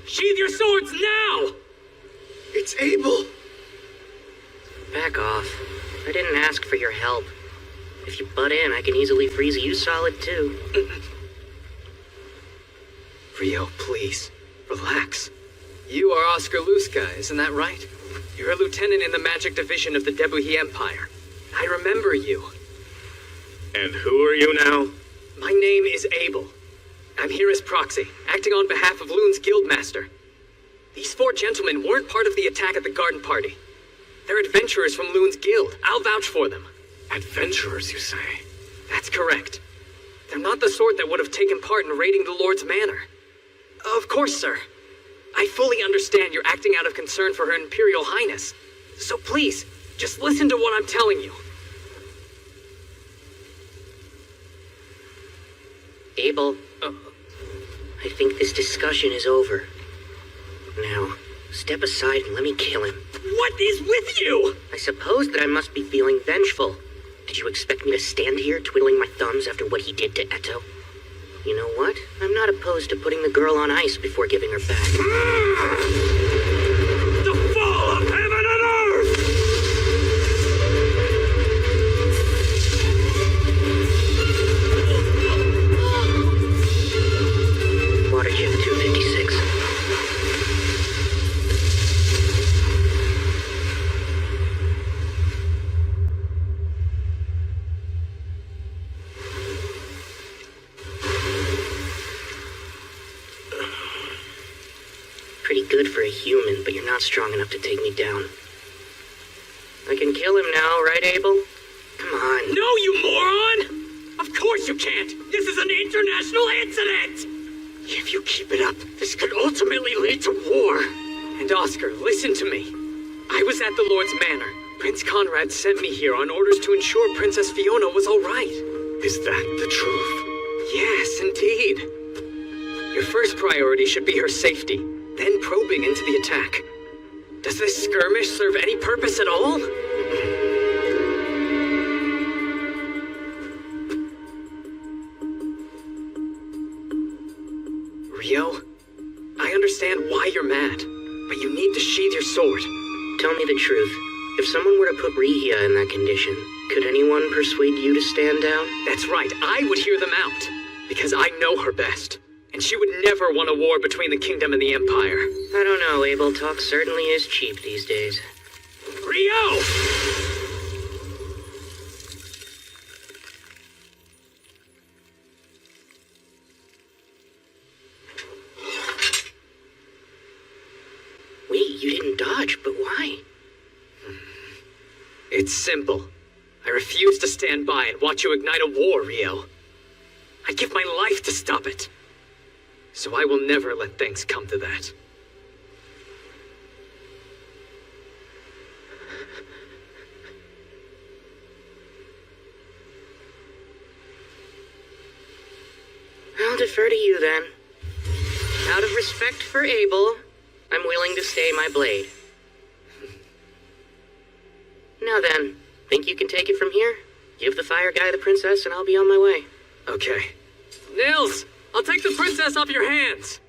[SPEAKER 13] Sheathe your swords now!
[SPEAKER 14] It's Abel!
[SPEAKER 2] Back off. I didn't ask for your help. If you butt in, I can easily freeze you solid too.
[SPEAKER 5] Rio, please. Relax. You are Oscar Luska, isn't that right? You're a lieutenant in the magic division of the Debuhi Empire. I remember you.
[SPEAKER 16] And who are you now?
[SPEAKER 5] My name is Abel. I'm here as proxy, acting on behalf of Loon's guildmaster. These four gentlemen weren't part of the attack at the garden party. They're adventurers from Loon's guild. I'll vouch for them.
[SPEAKER 16] Adventurers, you say?
[SPEAKER 5] That's correct. They're not the sort that would have taken part in raiding the Lord's manor. Of course, sir. I fully understand you're acting out of concern for Her Imperial Highness. So please, just listen to what I'm telling you.
[SPEAKER 2] Abel, I think this discussion is over. Now, step aside and let me kill him.
[SPEAKER 13] What is with you?
[SPEAKER 2] I suppose that I must be feeling vengeful. Did you expect me to stand here twiddling my thumbs after what he did to Eto? You know what? I'm not opposed to putting the girl on ice before giving her back.
[SPEAKER 13] The fall of heaven and earth!
[SPEAKER 2] Water Gym 256. Pretty good for a human, but you're not strong enough to take me down. I can kill him now, right, Abel? Come on.
[SPEAKER 13] No, you moron! Of course you can't! This is an international incident!
[SPEAKER 5] If you keep it up, this could ultimately lead to war. And Oscar, listen to me. I was at the Lord's manor,
[SPEAKER 13] Prince Conrad sent me here on orders to ensure Princess Fiona was all right.
[SPEAKER 16] Is that the truth?
[SPEAKER 13] Yes, indeed. Your first priority should be her safety, then probing into the attack. Does this skirmish serve any purpose at all? Rio, I understand why you're mad, but you need to sheathe your sword.
[SPEAKER 2] Tell me the truth. If someone were to put Rihia in that condition, could anyone persuade you to stand down?
[SPEAKER 13] That's right, I would hear them out, because I know her best. And she would never want a war between the kingdom and the empire.
[SPEAKER 2] I don't know, Abel. Talk certainly is cheap these days.
[SPEAKER 13] Rio!
[SPEAKER 2] Wait, you didn't dodge, but why?
[SPEAKER 13] It's simple. I refuse to stand by and watch you ignite a war, Rio. I'd give my life to stop it. So I will never let things come to that.
[SPEAKER 2] I'll defer to you then. Out of respect for Abel, I'm willing to stay my blade. Now then, think you can take it from here? Give the fire guy the princess and I'll be on my way.
[SPEAKER 13] Okay. Nils! I'll take the princess off your hands!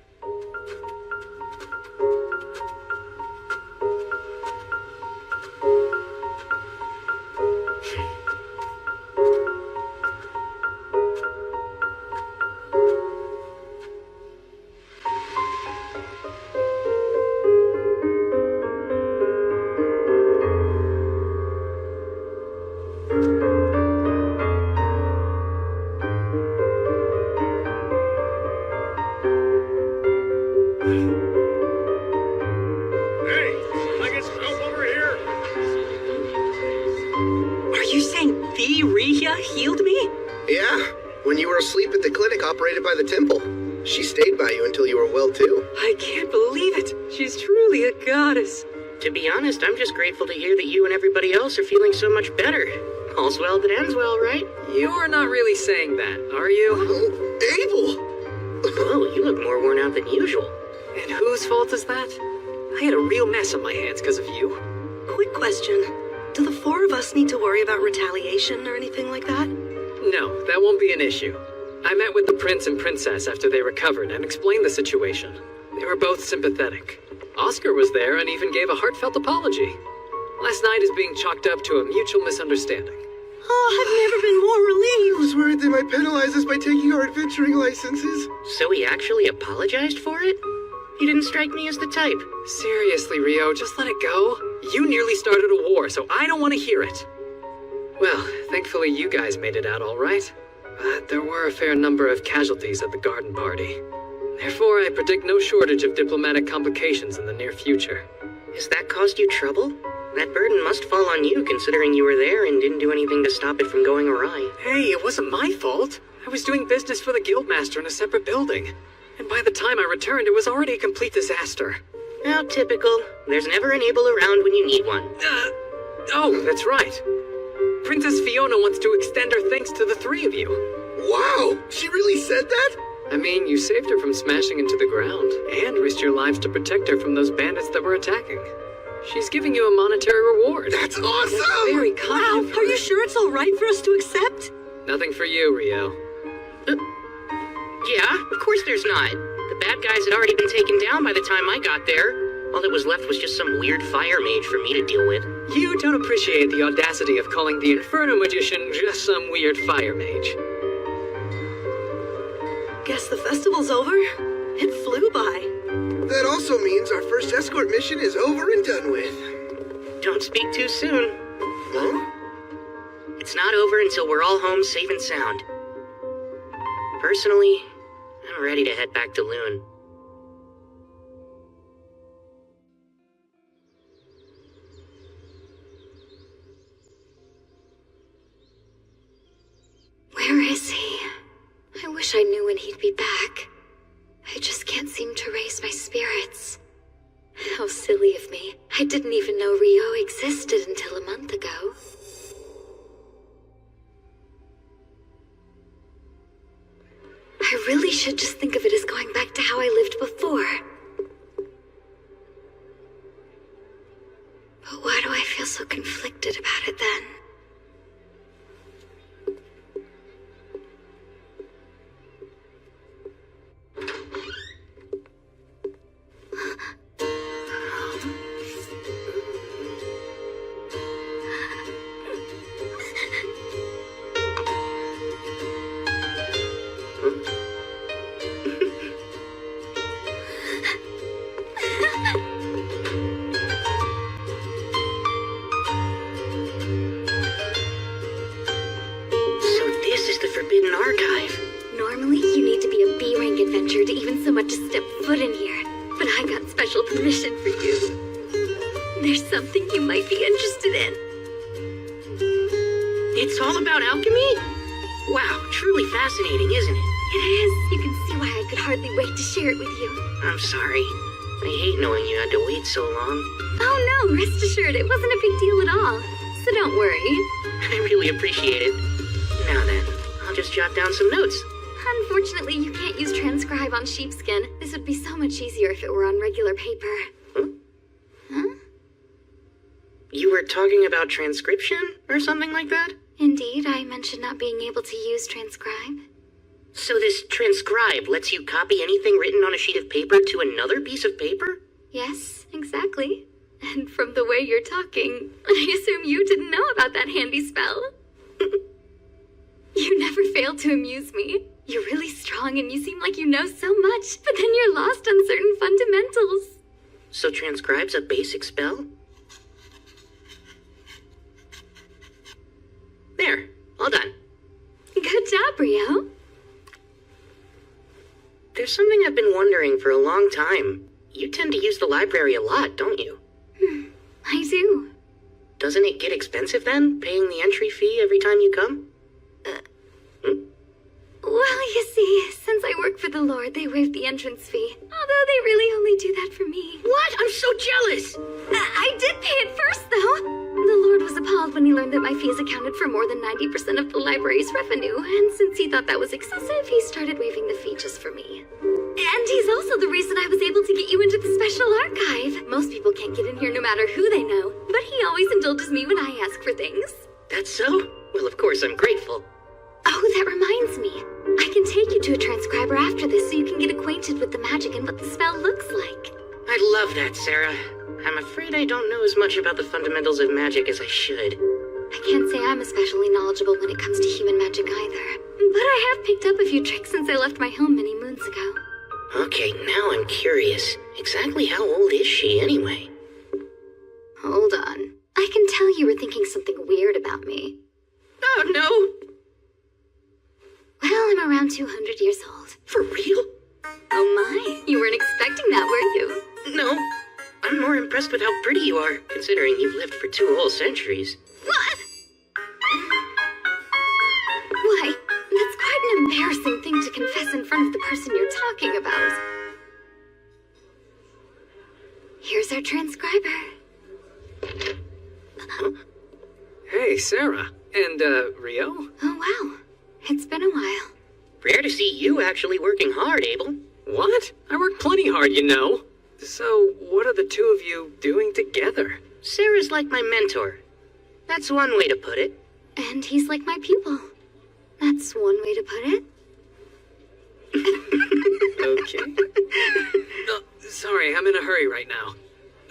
[SPEAKER 14] Operated by the temple. She stayed by you until you were well too.
[SPEAKER 12] I can't believe it. She's truly a goddess.
[SPEAKER 2] To be honest, I'm just grateful to hear that you and everybody else are feeling so much better. All's well that ends well, right?
[SPEAKER 13] You're not really saying that, are you?
[SPEAKER 14] Abel!
[SPEAKER 2] Whoa, you look more worn out than usual.
[SPEAKER 13] And whose fault is that? I had a real mess on my hands because of you.
[SPEAKER 9] Quick question. Do the four of us need to worry about retaliation or anything like that?
[SPEAKER 13] No, that won't be an issue. I met with the prince and princess after they recovered and explained the situation. They were both sympathetic. Oscar was there and even gave a heartfelt apology. Last night is being chalked up to a mutual misunderstanding.
[SPEAKER 9] Oh, I've never been more relieved.
[SPEAKER 14] I was worried they might penalize us by taking our adventuring licenses.
[SPEAKER 2] So he actually apologized for it? He didn't strike me as the type.
[SPEAKER 13] Seriously, Rio, just let it go. You nearly started a war, so I don't want to hear it. Well, thankfully you guys made it out all right. But there were a fair number of casualties at the garden party. Therefore, I predict no shortage of diplomatic complications in the near future.
[SPEAKER 2] Has that caused you trouble? That burden must fall on you, considering you were there and didn't do anything to stop it from going awry.
[SPEAKER 13] Hey, it wasn't my fault. I was doing business for the guildmaster in a separate building. And by the time I returned, it was already a complete disaster.
[SPEAKER 2] How typical. There's never an Abel around when you need one.
[SPEAKER 13] Oh, that's right. Princess Fiona wants to extend her thanks to the three of you.
[SPEAKER 14] Wow! She really said that?
[SPEAKER 13] I mean, you saved her from smashing into the ground, and risked your lives to protect her from those bandits that were attacking. She's giving you a monetary reward.
[SPEAKER 14] That's awesome!
[SPEAKER 9] That's very kind. Wow, are you sure it's all right for us to accept?
[SPEAKER 13] Nothing for you, Rio.
[SPEAKER 2] Yeah, of course there's not. The bad guys had already been taken down by the time I got there. All that was left was just some weird fire mage for me to deal with.
[SPEAKER 13] You don't appreciate the audacity of calling the Inferno Magician just some weird fire mage.
[SPEAKER 9] Guess the festival's over. It flew by.
[SPEAKER 14] That also means our first escort mission is over and done with.
[SPEAKER 2] Don't speak too soon.
[SPEAKER 14] Huh?
[SPEAKER 2] It's not over until we're all home safe and sound. Personally, I'm ready to head back to Loon.
[SPEAKER 15] Where is he? I wish I knew when he'd be back. I just can't seem to raise my spirits. How silly of me.
[SPEAKER 17] I didn't even know Rio existed until a month ago. I really should just think of it as going back to how I lived before. But why do I feel so conflicted about it then? Normally, you need to be a B-rank adventurer to even so much as step foot in here. But I got special permission for you. There's something you might be interested in.
[SPEAKER 2] It's all about alchemy? Wow, truly fascinating, isn't it?
[SPEAKER 15] It is. You can see why I could hardly wait to share it with you.
[SPEAKER 2] I'm sorry. I hate knowing you had to wait so long.
[SPEAKER 15] Oh no, rest assured, it wasn't a big deal at all. So don't worry.
[SPEAKER 2] I really appreciate it. Now then, I'll just jot down some notes.
[SPEAKER 15] Unfortunately, you can't use transcribe on sheepskin. This would be so much easier if it were on regular paper. Huh?
[SPEAKER 2] You were talking about transcription or something like that?
[SPEAKER 15] Indeed, I mentioned not being able to use transcribe.
[SPEAKER 2] So this transcribe lets you copy anything written on a sheet of paper to another piece of paper?
[SPEAKER 15] Yes, exactly. And from the way you're talking, I assume you didn't know about that handy spell. You never fail to amuse me. You're really strong and you seem like you know so much, but then you're lost on certain fundamentals.
[SPEAKER 2] So transcribe's a basic spell? There, all done.
[SPEAKER 15] Good job, Rio.
[SPEAKER 2] There's something I've been wondering for a long time. You tend to use the library a lot, don't you?
[SPEAKER 15] I do.
[SPEAKER 2] Doesn't it get expensive then, paying the entry fee every time you come?
[SPEAKER 15] Well, you see, since I work for the Lord, they waived the entrance fee. Although they really only do that for me.
[SPEAKER 2] What? I'm so jealous!
[SPEAKER 15] I did pay it first, though. The Lord was appalled when he learned that my fees accounted for more than 90% of the library's revenue, and since he thought that was excessive, he started waiving the fee just for me. And he's also the reason I was able to get you into the special archive. Most people can't get in here no matter who they know, but he always indulges me when I ask for things.
[SPEAKER 2] That's so? Well, of course I'm grateful.
[SPEAKER 15] Oh, that reminds me. I can take you to a transcriber after this so you can get acquainted with the magic and what the spell looks like.
[SPEAKER 2] I'd love that, Sarah. I'm afraid I don't know as much about the fundamentals of magic as I should.
[SPEAKER 15] I can't say I'm especially knowledgeable when it comes to human magic either. But I have picked up a few tricks since I left my home many moons ago.
[SPEAKER 2] Okay, now I'm curious. Exactly how old is she, anyway?
[SPEAKER 15] Hold on. I can tell you were thinking something weird about me.
[SPEAKER 2] Oh, no!
[SPEAKER 15] Well, I'm around 200 years old.
[SPEAKER 2] For real?
[SPEAKER 15] Oh my, you weren't expecting that, were you?
[SPEAKER 2] No. I'm more impressed with how pretty you are, considering you've lived for 2 whole centuries.
[SPEAKER 15] What? Why, that's quite an embarrassing thing to confess in front of the person you're talking about. Here's our transcriber.
[SPEAKER 5] Hey, Sarah. And, Rio?
[SPEAKER 15] Oh, wow. It's been a while.
[SPEAKER 2] Rare to see you actually working hard, Abel.
[SPEAKER 5] What? I work plenty hard, you know. So, what are the two of you doing together?
[SPEAKER 2] Sarah's like my mentor. That's one way to put it.
[SPEAKER 15] And he's like my pupil. That's one way to put it.
[SPEAKER 5] Okay. Sorry, I'm in a hurry right now.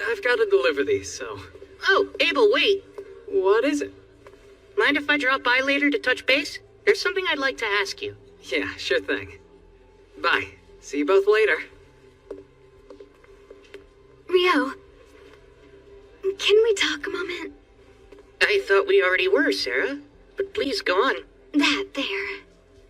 [SPEAKER 5] I've got to deliver these, so...
[SPEAKER 2] Oh, Abel, wait.
[SPEAKER 5] What is it?
[SPEAKER 2] Mind if I drop by later to touch base? There's something I'd like to ask you.
[SPEAKER 5] Yeah, sure thing. Bye. See you both later.
[SPEAKER 15] Rio, can we talk a moment?
[SPEAKER 2] I thought we already were, Sarah. But please go on.
[SPEAKER 15] That there.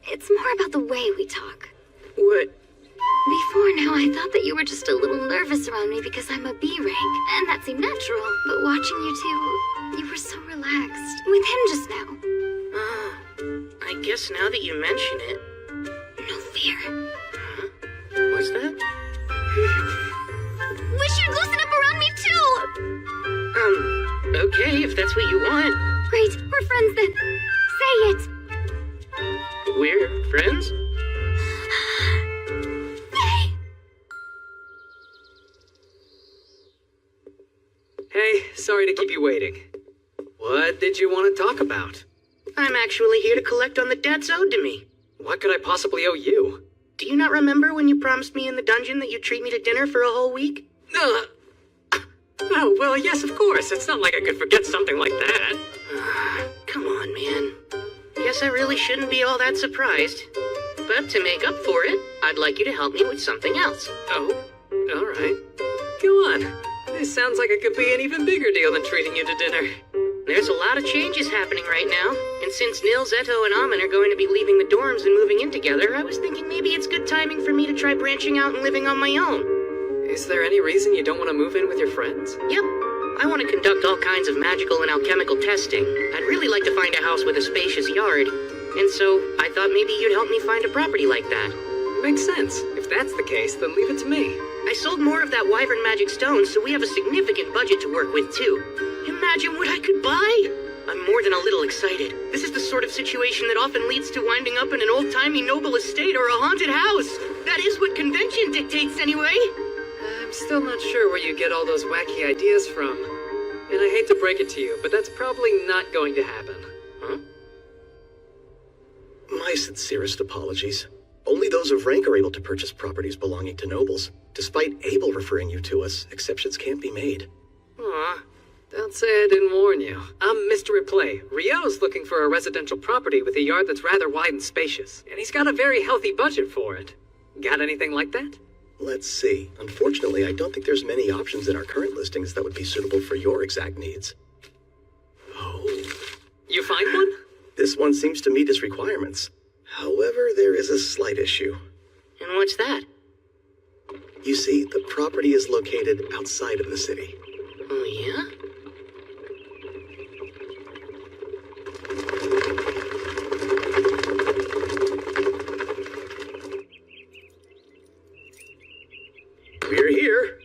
[SPEAKER 15] It's more about the way we talk.
[SPEAKER 2] What?
[SPEAKER 15] Before now, I thought that you were just a little nervous around me because I'm a B rank, and that seemed natural. But watching you two, you were so relaxed. With him just now.
[SPEAKER 2] I guess now that you mention it...
[SPEAKER 15] No fear.
[SPEAKER 2] Huh? What's that?
[SPEAKER 15] Wish you'd loosen up around me too!
[SPEAKER 2] Okay, if that's what you want.
[SPEAKER 15] Great, we're friends then. Say it.
[SPEAKER 2] We're friends?
[SPEAKER 5] Hey, sorry to keep you waiting. What did you want to talk about?
[SPEAKER 2] I'm actually here to collect on the debts owed to me.
[SPEAKER 5] What could I possibly owe you?
[SPEAKER 2] Do you not remember when you promised me in the dungeon that you'd treat me to dinner for a whole week?
[SPEAKER 5] Oh, well, yes, of course. It's not like I could forget something like that.
[SPEAKER 2] Come on, man. Guess I really shouldn't be all that surprised. But to make up for it, I'd like you to help me with something else.
[SPEAKER 5] Oh, all right. Go on. This sounds like it could be an even bigger deal than treating you to dinner.
[SPEAKER 2] There's a lot of changes happening right now, and since Nils, Eto, and Amon are going to be leaving the dorms and moving in together, I was thinking maybe it's good timing for me to try branching out and living on my own.
[SPEAKER 5] Is there any reason you don't want to move in with your friends?
[SPEAKER 2] Yep. I want to conduct all kinds of magical and alchemical testing. I'd really like to find a house with a spacious yard, and so I thought maybe you'd help me find a property like that.
[SPEAKER 5] Makes sense. If that's the case, then leave it to me.
[SPEAKER 2] I sold more of that wyvern magic stone, so we have a significant budget to work with, too. Imagine what I could buy! I'm more than a little excited. This is the sort of situation that often leads to winding up in an old-timey noble estate or a haunted house. That is what convention dictates, anyway.
[SPEAKER 5] I'm still not sure where you get all those wacky ideas from. And I hate to break it to you, but that's probably not going to happen.
[SPEAKER 2] Huh?
[SPEAKER 3] My sincerest apologies. Only those of rank are able to purchase properties belonging to nobles. Despite Abel referring you to us, exceptions can't be made.
[SPEAKER 5] Aw, don't say I didn't warn you. I'm Mr. Replay. Rio's looking for a residential property with a yard that's rather wide and spacious, and he's got a very healthy budget for it. Got anything like that?
[SPEAKER 3] Let's see. Unfortunately, I don't think there's many options in our current listings that would be suitable for your exact needs. Oh.
[SPEAKER 5] You find one?
[SPEAKER 3] This one seems to meet its requirements. However, there is a slight issue.
[SPEAKER 2] And what's that?
[SPEAKER 3] You see, the property is located outside of the city.
[SPEAKER 2] Oh, yeah?
[SPEAKER 3] We're here.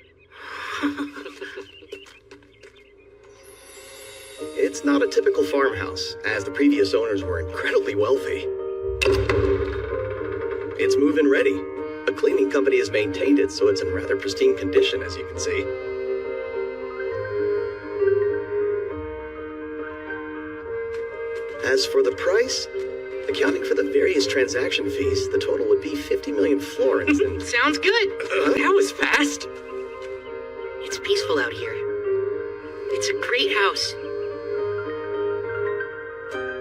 [SPEAKER 3] It's not a typical farmhouse, as the previous owners were incredibly wealthy. It's move-in ready. A cleaning company has maintained it, so it's in rather pristine condition, as you can see. As for the price, accounting for the various transaction fees, the total would be 50 million florins and...
[SPEAKER 2] Sounds good!
[SPEAKER 5] That was fast!
[SPEAKER 2] It's peaceful out here. It's a great house.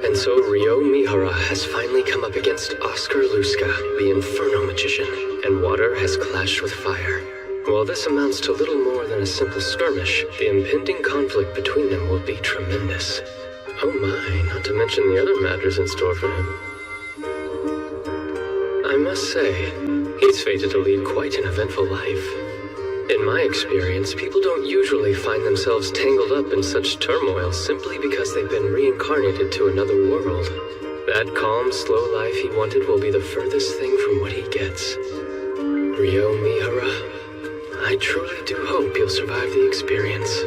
[SPEAKER 18] And so Ryo Mihara has finally come up against Oscar Luska, the Inferno Magician, and water has clashed with fire. While this amounts to little more than a simple skirmish, the impending conflict between them will be tremendous. Oh my, not to mention the other matters in store for him. I must say, he's fated to lead quite an eventful life. In my experience, people don't usually find themselves tangled up in such turmoil simply because they've been reincarnated to another world. That calm, slow life he wanted will be the furthest thing from what he gets. Ryo Mihara, I truly do hope you'll survive the experience.